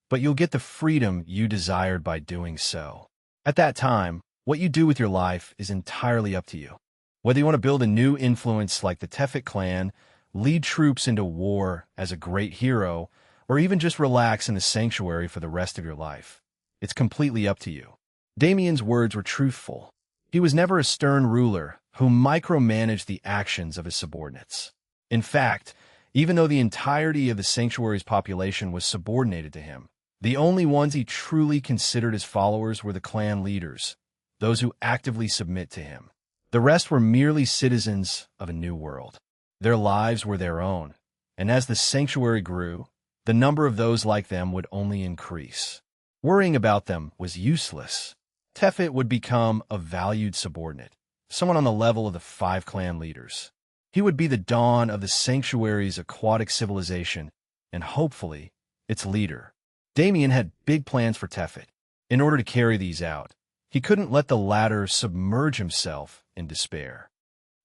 [SPEAKER 1] but you'll get the freedom you desired by doing so. At that time, what you do with your life is entirely up to you. Whether you want to build a new influence like the Tefet clan, lead troops into war as a great hero, or even just relax in the sanctuary for the rest of your life, it's completely up to you. Damien's words were truthful. He was never a stern ruler who micromanaged the actions of his subordinates. In fact, even though the entirety of the sanctuary's population was subordinated to him, the only ones he truly considered his followers were the clan leaders, those who actively submit to him. The rest were merely citizens of a new world. Their lives were their own, and as the sanctuary grew, the number of those like them would only increase. Worrying about them was useless. Tefet would become a valued subordinate, someone on the level of the 5 clan leaders. He would be the dawn of the sanctuary's aquatic civilization, and hopefully, its leader. Damien had big plans for Tefet. In order to carry these out, he couldn't let the latter submerge himself in despair.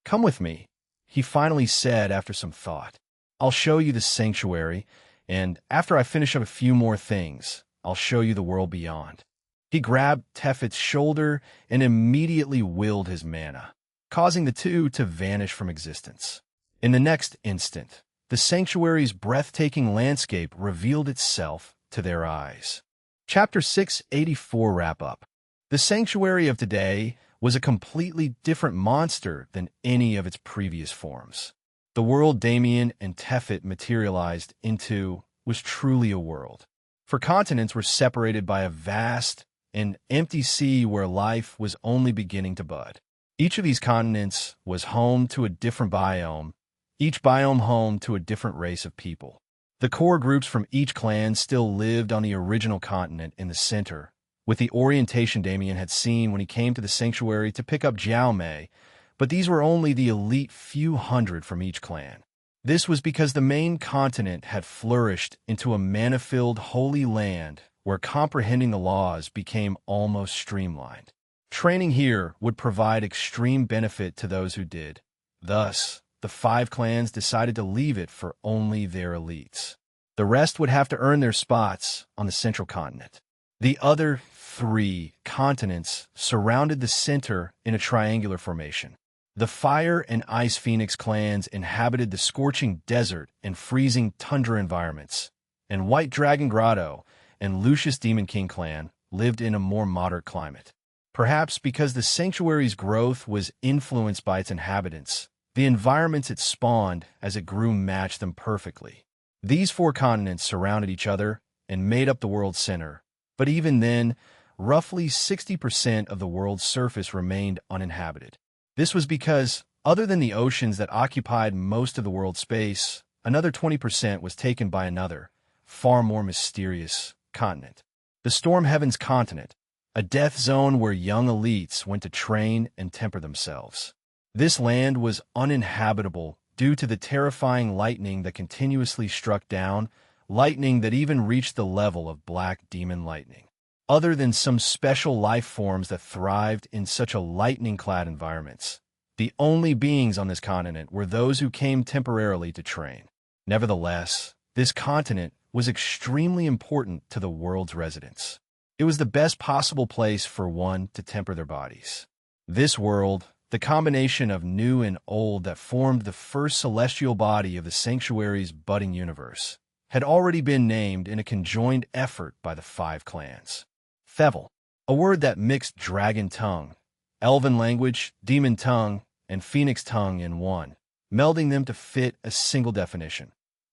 [SPEAKER 1] "Come with me," he finally said after some thought. "I'll show you the sanctuary, and after I finish up a few more things, I'll show you the world beyond." He grabbed Tefet's shoulder and immediately willed his mana, causing the two to vanish from existence. In the next instant, the sanctuary's breathtaking landscape revealed itself to their eyes. Chapter 684 Wrap-Up. The sanctuary of today was a completely different monster than any of its previous forms. The world Damien and Tefet materialized into was truly a world. For continents were separated by a vast and empty sea where life was only beginning to bud. Each of these continents was home to a different biome, each biome home to a different race of people. The core groups from each clan still lived on the original continent in the center, with the orientation Damien had seen when he came to the sanctuary to pick up Jiao Mei, but these were only the elite few hundred from each clan. This was because the main continent had flourished into a mana-filled holy land where comprehending the laws became almost streamlined. Training here would provide extreme benefit to those who did. Thus, the 5 clans decided to leave it for only their elites. The rest would have to earn their spots on the central continent. The other 3 continents surrounded the center in a triangular formation. The Fire and Ice Phoenix clans inhabited the scorching desert and freezing tundra environments, and White Dragon Grotto and Lucius Demon King clan lived in a more moderate climate. Perhaps because the sanctuary's growth was influenced by its inhabitants, the environments it spawned as it grew matched them perfectly. These 4 continents surrounded each other and made up the world's center, but even then, roughly 60% of the world's surface remained uninhabited. This was because, other than the oceans that occupied most of the world's space, another 20% was taken by another, far more mysterious continent. The Storm Heavens continent, a death zone where young elites went to train and temper themselves. This land was uninhabitable due to the terrifying lightning that continuously struck down, lightning that even reached the level of black demon lightning. Other than some special life forms that thrived in such a lightning-clad environments, the only beings on this continent were those who came temporarily to train. Nevertheless, this continent was extremely important to the world's residents. It was the best possible place for one to temper their bodies. This world, the combination of new and old that formed the first celestial body of the sanctuary's budding universe, had already been named in a conjoined effort by the 5 clans. Thevel, a word that mixed dragon tongue, elven language, demon tongue, and phoenix tongue in one, melding them to fit a single definition.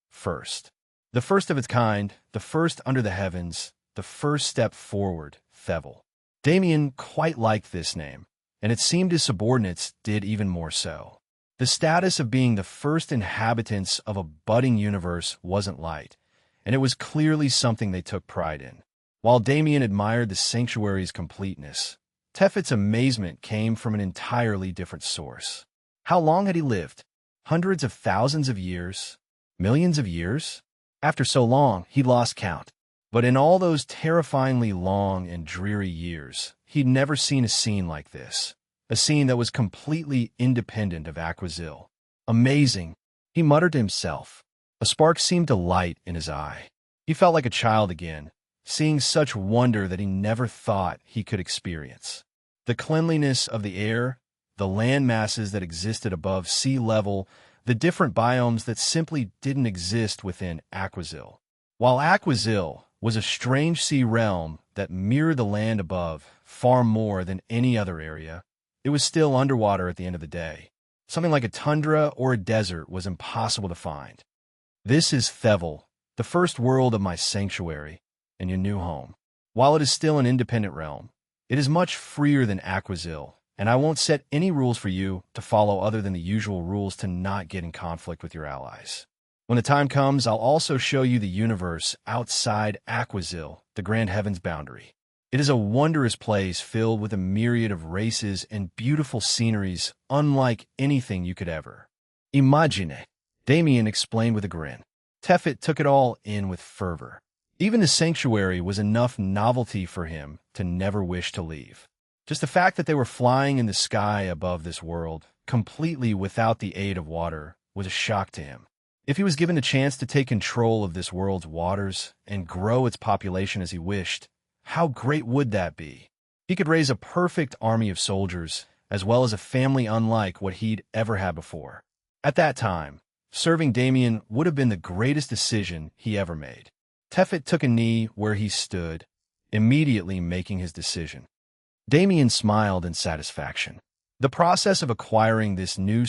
[SPEAKER 1] First. The first of its kind, the first under the heavens, the first step forward, Thevel. Damien quite liked this name, and it seemed his subordinates did even more so. The status of being the first inhabitants of a budding universe wasn't light, and it was clearly something they took pride in. While Damien admired the sanctuary's completeness, Tefet's amazement came from an entirely different source. How long had he lived? Hundreds of thousands of years? Millions of years? After so long, he lost count. But in all those terrifyingly long and dreary years, he'd never seen a scene like this. A scene that was completely independent of Aquazil. Amazing, he muttered to himself. A spark seemed to light in his eye. He felt like a child again, seeing such wonder that he never thought he could experience. The cleanliness of the air, the land masses that existed above sea level, the different biomes that simply didn't exist within Aquazil. While Aquazil was a strange sea realm that mirrored the land above far more than any other area, it was still underwater at the end of the day. Something like a tundra or a desert was impossible to find. This is Thevel, the first world of my sanctuary, and your new home. While it is still an independent realm, it is much freer than Aquazil, and I won't set any rules for you to follow other than the usual rules to not get in conflict with your allies. When the time comes, I'll also show you the universe outside Aquazil, the grand heavens boundary. It is a wondrous place filled with a myriad of races and beautiful sceneries unlike anything you could ever imagine, Damien explained with a grin. Tefet took it all in with fervor. Even the sanctuary was enough novelty for him to never wish to leave. Just the fact that they were flying in the sky above this world, completely without the aid of water, was a shock to him. If he was given a chance to take control of this world's waters and grow its population as he wished, how great would that be? He could raise a perfect army of soldiers, as well as a family unlike what he'd ever had before. At that time, serving Damien would have been the greatest decision he ever made. Tefet took a knee where he stood, immediately making his decision. Damien smiled in satisfaction. The process of acquiring this new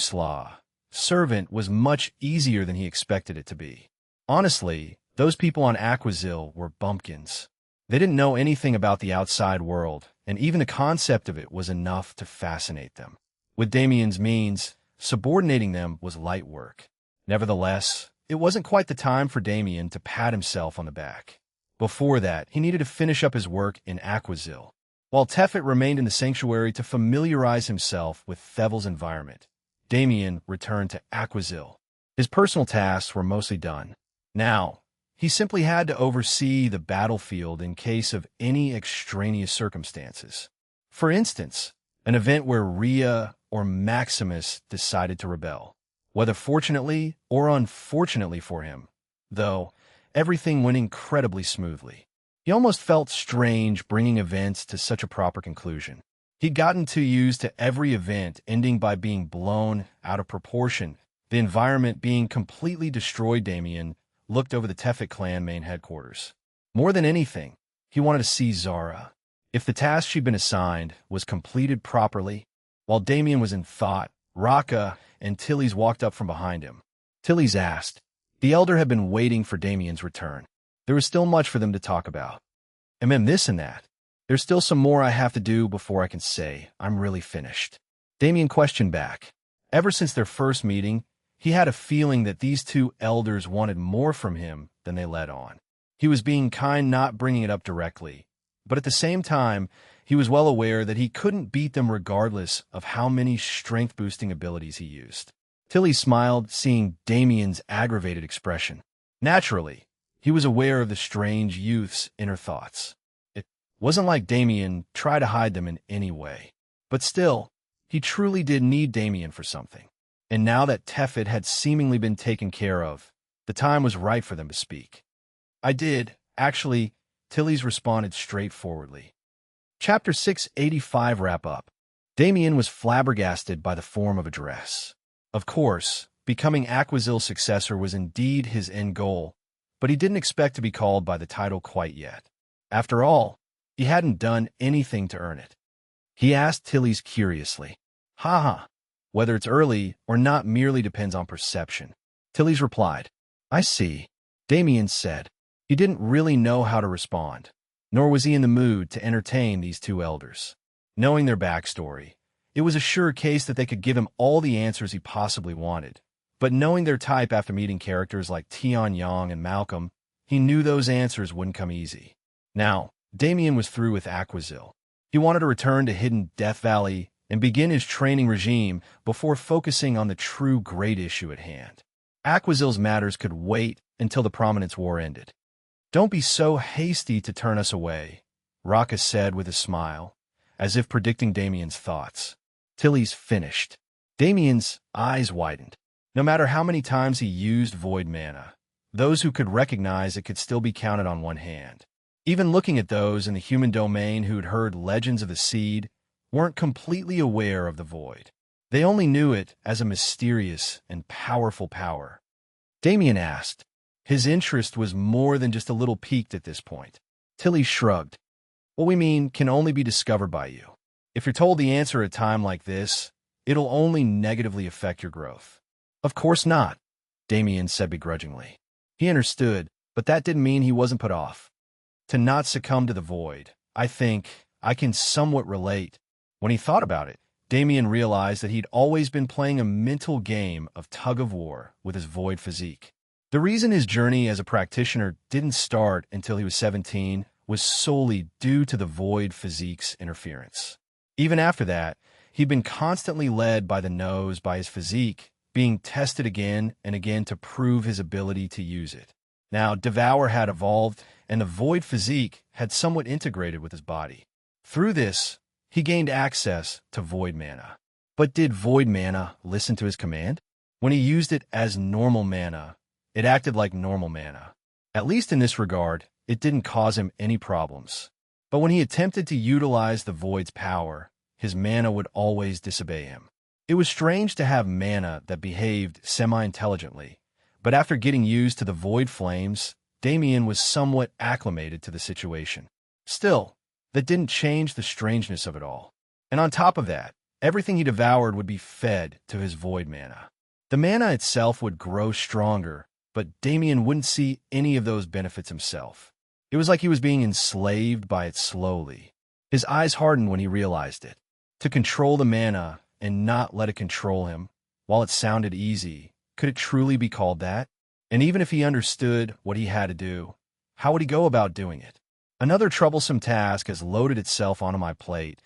[SPEAKER 1] servant was much easier than he expected it to be. Honestly, those people on Aquazil were bumpkins. They didn't know anything about the outside world, and even the concept of it was enough to fascinate them. With Damien's means, subordinating them was light work. Nevertheless, it wasn't quite the time for Damien to pat himself on the back. Before that, he needed to finish up his work in Aquazil. While Tefet remained in the sanctuary to familiarize himself with Thevel's environment, Damien returned to Aquazil. His personal tasks were mostly done. Now, he simply had to oversee the battlefield in case of any extraneous circumstances. For instance, an event where Rhea or Maximus decided to rebel. Whether fortunately or unfortunately for him, though, everything went incredibly smoothly. He almost felt strange bringing events to such a proper conclusion. He'd gotten too used to every event ending by being blown out of proportion. The environment being completely destroyed. Damien looked over the Tefet clan main headquarters. More than anything, he wanted to see Zara. If the task she'd been assigned was completed properly, while Damien was in thought, Raka and Tilly's walked up from behind him. Tilly's asked. The elder had been waiting for Damien's return. There was still much for them to talk about. And then this and that. There's still some more I have to do before I can say I'm really finished. Damien questioned back. Ever since their first meeting, he had a feeling that these two elders wanted more from him than they let on. He was being kind, not bringing it up directly, but at the same time, he was well aware that he couldn't beat them regardless of how many strength-boosting abilities he used. Tilly smiled, seeing Damien's aggravated expression. Naturally, he was aware of the strange youth's inner thoughts. It wasn't like Damien tried to hide them in any way. But still, he truly did need Damien for something. And now that Tefet had seemingly been taken care of, the time was right for them to speak. I did, actually, Tilly's responded straightforwardly. Chapter 685 wrap-up. Damien was flabbergasted by the form of address. Of course, becoming Aquazil's successor was indeed his end goal, but he didn't expect to be called by the title quite yet. After all, he hadn't done anything to earn it. He asked Tilly's curiously. Ha. Whether it's early or not merely depends on perception. Tilly's replied. I see. Damien said. He didn't really know how to respond, nor was he in the mood to entertain these two elders. Knowing their backstory, It was a sure case that they could give him all the answers he possibly wanted. But knowing their type after meeting characters like Tian Yang and Malcolm, he knew those answers wouldn't come easy. Now, Damien was through with Aquazil. He wanted to return to hidden Death Valley and begin his training regime before focusing on the true great issue at hand. Aquazil's matters could wait until the Prominence War ended. "Don't be so hasty to turn us away," Raka said with a smile, as if predicting Damien's thoughts. Tilly's finished. Damien's eyes widened. No matter how many times he used void mana, those who could recognize it could still be counted on one hand. Even looking at those in the human domain who'd heard legends of the seed weren't completely aware of the void. They only knew it as a mysterious and powerful power. Damien asked. His interest was more than just a little piqued at this point. Tilly shrugged. "What we mean can only be discovered by you. If you're told the answer at a time like this, it'll only negatively affect your growth." "Of course not," Damien said begrudgingly. He understood, but that didn't mean he wasn't put off. To not succumb to the void, I think I can somewhat relate. When he thought about it, Damien realized that he'd always been playing a mental game of tug-of-war with his void physique. The reason his journey as a practitioner didn't start until he was 17 was solely due to the void physique's interference. Even after that, he'd been constantly led by the nose by his physique, being tested again and again to prove his ability to use it. Now, Devoured had evolved, and the void physique had somewhat integrated with his body. Through this, he gained access to void mana. But did void mana listen to his command? When he used it as normal mana, it acted like normal mana. At least in this regard, it didn't cause him any problems. But when he attempted to utilize the void's power, his mana would always disobey him. It was strange to have mana that behaved semi-intelligently, but after getting used to the void flames, Damien was somewhat acclimated to the situation. Still, that didn't change the strangeness of it all. And on top of that, everything he devoured would be fed to his void mana. The mana itself would grow stronger, but Damien wouldn't see any of those benefits himself. It was like he was being enslaved by it slowly. His eyes hardened when he realized it. To control the mana and not let it control him, while it sounded easy, could it truly be called that? And even if he understood what he had to do, how would he go about doing it? Another troublesome task has loaded itself onto my plate.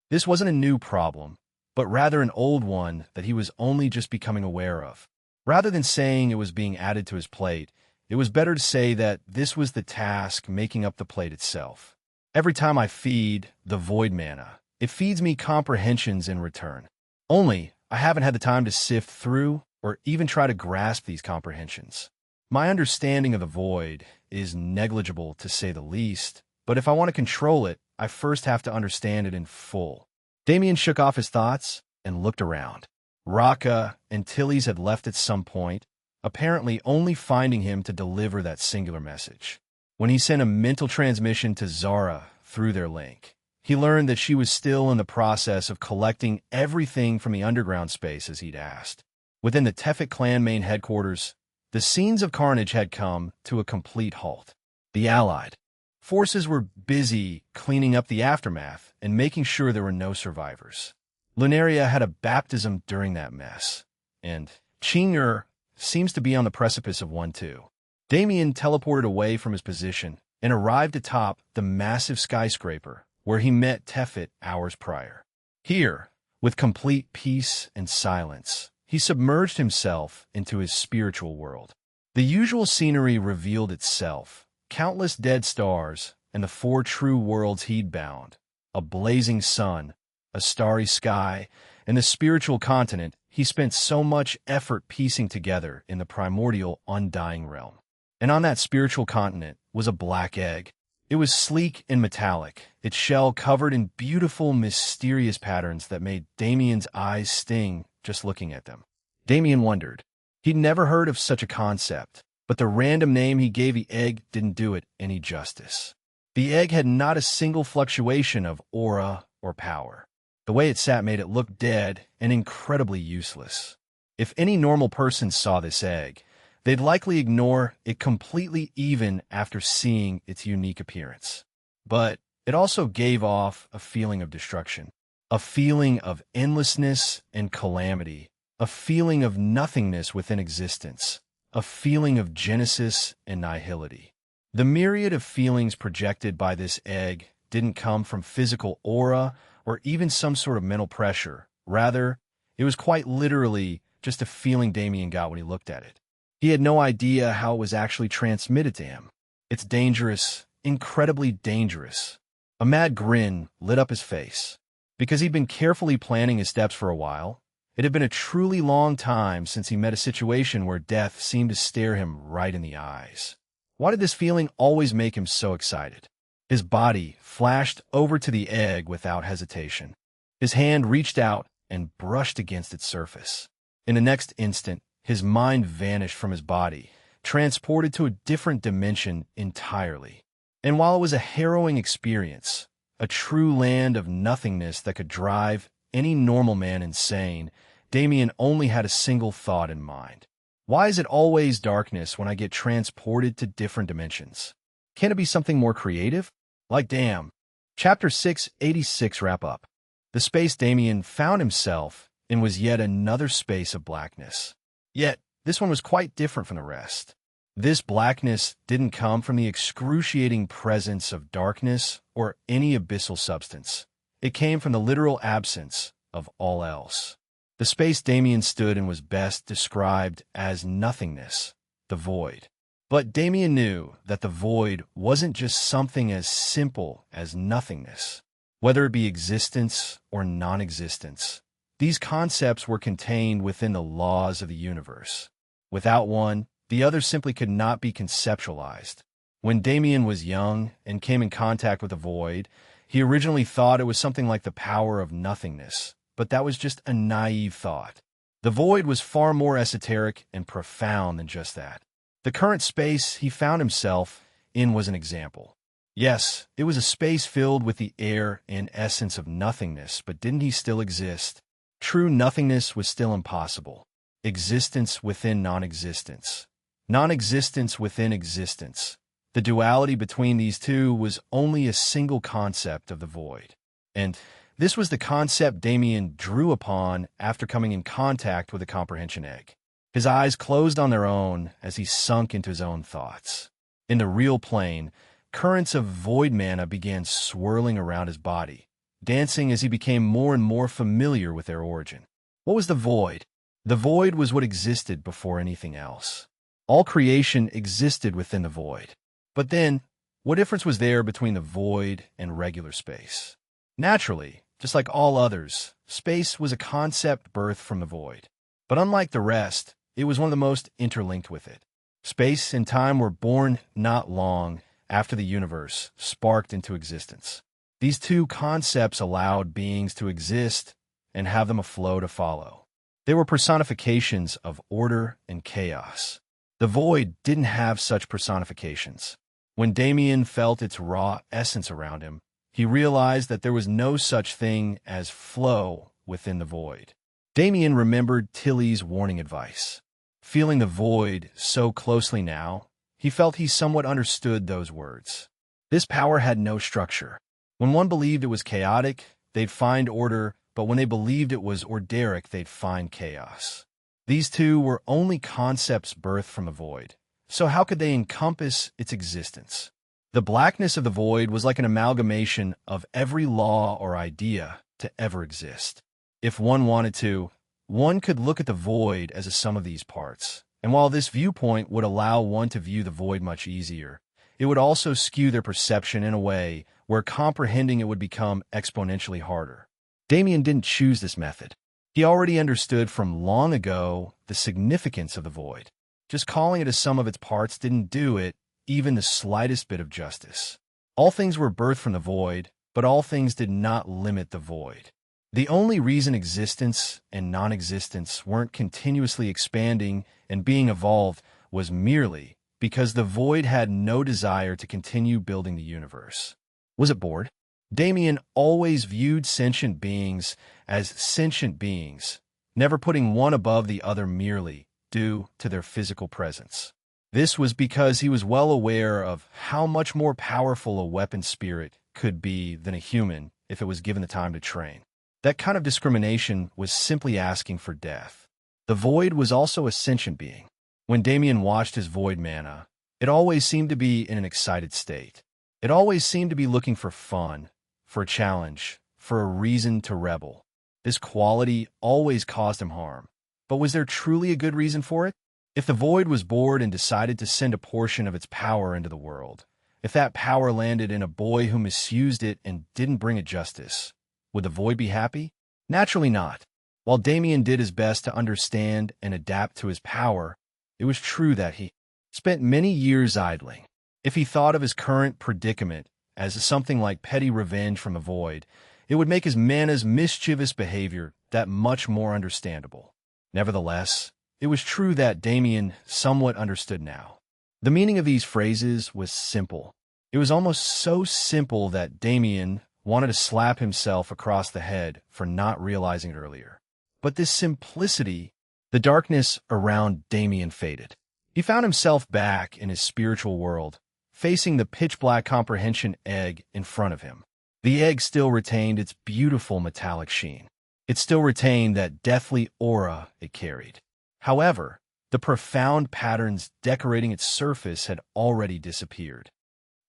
[SPEAKER 1] This wasn't a new problem, but rather an old one that he was only just becoming aware of. Rather than saying it was being added to his plate, it was better to say that this was the task making up the plate itself. Every time I feed the void mana, it feeds me comprehensions in return. Only, I haven't had the time to sift through or even try to grasp these comprehensions. My understanding of the void is negligible to say the least, but if I want to control it, I first have to understand it in full. Damien shook off his thoughts and looked around. Raka and Tilly's had left at some point, apparently only finding him to deliver that singular message. When he sent a mental transmission to Zara through their link, he learned that she was still in the process of collecting everything from the underground space as he'd asked. Within the Tefet clan main headquarters, the scenes of carnage had come to a complete halt. The Allied forces were busy cleaning up the aftermath and making sure there were no survivors. Lunaria had a baptism during that mess, and Chinger seems to be on the precipice of one too. Damien teleported away from his position and arrived atop the massive skyscraper where he met Tefet hours prior. Here, with complete peace and silence, he submerged himself into his spiritual world. The usual scenery revealed itself, countless dead stars and the 4 true worlds he'd bound, a blazing sun, a starry sky, and the spiritual continent he spent so much effort piecing together in the primordial undying realm. And on that spiritual continent was a black egg. It was sleek and metallic, its shell covered in beautiful, mysterious patterns that made Damien's eyes sting just looking at them. Damien wondered. He'd never heard of such a concept, but the random name he gave the egg didn't do it any justice. The egg had not a single fluctuation of aura or power. The way it sat made it look dead and incredibly useless. If any normal person saw this egg, they'd likely ignore it completely even after seeing its unique appearance. But it also gave off a feeling of destruction. a feeling of endlessness and calamity, a feeling of nothingness within existence, a feeling of genesis and nihility. The myriad of feelings projected by this egg didn't come from physical aura or even some sort of mental pressure. Rather, it was quite literally just a feeling Damien got when he looked at it. He had no idea how it was actually transmitted to him. It's dangerous, incredibly dangerous. A mad grin lit up his face. Because he'd been carefully planning his steps for a while, it had been a truly long time since he met a situation where death seemed to stare him right in the eyes. Why did this feeling always make him so excited? His body flashed over to the egg without hesitation. His hand reached out and brushed against its surface. In the next instant, his mind vanished from his body, transported to a different dimension entirely. And while it was a harrowing experience, a true land of nothingness that could drive any normal man insane, Damien only had a single thought in mind. Why is it always darkness when I get transported to different dimensions? Can it be something more creative? Like damn. Chapter 686 wrap-up. The space Damien found himself in was yet another space of blackness. Yet, this one was quite different from the rest. This blackness didn't come from the excruciating presence of darkness or any abyssal substance. It came from the literal absence of all else. The space Damien stood in was best described as nothingness, the void. But Damien knew that the void wasn't just something as simple as nothingness. Whether it be existence or non-existence, these concepts were contained within the laws of the universe. Without one, the other simply could not be conceptualized. When Damien was young and came in contact with the void, he originally thought it was something like the power of nothingness, but that was just a naive thought. The void was far more esoteric and profound than just that. The current space he found himself in was an example. Yes, it was a space filled with the air and essence of nothingness, but didn't he still exist? True nothingness was still impossible. Existence within non-existence. Non-existence within existence. The duality between these two was only a single concept of the void. And this was the concept Damien drew upon after coming in contact with the comprehension egg. His eyes closed on their own as he sunk into his own thoughts. In the real plane, currents of void mana began swirling around his body, dancing as he became more and more familiar with their origin. What was the void? The void was what existed before anything else. All creation existed within the void. But then, what difference was there between the void and regular space? Naturally, just like all others, space was a concept birthed from the void. But unlike the rest, it was one of the most interlinked with it. Space and time were born not long after the universe sparked into existence. These two concepts allowed beings to exist and have them a flow to follow. They were personifications of order and chaos. The void didn't have such personifications. When Damien felt its raw essence around him, he realized that there was no such thing as flow within the void. Damien remembered Tilly's warning advice. Feeling the void so closely now, he felt he somewhat understood those words. This power had no structure. When one believed it was chaotic, they'd find order, but when they believed it was orderic, they'd find chaos. These two were only concepts birthed from the void, so how could they encompass its existence? The blackness of the void was like an amalgamation of every law or idea to ever exist. If one wanted to, one could look at the void as a sum of these parts, and while this viewpoint would allow one to view the void much easier, it would also skew their perception in a way where comprehending it would become exponentially harder. Damien didn't choose this method. He already understood from long ago the significance of the void. Just calling it a sum of its parts didn't do it even the slightest bit of justice. All things were birthed from the void, but all things did not limit the void. The only reason existence and non-existence weren't continuously expanding and being evolved was merely because the void had no desire to continue building the universe. Was it bored? Damien always viewed sentient beings as sentient beings, never putting one above the other merely due to their physical presence. This was because he was well aware of how much more powerful a weapon spirit could be than a human if it was given the time to train. That kind of discrimination was simply asking for death. The Void was also a sentient being. When Damien watched his Void mana, it always seemed to be in an excited state. It always seemed to be looking for fun, for a challenge, for a reason to rebel. This quality always caused him harm. But was there truly a good reason for it? If the Void was bored and decided to send a portion of its power into the world, if that power landed in a boy who misused it and didn't bring it justice, would the Void be happy? Naturally not. While Damien did his best to understand and adapt to his power, it was true that he spent many years idling. If he thought of his current predicament as something like petty revenge from the Void, it would make his mana's mischievous behavior that much more understandable. Nevertheless, it was true that Damien somewhat understood now. The meaning of these phrases was simple. It was almost so simple that Damien wanted to slap himself across the head for not realizing it earlier. But this simplicity, the darkness around Damien faded. He found himself back in his spiritual world, facing the pitch-black comprehension egg in front of him. The egg still retained its beautiful metallic sheen. It still retained that deathly aura it carried. However, the profound patterns decorating its surface had already disappeared.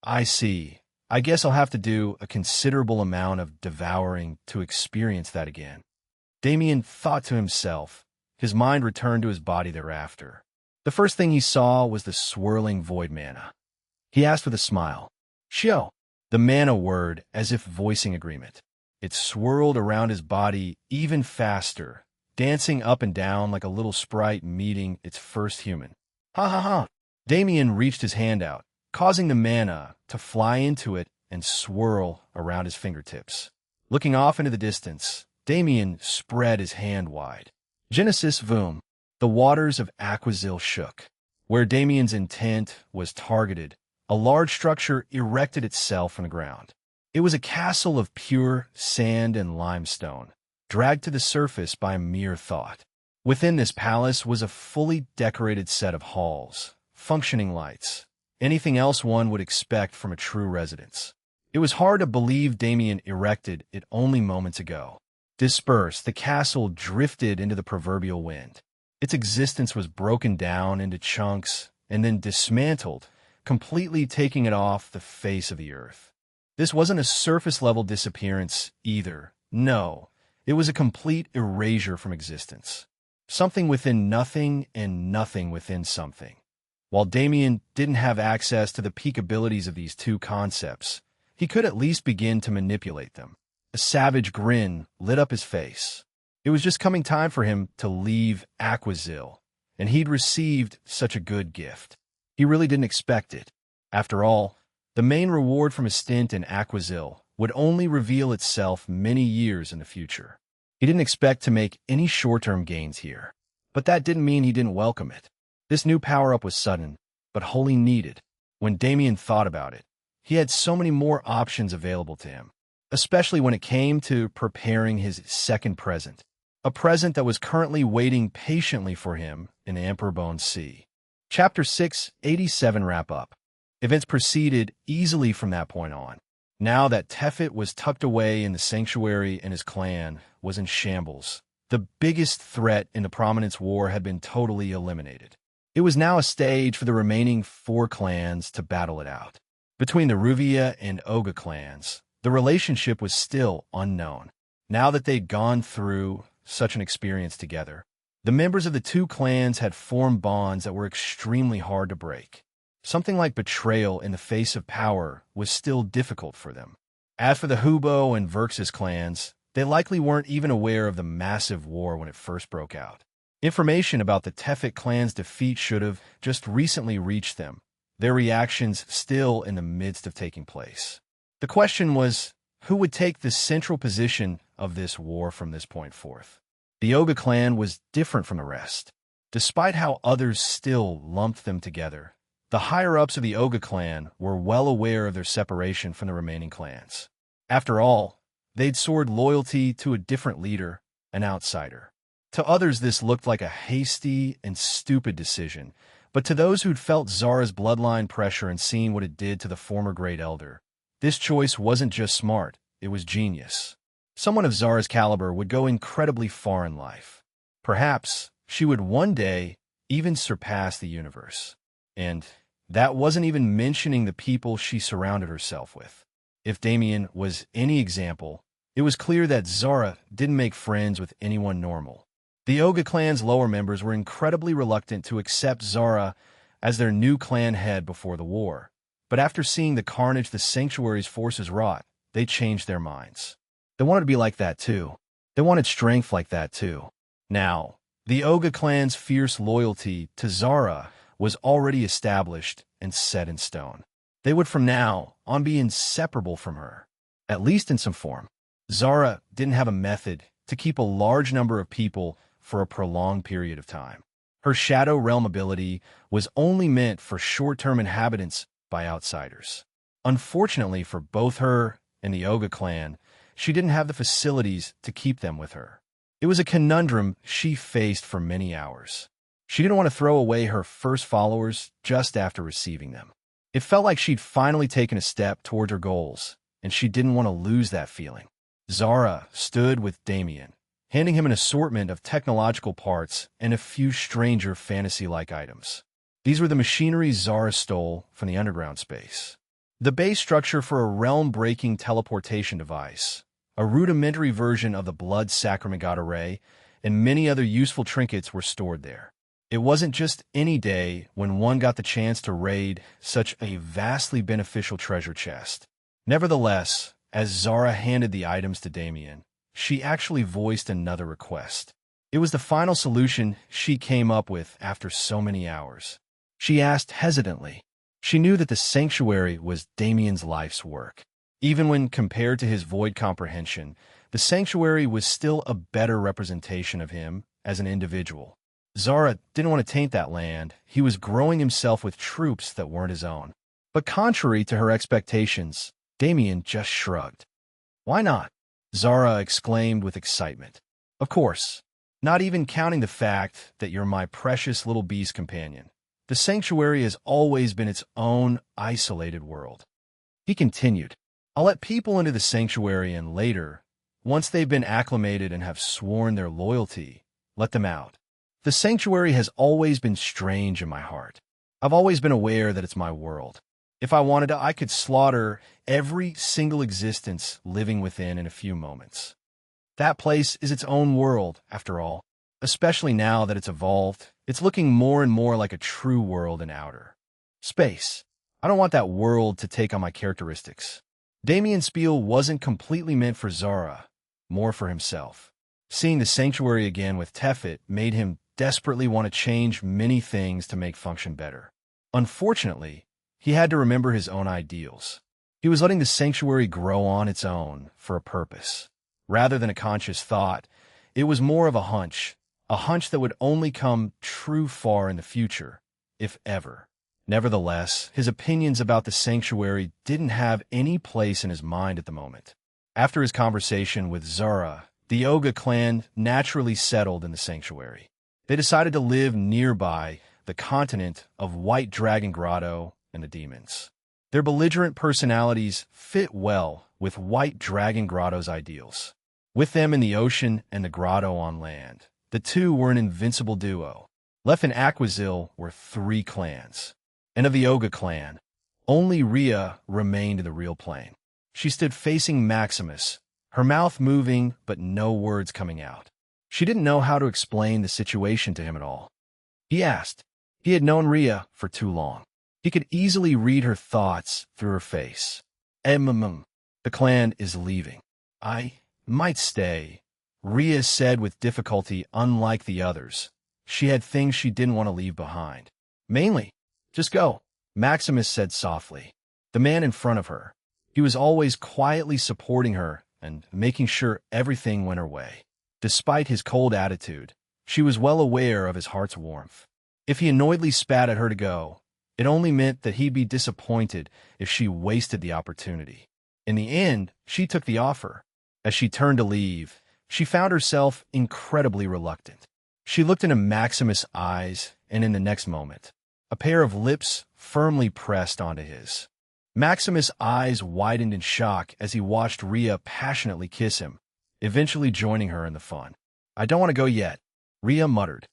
[SPEAKER 1] I see. I guess I'll have to do a considerable amount of devouring to experience that again. Damien thought to himself. His mind returned to his body thereafter. The first thing he saw was the swirling void mana. He asked with a smile, "Shio," the mana word as if voicing agreement. It swirled around his body even faster, dancing up and down like a little sprite meeting its first human. Ha ha ha! Damien reached his hand out, causing the mana to fly into it and swirl around his fingertips. Looking off into the distance, Damien spread his hand wide. Genesis Voom. The waters of Aquazil shook. Where Damien's intent was targeted, a large structure erected itself from the ground. It was a castle of pure sand and limestone, dragged to the surface by a mere thought. Within this palace was a fully decorated set of halls, functioning lights, anything else one would expect from a true residence. It was hard to believe Damien erected it only moments ago. Dispersed, the castle drifted into the proverbial wind. Its existence was broken down into chunks and then dismantled, completely taking it off the face of the earth. This wasn't a surface-level disappearance either. No, it was a complete erasure from existence. Something within nothing and nothing within something. While Damien didn't have access to the peak abilities of these two concepts, he could at least begin to manipulate them. A savage grin lit up his face. It was just coming time for him to leave Aquazil, and he'd received such a good gift. He really didn't expect it. After all, the main reward from his stint in Aquazil would only reveal itself many years in the future. He didn't expect to make any short-term gains here, but that didn't mean he didn't welcome it. This new power-up was sudden, but wholly needed. When Damien thought about it, he had so many more options available to him, especially when it came to preparing his second present, a present that was currently waiting patiently for him in the Emperor Sea. Chapter 687 Wrap-Up. Events proceeded easily from that point on. Now that Tefet was tucked away in the sanctuary and his clan was in shambles, the biggest threat in the Prominence War had been totally eliminated. It was now a stage for the remaining 4 clans to battle it out. Between the Ruvia and Oga clans, the relationship was still unknown. Now that they'd gone through such an experience together, the members of the 2 clans had formed bonds that were extremely hard to break. Something like betrayal in the face of power was still difficult for them. As for the Hubo and Verxis clans, they likely weren't even aware of the massive war when it first broke out. Information about the Tefet clan's defeat should have just recently reached them, their reactions still in the midst of taking place. The question was, who would take the central position of this war from this point forth? The Oga clan was different from the rest. Despite how others still lumped them together, the higher-ups of the Oga clan were well aware of their separation from the remaining clans. After all, they'd sworn loyalty to a different leader, an outsider. To others this looked like a hasty and stupid decision, but to those who'd felt Zara's bloodline pressure and seen what it did to the former Great Elder, this choice wasn't just smart, it was genius. Someone of Zara's caliber would go incredibly far in life. Perhaps she would one day even surpass the universe. And that wasn't even mentioning the people she surrounded herself with. If Damien was any example, it was clear that Zara didn't make friends with anyone normal. The Oga clan's lower members were incredibly reluctant to accept Zara as their new clan head before the war. But after seeing the carnage the Sanctuary's forces wrought, they changed their minds. They wanted to be like that too. They wanted strength like that too. Now, the Oga clan's fierce loyalty to Zara was already established and set in stone. They would from now on be inseparable from her, at least in some form. Zara didn't have a method to keep a large number of people for a prolonged period of time. Her Shadow Realm ability was only meant for short-term inhabitants by outsiders. Unfortunately for both her and the Oga clan, she didn't have the facilities to keep them with her. It was a conundrum she faced for many hours. She didn't want to throw away her first followers just after receiving them. It felt like she'd finally taken a step toward her goals, and she didn't want to lose that feeling. Zara stood with Damien, handing him an assortment of technological parts and a few stranger fantasy-like items. These were the machinery Zara stole from the underground space. The base structure for a realm-breaking teleportation device, a rudimentary version of the Blood Sacrament God array, and many other useful trinkets were stored there. It wasn't just any day when one got the chance to raid such a vastly beneficial treasure chest. Nevertheless, as Zara handed the items to Damien, she actually voiced another request. It was the final solution she came up with after so many hours. She asked hesitantly. She knew that the Sanctuary was Damien's life's work. Even when compared to his void comprehension, the Sanctuary was still a better representation of him as an individual. Zara didn't want to taint that land. He was growing himself with troops that weren't his own. But contrary to her expectations, Damien just shrugged. "Why not?" Zara exclaimed with excitement. "Of course, not even counting the fact that you're my precious little beast companion. The Sanctuary has always been its own isolated world." He continued, "I'll let people into the Sanctuary and later, once they've been acclimated and have sworn their loyalty, let them out. The Sanctuary has always been strange in my heart. I've always been aware that it's my world. If I wanted to, I could slaughter every single existence living within in a few moments. That place is its own world, after all. Especially now that it's evolved, it's looking more and more like a true world in outer space. I don't want that world to take on my characteristics." Damien's spiel wasn't completely meant for Zara, more for himself. Seeing the Sanctuary again with Tefet made him desperately want to change many things to make function better. Unfortunately, he had to remember his own ideals. He was letting the Sanctuary grow on its own for a purpose. Rather than a conscious thought, it was more of a hunch that would only come true far in the future, if ever. Nevertheless, his opinions about the Sanctuary didn't have any place in his mind at the moment. After his conversation with Zara, the Oga clan naturally settled in the Sanctuary. They decided to live nearby the continent of White Dragon Grotto and the demons. Their belligerent personalities fit well with White Dragon Grotto's ideals. With them in the ocean and the grotto on land, the two were an invincible duo. Left in Aquazil were 3 clans. And of the Oga clan, only Rhea remained in the real plane. She stood facing Maximus, her mouth moving but no words coming out. She didn't know how to explain the situation to him at all. He asked. He had known Rhea for too long. He could easily read her thoughts through her face. The clan is leaving. I might stay, Rhea said with difficulty. Unlike the others, she had things she didn't want to leave behind. Mainly, just go, Maximus said softly. The man in front of her. He was always quietly supporting her and making sure everything went her way. Despite his cold attitude, she was well aware of his heart's warmth. If he annoyedly spat at her to go, it only meant that he'd be disappointed if she wasted the opportunity. In the end, she took the offer. As she turned to leave, she found herself incredibly reluctant. She looked into Maximus' eyes, and in the next moment, a pair of lips firmly pressed onto his. Maximus' eyes widened in shock as he watched Rhea passionately kiss him, eventually joining her in the fun. "I don't want to go yet," Rhea muttered.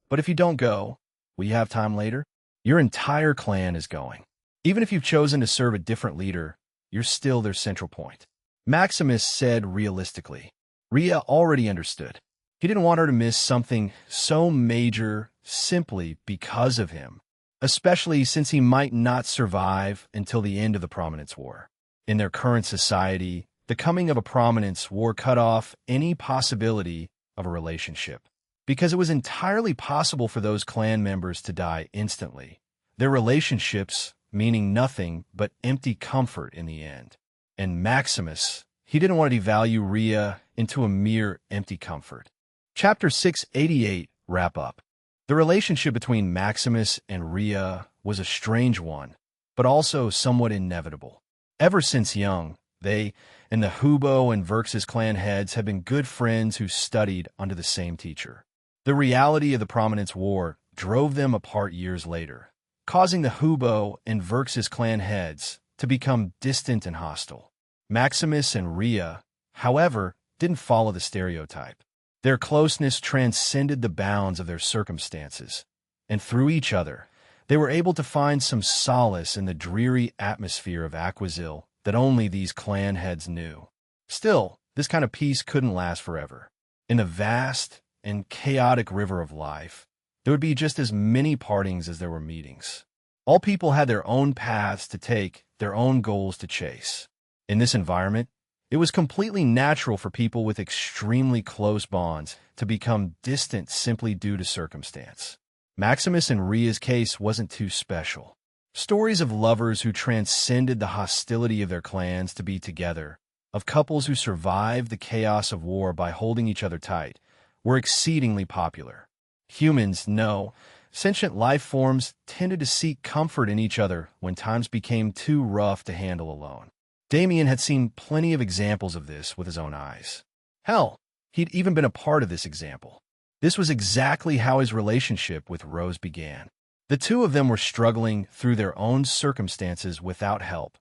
[SPEAKER 1] "But if you don't go, will you have time later? Your entire clan is going. Even if you've chosen to serve a different leader, you're still their central point." Maximus said realistically. Rhea already understood. He didn't want her to miss something so major simply because of him, especially since he might not survive until the end of the Prominence War. In their current society, the coming of a Prominence War cut off any possibility of a relationship, because it was entirely possible for those clan members to die instantly, their relationships meaning nothing but empty comfort in the end. And Maximus, he didn't want to devalue Rhea into a mere empty comfort. Chapter 688, Wrap-Up. The relationship between Maximus and Rhea was a strange one, but also somewhat inevitable. Ever since young, they and the Hubo and Verx's clan heads had been good friends who studied under the same teacher. The reality of the Prominence War drove them apart years later, causing the Hubo and Verx's clan heads to become distant and hostile. Maximus and Rhea, however, didn't follow the stereotype. Their closeness transcended the bounds of their circumstances, and through each other, they were able to find some solace in the dreary atmosphere of Aquazil that only these clan heads knew. Still, this kind of peace couldn't last forever. In the vast and chaotic river of life, there would be just as many partings as there were meetings. All people had their own paths to take, their own goals to chase. In this environment, it was completely natural for people with extremely close bonds to become distant simply due to circumstance. Maximus and Rhea's case wasn't too special. Stories of lovers who transcended the hostility of their clans to be together, of couples who survived the chaos of war by holding each other tight, were exceedingly popular. Humans, no, sentient life forms tended to seek comfort in each other when times became too rough to handle alone. Damien had seen plenty of examples of this with his own eyes. Hell, he'd even been a part of this example. This was exactly how his relationship with Rose began. The two of them were struggling through their own circumstances without help,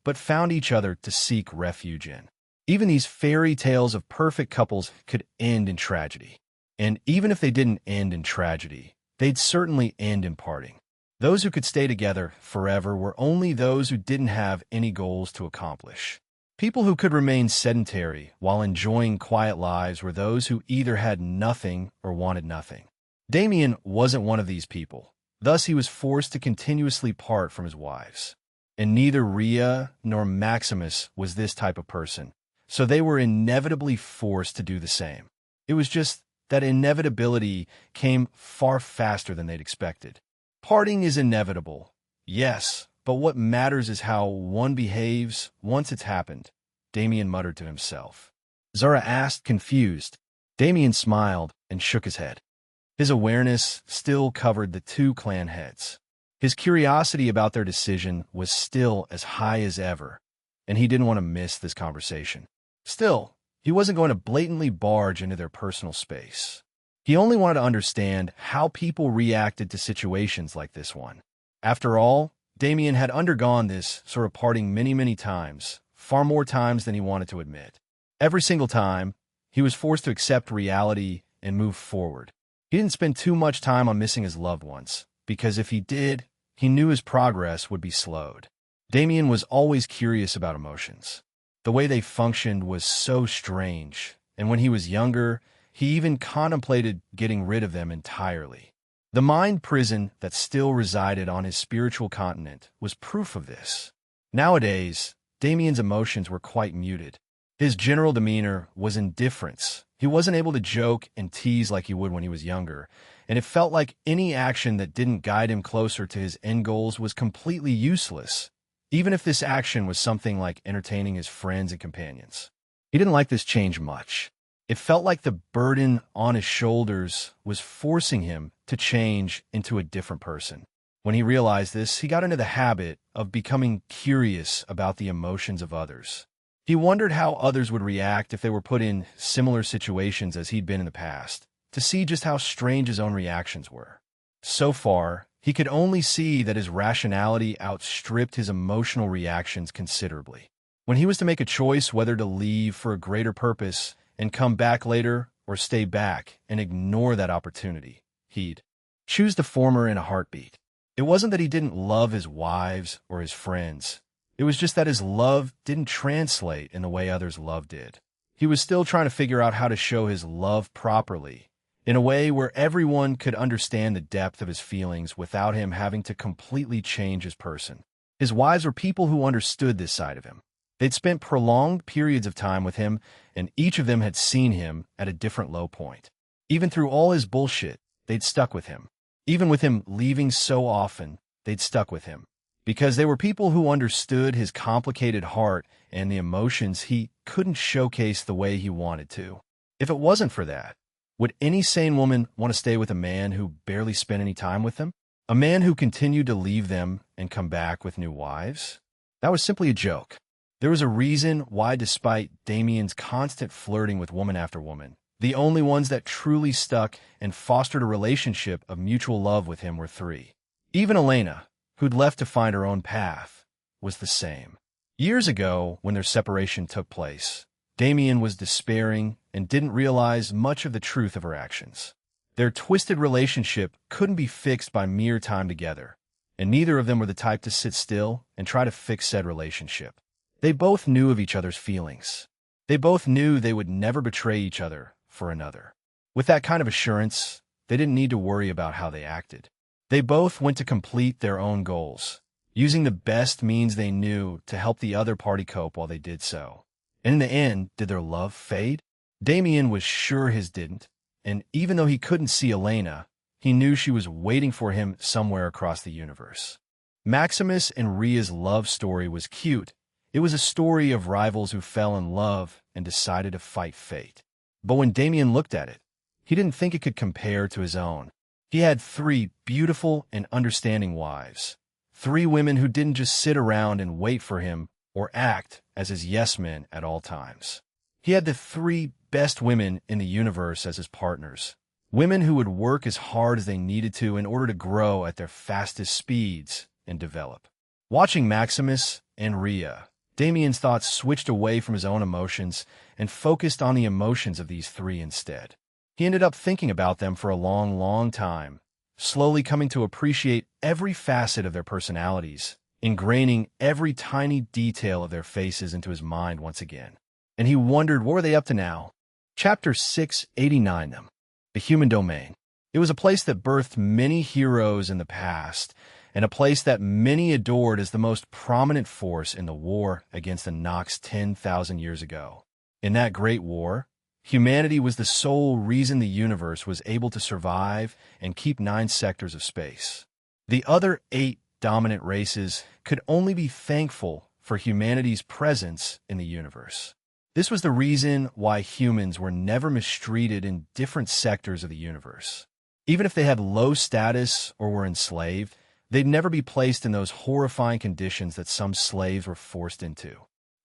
[SPEAKER 1] but found each other to seek refuge in. Even these fairy tales of perfect couples could end in tragedy. And even if they didn't end in tragedy, they'd certainly end in parting. Those who could stay together forever were only those who didn't have any goals to accomplish. People who could remain sedentary while enjoying quiet lives were those who either had nothing or wanted nothing. Damien wasn't one of these people. Thus, he was forced to continuously part from his wives. And neither Rhea nor Maximus was this type of person, so they were inevitably forced to do the same. It was just that inevitability came far faster than they'd expected. Parting is inevitable, yes, but what matters is how one behaves once it's happened, Damien muttered to himself. Zara asked, confused. Damien smiled and shook his head. His awareness still covered the two clan heads. His curiosity about their decision was still as high as ever, and he didn't want to miss this conversation. Still, he wasn't going to blatantly barge into their personal space. He only wanted to understand how people reacted to situations like this one. After all, Damien had undergone this sort of parting many times, far more times than he wanted to admit. Every single time, he was forced to accept reality and move forward. He didn't spend too much time on missing his loved ones, because if he did, he knew his progress would be slowed. Damien was always curious about emotions. The way they functioned was so strange, and when he was younger, he even contemplated getting rid of them entirely. The mind prison that still resided on his spiritual continent was proof of this. Nowadays, Damien's emotions were quite muted. His general demeanor was indifference. He wasn't able to joke and tease like he would when he was younger, and it felt like any action that didn't guide him closer to his end goals was completely useless, even if this action was something like entertaining his friends and companions. He didn't like this change much. It felt like the burden on his shoulders was forcing him to change into a different person. When he realized this, he got into the habit of becoming curious about the emotions of others. He wondered how others would react if they were put in similar situations as he'd been in the past, to see just how strange his own reactions were. So far, he could only see that his rationality outstripped his emotional reactions considerably. When he was to make a choice whether to leave for a greater purpose and come back later, or stay back and ignore that opportunity, he'd choose the former in a heartbeat. It wasn't that he didn't love his wives or his friends. It was just that his love didn't translate in the way others' love did. He was still trying to figure out how to show his love properly, in a way where everyone could understand the depth of his feelings without him having to completely change his person. His wives were people who understood this side of him. They'd spent prolonged periods of time with him, and each of them had seen him at a different low point. Even through all his bullshit, they'd stuck with him. Even with him leaving so often, they'd stuck with him. Because they were people who understood his complicated heart and the emotions he couldn't showcase the way he wanted to. If it wasn't for that, would any sane woman want to stay with a man who barely spent any time with them? A man who continued to leave them and come back with new wives? That was simply a joke. There was a reason why, despite Damien's constant flirting with woman after woman, the only ones that truly stuck and fostered a relationship of mutual love with him were three. Even Elena, who'd left to find her own path, was the same. Years ago, when their separation took place, Damien was despairing and didn't realize much of the truth of her actions. Their twisted relationship couldn't be fixed by mere time together, and neither of them were the type to sit still and try to fix said relationship. They both knew of each other's feelings. They both knew they would never betray each other for another. With that kind of assurance, they didn't need to worry about how they acted. They both went to complete their own goals, using the best means they knew to help the other party cope while they did so. And in the end, did their love fade? Damien was sure his didn't, and even though he couldn't see Elena, he knew she was waiting for him somewhere across the universe. Maximus and Rhea's love story was cute. It was a story of rivals who fell in love and decided to fight fate. But when Damien looked at it, he didn't think it could compare to his own. He had three beautiful and understanding wives, three women who didn't just sit around and wait for him or act as his yes-men at all times. He had the three best women in the universe as his partners, women who would work as hard as they needed to in order to grow at their fastest speeds and develop. Watching Maximus and Rhea, Damien's thoughts switched away from his own emotions and focused on the emotions of these three instead. He ended up thinking about them for a long, long time, slowly coming to appreciate every facet of their personalities, ingraining every tiny detail of their faces into his mind once again. And he wondered, what were they up to now? Chapter 689 them. The Human Domain. It was a place that birthed many heroes in the past, and a place that many adored as the most prominent force in the war against the Nox 10,000 years ago. In that great war, humanity was the sole reason the universe was able to survive and keep 9 sectors of space. The other 8 dominant races could only be thankful for humanity's presence in the universe. This was the reason why humans were never mistreated in different sectors of the universe. Even if they had low status or were enslaved, they'd never be placed in those horrifying conditions that some slaves were forced into.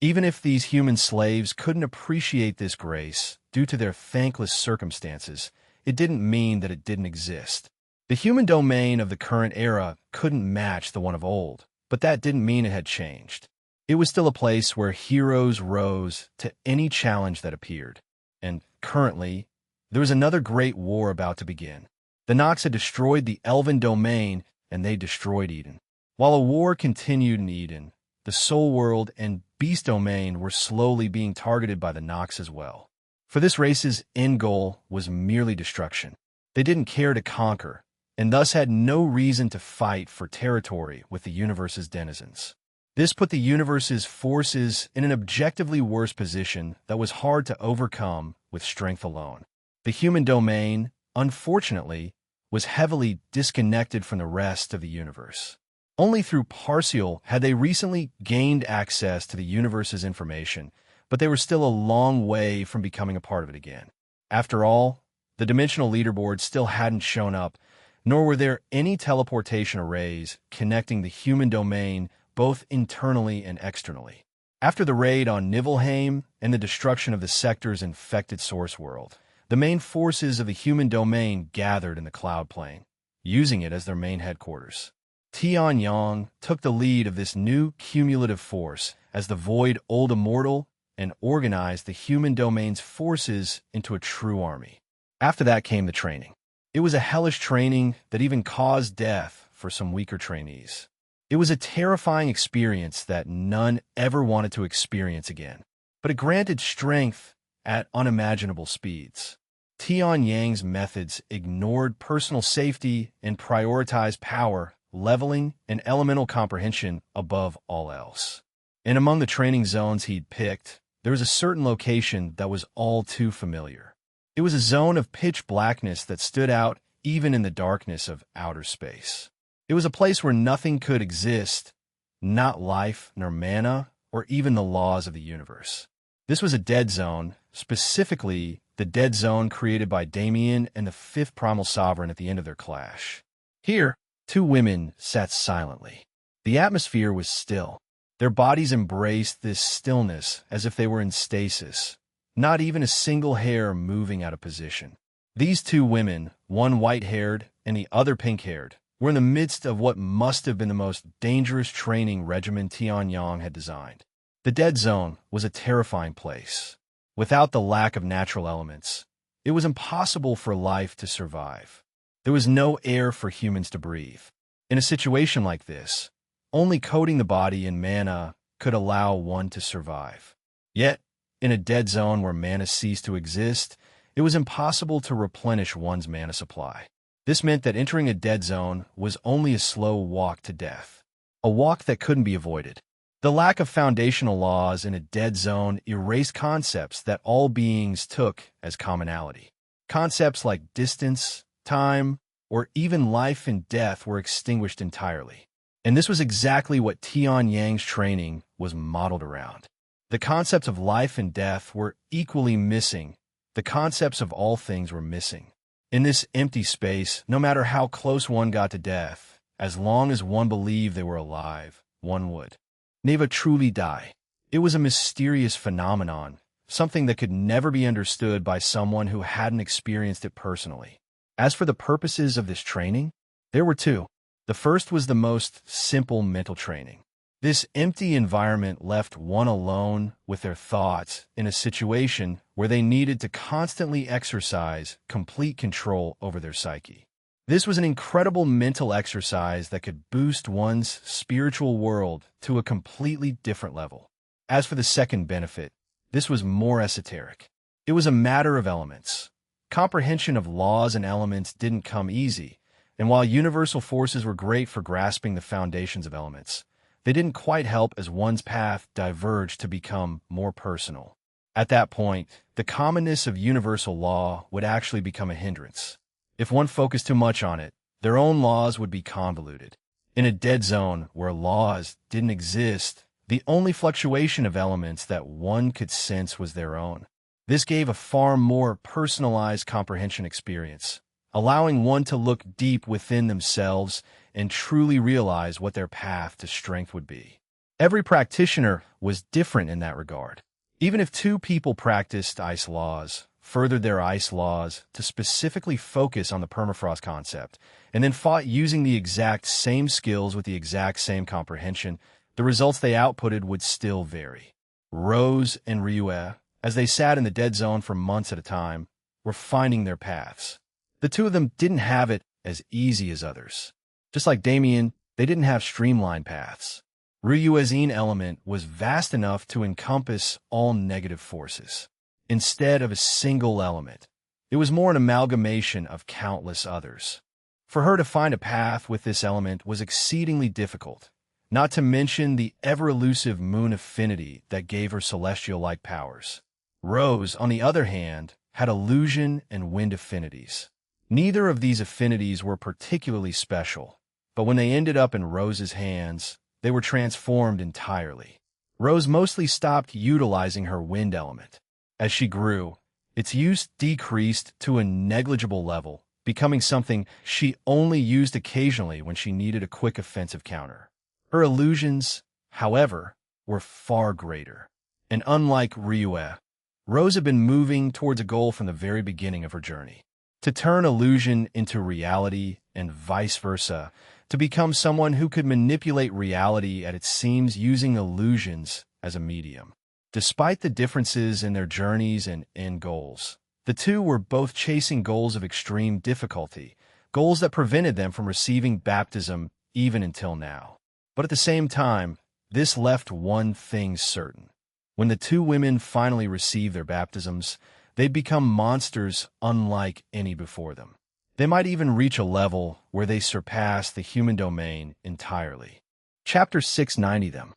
[SPEAKER 1] Even if these human slaves couldn't appreciate this grace due to their thankless circumstances, it didn't mean that it didn't exist. The human domain of the current era couldn't match the one of old, but that didn't mean it had changed. It was still a place where heroes rose to any challenge that appeared. And currently, there was another great war about to begin. The Nox had destroyed the Elven domain, and they destroyed Eden. While a war continued in Eden, the Soul World and Beast Domain were slowly being targeted by the Nox as well. For this race's end goal was merely destruction. They didn't care to conquer, and thus had no reason to fight for territory with the universe's denizens. This put the universe's forces in an objectively worse position that was hard to overcome with strength alone. The human domain, unfortunately, was heavily disconnected from the rest of the universe. Only through Parcial had they recently gained access to the universe's information, but they were still a long way from becoming a part of it again. After all, the dimensional leaderboard still hadn't shown up, nor were there any teleportation arrays connecting the human domain both internally and externally. After the raid on Nibelheim and the destruction of the sector's infected source world, the main forces of the human domain gathered in the Cloud Plane, using it as their main headquarters. Tianyang took the lead of this new cumulative force as the Void Old Immortal and organize the human domain's forces into a true army. After that came the training. It was a hellish training that even caused death for some weaker trainees. It was a terrifying experience that none ever wanted to experience again, but it granted strength at unimaginable speeds. Tianyang's methods ignored personal safety and prioritized power, leveling, and elemental comprehension above all else. And among the training zones he'd picked, there was a certain location that was all too familiar. It was a zone of pitch blackness that stood out even in the darkness of outer space. It was a place where nothing could exist, not life nor mana, or even the laws of the universe. This was a dead zone, specifically the dead zone created by Damien and the fifth primal sovereign at the end of their clash. Here, two women sat silently. The atmosphere was still. Their bodies embraced this stillness as if they were in stasis, not even a single hair moving out of position. These two women, one white-haired and the other pink-haired, were in the midst of what must have been the most dangerous training regimen Tianyang had designed. The dead zone was a terrifying place. Without the lack of natural elements, it was impossible for life to survive. There was no air for humans to breathe. In a situation like this, only coating the body in mana could allow one to survive. Yet, in a dead zone where mana ceased to exist, it was impossible to replenish one's mana supply. This meant that entering a dead zone was only a slow walk to death, a walk that couldn't be avoided. The lack of foundational laws in a dead zone erased concepts that all beings took as commonality. Concepts like distance, time, or even life and death were extinguished entirely. And this was exactly what Tianyang's training was modeled around. The concepts of life and death were equally missing. The concepts of all things were missing. In this empty space, no matter how close one got to death, as long as one believed they were alive, one would never truly die. It was a mysterious phenomenon, something that could never be understood by someone who hadn't experienced it personally. As for the purposes of this training, there were two. The first was the most simple mental training. This empty environment left one alone with their thoughts in a situation where they needed to constantly exercise complete control over their psyche. This was an incredible mental exercise that could boost one's spiritual world to a completely different level. As for the second benefit, this was more esoteric. It was a matter of elements. Comprehension of laws and elements didn't come easy, and while universal forces were great for grasping the foundations of elements, they didn't quite help as one's path diverged to become more personal. At that point, the commonness of universal law would actually become a hindrance. If one focused too much on it, their own laws would be convoluted. In a dead zone where laws didn't exist, the only fluctuation of elements that one could sense was their own. This gave a far more personalized comprehension experience, allowing one to look deep within themselves and truly realize what their path to strength would be. Every practitioner was different in that regard. Even if two people practiced ice laws, furthered their ice laws to specifically focus on the permafrost concept, and then fought using the exact same skills with the exact same comprehension, the results they outputted would still vary. Rose and Ryue, as they sat in the dead zone for months at a time, were finding their paths. The two of them didn't have it as easy as others. Just like Damien, they didn't have streamlined paths. Ryue's element was vast enough to encompass all negative forces. Instead of a single element, it was more an amalgamation of countless others. For her to find a path with this element was exceedingly difficult, not to mention the ever-elusive moon affinity that gave her celestial-like powers. Rose, on the other hand, had illusion and wind affinities. Neither of these affinities were particularly special, but when they ended up in Rose's hands, they were transformed entirely. Rose mostly stopped utilizing her wind element. As she grew, its use decreased to a negligible level, becoming something she only used occasionally when she needed a quick offensive counter. Her illusions, however, were far greater. And unlike Ryue, Rose had been moving towards a goal from the very beginning of her journey. To turn illusion into reality and vice versa, to become someone who could manipulate reality at its seams using illusions as a medium. Despite the differences in their journeys and end goals, the two were both chasing goals of extreme difficulty, goals that prevented them from receiving baptism even until now. But at the same time, this left one thing certain. When the two women finally received their baptisms, they'd become monsters unlike any before them. They might even reach a level where they surpass the human domain entirely. Chapter 690 them.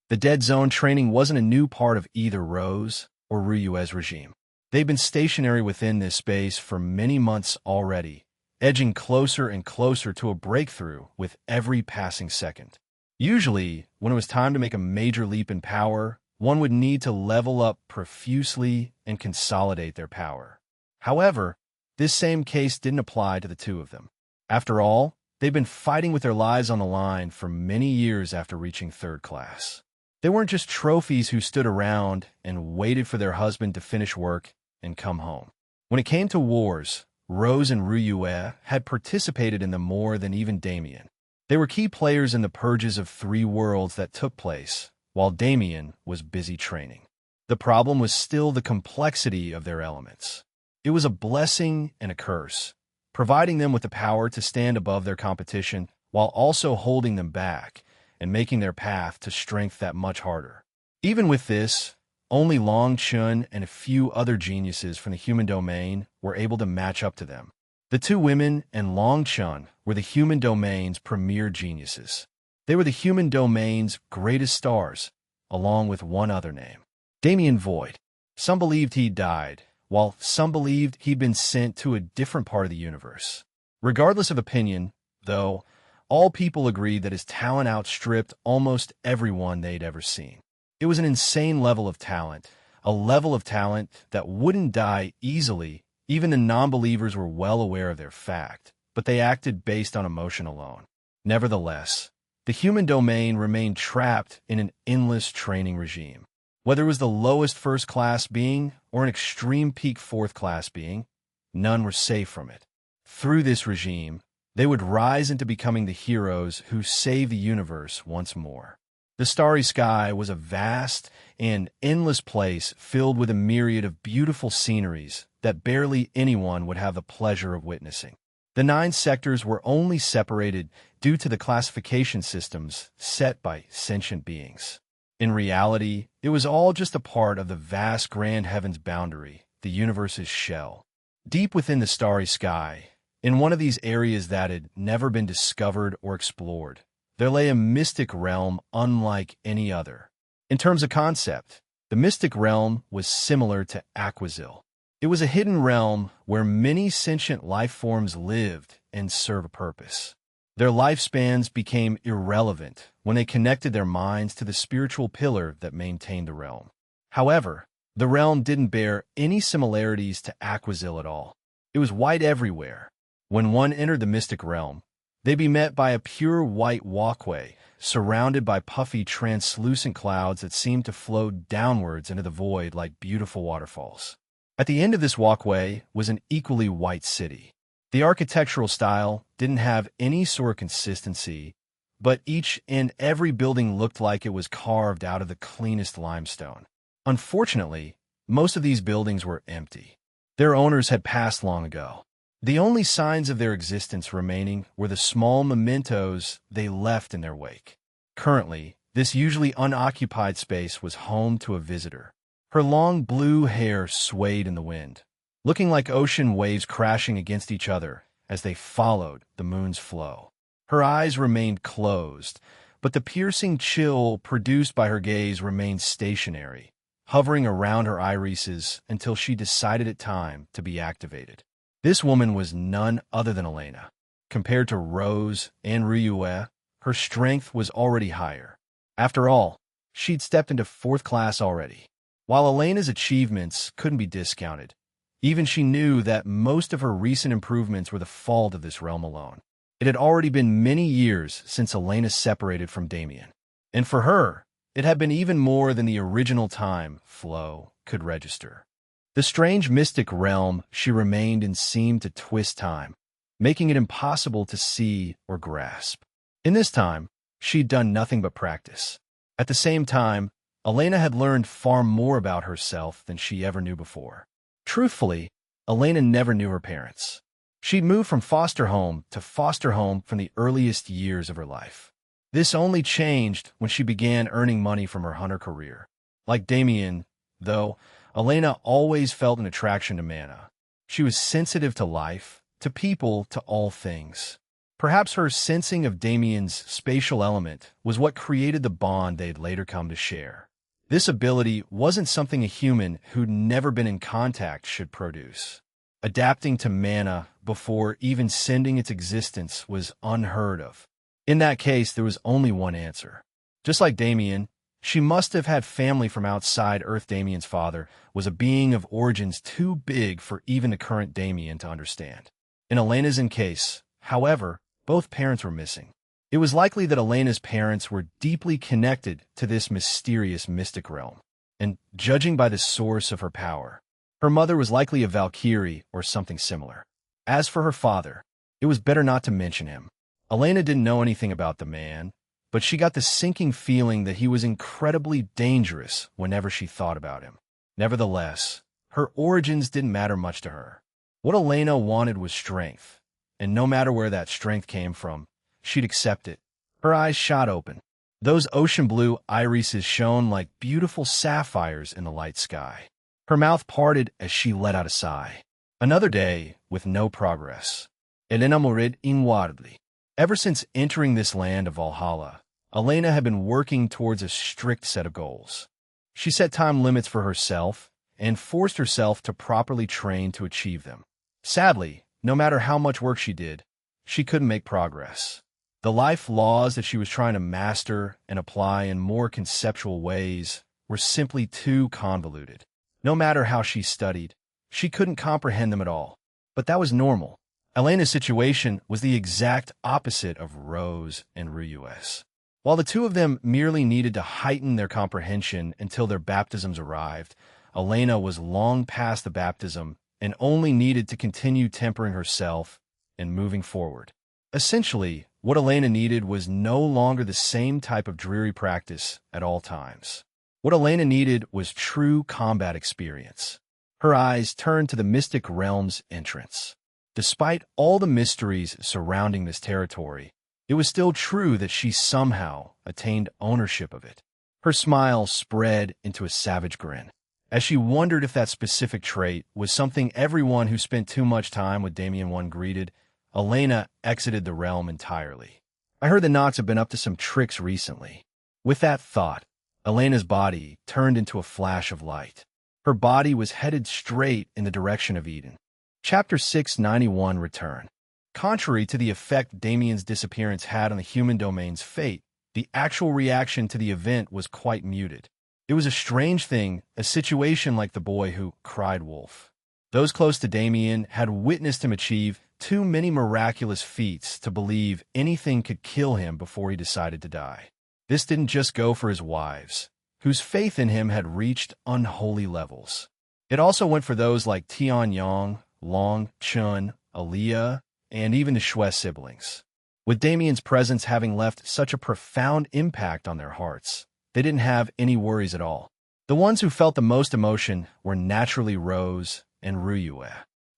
[SPEAKER 1] The Dead Zone training wasn't a new part of either Rose or Ryue's regime. They'd been stationary within this space for many months already, edging closer and closer to a breakthrough with every passing second. Usually, when it was time to make a major leap in power, one would need to level up profusely and consolidate their power. However, this same case didn't apply to the two of them. After all, they'd been fighting with their lives on the line for many years after reaching third class. They weren't just trophies who stood around and waited for their husband to finish work and come home. When it came to wars, Rose and Ryue had participated in them more than even Damien. They were key players in the purges of 3 worlds that took place, while Damien was busy training. The problem was still the complexity of their elements. It was a blessing and a curse, providing them with the power to stand above their competition while also holding them back and making their path to strength that much harder. Even with this, only Long Chun and a few other geniuses from the human domain were able to match up to them. The two women and Long Chun were the human domain's premier geniuses. They were the human domain's greatest stars, along with one other name, Damien Void. Some believed he died, while some believed he'd been sent to a different part of the universe. Regardless of opinion, though, all people agreed that his talent outstripped almost everyone they'd ever seen. It was an insane level of talent, a level of talent that wouldn't die easily. Even the non-believers were well aware of their fact, but they acted based on emotion alone. Nevertheless, the human domain remained trapped in an endless training regime. Whether it was the lowest first-class being or an extreme peak fourth-class being, none were safe from it. Through this regime, they would rise into becoming the heroes who saved the universe once more. The starry sky was a vast and endless place filled with a myriad of beautiful sceneries that barely anyone would have the pleasure of witnessing. The 9 sectors were only separated due to the classification systems set by sentient beings. In reality, it was all just a part of the vast grand heavens boundary, the universe's shell. Deep within the starry sky, in one of these areas that had never been discovered or explored, there lay a mystic realm unlike any other. In terms of concept, the mystic realm was similar to Aquazil. It was a hidden realm where many sentient life forms lived and served a purpose. Their lifespans became irrelevant when they connected their minds to the spiritual pillar that maintained the realm. However, the realm didn't bear any similarities to Aquazil at all. It was white everywhere. When one entered the mystic realm, they'd be met by a pure white walkway, surrounded by puffy, translucent clouds that seemed to flow downwards into the void like beautiful waterfalls. At the end of this walkway was an equally white city. The architectural style didn't have any sort of consistency, but each and every building looked like it was carved out of the cleanest limestone. Unfortunately, most of these buildings were empty. Their owners had passed long ago. The only signs of their existence remaining were the small mementos they left in their wake. Currently, this usually unoccupied space was home to a visitor. Her long blue hair swayed in the wind, looking like ocean waves crashing against each other as they followed the moon's flow. Her eyes remained closed, but the piercing chill produced by her gaze remained stationary, hovering around her irises until she decided it time to be activated. This woman was none other than Elena. Compared to Rose and Ryue, her strength was already higher. After all, she'd stepped into 4th class already. While Elena's achievements couldn't be discounted, even she knew that most of her recent improvements were the fault of this realm alone. It had already been many years since Elena separated from Damien, and for her, it had been even more than the original time Flo could register. The strange mystic realm she remained in seemed to twist time, making it impossible to see or grasp. In this time, she'd done nothing but practice. At the same time, Elena had learned far more about herself than she ever knew before. Truthfully, Elena never knew her parents. She'd moved from foster home to foster home from the earliest years of her life. This only changed when she began earning money from her hunter career. Like Damien, though, Elena always felt an attraction to mana. She was sensitive to life, to people, to all things. Perhaps her sensing of Damien's spatial element was what created the bond they'd later come to share. This ability wasn't something a human who'd never been in contact should produce. Adapting to mana before even sending its existence was unheard of. In that case, there was only one answer. Just like Damien, she must have had family from outside Earth. Damien's father was a being of origins too big for even the current Damien to understand. In Elena's case, however, both parents were missing. It was likely that Elena's parents were deeply connected to this mysterious mystic realm, and judging by the source of her power, her mother was likely a Valkyrie or something similar. As for her father, it was better not to mention him. Elena didn't know anything about the man, but she got the sinking feeling that he was incredibly dangerous whenever she thought about him. Nevertheless, her origins didn't matter much to her. What Elena wanted was strength, and no matter where that strength came from, she'd accept it. Her eyes shot open. Those ocean blue irises shone like beautiful sapphires in the light sky. Her mouth parted as she let out a sigh. Another day with no progress. Elena morid inwardly. Ever since entering this land of Valhalla, Elena had been working towards a strict set of goals. She set time limits for herself and forced herself to properly train to achieve them. Sadly, no matter how much work she did, she couldn't make progress. The life laws that she was trying to master and apply in more conceptual ways were simply too convoluted. No matter how she studied, she couldn't comprehend them at all. But that was normal. Elena's situation was the exact opposite of Rose and Ruyu's. While the two of them merely needed to heighten their comprehension until their baptisms arrived, Elena was long past the baptism and only needed to continue tempering herself and moving forward. Essentially, what Elena needed was no longer the same type of dreary practice at all times. What Elena needed was true combat experience. Her eyes turned to the mystic realm's entrance. Despite all the mysteries surrounding this territory, it was still true that she somehow attained ownership of it. Her smile spread into a savage grin, as she wondered if that specific trait was something everyone who spent too much time with Damien one greeted. Elena exited the realm entirely. I heard the Knots have been up to some tricks recently. With that thought, Elena's body turned into a flash of light. Her body was headed straight in the direction of Eden. Chapter 691 Return. Contrary to the effect Damien's disappearance had on the human domain's fate, the actual reaction to the event was quite muted. It was a strange thing, a situation like the boy who cried wolf. Those close to Damien had witnessed him achieve too many miraculous feats to believe anything could kill him before he decided to die. This didn't just go for his wives, whose faith in him had reached unholy levels. It also went for those like Tian Yang, Long, Chun, Aaliyah, and even the Shui siblings. With Damien's presence having left such a profound impact on their hearts, they didn't have any worries at all. The ones who felt the most emotion were naturally Rose and Ruyue.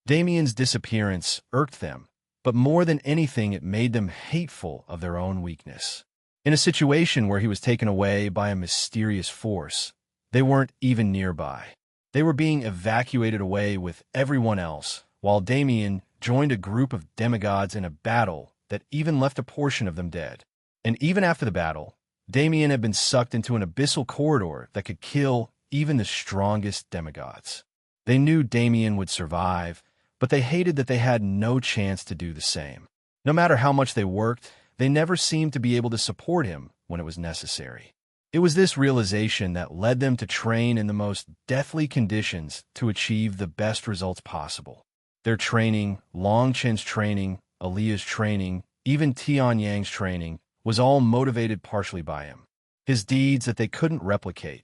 [SPEAKER 1] Damien's disappearance irked them, but more than anything it made them hateful of their own weakness. In a situation where he was taken away by a mysterious force, they weren't even nearby. They were being evacuated away with everyone else, while Damien joined a group of demigods in a battle that even left a portion of them dead. And even after the battle, Damien had been sucked into an abyssal corridor that could kill even the strongest demigods. They knew Damien would survive, but they hated that they had no chance to do the same. No matter how much they worked, they never seemed to be able to support him when it was necessary. It was this realization that led them to train in the most deathly conditions to achieve the best results possible. Their training, Long Chen's training, Aaliyah's training, even Tian Yang's training, was all motivated partially by him. His deeds that they couldn't replicate.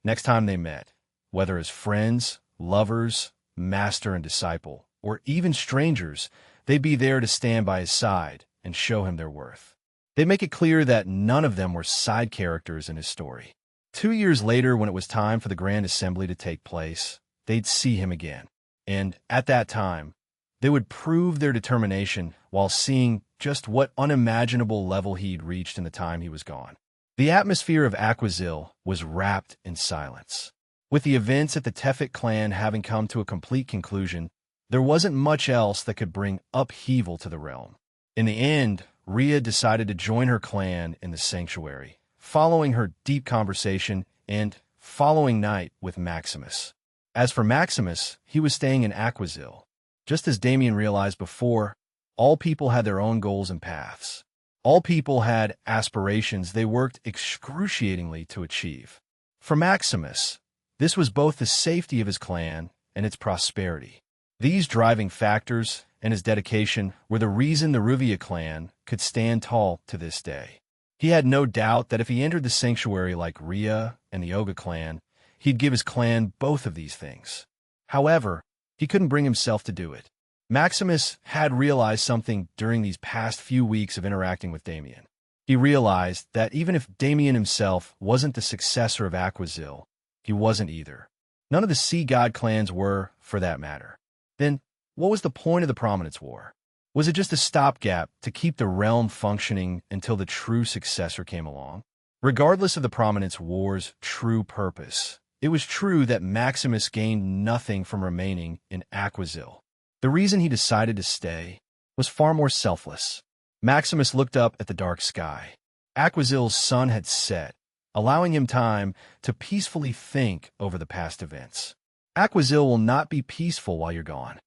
[SPEAKER 1] Next time they met, whether as friends, lovers, master and disciple, or even strangers, they'd be there to stand by his side and show him their worth. They make it clear that none of them were side characters in his story. 2 years later, when it was time for the grand assembly to take place, they'd see him again. And at that time, they would prove their determination while seeing just what unimaginable level he'd reached in the time he was gone. The atmosphere of Aquazil was wrapped in silence. With the events at the Tefik clan having come to a complete conclusion, there wasn't much else that could bring upheaval to the realm. In the end, Rhea decided to join her clan in the sanctuary, following her deep conversation and following night with Maximus. As for Maximus, he was staying in Aquazil. Just as Damien realized before, all people had their own goals and paths. All people had aspirations they worked excruciatingly to achieve. For Maximus, this was both the safety of his clan and its prosperity. These driving factors and his dedication were the reason the Ruvia clan could stand tall to this day. He had no doubt that if he entered the sanctuary like Rhea and the Oga clan, he'd give his clan both of these things. However, he couldn't bring himself to do it. Maximus had realized something during these past few weeks of interacting with Damien. He realized that even if Damien himself wasn't the successor of Aquazil, he wasn't either. None of the Sea God clans were, for that matter. Then, what was the point of the Prominence War? Was it just a stopgap to keep the realm functioning until the true successor came along? Regardless of the Prominence War's true purpose, it was true that Maximus gained nothing from remaining in Aquazil. The reason he decided to stay was far more selfless. Maximus looked up at the dark sky. Aquazil's sun had set, allowing him time to peacefully think over the past events. Aquazil will not be peaceful while you're gone.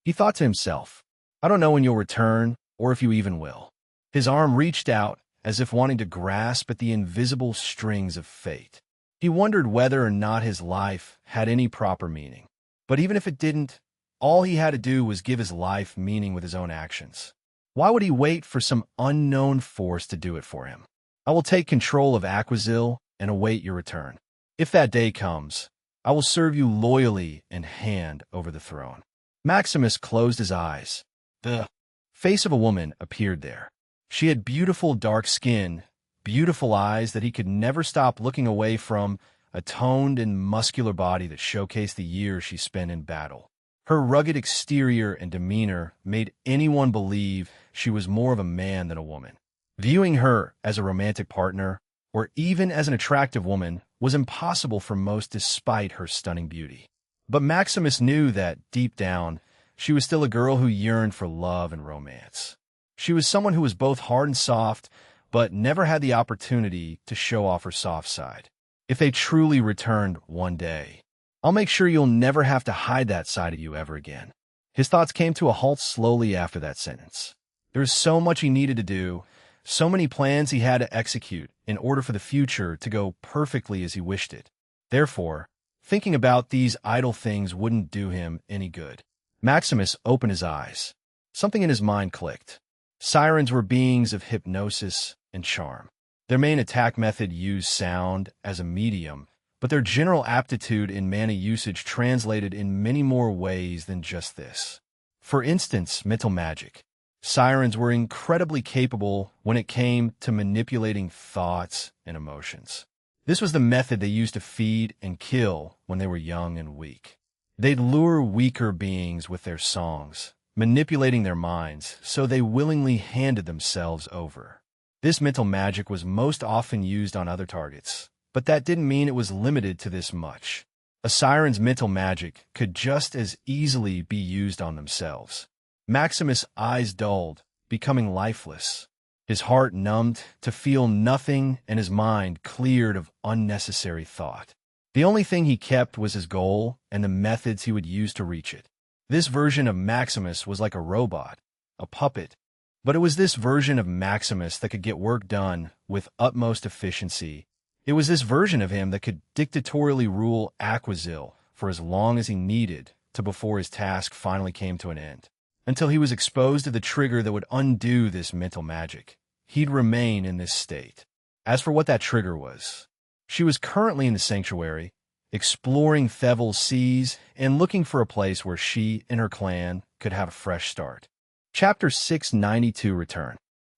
[SPEAKER 1] He thought to himself, I don't know when you'll return, or if you even will. His arm reached out, as if wanting to grasp at the invisible strings of fate. He wondered whether or not his life had any proper meaning. But even if it didn't, all he had to do was give his life meaning with his own actions. Why would he wait for some unknown force to do it for him? I will take control of Aquazil and await your return. If that day comes, I will serve you loyally and hand over the throne. Maximus closed his eyes. The face of a woman appeared there. She had beautiful dark skin, beautiful eyes that he could never stop looking away from, a toned and muscular body that showcased the years she spent in battle. Her rugged exterior and demeanor made anyone believe she was more of a man than a woman. Viewing her as a romantic partner, or even as an attractive woman, was impossible for most despite her stunning beauty. But Maximus knew that, deep down, she was still a girl who yearned for love and romance. She was someone who was both hard and soft, but never had the opportunity to show off her soft side. If they truly returned one day, I'll make sure you'll never have to hide that side of you ever again. His thoughts came to a halt slowly after that sentence. There was so much he needed to do, so many plans he had to execute in order for the future to go perfectly as he wished it. Therefore, thinking about these idle things wouldn't do him any good. Maximus opened his eyes. Something in his mind clicked. Sirens were beings of hypnosis and charm. Their main attack method used sound as a medium, but their general aptitude in mana usage translated in many more ways than just this. For instance, mental magic. Sirens were incredibly capable when it came to manipulating thoughts and emotions. This was the method they used to feed and kill when they were young and weak. They'd lure weaker beings with their songs, manipulating their minds so they willingly handed themselves over. This mental magic was most often used on other targets, but that didn't mean it was limited to this much. A siren's mental magic could just as easily be used on themselves. Maximus' eyes dulled, becoming lifeless. His heart numbed to feel nothing, and his mind cleared of unnecessary thought. The only thing he kept was his goal and the methods he would use to reach it. This version of Maximus was like a robot, a puppet, but it was this version of Maximus that could get work done with utmost efficiency. It was this version of him that could dictatorially rule Aquazil for as long as he needed to before his task finally came to an end. Until he was exposed to the trigger that would undo this mental magic, he'd remain in this state. As for what that trigger was, she was currently in the sanctuary, exploring Thevel's seas and looking for a place where she and her clan could have a fresh start. Chapter 692 Return.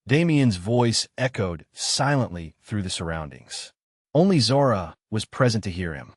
[SPEAKER 1] Damien's voice echoed silently through the surroundings. Only Zora was present to hear him.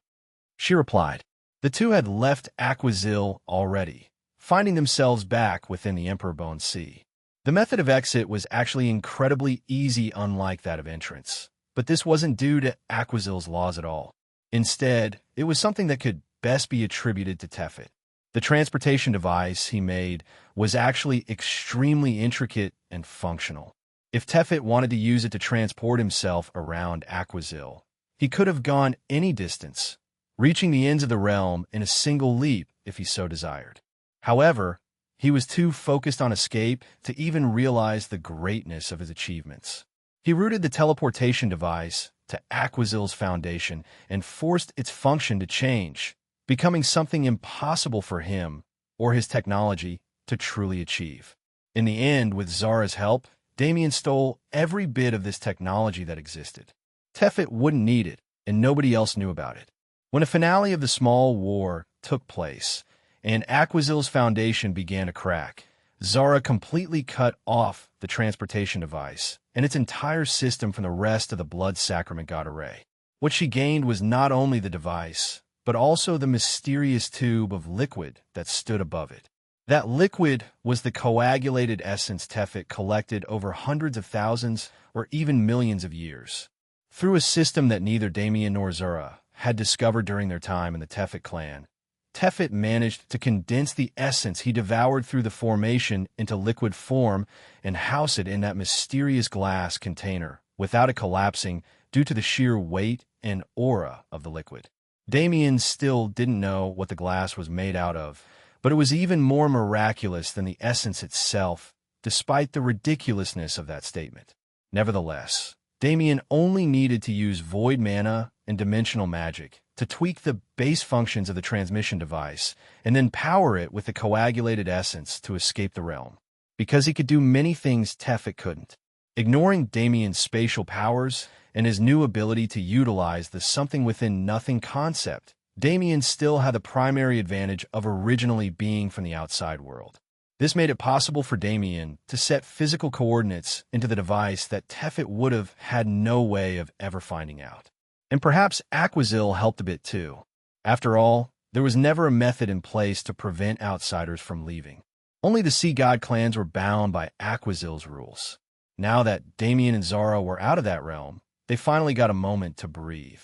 [SPEAKER 1] She replied. The two had left Aquazil already, finding themselves back within the Emperor Bone Sea. The method of exit was actually incredibly easy, unlike that of entrance. But this wasn't due to Aquazil's laws at all. Instead, it was something that could best be attributed to Tefet. The transportation device he made was actually extremely intricate and functional. If Tefet wanted to use it to transport himself around Aquazil, he could have gone any distance, reaching the ends of the realm in a single leap if he so desired. However, he was too focused on escape to even realize the greatness of his achievements. He rooted the teleportation device to Aquazil's foundation and forced its function to change, becoming something impossible for him or his technology to truly achieve. In the end, with Zara's help, Damien stole every bit of this technology that existed. Tefet wouldn't need it, and nobody else knew about it. When a finale of the Small War took place, and Aquazil's foundation began to crack, Zara completely cut off the transportation device and its entire system from the rest of the Blood Sacrament God array. What she gained was not only the device, but also the mysterious tube of liquid that stood above it. That liquid was the coagulated essence Tefet collected over hundreds of thousands or even millions of years. Through a system that neither Damien nor Zara had discovered during their time in the Tefet clan, Tefet managed to condense the essence he devoured through the formation into liquid form and house it in that mysterious glass container without it collapsing due to the sheer weight and aura of the liquid. Damien still didn't know what the glass was made out of, but it was even more miraculous than the essence itself, despite the ridiculousness of that statement. Nevertheless, Damien only needed to use void mana and dimensional magic to tweak the base functions of the transmission device and then power it with the coagulated essence to escape the realm. Because he could do many things Tefet couldn't. Ignoring Damien's spatial powers and his new ability to utilize the something-within-nothing concept, Damien still had the primary advantage of originally being from the outside world. This made it possible for Damien to set physical coordinates into the device that Tefet would have had no way of ever finding out. And perhaps Aquazil helped a bit too. After all, there was never a method in place to prevent outsiders from leaving. Only the Sea God clans were bound by Aquazil's rules. Now that Damien and Zara were out of that realm, they finally got a moment to breathe.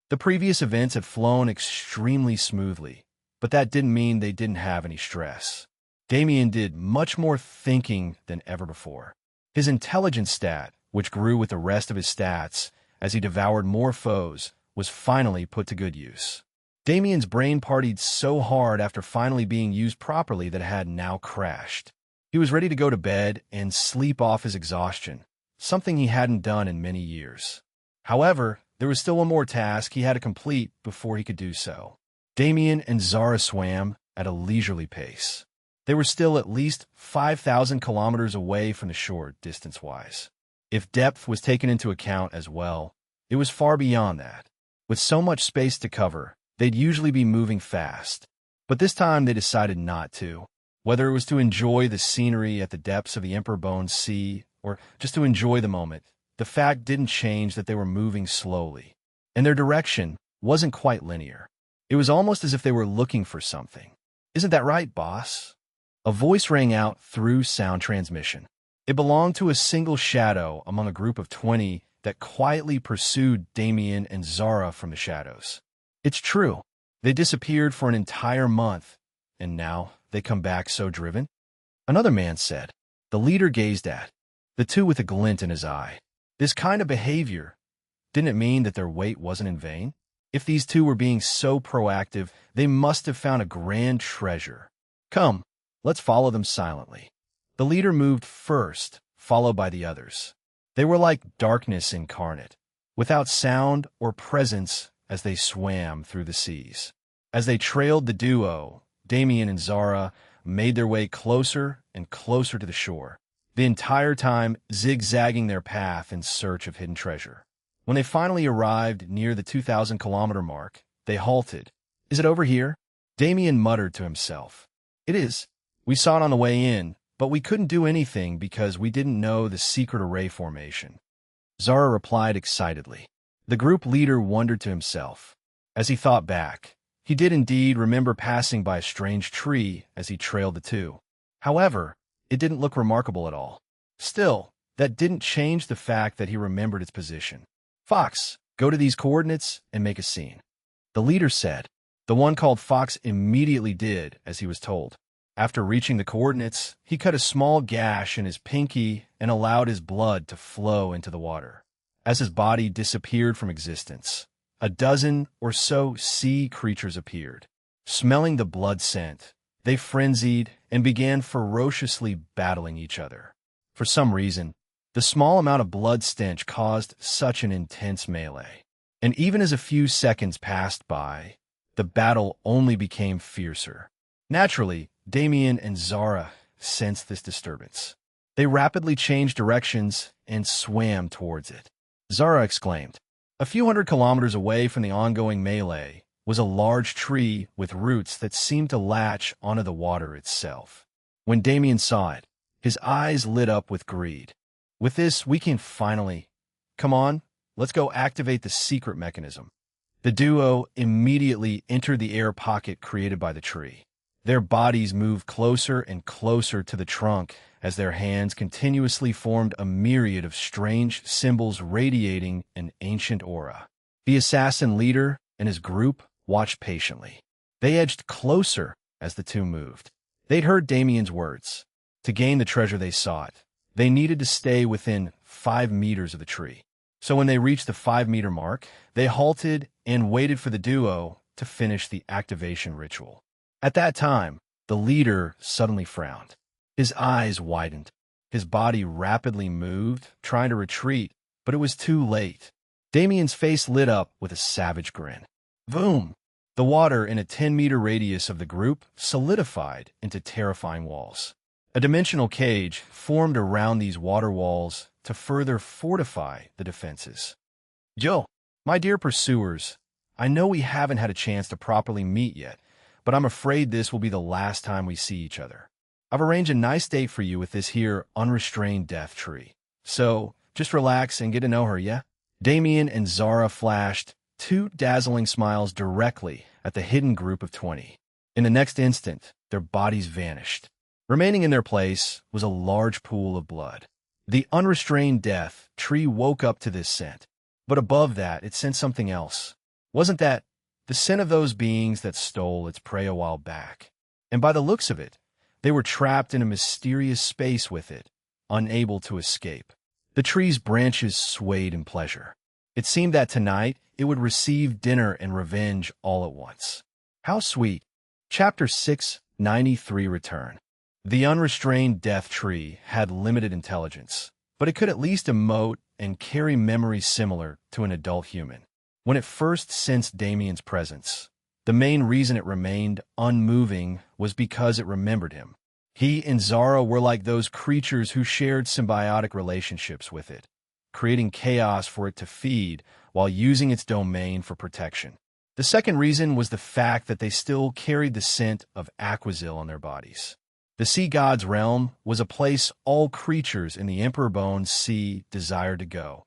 [SPEAKER 1] The previous events had flown extremely smoothly, but that didn't mean they didn't have any stress. Damien did much more thinking than ever before. His intelligence stat, which grew with the rest of his stats as he devoured more foes, was finally put to good use. Damien's brain partied so hard after finally being used properly that it had now crashed. He was ready to go to bed and sleep off his exhaustion, something he hadn't done in many years. However, there was still one more task he had to complete before he could do so. Damien and Zara swam at a leisurely pace. They were still at least 5,000 kilometers away from the shore distance-wise. If depth was taken into account as well, it was far beyond that. With so much space to cover, they'd usually be moving fast. But this time they decided not to. Whether it was to enjoy the scenery at the depths of the Emperor Bone Sea or just to enjoy the moment, the fact didn't change that they were moving slowly. And their direction wasn't quite linear. It was almost as if they were looking for something. "Isn't that right, boss?" A voice rang out through sound transmission. It belonged to a single shadow among a group of 20 that quietly pursued Damien and Zara from the shadows. It's true. They disappeared for an entire month, and now they come back so driven? Another man said. The leader gazed at the two with a glint in his eye. This kind of behavior, didn't it mean that their wait wasn't in vain? If these two were being so proactive, they must have found a grand treasure. Come, let's follow them silently. The leader moved first, followed by the others. They were like darkness incarnate, without sound or presence as they swam through the seas. As they trailed the duo, Damien and Zara made their way closer and closer to the shore, the entire time zigzagging their path in search of hidden treasure. When they finally arrived near the 2,000-kilometer mark, they halted. "Is it over here?" Damien muttered to himself. "It is. We saw it on the way in, but we couldn't do anything because we didn't know the secret array formation." Zara replied excitedly. The group leader wondered to himself. As he thought back, he did indeed remember passing by a strange tree as he trailed the two. However, it didn't look remarkable at all. Still, that didn't change the fact that he remembered its position. Fox, go to these coordinates and make a scene, the leader said. The one called Fox immediately did as he was told. After reaching the coordinates, he cut a small gash in his pinky and allowed his blood to flow into the water. As his body disappeared from existence, a dozen or so sea creatures appeared. Smelling the blood scent, they frenzied and began ferociously battling each other. For some reason, the small amount of blood stench caused such an intense melee. And even as a few seconds passed by, the battle only became fiercer. Naturally, Damien and Zara sensed this disturbance. They rapidly changed directions and swam towards it. Zara exclaimed. A few hundred kilometers away from the ongoing melee was a large tree with roots that seemed to latch onto the water itself. When Damien saw it, his eyes lit up with greed. With this, we can finally... Come on, let's go activate the secret mechanism. The duo immediately entered the air pocket created by the tree. Their bodies moved closer and closer to the trunk as their hands continuously formed a myriad of strange symbols radiating an ancient aura. The assassin leader and his group watched patiently. They edged closer as the two moved. They'd heard Damien's words. To gain the treasure they sought, they needed to stay within 5 meters of the tree. So when they reached the 5-meter mark, they halted and waited for the duo to finish the activation ritual. At that time, the leader suddenly frowned. His eyes widened. His body rapidly moved, trying to retreat, but it was too late. Damien's face lit up with a savage grin. Boom! The water in a 10-meter radius of the group solidified into terrifying walls. A dimensional cage formed around these water walls to further fortify the defenses. Joe, my dear pursuers, I know we haven't had a chance to properly meet yet, but I'm afraid this will be the last time we see each other. I've arranged a nice date for you with this here unrestrained death tree. So, just relax and get to know her, yeah? Damien and Zara flashed 2 dazzling smiles directly at the hidden group of 20. In the next instant, their bodies vanished. Remaining in their place was a large pool of blood. The unrestrained death tree woke up to this scent, but above that, it sensed something else. Wasn't that the scent of those beings that stole its prey a while back? And by the looks of it, they were trapped in a mysterious space with it, unable to escape. The tree's branches swayed in pleasure. It seemed that tonight it would receive dinner and revenge all at once. How sweet. Chapter 693 Return. The unrestrained death tree had limited intelligence, but it could at least emote and carry memories similar to an adult human. When it first sensed Damien's presence, the main reason it remained unmoving was because it remembered him. He and Zara were like those creatures who shared symbiotic relationships with it, creating chaos for it to feed while using its domain for protection. The second reason was the fact that they still carried the scent of Aquazil on their bodies. The sea god's realm was a place all creatures in the Emperor Bones Sea desired to go,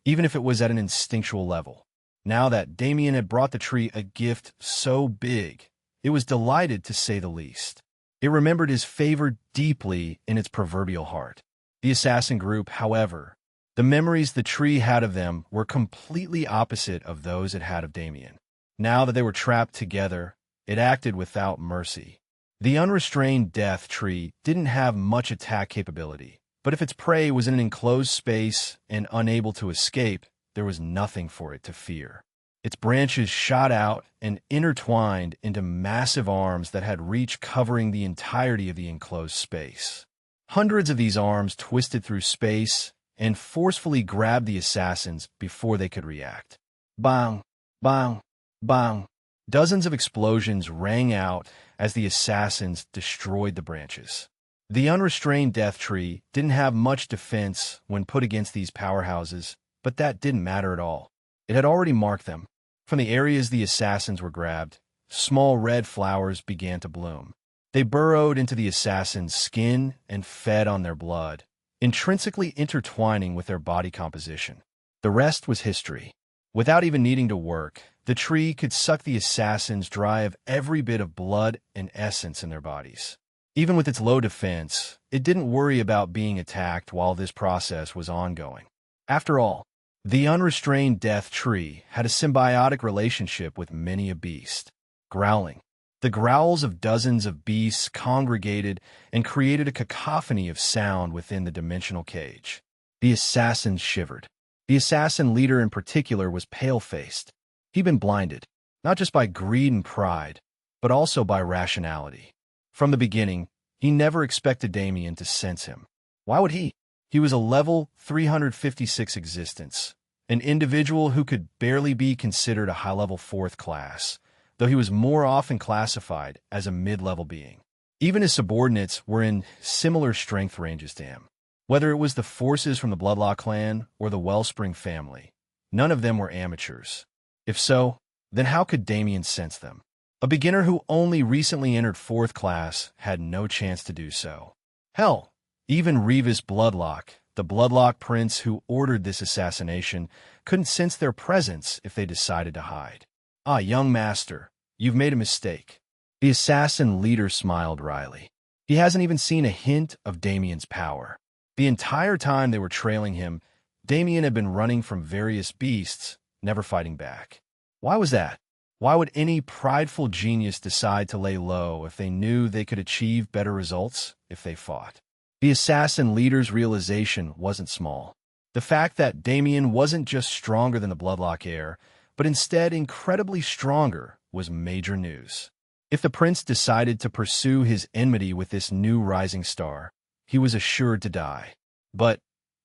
[SPEAKER 1] even if it was at an instinctual level. Now that Damien had brought the tree a gift so big, it was delighted to say the least. It remembered his favor deeply in its proverbial heart. The assassin group, however, the memories the tree had of them were completely opposite of those it had of Damien. Now that they were trapped together, it acted without mercy. The unrestrained death tree didn't have much attack capability, but if its prey was in an enclosed space and unable to escape, there was nothing for it to fear. Its branches shot out and intertwined into massive arms that had reach covering the entirety of the enclosed space. Hundreds of these arms twisted through space and forcefully grabbed the assassins before they could react. Bang! Bang! Bang! Dozens of explosions rang out as the assassins destroyed the branches. The unrestrained death tree didn't have much defense when put against these powerhouses, but that didn't matter at all. It had already marked them. From the areas the assassins were grabbed, small red flowers began to bloom. They burrowed into the assassin's skin and fed on their blood, intrinsically intertwining with their body composition. The rest was history. Without even needing to work, the tree could suck the assassins dry of every bit of blood and essence in their bodies. Even with its low defense, it didn't worry about being attacked while this process was ongoing. After all, the unrestrained death tree had a symbiotic relationship with many a beast. Growling. The growls of dozens of beasts congregated and created a cacophony of sound within the dimensional cage. The assassins shivered. The assassin leader in particular was pale-faced. He'd been blinded, not just by greed and pride, but also by rationality. From the beginning, he never expected Damien to sense him. Why would he? He was a level 356 existence, an individual who could barely be considered a high-level 4th class, though he was more often classified as a mid-level being. Even his subordinates were in similar strength ranges to him. Whether it was the forces from the Bloodlaw clan or the Wellspring family, none of them were amateurs. If so, then how could Damien sense them? A beginner who only recently entered 4th class had no chance to do so. Hell, even Revis Bloodlock, the Bloodlock prince who ordered this assassination, couldn't sense their presence if they decided to hide. Ah, young master, you've made a mistake. The assassin leader smiled wryly. He hasn't even seen a hint of Damien's power. The entire time they were trailing him, Damien had been running from various beasts, never fighting back. Why was that? Why would any prideful genius decide to lay low if they knew they could achieve better results if they fought? The assassin leader's realization wasn't small. The fact that Damien wasn't just stronger than the Bloodlock heir, but instead incredibly stronger, was major news. If the prince decided to pursue his enmity with this new rising star, he was assured to die. But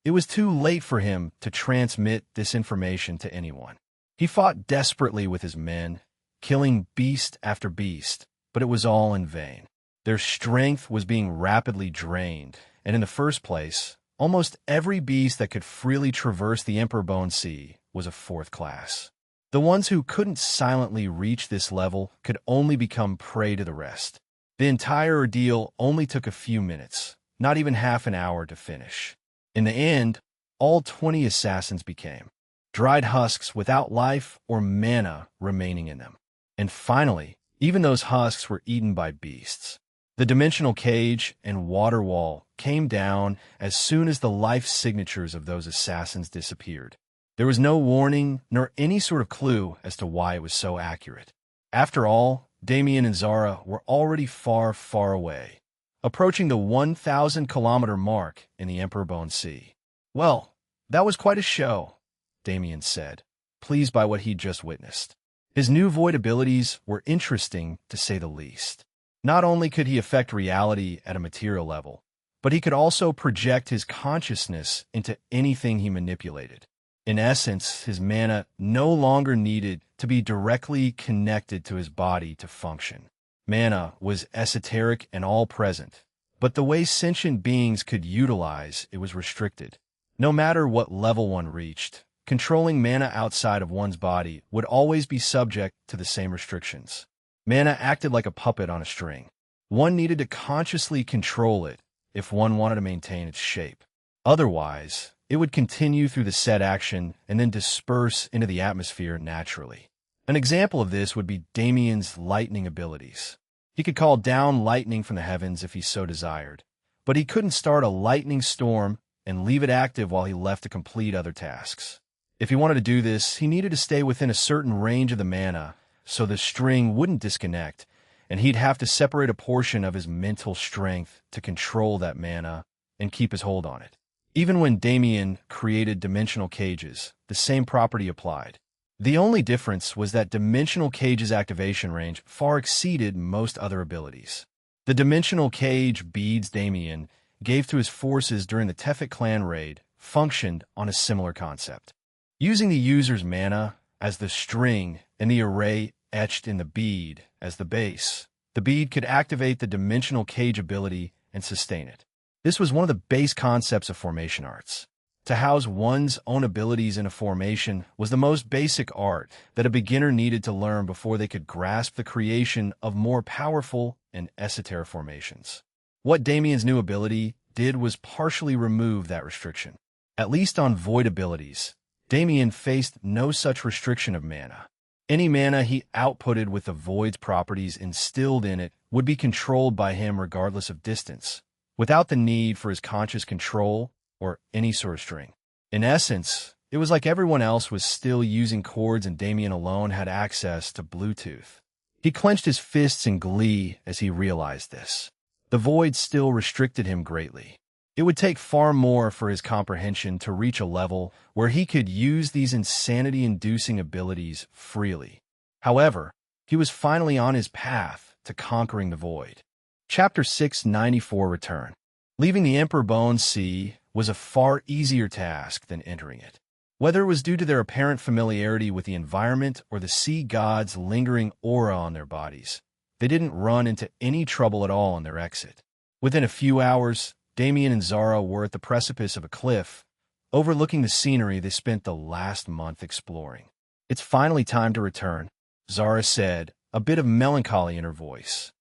[SPEAKER 1] it was too late for him to transmit this information to anyone. He fought desperately with his men, killing beast after beast, but it was all in vain. Their strength was being rapidly drained, and in the first place, almost every beast that could freely traverse the Emperor Bone Sea was a 4th class. The ones who couldn't silently reach this level could only become prey to the rest. The entire ordeal only took a few minutes, not even half an hour to finish. In the end, all 20 assassins became dried husks without life or mana remaining in them. And finally, even those husks were eaten by beasts. The dimensional cage and water wall came down as soon as the life signatures of those assassins disappeared. There was no warning nor any sort of clue as to why it was so accurate. After all, Damien and Zara were already far, far away, approaching the 1,000-kilometer mark in the Emperor Bone Sea. Well, that was quite a show, Damien said, pleased by what he'd just witnessed. His new void abilities were interesting, to say the least. Not only could he affect reality at a material level, but he could also project his consciousness into anything he manipulated. In essence, his mana no longer needed to be directly connected to his body to function. Mana was esoteric and all-present, but the way sentient beings could utilize it was restricted. No matter what level one reached, controlling mana outside of one's body would always be subject to the same restrictions. Mana acted like a puppet on a string. One needed to consciously control it if one wanted to maintain its shape. Otherwise, it would continue through the set action and then disperse into the atmosphere naturally. An example of this would be Damien's lightning abilities. He could call down lightning from the heavens if he so desired, but he couldn't start a lightning storm and leave it active while he left to complete other tasks. If he wanted to do this, he needed to stay within a certain range of the mana so the string wouldn't disconnect, and he'd have to separate a portion of his mental strength to control that mana and keep his hold on it. Even when Damien created dimensional cages, the same property applied. The only difference was that dimensional cage's activation range far exceeded most other abilities. The dimensional cage beads Damien gave to his forces during the Tefet clan raid functioned on a similar concept. Using the user's mana as the string and the array etched in the bead as the base, the bead could activate the dimensional cage ability and sustain it. This was one of the base concepts of formation arts. To house one's own abilities in a formation was the most basic art that a beginner needed to learn before they could grasp the creation of more powerful and esoteric formations. What Damien's new ability did was partially remove that restriction. At least on void abilities, Damien faced no such restriction of mana. Any mana he outputted with the void's properties instilled in it would be controlled by him regardless of distance, without the need for his conscious control or any sort of string. In essence, it was like everyone else was still using chords and Damien alone had access to Bluetooth. He clenched his fists in glee as he realized this. The void still restricted him greatly. It would take far more for his comprehension to reach a level where he could use these insanity-inducing abilities freely. However, he was finally on his path to conquering the void. Chapter 694 Return. Leaving the Emperor Bone Sea was a far easier task than entering it. Whether it was due to their apparent familiarity with the environment or the sea god's lingering aura on their bodies, they didn't run into any trouble at all on their exit. Within a few hours, Damien and Zara were at the precipice of a cliff, overlooking the scenery they spent the last month exploring. "It's finally time to return," Zara said, a bit of melancholy in her voice.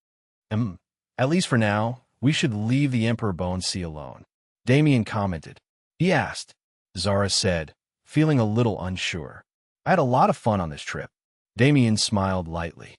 [SPEAKER 1] At least for now, we should leave the Emperor Bone Sea alone," Damien commented. "He asked," Zara said, feeling a little unsure. "I had a lot of fun on this trip." Damien smiled lightly.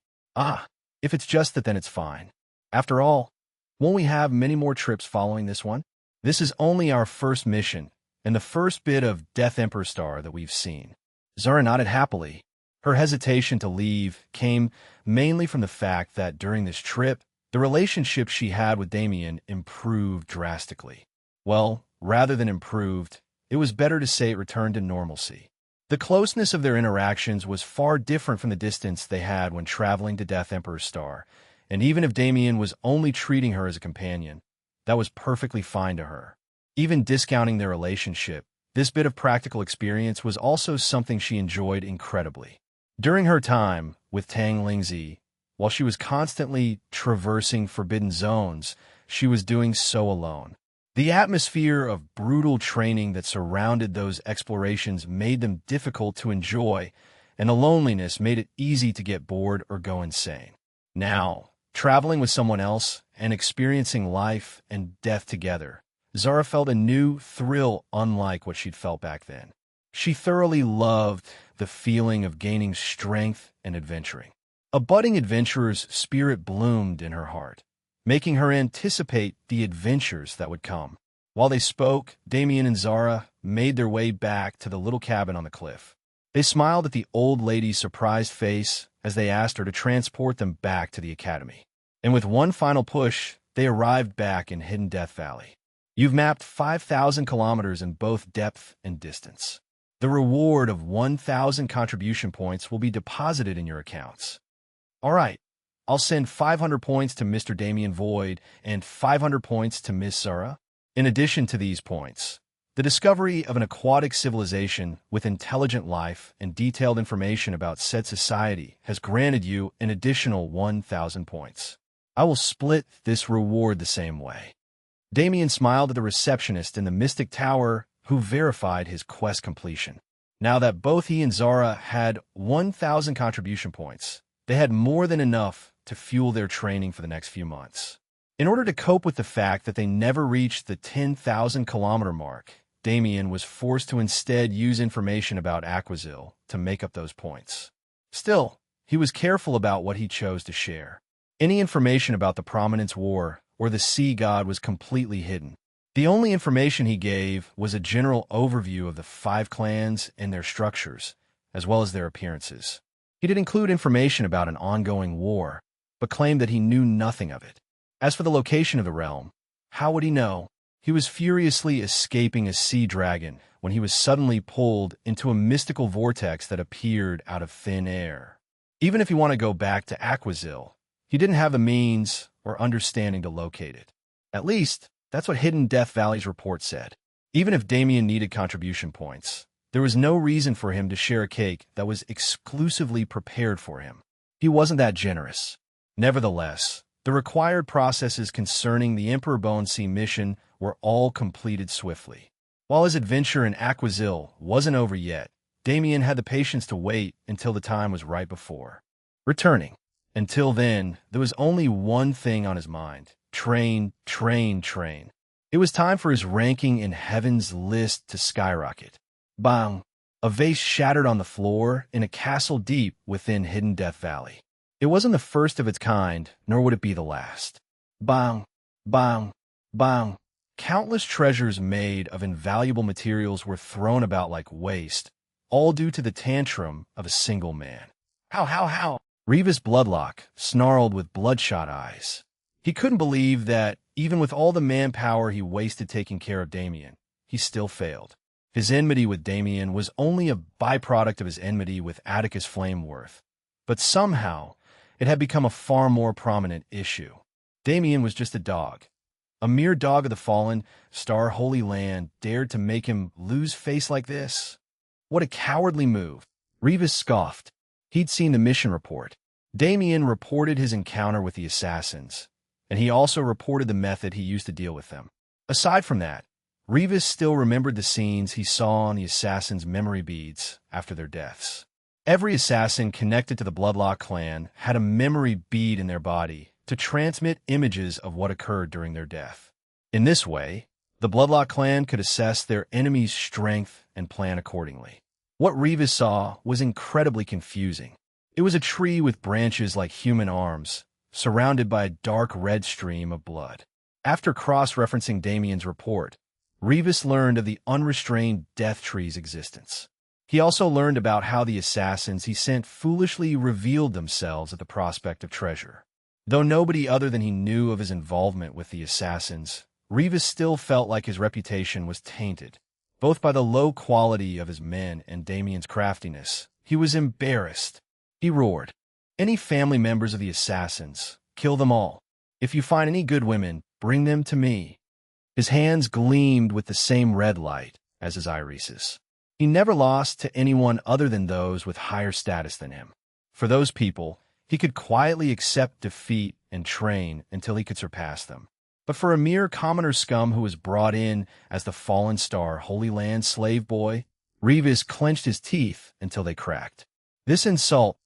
[SPEAKER 1] If it's just that, then it's fine. After all, won't we have many more trips following this one? This is only our first mission, and the first bit of Death Emperor Star that we've seen." Zara nodded happily. Her hesitation to leave came mainly from the fact that during this trip, the relationship she had with Damien improved drastically. Well, rather than improved, it was better to say it returned to normalcy. The closeness of their interactions was far different from the distance they had when traveling to Death Emperor Star, and even if Damien was only treating her as a companion, that was perfectly fine to her. Even discounting their relationship, this bit of practical experience was also something she enjoyed incredibly. During her time with Tang Lingzi, while she was constantly traversing forbidden zones, she was doing so alone. The atmosphere of brutal training that surrounded those explorations made them difficult to enjoy, and the loneliness made it easy to get bored or go insane. Now, traveling with someone else and experiencing life and death together, Zara felt a new thrill unlike what she'd felt back then. She thoroughly loved the feeling of gaining strength and adventuring. A budding adventurer's spirit bloomed in her heart, making her anticipate the adventures that would come. While they spoke, Damien and Zara made their way back to the little cabin on the cliff. They smiled at the old lady's surprised face as they asked her to transport them back to the academy. And with one final push, they arrived back in Hidden Death Valley. "You've mapped 5,000 kilometers in both depth and distance. The reward of 1,000 contribution points will be deposited in your accounts." "All right, I'll send 500 points to Mr. Damien Void and 500 points to Miss Zara. In addition to these points, the discovery of an aquatic civilization with intelligent life and detailed information about said society has granted you an additional 1,000 points. I will split this reward the same way." Damien smiled at the receptionist in the Mystic Tower who verified his quest completion. Now that both he and Zara had 1,000 contribution points, they had more than enough to fuel their training for the next few months. In order to cope with the fact that they never reached the 10,000 kilometer mark, Damien was forced to instead use information about Aquazil to make up those points. Still, he was careful about what he chose to share. Any information about the Prominence War or the Sea God was completely hidden. The only information he gave was a general overview of the 5 clans and their structures, as well as their appearances. He did include information about an ongoing war, but claimed that he knew nothing of it. As for the location of the realm, how would he know? He was furiously escaping a sea dragon when he was suddenly pulled into a mystical vortex that appeared out of thin air. Even if he wanted to go back to Aquazil, he didn't have the means or understanding to locate it. At least, that's what Hidden Death Valley's report said. Even if Damien needed contribution points, there was no reason for him to share a cake that was exclusively prepared for him. He wasn't that generous. Nevertheless, the required processes concerning the Emperor Bone Sea mission were all completed swiftly. While his adventure in Aquazil wasn't over yet, Damien had the patience to wait until the time was right before returning. Until then, there was only one thing on his mind: train, train, train. It was time for his ranking in Heaven's list to skyrocket. Bang! A vase shattered on the floor in a castle deep within hidden Death Valley. It wasn't the first of its kind, nor would it be the last. Bang, bang, bang. Countless treasures made of invaluable materials were thrown about like waste, all due to the tantrum of a single man. How? Revis Bloodlock snarled with bloodshot eyes. He couldn't believe that, even with all the manpower he wasted taking care of Damien, he still failed. His enmity with Damien was only a byproduct of his enmity with Atticus Flameworth, but somehow it had become a far more prominent issue. Damien was just a dog. A mere dog of the fallen, Star Holy Land dared to make him lose face like this? What a cowardly move. Revis scoffed. He'd seen the mission report. Damien reported his encounter with the assassins, and he also reported the method he used to deal with them. Aside from that, Revis still remembered the scenes he saw on the assassins' memory beads after their deaths. Every assassin connected to the Bloodlock clan had a memory bead in their body to transmit images of what occurred during their death. In this way, the Bloodlock clan could assess their enemy's strength and plan accordingly. What Revis saw was incredibly confusing. It was a tree with branches like human arms, surrounded by a dark red stream of blood. After cross-referencing Damien's report, Revis learned of the unrestrained death tree's existence. He also learned about how the assassins he sent foolishly revealed themselves at the prospect of treasure. Though nobody other than he knew of his involvement with the assassins, Revis still felt like his reputation was tainted, both by the low quality of his men and Damien's craftiness. He was embarrassed. He roared, "Any family members of the assassins, kill them all. If you find any good women, bring them to me." His hands gleamed with the same red light as his irises. He never lost to anyone other than those with higher status than him. For those people, he could quietly accept defeat and train until he could surpass them. But for a mere commoner scum who was brought in as the fallen Star Holy Land slave boy, Revis clenched his teeth until they cracked. This insult,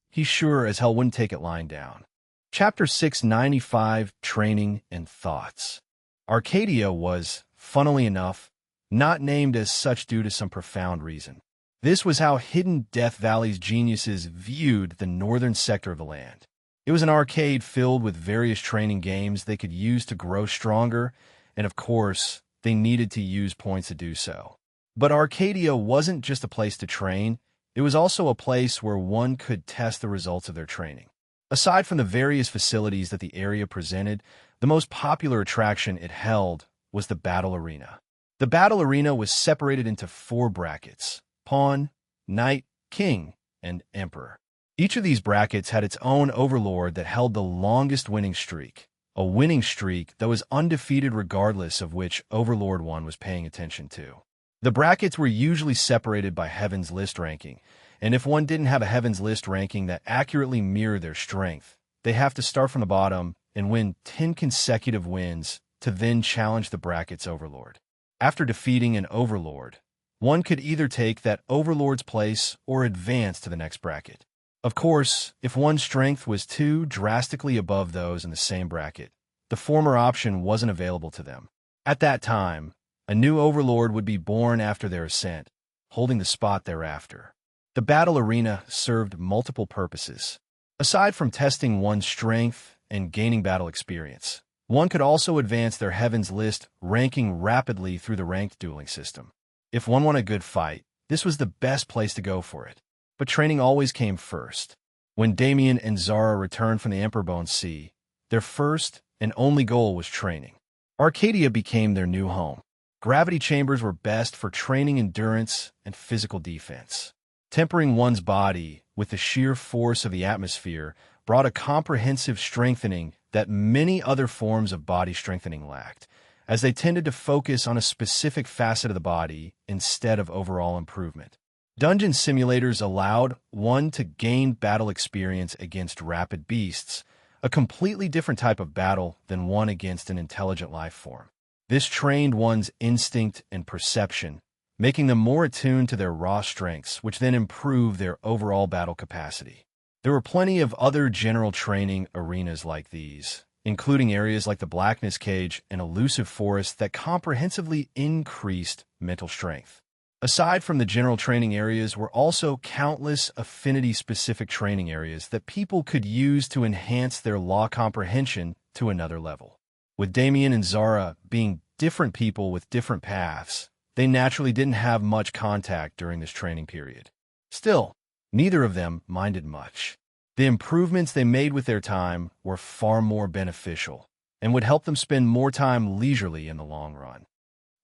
[SPEAKER 1] he sure as hell wouldn't take it lying down. Chapter 695, Training and Thoughts. Arcadia was, funnily enough, not named as such due to some profound reason. This was how Hidden Death Valley's geniuses viewed the northern sector of the land. It was an arcade filled with various training games they could use to grow stronger, and of course, they needed to use points to do so. But Arcadia wasn't just a place to train, it was also a place where one could test the results of their training. Aside from the various facilities that the area presented, the most popular attraction it held was the battle arena. The battle arena was separated into 4 brackets: Pawn, Knight, King, and Emperor. Each of these brackets had its own overlord that held the longest winning streak, a winning streak that was undefeated regardless of which overlord one was paying attention to. The brackets were usually separated by Heaven's List ranking, and if one didn't have a Heaven's List ranking that accurately mirrored their strength, they have to start from the bottom and win 10 consecutive wins to then challenge the bracket's overlord. After defeating an overlord, one could either take that overlord's place or advance to the next bracket. Of course, if one's strength was too drastically above those in the same bracket, the former option wasn't available to them. At that time, a new overlord would be born after their ascent, holding the spot thereafter. The battle arena served multiple purposes. Aside from testing one's strength and gaining battle experience, one could also advance their Heaven's List ranking rapidly through the ranked dueling system. If one won a good fight, this was the best place to go for it. But training always came first. When Damien and Zara returned from the Emperbone Sea, their first and only goal was training. Arcadia became their new home. Gravity chambers were best for training endurance and physical defense. Tempering one's body with the sheer force of the atmosphere brought a comprehensive strengthening that many other forms of body strengthening lacked, as they tended to focus on a specific facet of the body instead of overall improvement. Dungeon simulators allowed one to gain battle experience against rapid beasts, a completely different type of battle than one against an intelligent life form. This trained one's instinct and perception, making them more attuned to their raw strengths, which then improved their overall battle capacity. There were plenty of other general training arenas like these, including areas like the Blackness Cage and Elusive Forest that comprehensively increased mental strength. Aside from the general training areas were also countless affinity-specific training areas that people could use to enhance their law comprehension to another level. With Damien and Zara being different people with different paths, they naturally didn't have much contact during this training period. Still, neither of them minded much. The improvements they made with their time were far more beneficial and would help them spend more time leisurely in the long run.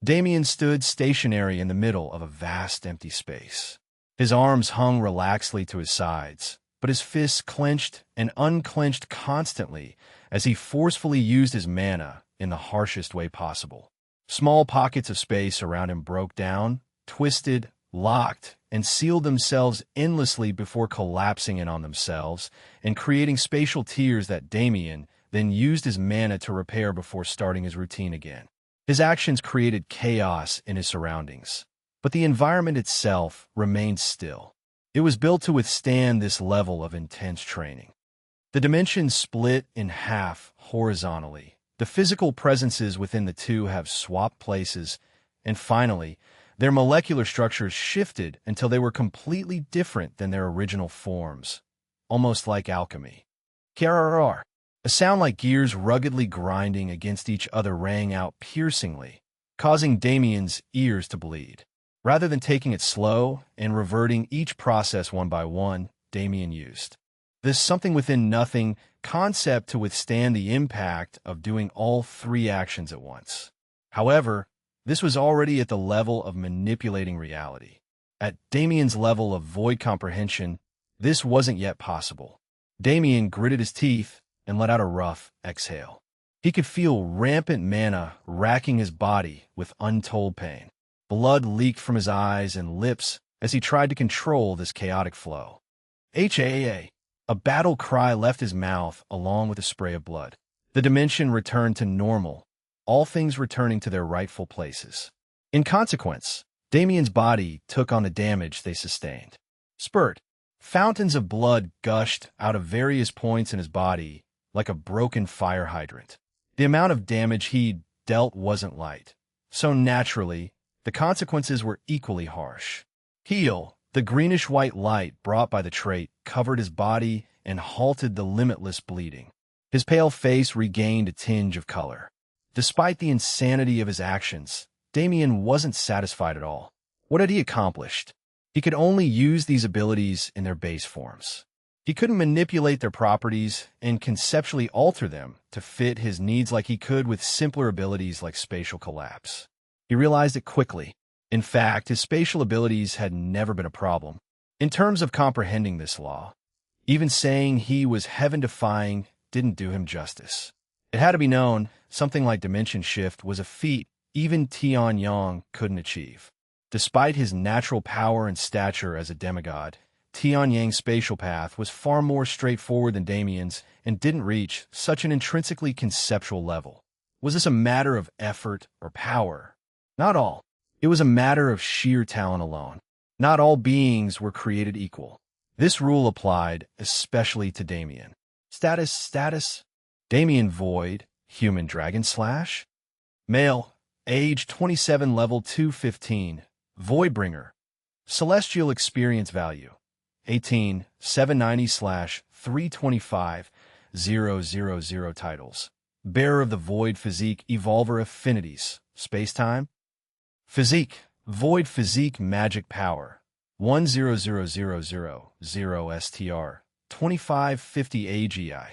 [SPEAKER 1] Damien stood stationary in the middle of a vast empty space. His arms hung relaxedly to his sides, but his fists clenched and unclenched constantly as he forcefully used his mana in the harshest way possible. Small pockets of space around him broke down, twisted, locked, and sealed themselves endlessly before collapsing in on themselves and creating spatial tears that Damien then used his mana to repair before starting his routine again. His actions created chaos in his surroundings, but the environment itself remained still. It was built to withstand this level of intense training. The dimensions split in half horizontally. The physical presences within the two have swapped places, and finally, their molecular structures shifted until they were completely different than their original forms, almost like alchemy. Krrr. A sound like gears ruggedly grinding against each other rang out piercingly, causing Damien's ears to bleed. Rather than taking it slow and reverting each process one by one, Damien used this something within nothing concept to withstand the impact of doing all three actions at once. However, this was already at the level of manipulating reality. At Damien's level of void comprehension, this wasn't yet possible. Damien gritted his teeth and let out a rough exhale. He could feel rampant mana racking his body with untold pain. Blood leaked from his eyes and lips as he tried to control this chaotic flow. HAA! A battle cry left his mouth along with a spray of blood. The dimension returned to normal, all things returning to their rightful places. In consequence, Damien's body took on the damage they sustained. Spurt. Fountains of blood gushed out of various points in his body like a broken fire hydrant. The amount of damage he dealt wasn't light, so naturally, the consequences were equally harsh. Heal. The greenish-white light brought by the trait covered his body and halted the limitless bleeding. His pale face regained a tinge of color. Despite the insanity of his actions, Damien wasn't satisfied at all. What had he accomplished? He could only use these abilities in their base forms. He couldn't manipulate their properties and conceptually alter them to fit his needs like he could with simpler abilities like spatial collapse. He realized it quickly. In fact, his spatial abilities had never been a problem. In terms of comprehending this law, even saying he was heaven-defying didn't do him justice. It had to be known, something like dimension shift was a feat even Tianyang couldn't achieve. Despite his natural power and stature as a demigod, Tianyang's spatial path was far more straightforward than Damien's and didn't reach such an intrinsically conceptual level. Was this a matter of effort or power? Not all. It was a matter of sheer talent alone. Not all beings were created equal. This rule applied especially to Damien. Status. Damien Void, Human Dragon Slash. Male, age 27, level 215, Voidbringer. Celestial experience value, 18, 790/325, 000 titles. Bearer of the Void Physique Evolver Affinities, Spacetime. Physique, Void Physique Magic Power, 10000 STR, 2550 AGI,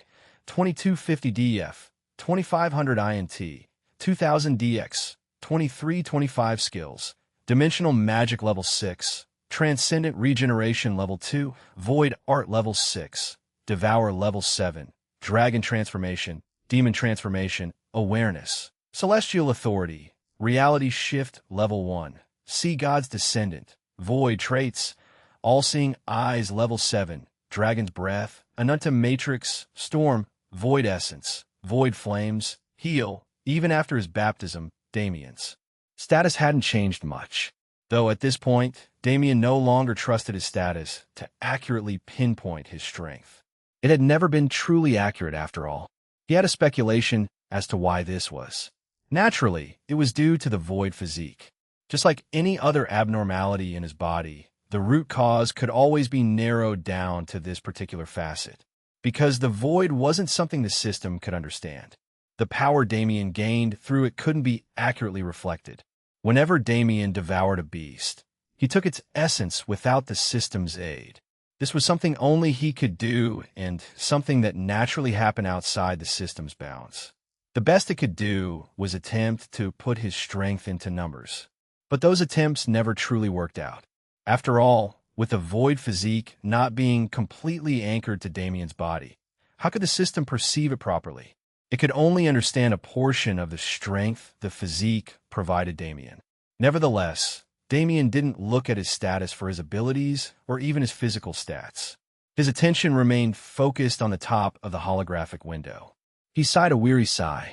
[SPEAKER 1] 2250 DF, 2500 INT, 2000 DX, 2325 Skills, Dimensional Magic Level 6, Transcendent Regeneration Level 2, Void Art Level 6, Devour Level 7, Dragon Transformation, Demon Transformation, Awareness, Celestial Authority, Reality Shift Level 1, Sea God's Descendant, Void Traits, All-Seeing Eyes Level 7, Dragon's Breath, Anunta Matrix, Storm, Void Essence, Void Flames, Heal. Even after his baptism, Damien's status hadn't changed much. Though at this point, Damien no longer trusted his status to accurately pinpoint his strength. It had never been truly accurate after all. He had a speculation as to why this was. Naturally, it was due to the Void Physique. Just like any other abnormality in his body, the root cause could always be narrowed down to this particular facet, because the void wasn't something the system could understand. The power Damien gained through it couldn't be accurately reflected. Whenever Damien devoured a beast, he took its essence without the system's aid. This was something only he could do, and something that naturally happened outside the system's bounds. The best it could do was attempt to put his strength into numbers. But those attempts never truly worked out. After all, with the void physique not being completely anchored to Damien's body, how could the system perceive it properly? It could only understand a portion of the strength the physique provided Damien. Nevertheless, Damien didn't look at his status for his abilities or even his physical stats. His attention remained focused on the top of the holographic window. He sighed a weary sigh.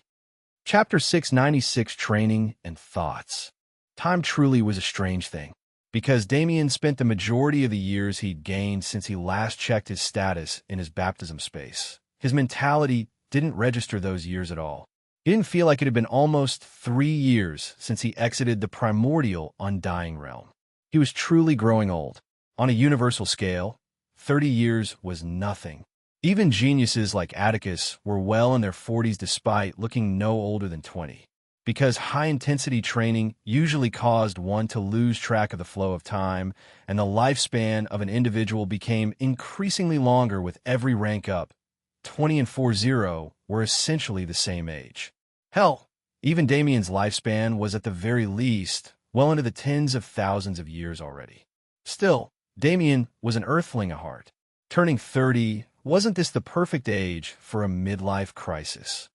[SPEAKER 1] Chapter 696, Training and Thoughts. Time truly was a strange thing, because Damien spent the majority of the years he'd gained since he last checked his status in his baptism space. His mentality didn't register those years at all. He didn't feel like it had been almost 3 years since he exited the primordial undying realm. He was truly growing old. On a universal scale, 30 years was nothing. Even geniuses like Atticus were well in their 40s despite looking no older than 20. Because high-intensity training usually caused one to lose track of the flow of time, and the lifespan of an individual became increasingly longer with every rank up. 20 and 40 were essentially the same age. Hell, even Damien's lifespan was at the very least well into the tens of thousands of years already. Still, Damien was an earthling at heart. Turning 30, wasn't this the perfect age for a midlife crisis?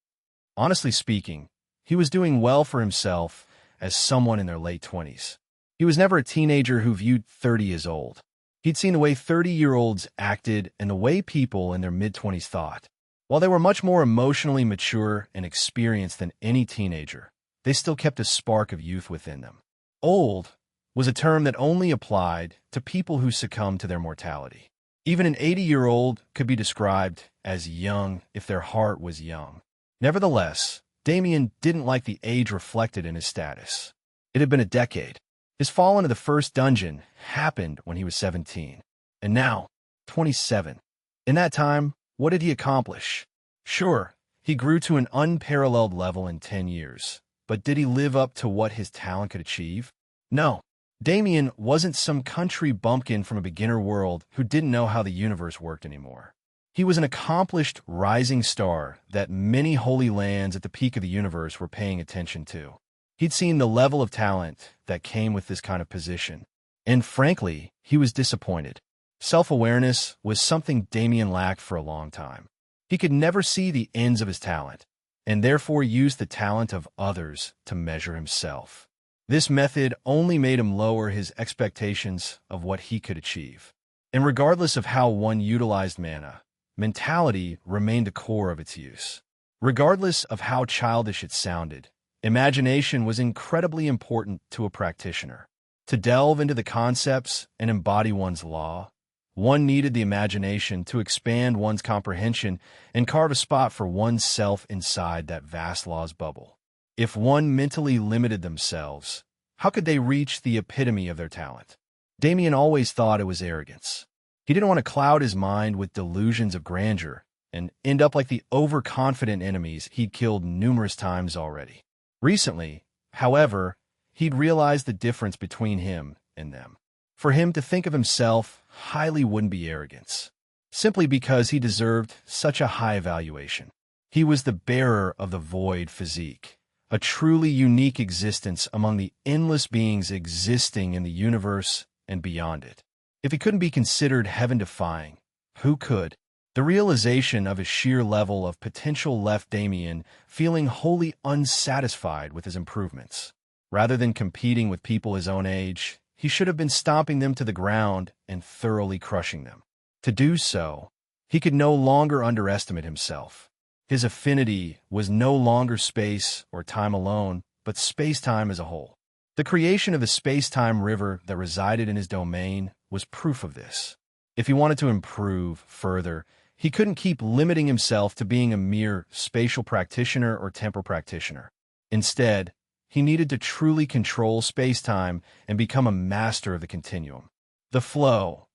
[SPEAKER 1] Honestly speaking, he was doing well for himself as someone in their late 20s. He was never a teenager who viewed 30 as old. He'd seen the way 30-year-olds acted and the way people in their mid-20s thought. While they were much more emotionally mature and experienced than any teenager, they still kept a spark of youth within them. Old was a term that only applied to people who succumbed to their mortality. Even an 80-year-old could be described as young if their heart was young. Nevertheless, Damien didn't like the age reflected in his status. It had been a decade. His fall into the first dungeon happened when he was 17, and now, 27. In that time, what did he accomplish? Sure, he grew to an unparalleled level in 10 years, but did he live up to what his talent could achieve? No. Damien wasn't some country bumpkin from a beginner world who didn't know how the universe worked anymore. He was an accomplished rising star that many holy lands at the peak of the universe were paying attention to. He'd seen the level of talent that came with this kind of position, and frankly, he was disappointed. Self-awareness was something Damien lacked for a long time. He could never see the ends of his talent, and therefore used the talent of others to measure himself. This method only made him lower his expectations of what he could achieve. And regardless of how one utilized mana, mentality remained the core of its use. Regardless of how childish it sounded, imagination was incredibly important to a practitioner. To delve into the concepts and embody one's law, one needed the imagination to expand one's comprehension and carve a spot for oneself inside that vast law's bubble. If one mentally limited themselves, how could they reach the epitome of their talent? Damien always thought it was arrogance. He didn't want to cloud his mind with delusions of grandeur and end up like the overconfident enemies he'd killed numerous times already. Recently, however, he'd realized the difference between him and them. For him to think of himself highly wouldn't be arrogance, simply because he deserved such a high evaluation. He was the bearer of the void physique, a truly unique existence among the endless beings existing in the universe and beyond it. If he couldn't be considered heaven-defying, who could? The realization of his sheer level of potential left Damien feeling wholly unsatisfied with his improvements. Rather than competing with people his own age, he should have been stomping them to the ground and thoroughly crushing them. To do so, he could no longer underestimate himself. His affinity was no longer space or time alone, but space-time as a whole. The creation of the space-time river that resided in his domain was proof of this. If he wanted to improve further, he couldn't keep limiting himself to being a mere spatial practitioner or temporal practitioner. Instead, he needed to truly control space-time and become a master of the continuum. The flow.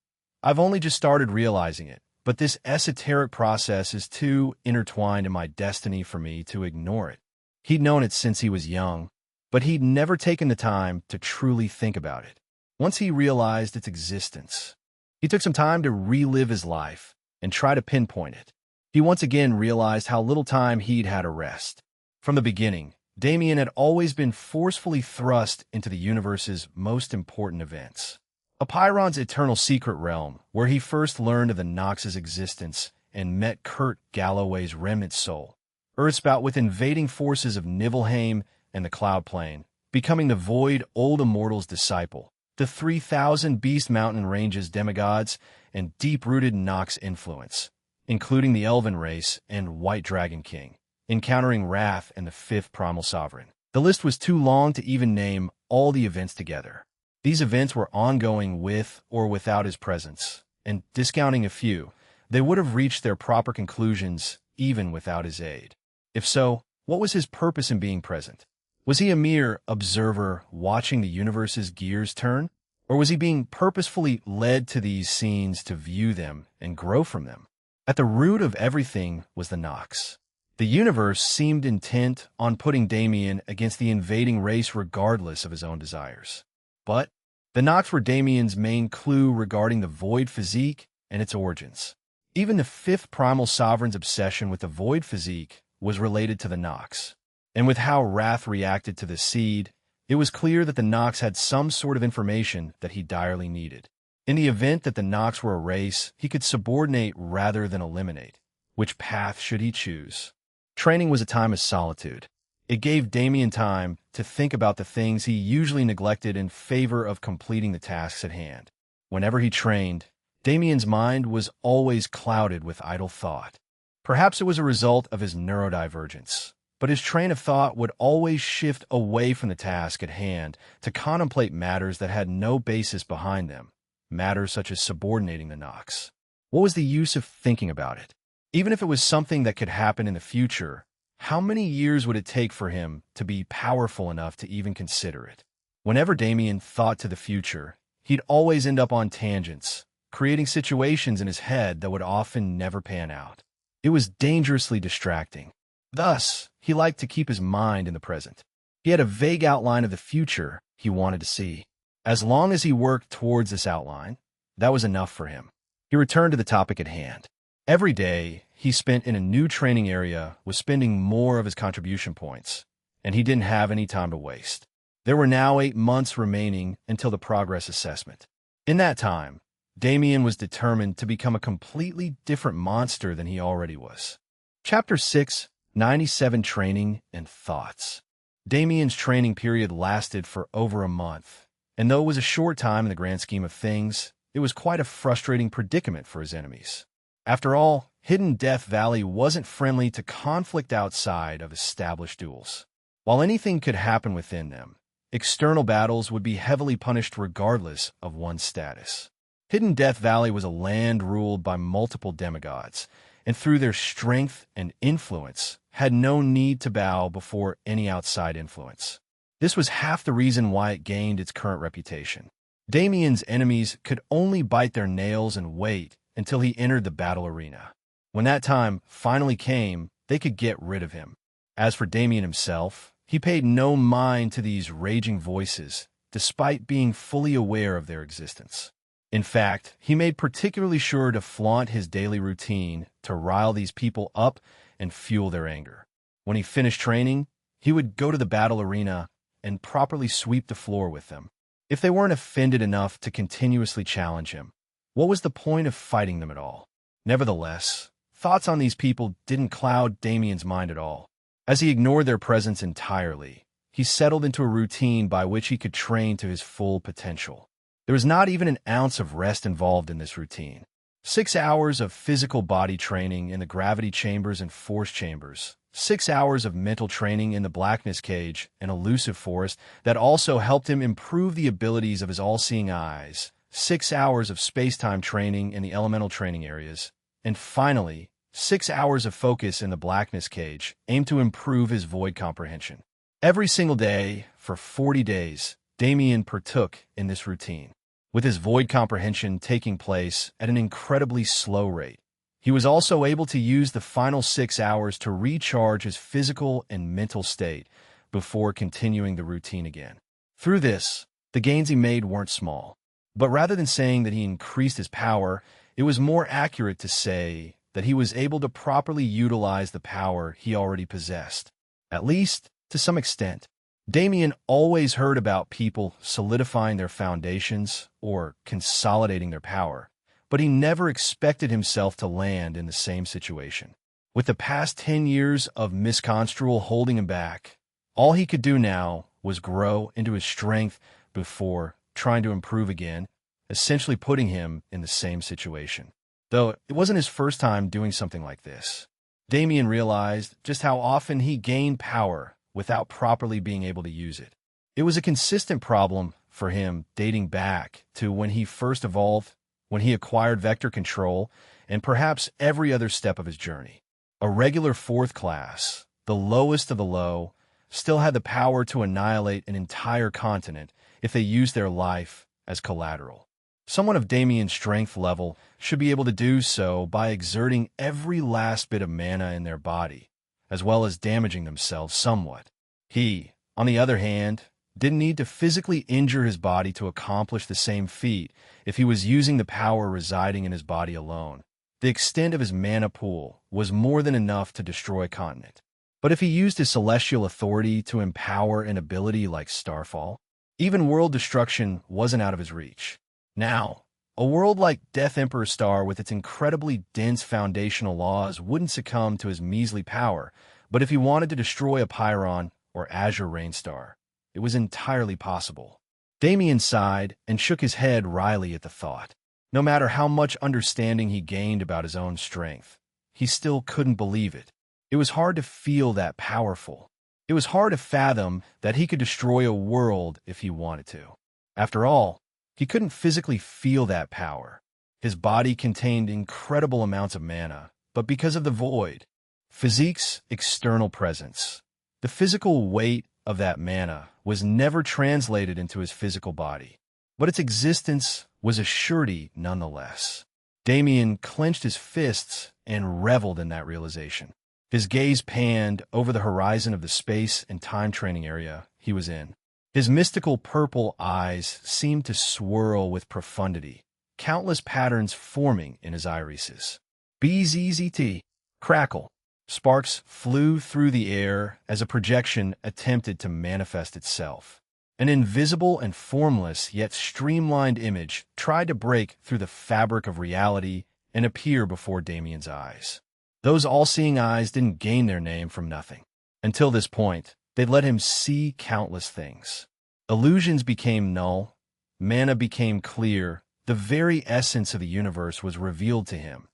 [SPEAKER 1] I've only just started realizing it, but this esoteric process is too intertwined in my destiny for me to ignore it. He'd known it since he was young, but he'd never taken the time to truly think about it. Once he realized its existence, he took some time to relive his life and try to pinpoint it. He once again realized how little time he'd had to rest. From the beginning, Damien had always been forcefully thrust into the universe's most important events. Apiron's eternal secret realm, where he first learned of the Nox's existence and met Kurt Galloway's remnant soul. Earthspout with invading forces of Nibelheim and the Cloud Plane, becoming the Void Old Immortal's disciple. The 3,000 Beast Mountain Range's demigods and deep-rooted Nox influence, including the Elven race and White Dragon King, encountering Wrath and the 5th Primal Sovereign. The list was too long to even name all the events together. These events were ongoing with or without his presence, and discounting a few, they would have reached their proper conclusions even without his aid. If so, what was his purpose in being present? Was he a mere observer watching the universe's gears turn? Or was he being purposefully led to these scenes to view them and grow from them? At the root of everything was the Nox. The universe seemed intent on putting Damien against the invading race regardless of his own desires. But the Nox were Damien's main clue regarding the Void physique and its origins. Even the 5th Primal Sovereign's obsession with the Void physique was related to the Nox. And with how Wrath reacted to the seed, it was clear that the Nox had some sort of information that he direly needed. In the event that the Nox were a race, he could subordinate rather than eliminate. Which path should he choose? Training was a time of solitude. It gave Damien time to think about the things he usually neglected in favor of completing the tasks at hand. Whenever he trained, Damien's mind was always clouded with idle thought. Perhaps it was a result of his neurodivergence, but his train of thought would always shift away from the task at hand to contemplate matters that had no basis behind them, matters such as subordinating the Nox. What was the use of thinking about it? Even if it was something that could happen in the future, how many years would it take for him to be powerful enough to even consider it? Whenever Damien thought to the future, he'd always end up on tangents, creating situations in his head that would often never pan out. It was dangerously distracting. Thus, he liked to keep his mind in the present. He had a vague outline of the future he wanted to see. As long as he worked towards this outline, that was enough for him. He returned to the topic at hand. Every day he spent in a new training area was spending more of his contribution points, and he didn't have any time to waste. There were now 8 months remaining until the progress assessment. In that time, Damien was determined to become a completely different monster than he already was. Chapter 6, 97 Training and Thoughts. Damien's training period lasted for over a month, and though it was a short time in the grand scheme of things, it was quite a frustrating predicament for his enemies. After all, Hidden Death Valley wasn't friendly to conflict outside of established duels. While anything could happen within them, external battles would be heavily punished regardless of one's status. Hidden Death Valley was a land ruled by multiple demigods, and through their strength and influence, had no need to bow before any outside influence. This was half the reason why it gained its current reputation. Damien's enemies could only bite their nails and wait until he entered the battle arena. When that time finally came, they could get rid of him. As for Damien himself, he paid no mind to these raging voices, despite being fully aware of their existence. In fact, he made particularly sure to flaunt his daily routine to rile these people up and fuel their anger. When he finished training, he would go to the battle arena and properly sweep the floor with them. If they weren't offended enough to continuously challenge him, what was the point of fighting them at all? Nevertheless, thoughts on these people didn't cloud Damien's mind at all. As he ignored their presence entirely, he settled into a routine by which he could train to his full potential. There was not even an ounce of rest involved in this routine. 6 hours of physical body training in the gravity chambers and force chambers, 6 hours of mental training in the blackness cage and elusive forest that also helped him improve the abilities of his all-seeing eyes, 6 hours of space-time training in the elemental training areas, and finally, 6 hours of focus in the blackness cage aimed to improve his void comprehension. Every single day, for 40 days, Damien partook in this routine, with his void comprehension taking place at an incredibly slow rate. He was also able to use the final 6 hours to recharge his physical and mental state before continuing the routine again. Through this, the gains he made weren't small. But rather than saying that he increased his power, it was more accurate to say that he was able to properly utilize the power he already possessed, at least to some extent. Damien always heard about people solidifying their foundations or consolidating their power, but he never expected himself to land in the same situation. With the past 10 years of misconstrual holding him back, all he could do now was grow into his strength before trying to improve again, essentially putting him in the same situation. Though it wasn't his first time doing something like this, Damien realized just how often he gained power without properly being able to use it. It was a consistent problem for him dating back to when he first evolved, when he acquired vector control, and perhaps every other step of his journey. A regular 4th class, the lowest of the low, still had the power to annihilate an entire continent if they used their life as collateral. Someone of Damien's strength level should be able to do so by exerting every last bit of mana in their body, as well as damaging themselves somewhat. He, on the other hand, didn't need to physically injure his body to accomplish the same feat if he was using the power residing in his body alone. The extent of his mana pool was more than enough to destroy a continent. But if he used his celestial authority to empower an ability like Starfall, even world destruction wasn't out of his reach. Now, a world like Death Emperor Star with its incredibly dense foundational laws wouldn't succumb to his measly power, but if he wanted to destroy a Pyron or Azure Rainstar, it was entirely possible. Damien sighed and shook his head wryly at the thought. No matter how much understanding he gained about his own strength, he still couldn't believe it. It was hard to feel that powerful. It was hard to fathom that he could destroy a world if he wanted to. After all, he couldn't physically feel that power. His body contained incredible amounts of mana, but because of the void, physique's external presence, the physical weight of that mana was never translated into his physical body. But its existence was a surety nonetheless. Damien clenched his fists and reveled in that realization. His gaze panned over the horizon of the space and time training area he was in. His mystical purple eyes seemed to swirl with profundity, countless patterns forming in his irises. BZZT. Crackle. Sparks flew through the air as a projection attempted to manifest itself. An invisible and formless yet streamlined image tried to break through the fabric of reality and appear before Damien's eyes. Those all-seeing eyes didn't gain their name from nothing. Until this point, they'd let him see countless things. Illusions became null, mana became clear, the very essence of the universe was revealed to him,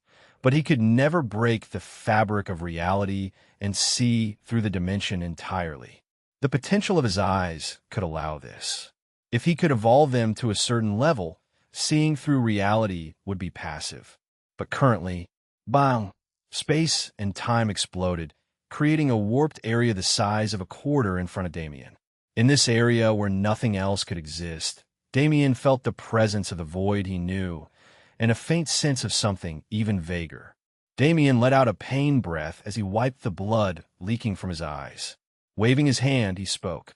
[SPEAKER 1] but he could never break the fabric of reality and see through the dimension entirely. The potential of his eyes could allow this. If he could evolve them to a certain level, seeing through reality would be passive. But currently, bang! Space and time exploded, creating a warped area the size of a quarter in front of Damien. In this area where nothing else could exist, Damien felt the presence of the void he knew, and a faint sense of something even vaguer. Damien let out a pain breath as he wiped the blood leaking from his eyes. Waving his hand, he spoke.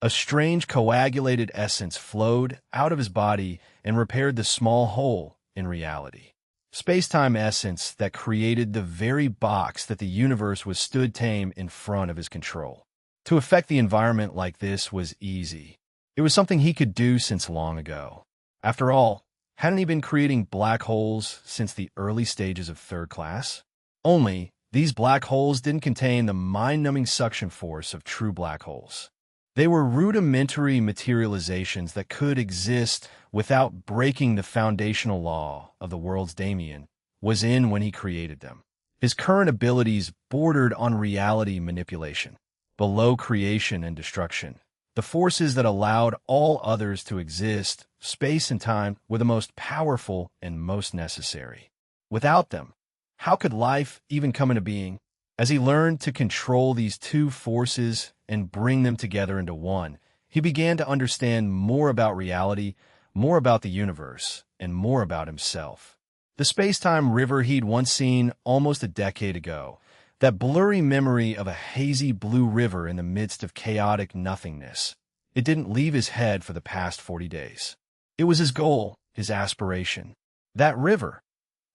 [SPEAKER 1] A strange coagulated essence flowed out of his body and repaired the small hole in reality. Space-time essence that created the very box that the universe was stood tame in front of his control. To affect the environment like this was easy. It was something he could do since long ago. After all, hadn't he been creating black holes since the early stages of 3rd class? Only, these black holes didn't contain the mind-numbing suction force of true black holes. They were rudimentary materializations that could exist without breaking the foundational law of the worlds Damien was in when he created them. His current abilities bordered on reality manipulation. Below creation and destruction, the forces that allowed all others to exist, space and time, were the most powerful and most necessary. Without them, how could life even come into being? As he learned to control these two forces and bring them together into one, he began to understand more about reality, more about the universe, and more about himself. The space-time river he'd once seen almost a decade ago, that blurry memory of a hazy blue river in the midst of chaotic nothingness, it didn't leave his head for the past 40 days. It was his goal, his aspiration. That river.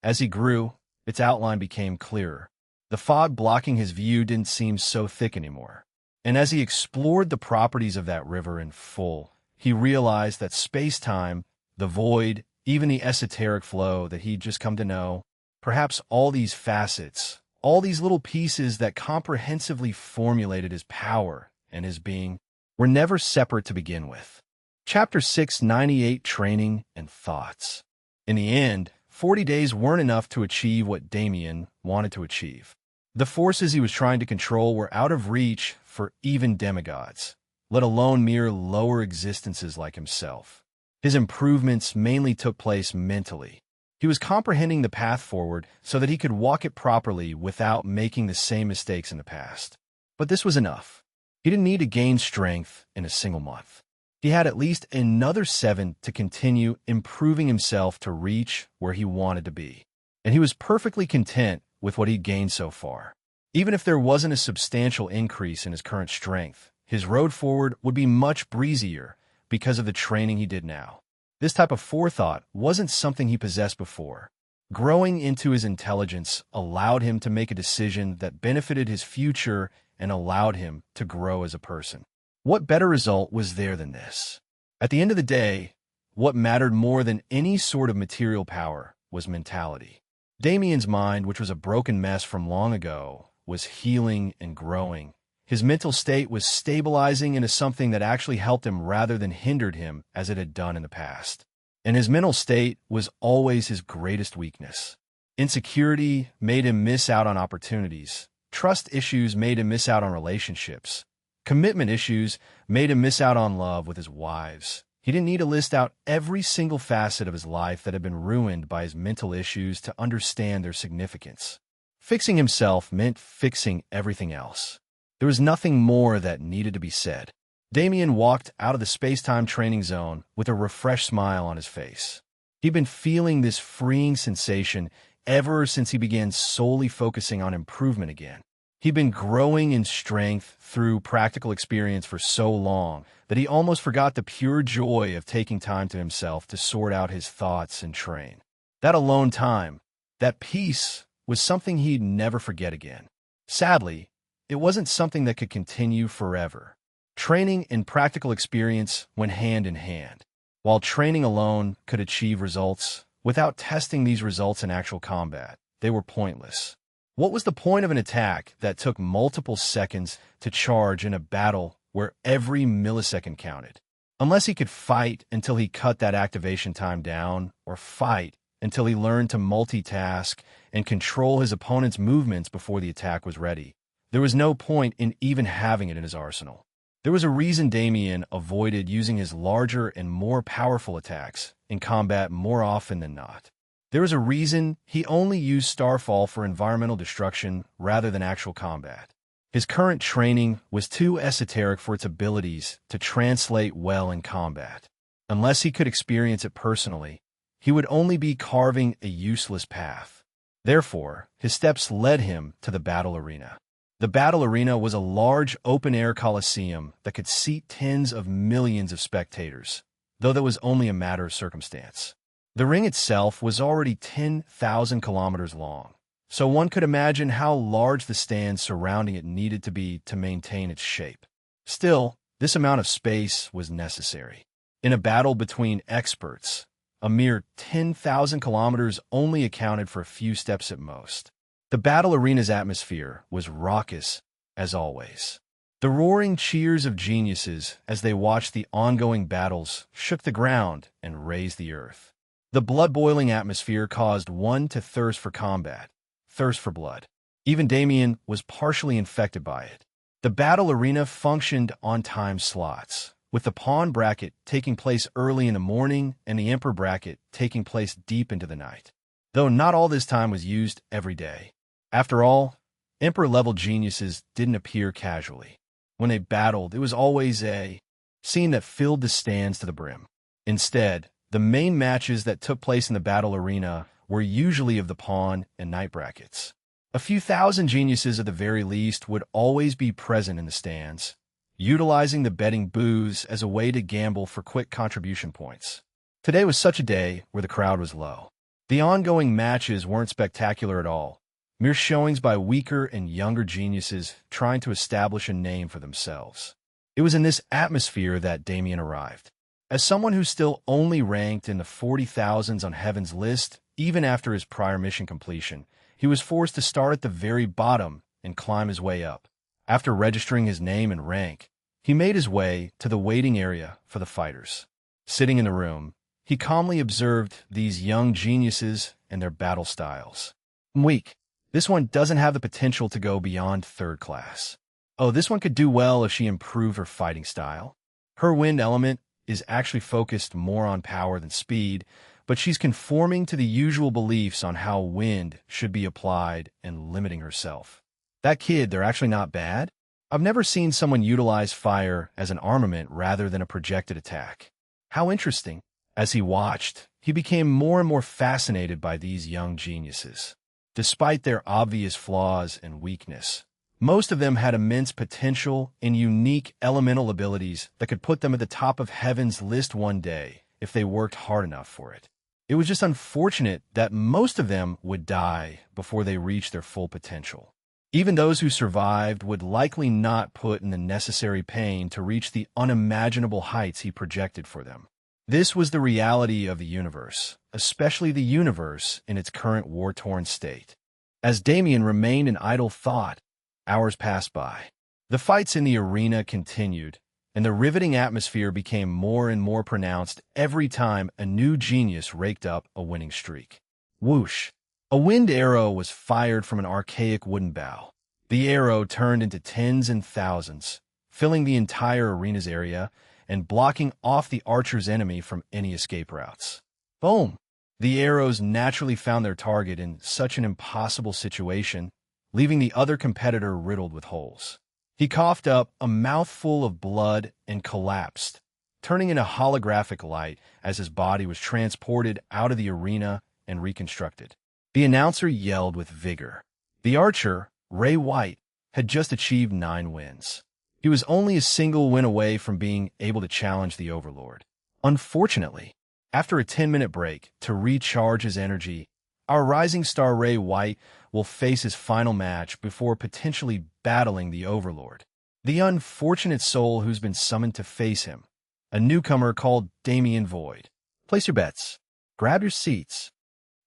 [SPEAKER 1] As he grew, its outline became clearer. The fog blocking his view didn't seem so thick anymore. And as he explored the properties of that river in full, he realized that space-time, the void, even the esoteric flow that he'd just come to know, perhaps all these facets, all these little pieces that comprehensively formulated his power and his being, were never separate to begin with. Chapter 698, Training and Thoughts. In the end, 40 days weren't enough to achieve what Damien wanted to achieve. The forces he was trying to control were out of reach for even demigods, let alone mere lower existences like himself. His improvements mainly took place mentally. He was comprehending the path forward so that he could walk it properly without making the same mistakes in the past. But this was enough. He didn't need to gain strength in a single month. He had at least another 7 to continue improving himself to reach where he wanted to be. And he was perfectly content with what he'd gained so far. Even if there wasn't a substantial increase in his current strength, his road forward would be much breezier because of the training he did now. This type of forethought wasn't something he possessed before. Growing into his intelligence allowed him to make a decision that benefited his future and allowed him to grow as a person. What better result was there than this? At the end of the day, what mattered more than any sort of material power was mentality. Damien's mind, which was a broken mess from long ago, was healing and growing. His mental state was stabilizing into something that actually helped him rather than hindered him as it had done in the past. And his mental state was always his greatest weakness. Insecurity made him miss out on opportunities. Trust issues made him miss out on relationships. Commitment issues made him miss out on love with his wives. He didn't need to list out every single facet of his life that had been ruined by his mental issues to understand their significance. Fixing himself meant fixing everything else. There was nothing more that needed to be said. Damien walked out of the space-time training zone with a refreshed smile on his face. He'd been feeling this freeing sensation ever since he began solely focusing on improvement again. He'd been growing in strength through practical experience for so long that he almost forgot the pure joy of taking time to himself to sort out his thoughts and train. That alone time, that peace, was something he'd never forget again. Sadly, it wasn't something that could continue forever. Training and practical experience went hand in hand. While training alone could achieve results, without testing these results in actual combat, they were pointless. What was the point of an attack that took multiple seconds to charge in a battle where every millisecond counted? Unless he could fight until he cut that activation time down, or fight until he learned to multitask and control his opponent's movements before the attack was ready, there was no point in even having it in his arsenal. There was a reason Damien avoided using his larger and more powerful attacks in combat more often than not. There was a reason he only used Starfall for environmental destruction rather than actual combat. His current training was too esoteric for its abilities to translate well in combat. Unless he could experience it personally, he would only be carving a useless path. Therefore, his steps led him to the battle arena. The battle arena was a large open-air coliseum that could seat tens of millions of spectators, though that was only a matter of circumstance. The ring itself was already 10,000 kilometers long, so one could imagine how large the stands surrounding it needed to be to maintain its shape. Still, this amount of space was necessary. In a battle between experts, a mere 10,000 kilometers only accounted for a few steps at most. The battle arena's atmosphere was raucous, as always. The roaring cheers of geniuses as they watched the ongoing battles shook the ground and raised the earth. The blood-boiling atmosphere caused one to thirst for combat, thirst for blood. Even Damien was partially infected by it. The battle arena functioned on time slots, with the pawn bracket taking place early in the morning and the emperor bracket taking place deep into the night, though not all this time was used every day. After all, emperor-level geniuses didn't appear casually. When they battled, it was always a scene that filled the stands to the brim. Instead, the main matches that took place in the battle arena were usually of the pawn and knight brackets. A few thousand geniuses at the very least would always be present in the stands, utilizing the betting booths as a way to gamble for quick contribution points. Today was such a day where the crowd was low. The ongoing matches weren't spectacular at all, mere showings by weaker and younger geniuses trying to establish a name for themselves. It was in this atmosphere that Damien arrived. As someone who still only ranked in the 40,000s on Heaven's list, even after his prior mission completion, he was forced to start at the very bottom and climb his way up. After registering his name and rank, he made his way to the waiting area for the fighters. Sitting in the room, he calmly observed these young geniuses and their battle styles. I'm weak. This one doesn't have the potential to go beyond third class. Oh, this one could do well if she improved her fighting style. Her wind element is actually focused more on power than speed, but she's conforming to the usual beliefs on how wind should be applied and limiting herself. That kid, they're actually not bad. I've never seen someone utilize fire as an armament rather than a projected attack. How interesting. As he watched, he became more and more fascinated by these young geniuses. Despite their obvious flaws and weakness, most of them had immense potential and unique elemental abilities that could put them at the top of Heaven's list one day if they worked hard enough for it. It was just unfortunate that most of them would die before they reached their full potential. Even those who survived would likely not put in the necessary pain to reach the unimaginable heights he projected for them. This was the reality of the universe, especially the universe in its current war-torn state. As Damien remained in idle thought, hours passed by. The fights in the arena continued, and the riveting atmosphere became more and more pronounced every time a new genius raked up a winning streak. Whoosh! A wind arrow was fired from an archaic wooden bow. The arrow turned into tens and thousands, filling the entire arena's area and blocking off the archer's enemy from any escape routes. Boom! The arrows naturally found their target in such an impossible situation, leaving the other competitor riddled with holes. He coughed up a mouthful of blood and collapsed, turning into holographic light as his body was transported out of the arena and reconstructed. The announcer yelled with vigor. The archer, Ray White, had just achieved 9 wins. He was only a single win away from being able to challenge the Overlord. Unfortunately, after a 10-minute break to recharge his energy, our rising star Ray White will face his final match before potentially battling the Overlord, the unfortunate soul who's been summoned to face him, a newcomer called Damien Void. Place your bets. Grab your seats.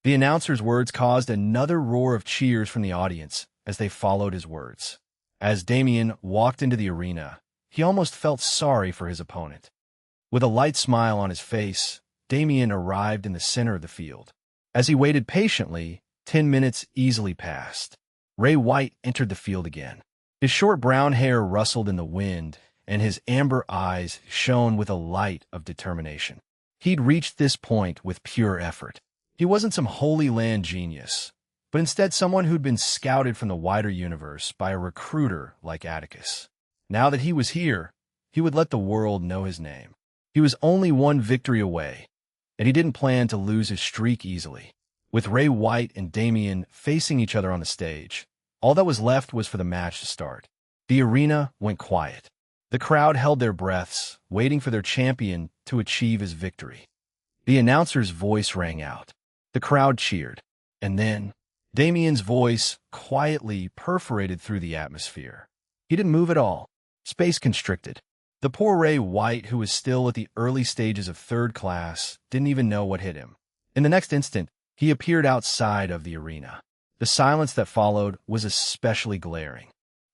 [SPEAKER 1] The announcer's words caused another roar of cheers from the audience as they followed his words. As Damien walked into the arena, he almost felt sorry for his opponent. With a light smile on his face, Damien arrived in the center of the field. As he waited patiently, 10 minutes easily passed. Ray White entered the field again. His short brown hair rustled in the wind, and his amber eyes shone with a light of determination. He'd reached this point with pure effort. He wasn't some Holy Land genius, but instead someone who'd been scouted from the wider universe by a recruiter like Atticus. Now that he was here, he would let the world know his name. He was only one victory away, and he didn't plan to lose his streak easily. With Ray White and Damien facing each other on the stage, all that was left was for the match to start. The arena went quiet. The crowd held their breaths, waiting for their champion to achieve his victory. The announcer's voice rang out. The crowd cheered, and then Damien's voice quietly perforated through the atmosphere. He didn't move at all. Space constricted. The poor Ray White, who was still at the early stages of third class, didn't even know what hit him. In the next instant, he appeared outside of the arena. The silence that followed was especially glaring.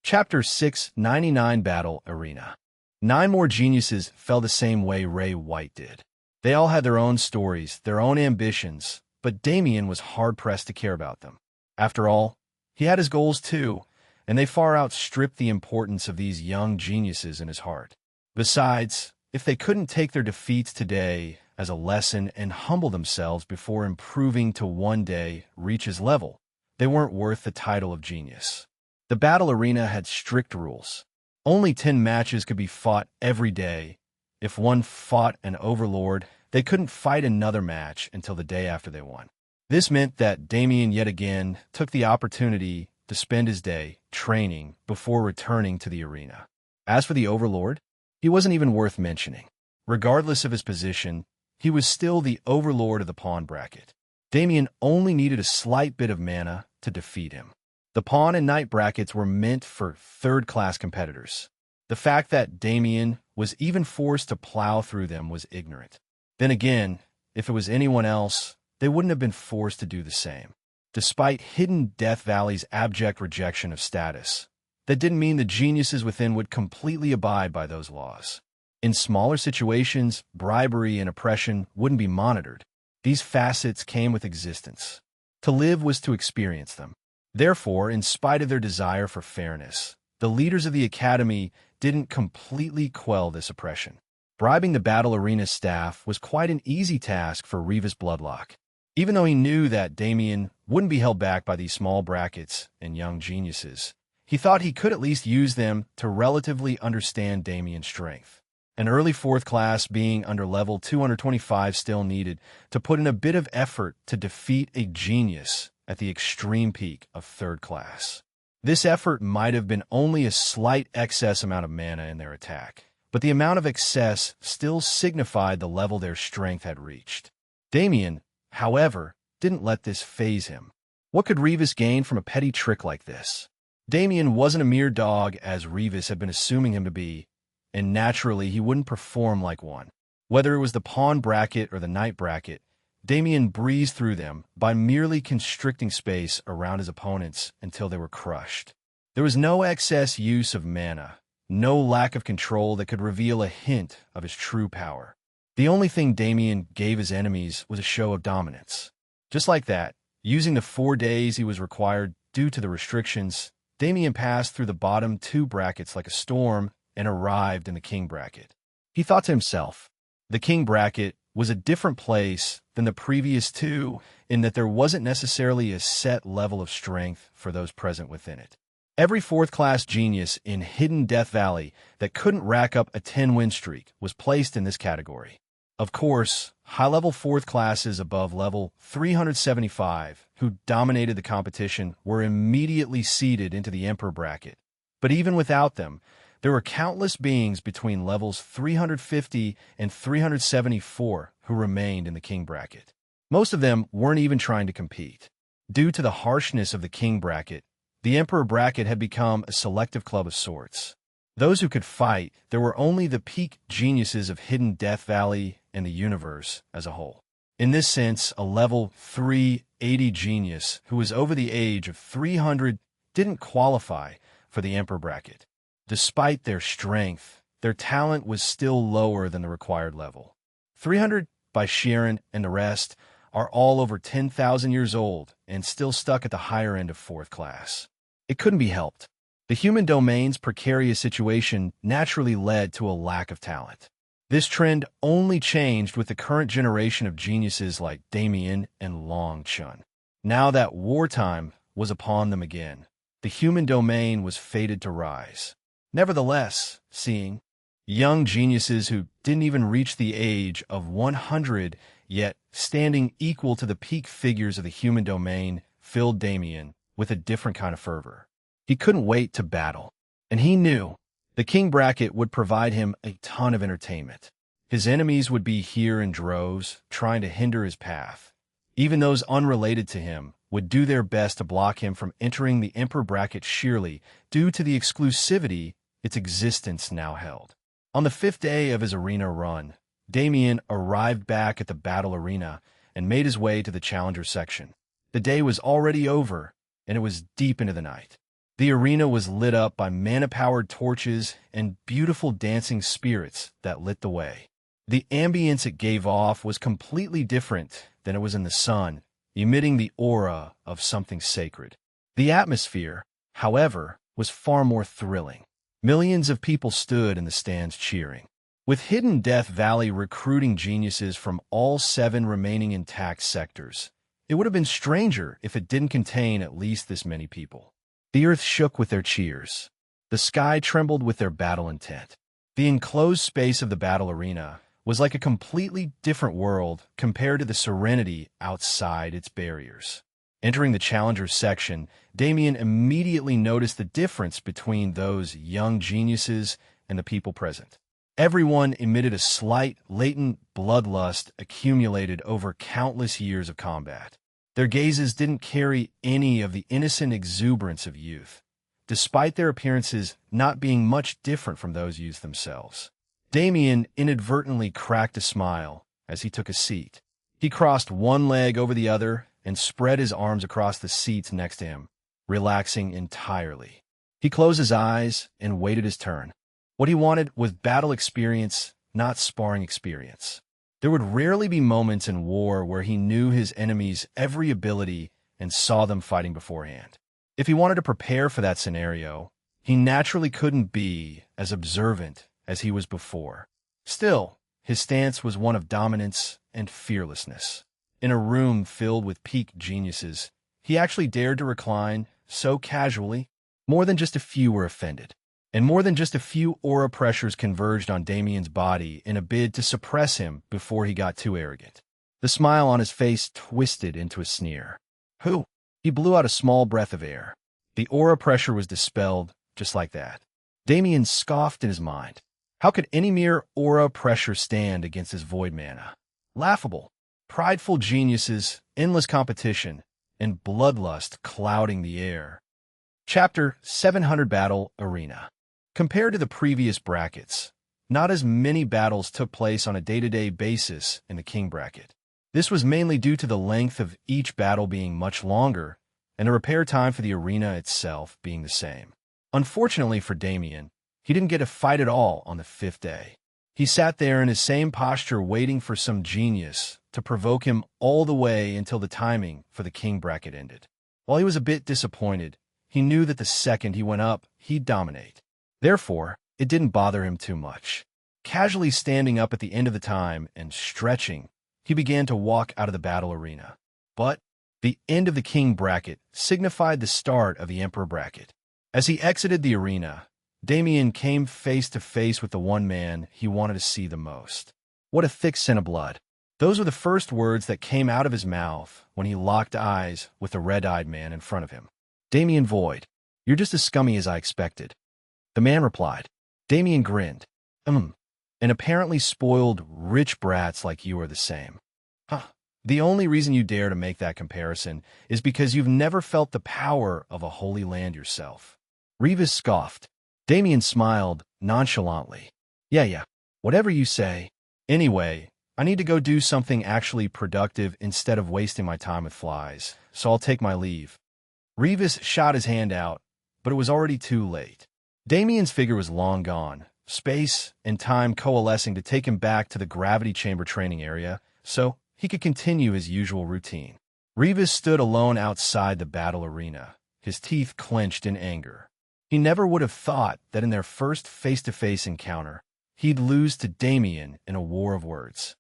[SPEAKER 1] Chapter 699 Battle Arena. 9 more geniuses fell the same way Ray White did. They all had their own stories, their own ambitions, but Damien was hard-pressed to care about them. After all, he had his goals too, and they far outstripped the importance of these young geniuses in his heart. Besides, if they couldn't take their defeats today as a lesson and humble themselves before improving to one day reach his level, they weren't worth the title of genius. The battle arena had strict rules. Only 10 matches could be fought every day. If one fought an overlord, they couldn't fight another match until the day after they won. This meant that Damien yet again took the opportunity to spend his day training before returning to the arena. As for the overlord, he wasn't even worth mentioning. Regardless of his position, he was still the overlord of the pawn bracket. Damien only needed a slight bit of mana to defeat him. The pawn and knight brackets were meant for third-class competitors. The fact that Damien was even forced to plow through them was ignorant. Then again, if it was anyone else, they wouldn't have been forced to do the same. Despite Hidden Death Valley's abject rejection of status, that didn't mean the geniuses within would completely abide by those laws. In smaller situations, bribery and oppression wouldn't be monitored. These facets came with existence. To live was to experience them. Therefore, in spite of their desire for fairness, the leaders of the academy didn't completely quell this oppression. Bribing the battle arena staff was quite an easy task for Revis Bloodlock. Even though he knew that Damien wouldn't be held back by these small brackets and young geniuses, he thought he could at least use them to relatively understand Damien's strength. An early 4th class being under level 225 still needed to put in a bit of effort to defeat a genius at the extreme peak of 3rd class. This effort might have been only a slight excess amount of mana in their attack, but the amount of excess still signified the level their strength had reached. Damien, however, didn't let this faze him. What could Revis gain from a petty trick like this? Damien wasn't a mere dog as Revis had been assuming him to be, and naturally he wouldn't perform like one. Whether it was the pawn bracket or the knight bracket, Damien breezed through them by merely constricting space around his opponents until they were crushed. There was no excess use of mana, no lack of control that could reveal a hint of his true power. The only thing Damien gave his enemies was a show of dominance. Just like that, using the 4 days he was required due to the restrictions, Damien passed through the bottom 2 brackets like a storm and arrived in the king bracket. He thought to himself, the king bracket was a different place than the previous 2 in that there wasn't necessarily a set level of strength for those present within it. Every 4th class genius in Hidden Death Valley that couldn't rack up a 10-win streak was placed in this category. Of course, high-level 4th classes above level 375 who dominated the competition were immediately seeded into the Emperor bracket. But even without them, there were countless beings between levels 350 and 374 who remained in the king bracket. Most of them weren't even trying to compete. Due to the harshness of the king bracket, the Emperor bracket had become a selective club of sorts. Those who could fight, there were only the peak geniuses of Hidden Death Valley and the universe as a whole. In this sense, a level 380 genius who was over the age of 300 didn't qualify for the Emperor bracket. Despite their strength, their talent was still lower than the required level. 300 by Sharon and the rest are all over 10,000 years old and still stuck at the higher end of 4th class. It couldn't be helped. The human domain's precarious situation naturally led to a lack of talent. This trend only changed with the current generation of geniuses like Damien and Long Chun. Now that wartime was upon them again, the human domain was fated to rise. Nevertheless, seeing young geniuses who didn't even reach the age of 100 yet standing equal to the peak figures of the human domain filled Damien with a different kind of fervor. He couldn't wait to battle, and he knew the king bracket would provide him a ton of entertainment. His enemies would be here in droves, trying to hinder his path. Even those unrelated to him would do their best to block him from entering the Emperor bracket sheerly due to the exclusivity its existence now held. On the 5th day of his arena run, Damien arrived back at the battle arena and made his way to the challenger section. The day was already over, and it was deep into the night. The arena was lit up by mana-powered torches and beautiful dancing spirits that lit the way. The ambience it gave off was completely different than it was in the sun, emitting the aura of something sacred. The atmosphere, however, was far more thrilling. Millions of people stood in the stands cheering. With Hidden Death Valley recruiting geniuses from all 7 remaining intact sectors, it would have been stranger if it didn't contain at least this many people. The earth shook with their cheers. The sky trembled with their battle intent. The enclosed space of the battle arena was like a completely different world compared to the serenity outside its barriers. Entering the challengers section, Damien immediately noticed the difference between those young geniuses and the people present. Everyone emitted a slight, latent bloodlust accumulated over countless years of combat. Their gazes didn't carry any of the innocent exuberance of youth, despite their appearances not being much different from those youths themselves. Damien inadvertently cracked a smile as he took a seat. He crossed one leg over the other and spread his arms across the seats next to him, relaxing entirely. He closed his eyes and waited his turn. What he wanted was battle experience, not sparring experience. There would rarely be moments in war where he knew his enemy's every ability and saw them fighting beforehand. If he wanted to prepare for that scenario, he naturally couldn't be as observant as he was before. Still, his stance was one of dominance and fearlessness. In a room filled with peak geniuses, he actually dared to recline so casually. More than just a few were offended, and more than just a few aura pressures converged on Damien's body in a bid to suppress him before he got too arrogant. The smile on his face twisted into a sneer. Who? He blew out a small breath of air. The aura pressure was dispelled just like that. Damien scoffed in his mind. How could any mere aura pressure stand against his void mana? Laughable. Prideful geniuses, endless competition, and bloodlust clouding the air. Chapter 700 Battle Arena. Compared to the previous brackets, not as many battles took place on a day-to-day basis in the King bracket. This was mainly due to the length of each battle being much longer and the repair time for the arena itself being the same. Unfortunately for Damien, he didn't get a fight at all on the 5th day. He sat there in his same posture waiting for some genius to provoke him all the way until the timing for the King bracket ended. While he was a bit disappointed, he knew that the second he went up, he'd dominate. Therefore, it didn't bother him too much. Casually standing up at the end of the time and stretching, he began to walk out of the battle arena. But the end of the King bracket signified the start of the Emperor bracket. As he exited the arena, Damien came face to face with the one man he wanted to see the most. What a thick scent of blood. Those were the first words that came out of his mouth when he locked eyes with the red-eyed man in front of him. Damien Void, you're just as scummy as I expected. The man replied. Damien grinned. And apparently spoiled rich brats like you are the same. Huh. The only reason you dare to make that comparison is because you've never felt the power of a holy land yourself. Revis scoffed. Damien smiled nonchalantly. Yeah, whatever you say. Anyway, I need to go do something actually productive instead of wasting my time with flies, so I'll take my leave. Revis shot his hand out, but it was already too late. Damien's figure was long gone, space and time coalescing to take him back to the gravity chamber training area so he could continue his usual routine. Revis stood alone outside the battle arena, his teeth clenched in anger. He never would have thought that in their first face-to-face encounter, he'd lose to Damien in a war of words.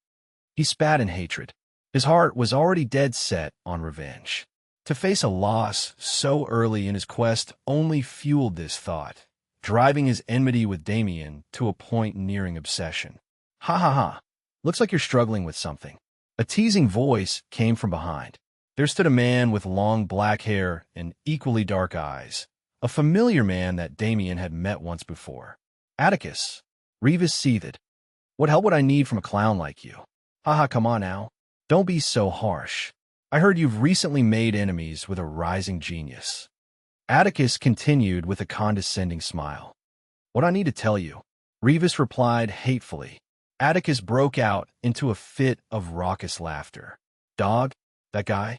[SPEAKER 1] He spat in hatred. His heart was already dead set on revenge. To face a loss so early in his quest only fueled this thought, driving his enmity with Damien to a point nearing obsession. Ha. Looks like you're struggling with something. A teasing voice came from behind. There stood a man with long black hair and equally dark eyes, a familiar man that Damien had met once before. Atticus. Revis seethed. What help would I need from a clown like you? Haha, come on now. Don't be so harsh. I heard you've recently made enemies with a rising genius. Atticus continued with a condescending smile. What I need to tell you, Revis replied hatefully. Atticus broke out into a fit of raucous laughter. Dog? That guy?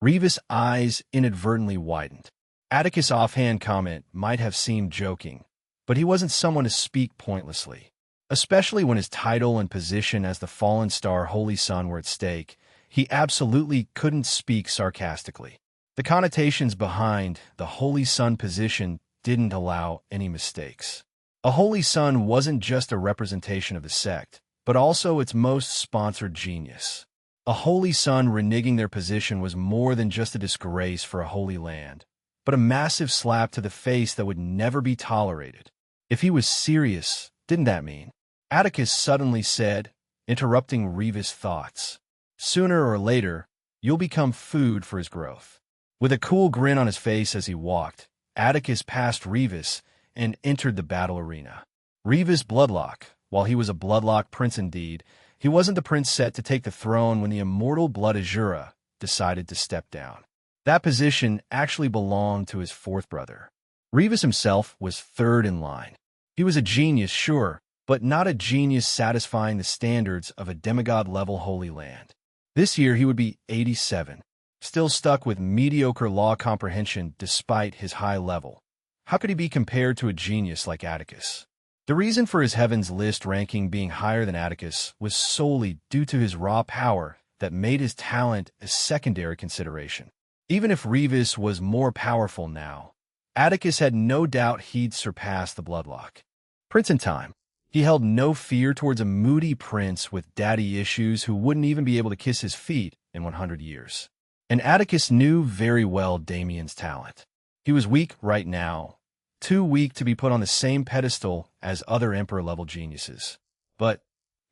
[SPEAKER 1] Revis' eyes inadvertently widened. Atticus' offhand comment might have seemed joking, but he wasn't someone to speak pointlessly. Especially when his title and position as the fallen star Holy Sun were at stake, he absolutely couldn't speak sarcastically. The connotations behind the Holy Sun position didn't allow any mistakes. A Holy Sun wasn't just a representation of the sect, but also its most sponsored genius. A Holy Sun reneging their position was more than just a disgrace for a holy land. but a massive slap to the face that would never be tolerated. If he was serious, didn't that mean? Atticus suddenly said, interrupting Revis' thoughts. Sooner or later, you'll become food for his growth. With a cool grin on his face as he walked, Atticus passed Revis and entered the battle arena. Revis Bloodlock, while he was a Bloodlock prince indeed, he wasn't the prince set to take the throne when the immortal Blood Azura decided to step down. That position actually belonged to his fourth brother. Revis himself was third in line. He was a genius, sure, but not a genius satisfying the standards of a demigod-level Holy Land. This year he would be 87, still stuck with mediocre law comprehension despite his high level. How could he be compared to a genius like Atticus? The reason for his Heavens List ranking being higher than Atticus was solely due to his raw power that made his talent a secondary consideration. Even if Revis was more powerful now, Atticus had no doubt he'd surpass the Bloodlock. Prince in time, he held no fear towards a moody prince with daddy issues who wouldn't even be able to kiss his feet in 100 years. And Atticus knew very well Damien's talent. He was weak right now, too weak to be put on the same pedestal as other Emperor-level geniuses. But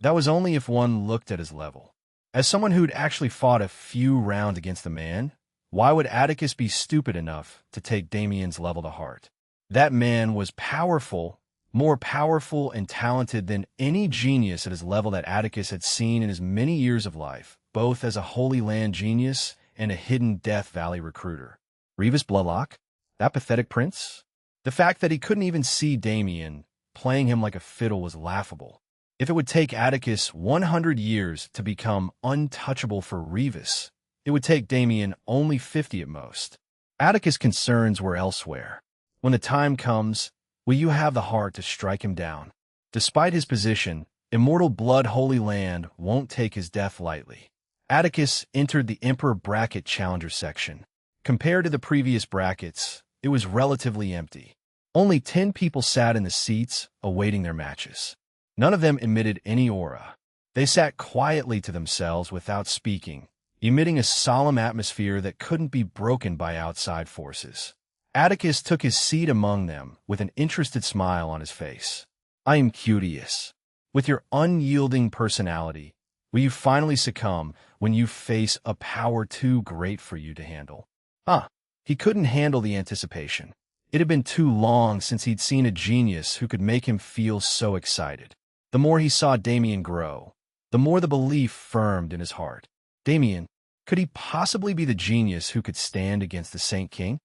[SPEAKER 1] that was only if one looked at his level. As someone who'd actually fought a few rounds against the man, why would Atticus be stupid enough to take Damien's level to heart? That man was powerful, more powerful and talented than any genius at his level that Atticus had seen in his many years of life, both as a Holy Land genius and a hidden Death Valley recruiter. Revis Bloodlock? That pathetic prince? The fact that he couldn't even see Damien, playing him like a fiddle, was laughable. If it would take Atticus 100 years to become untouchable for Revis, it would take Damien only 50 at most. Atticus' concerns were elsewhere. When the time comes, will you have the heart to strike him down? Despite his position, Immortal Blood Holy Land won't take his death lightly. Atticus entered the Emperor Bracket Challenger section. Compared to the previous brackets, it was relatively empty. Only 10 people sat in the seats, awaiting their matches. None of them emitted any aura. They sat quietly to themselves without speaking, emitting a solemn atmosphere that couldn't be broken by outside forces. Atticus took his seat among them with an interested smile on his face. I am curious. With your unyielding personality, will you finally succumb when you face a power too great for you to handle? He couldn't handle the anticipation. It had been too long since he'd seen a genius who could make him feel so excited. The more he saw Damien grow, the more the belief firmed in his heart. Damien, could he possibly be the genius who could stand against the Saint King?